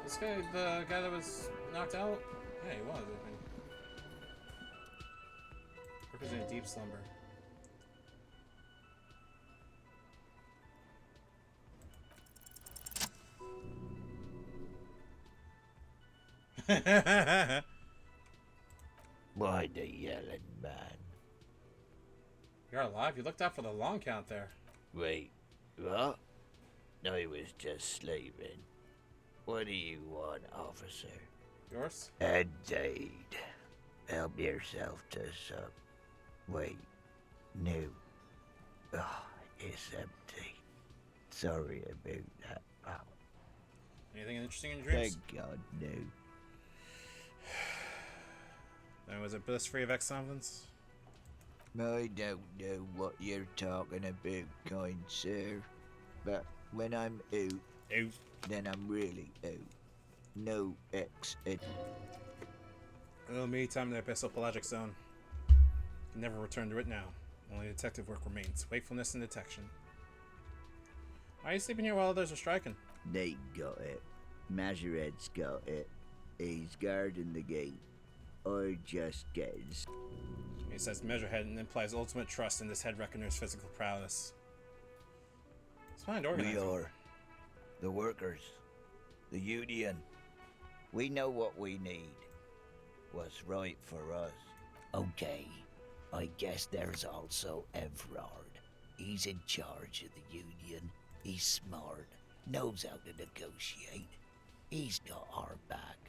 S1: This guy, the guy that was knocked out? Yeah, he was, I think. Or was in a deep slumber.
S17: Why the yelling, man?
S1: You're alive? You looked out for the long count there.
S17: Wait, what? I was just sleeping. What do you want, officer?
S1: Yours?
S17: Indeed. Help yourself to some. Wait, no. Oh, it's empty. Sorry about that, pal.
S1: Anything interesting in your dreams?
S17: Thank God, no.
S1: Then was it bliss free of X-Somethings?
S17: I don't know what you're talking about, kind sir. But when I'm out, then I'm really out. No exit.
S1: It'll me time in the Abyssal Pelagic Zone. Never return to it now. Only detective work remains. Wakefulness and detection. Why are you sleeping here while others are striking?
S17: They got it. Majorette's got it. He's guarding the gate. Or just getting...
S1: He says Measurehead and implies ultimate trust in this head reckoner's physical prowess. It's fine, organizing.
S17: We are. The workers. The union. We know what we need. What's right for us. Okay. I guess there's also Everard. He's in charge of the union. He's smart. Knows how to negotiate. He's got our back.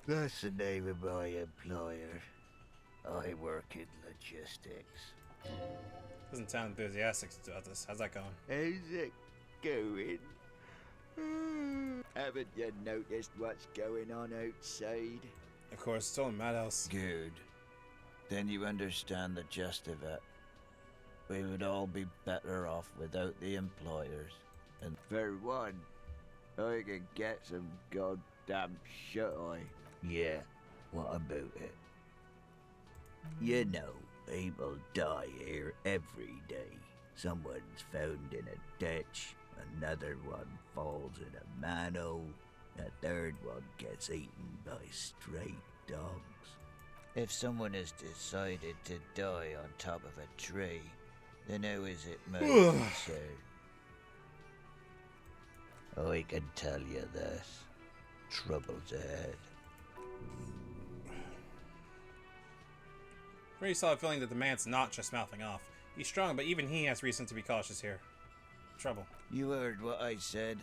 S17: That's the name of my employer. I work in logistics.
S1: Doesn't sound enthusiastic about this. How's that going?
S17: How's it going? Haven't you noticed what's going on outside?
S1: Of course, it's only Madhouse.
S17: Good. Then you understand the gist of it. We would all be better off without the employers. And for one, I can get some goddamn shut-eye. Yeah, what about it? You know, people die here every day. Someone's found in a ditch, another one falls in a manhole, a third one gets eaten by stray dogs. If someone has decided to die on top of a tree, then how is it made, sir? I can tell you this. Trouble's ahead.
S1: Pretty solid feeling that the man's not just mouthing off. He's strong, but even he has reason to be cautious here. Trouble.
S17: You heard what I said.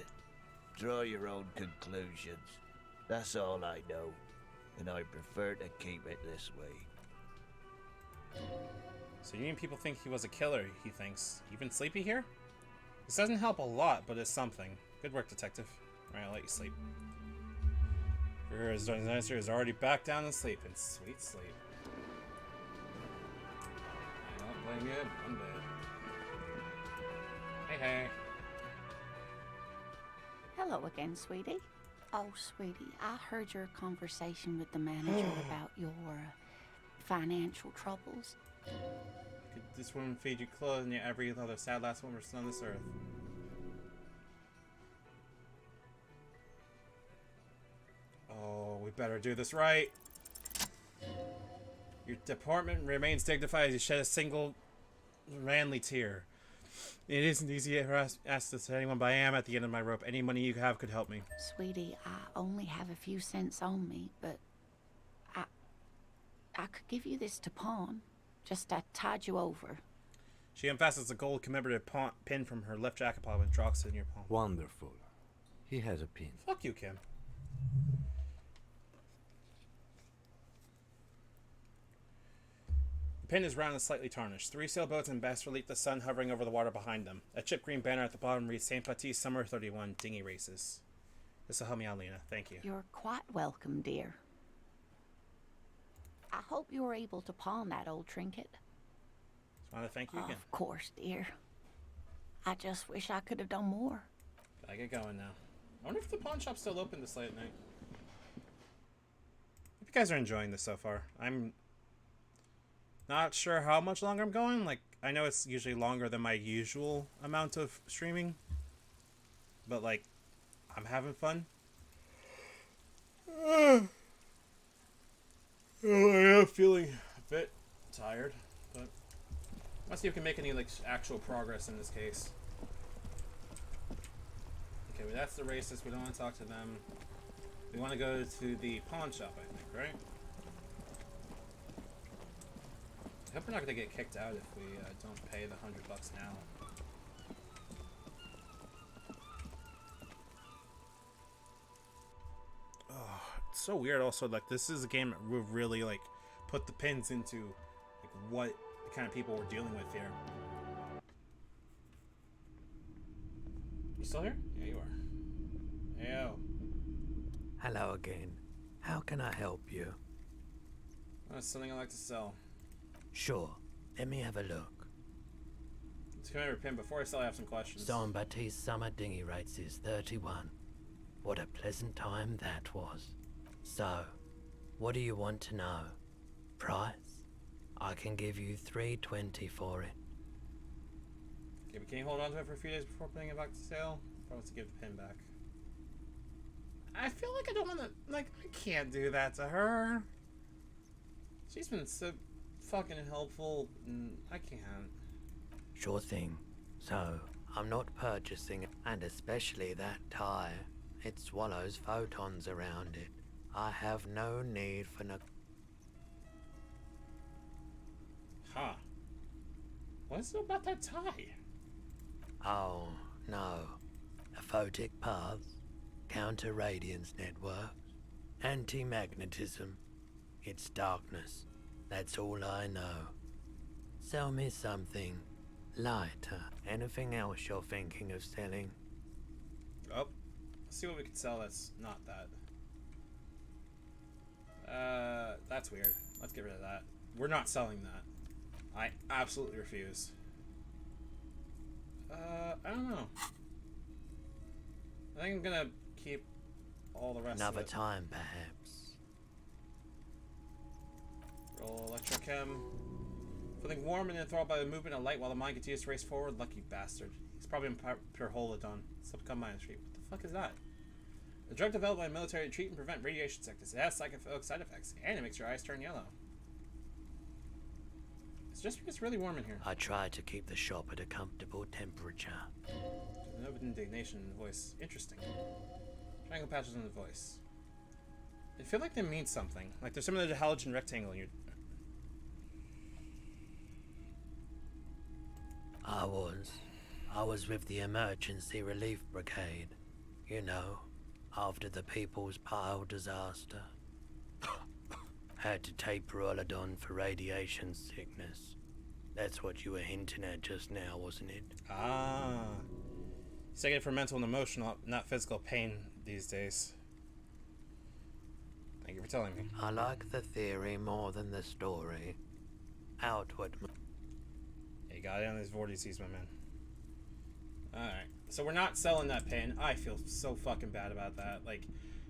S17: Draw your own conclusions. That's all I know, and I prefer to keep it this way.
S1: So Union people think he was a killer, he thinks. Even sleepy here? This doesn't help a lot, but it's something. Good work, detective. Alright, I'll let you sleep. His answer is already back down and sleeping. Sweet sleep. I don't blame you one bit. Hey, hey.
S11: Hello again, sweetie. Oh, sweetie, I heard your conversation with the manager about your financial troubles.
S1: Could this woman feed you clothes and yet every other sad last woman on this earth? Oh, we better do this right. Your department remains dignified as you shed a single manly tear. It isn't easy to ask this to anyone, but I am at the end of my rope. Any money you have could help me.
S11: Sweetie, I only have a few cents on me, but I could give you this to pawn. Just to tide you over.
S1: She unfastens a gold commemorative pin from her left jacket pocket and drops it in your palm.
S3: Wonderful. He has a pin.
S1: Fuck you, Kim. The pin is round and slightly tarnished. 3 sailboats in bas relief, the sun hovering over the water behind them. A chip green banner at the bottom reads St. Baptiste Summer 31 Dinghy Races. This will help me out, Lena. Thank you.
S11: You're quite welcome, dear. I hope you're able to pawn that old trinket.
S1: Just want to thank you again.
S11: Of course, dear. I just wish I could have done more.
S1: I get going now. I wonder if the pawn shop's still open this late at night. If you guys are enjoying this so far, I'm not sure how much longer I'm going. Like, I know it's usually longer than my usual amount of streaming, but like, I'm having fun. I am feeling a bit tired, but let's see if we can make any like actual progress in this case. Okay, well, that's the racist. We don't want to talk to them. We want to go to the pawn shop, I think, right? I hope we're not going to get kicked out if we don't pay the $100 now. Oh, it's so weird also, like, this is a game that will really, like, put the pins into, like, what kind of people we're dealing with here. You still here? Yeah, you are. Heyo.
S4: Hello again. How can I help you?
S1: That's something I like to sell.
S4: Sure. Let me have a look.
S1: Come here, Pim. Before I sell, I have some questions.
S4: Jean-Baptiste summer dinghy rates is 31. What a pleasant time that was. So, what do you want to know? Price? I can give you $3.20 for it.
S1: Okay, but can you hold on to it for a few days before putting it back to sale? Probably to give the pin back. I feel like I don't want to, like, I can't do that to her. She's been so fucking helpful, and I can't.
S4: Sure thing. So, I'm not purchasing it, and especially that tie. It swallows photons around it. I have no need for no...
S1: Huh. What is it about that tie?
S4: Oh, no. Aphotic paths, counter-radiance networks, anti-magnetism. It's darkness. That's all I know. Sell me something lighter. Anything else you're thinking of selling?
S1: Oh, let's see what we can sell that's not that. That's weird. Let's get rid of that. We're not selling that. I absolutely refuse. I don't know. I think I'm gonna keep all the rest of it.
S4: Another time, perhaps.
S1: Roll electrochem. Feeling warm and enthralled by the movement of light while the mind continues to race forward. Lucky bastard. He's probably in pure holodon. Subcom Mind Street. What the fuck is that? A drug developed by the military to treat and prevent radiation sickness. It has psychophilic side effects, and it makes your eyes turn yellow. It's just because it's really warm in here.
S4: I try to keep the shop at a comfortable temperature.
S1: No indignation in the voice. Interesting. Triangle patches in the voice. I feel like they mean something. Like there's similar to halogen rectangle in your...
S4: I was with the emergency relief brigade. You know, after the People's Pile disaster. Had to take Perolidon for radiation sickness. That's what you were hinting at just now, wasn't it?
S1: Ah. He's taking it for mental and emotional, not physical pain these days. Thank you for telling me.
S4: I like the theory more than the story. Outward.
S1: Yeah, you got it on these vortices, my man. Alright. So we're not selling that pin. I feel so fucking bad about that. Like,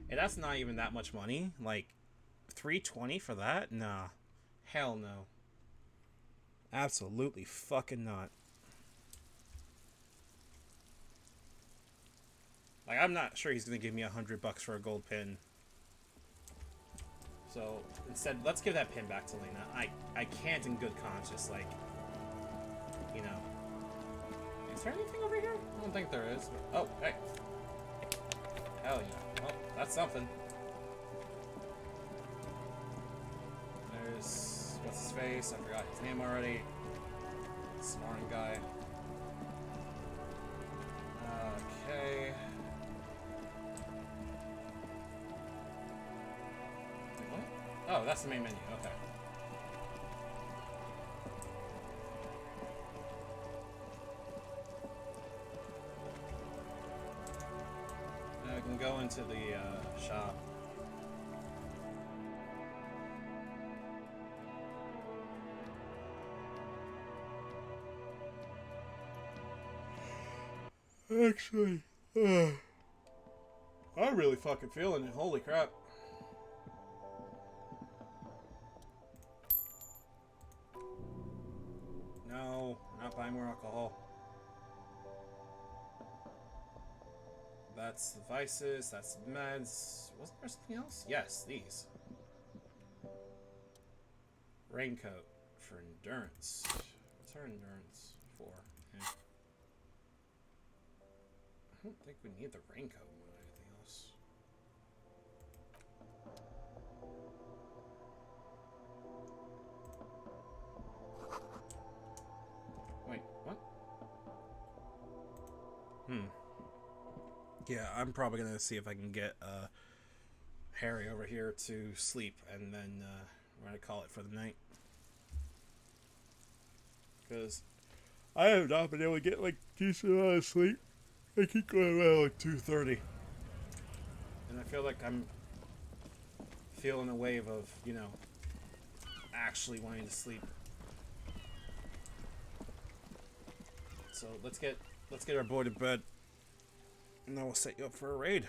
S1: and that's not even that much money. Like, $3.20 for that? Nah. Hell no. Absolutely fucking not. Like, I'm not sure he's gonna give me $100 for a gold pin. So instead, let's give that pin back to Lena. I can't in good conscience, like, you know. Is there anything over here? I don't think there is. Oh, hey. Hell yeah. Well, that's something. There's... what's his face? I forgot his name already. Snoring guy. Okay. Wait, what? Oh, that's the main menu. Okay. Now we can go into the shop. Actually, I'm really fucking feeling it. Holy crap. No, not buying more alcohol. That's the vices, that's the meds. Wasn't there something else? Yes, these. Raincoat for endurance. What's our endurance for? Yeah. don't think we need the raincoat more than anything else. Wait, what? Yeah, I'm probably gonna see if I can get Harry over here to sleep, and then we're gonna call it for the night. Because I have not been able to get like decent amount of sleep. I keep going around like 2:30, and I feel like I'm feeling a wave of, you know, actually wanting to sleep. So let's get our boy to bed, and then we'll set you up for a raid.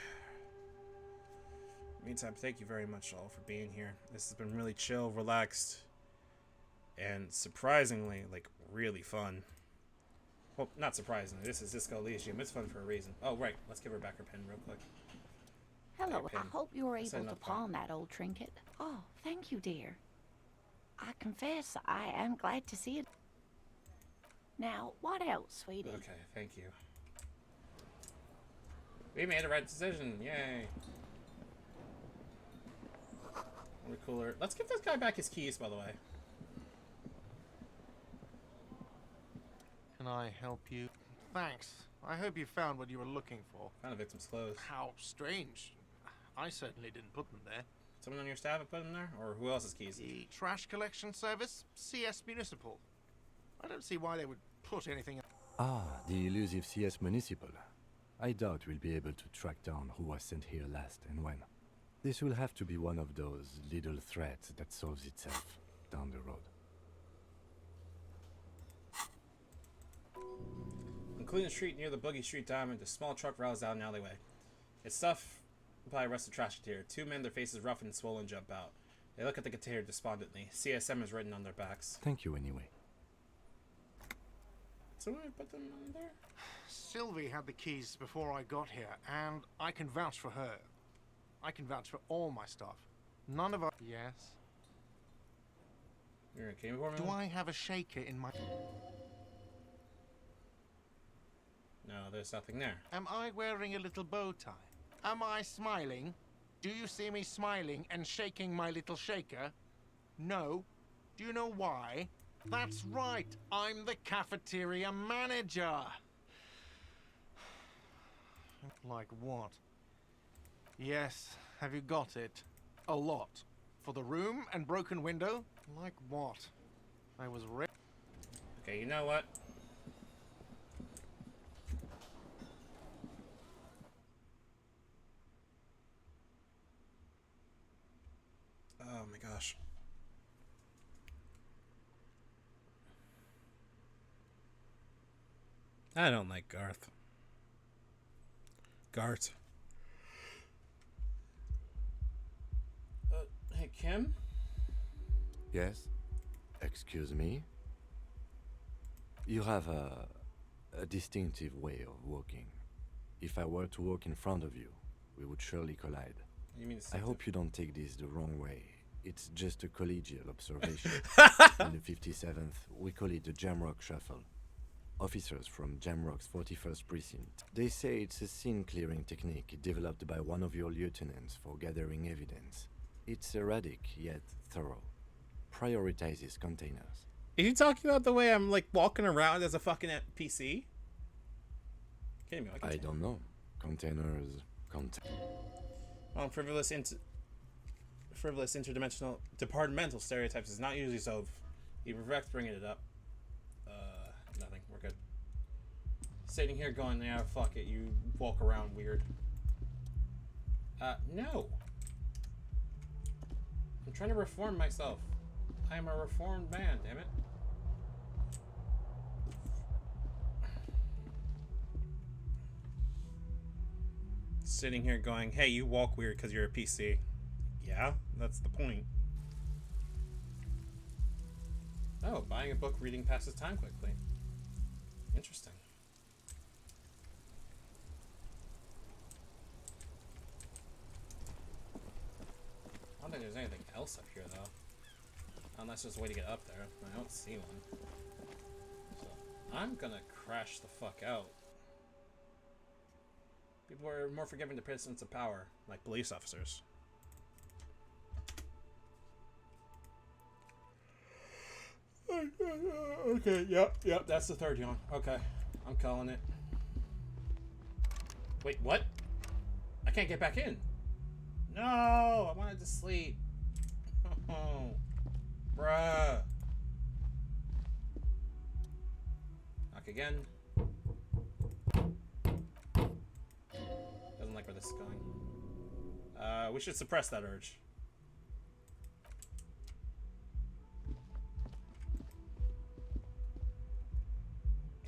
S1: Meantime, thank you very much all for being here. This has been really chill, relaxed, and surprisingly, like, really fun. Well, not surprisingly, this is Disco Elysium. It's fun for a reason. Oh, right. Let's give her back her pin real quick.
S14: Hello, I hope you were
S1: Let's
S14: able
S1: end
S14: to
S1: up fine.
S14: pawn that old trinket. Oh, thank you, dear. I confess I am glad to see it. Now, what else, sweetie?
S1: Okay, thank you. We made the right decision. Yay. We're cooler. Let's give this guy back his keys, by the way.
S18: Can I help you? Thanks. I hope you found what you were looking for.
S1: Found a victim's clothes.
S18: How strange. I certainly didn't put them there.
S1: Someone on your staff had put them there? Or who else's keys?
S18: The trash collection service? CS Municipal. I don't see why they would put anything...
S3: Ah, the elusive CS Municipal. I doubt we'll be able to track down who was sent here last and when. This will have to be one of those little threats that solves itself down the road.
S1: Including the street near the Boogie Street Diamond, a small truck roused out an alleyway. Its stuff by a rusted trash container. Two men, their faces rough and swollen, jump out. They look at the container despondently. CSM is written on their backs.
S3: Thank you anyway.
S1: So I put them on there?
S18: Sylvie had the keys before I got here, and I can vouch for her. I can vouch for all my stuff. None of our... Yes?
S1: You're in a game for me?
S18: Do I have a shaker in my...
S1: No, there's nothing there.
S18: Am I wearing a little bow tie? Am I smiling? Do you see me smiling and shaking my little shaker? No. Do you know why? That's right. I'm the cafeteria manager. Like what? Yes. Have you got it? A lot. For the room and broken window? Like what? I was ready.
S1: Okay, you know what? Oh my gosh. I don't like Garth. Hey, Kim?
S3: Yes? Excuse me? You have a distinctive way of walking. If I were to walk in front of you, we would surely collide.
S1: You mean
S3: I hope you don't take this the wrong way. It's just a collegial observation. In the 57th, we call it the Jamrock Shuffle. Officers from Jamrock's 41st Precinct. They say it's a scene-clearing technique developed by one of your lieutenants for gathering evidence. It's erratic, yet thorough. Prioritizes containers.
S1: Are you talking about the way I'm like walking around as a fucking PC? Kidding me?
S3: I don't know. Containers.
S1: Well, frivolous interdimensional departmental stereotypes is not usually so. You perfect bringing it up. Nothing. We're good. Sitting here going, yeah, fuck it. You walk around weird. No. I'm trying to reform myself. I am a reformed man, damn it. Sitting here going, hey, you walk weird because you're a PC. Yeah, that's the point. Oh, buying a book, reading passes time quickly. Interesting. I don't think there's anything else up here, though. Unless there's a way to get up there. I don't see one. So, I'm gonna crash the fuck out. People are more forgiving to persons of power, like police officers. Okay, yep, that's the third yawn. Okay, I'm calling it. Wait, what? I can't get back in. No, I wanted to sleep. Oh, bruh. Knock again. Doesn't like where this is going. We should suppress that urge.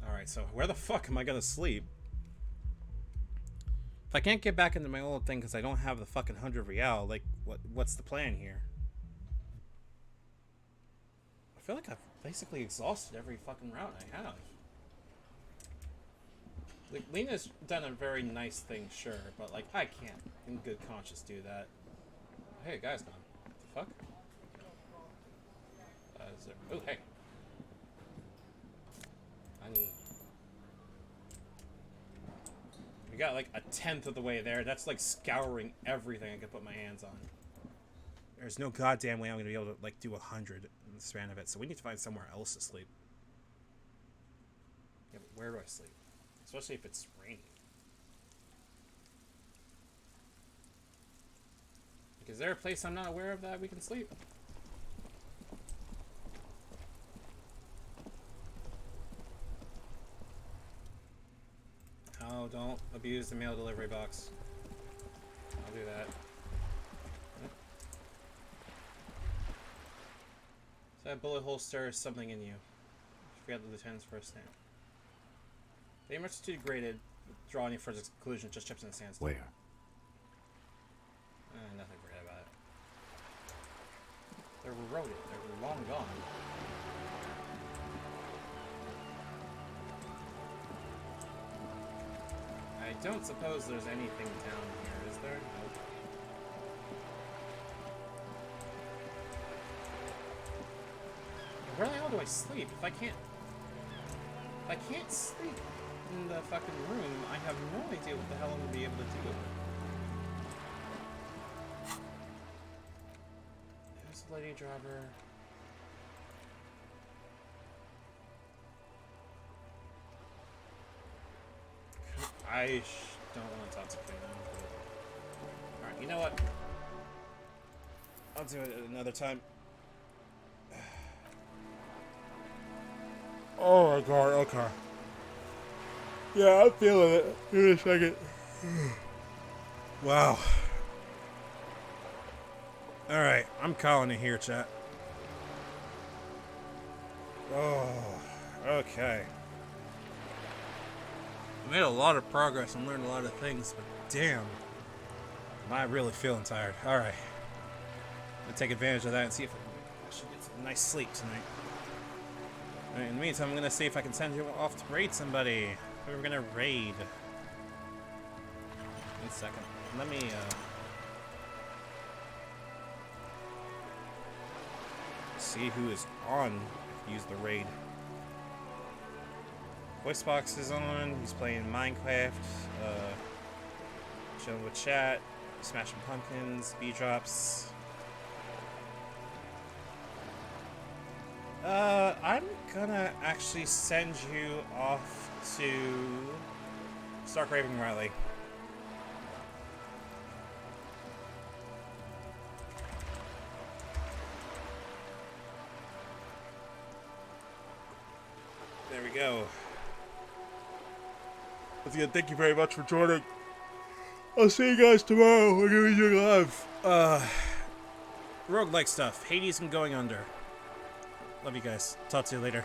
S1: Alright, so where the fuck am I gonna sleep? If I can't get back into my old thing because I don't have the fucking 100 real, like, what's the plan here? I feel like I've basically exhausted every fucking route I have. Like, Lena's done a very nice thing, sure, but, like, I can't, in good conscience, do that. Hey, guy's gone. What the fuck? Is there... Oh, hey. We got, like, 1/10 of the way there. That's, like, scouring everything I could put my hands on. There's no goddamn way I'm gonna be able to, like, do 100 in the span of it, so we need to find somewhere else to sleep. Yeah, but where do I sleep? Especially if it's raining. Like, is there a place I'm not aware of that we can sleep? Oh, don't abuse the mail delivery box. I'll do that. So that bullet hole stirs something in you. Forget the lieutenant's first name. They much too degraded. Draw any further conclusion, just chips in the sand.
S3: Where?
S1: Nothing great about it. They're eroded. They're long gone. I don't suppose there's anything down here, is there? Nope. Where the hell do I sleep? If I can't sleep in the fucking room, I have no idea what the hell I'm gonna be able to do. There's the lady driver. I don't want to talk to Cleveland. Alright, you know what? I'll do it at another time. Oh my god, okay. Yeah, I'm feeling it. Give me a second. Wow. Alright, I'm calling it here, chat. Oh, okay. I made a lot of progress and learned a lot of things, but damn, am I really feeling tired. Alright. I'm gonna take advantage of that and see if I should get some nice sleep tonight. Alright, in the meantime, I'm gonna see if I can send you off to raid somebody. Who are we gonna raid? 1 second. Let me, see who is on. Use the raid. Voicebox is on. He's playing Minecraft. Chilling with chat. Smashing pumpkins. B-drops. I'm gonna actually send you off to Stark Raving Riley. There we go. Once again, thank you very much for joining. I'll see you guys tomorrow. We're gonna be doing live. Roguelike stuff. Hades and Going Under. Love you guys. Talk to you later.